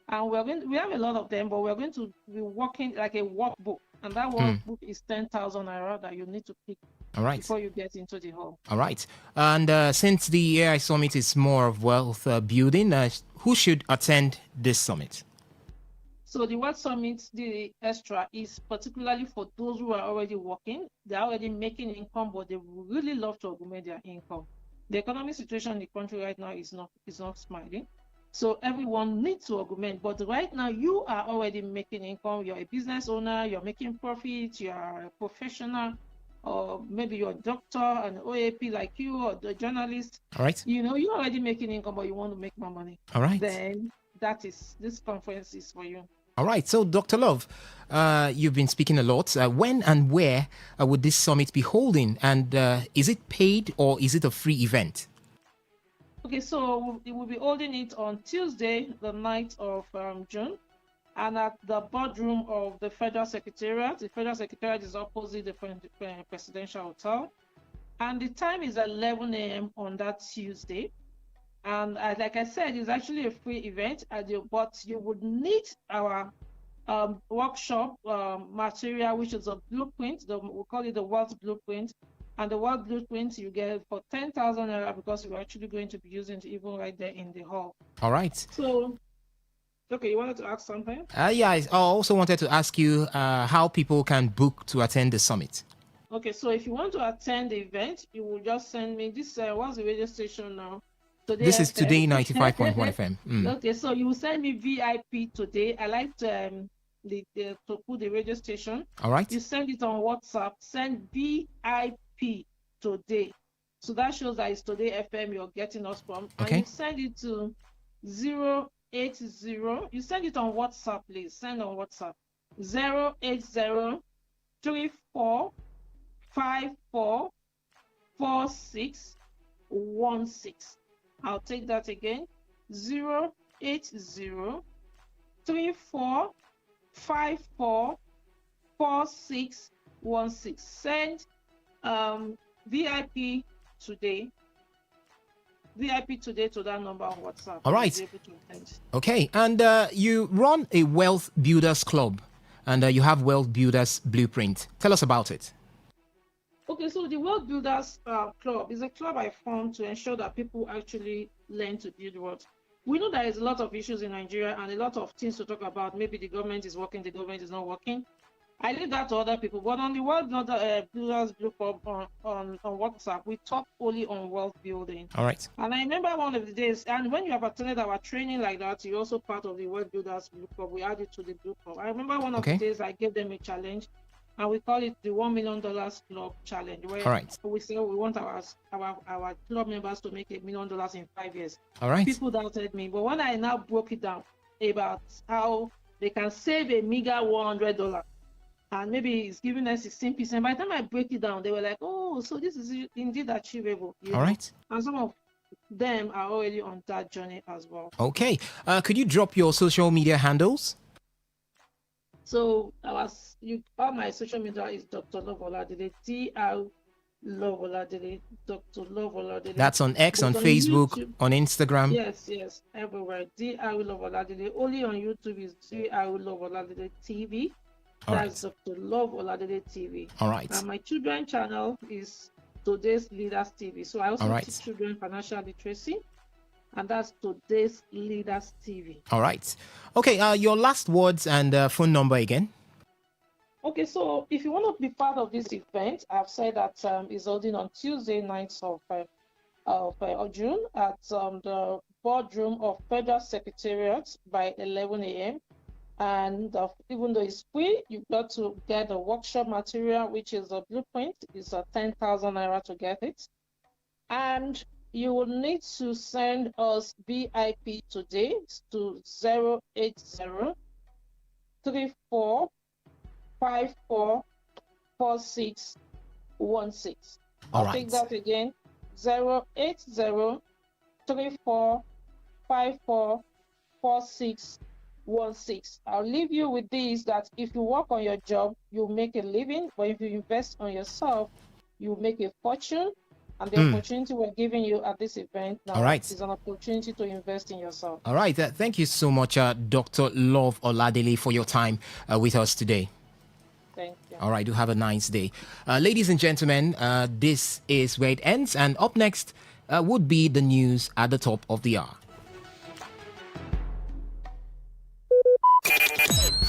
And we have a lot of them, but we're going to be working like a workbook. And that workbook is 10,000 naira that you need to pick before you get into the hall. All right. And since the AI Summit is more of wealth building, who should attend this summit? So the Wealth Summit, the extra, is particularly for those who are already working. They're already making income, but they would really love to augment their income. The economic situation in the country right now is not smiling. So everyone needs to augment, but right now you are already making income. You're a business owner, you're making profits, you are a professional, or maybe you're a doctor, an OAP like you, or the journalist. All right. You're already making income, but you want to make more money. All right. Then this conference is for you. All right. So, Dr. Love, you've been speaking a lot. When and where would this summit be holding? And is it paid or is it a free event? Okay, so we will be holding it on Tuesday, the 9th of June, and at the boardroom of the Federal Secretariat. The Federal Secretariat is opposite the Presidential Hotel. And the time is 11 a.m. on that Tuesday. And like I said, it's actually a free event, but you would need our workshop material, which is a blueprint. We call it the World Blueprint. And the World Blueprint you get for 10,000 naira because we're actually going to be using it even right there in the hall. All right. So, okay, you wanted to ask something? Yeah, I also wanted to ask you how people can book to attend the summit. Okay, so if you want to attend the event, you will just send me this. What's the radio station now? Today This is FM. Today95.1 FM. Okay, so you will send me VIP today. I like to put the radio station. All right. You send it on WhatsApp. Send VIP today. So that shows that it's Today FM you're getting us from. Okay. And you send it to 080. You send it on WhatsApp, please. Send on WhatsApp. 080 34 54 4616. I'll take that again. 080 34 54 4616. Send VIP today to that number on WhatsApp. All right. You'll be able to attend. Okay, and you run a Wealth Builders Club, and you have Wealth Builders Blueprint. Tell us about it. Okay, so the World Builders Club is a club I formed to ensure that people actually learn to build wealth. We know there is a lot of issues in Nigeria and a lot of things to talk about. Maybe the government is working, the government is not working. I leave that to other people. But on the World Builders Club on WhatsApp, we talk only on wealth building. All right. And I remember one of the days, and when you have attended our training like that, you're also part of the World Builders Club. We added to the Club. I remember one of the days I gave them a challenge. And we call it the $1 million Club Challenge, where we say we want our club members to make $1 million in 5 years. All right. People doubted me, but when I now broke it down about how they can save a meager $100, and maybe it's giving them 16%. By the time I break it down, they were like, "Oh, so this is indeed achievable." All right. And some of them are already on that journey as well. Okay. Could you drop your social media handles? So all my social media is Dr. Love Oladele, Dr. Love Oladele, Dr. Love Oladele. That's on X, on Facebook, YouTube, on Instagram. Yes, everywhere. Dr. Love Oladele. Only on YouTube is Dr. Love Oladele TV. That's Dr. Love Oladele TV. All right. And my children channel is Today's Leaders TV. So I also teach children financial literacy. And that's Today's Leaders TV. All right. Okay, your last words and phone number again. Okay, so if you want to be part of this event, I've said that it's holding on Tuesday, 9th of June at the boardroom of Federal Secretariat by 11 a.m. And even though it's free, you've got to get the workshop material, which is a blueprint. It's 10,000 naira to get it. And you will need to send us VIP today to 080 34 54 4616. I'll take that again. 080 34 54 4616. I'll leave you with this, that if you work on your job, you make a living, but if you invest on yourself, you make a fortune. And the opportunity we're giving you at this event now is an opportunity to invest in yourself. All right. Thank you so much, Dr. Love Oladele, for your time with us today. Thank you. All right. Do have a nice day. Ladies and gentlemen, this is where it ends. And up next would be the news at the top of the hour.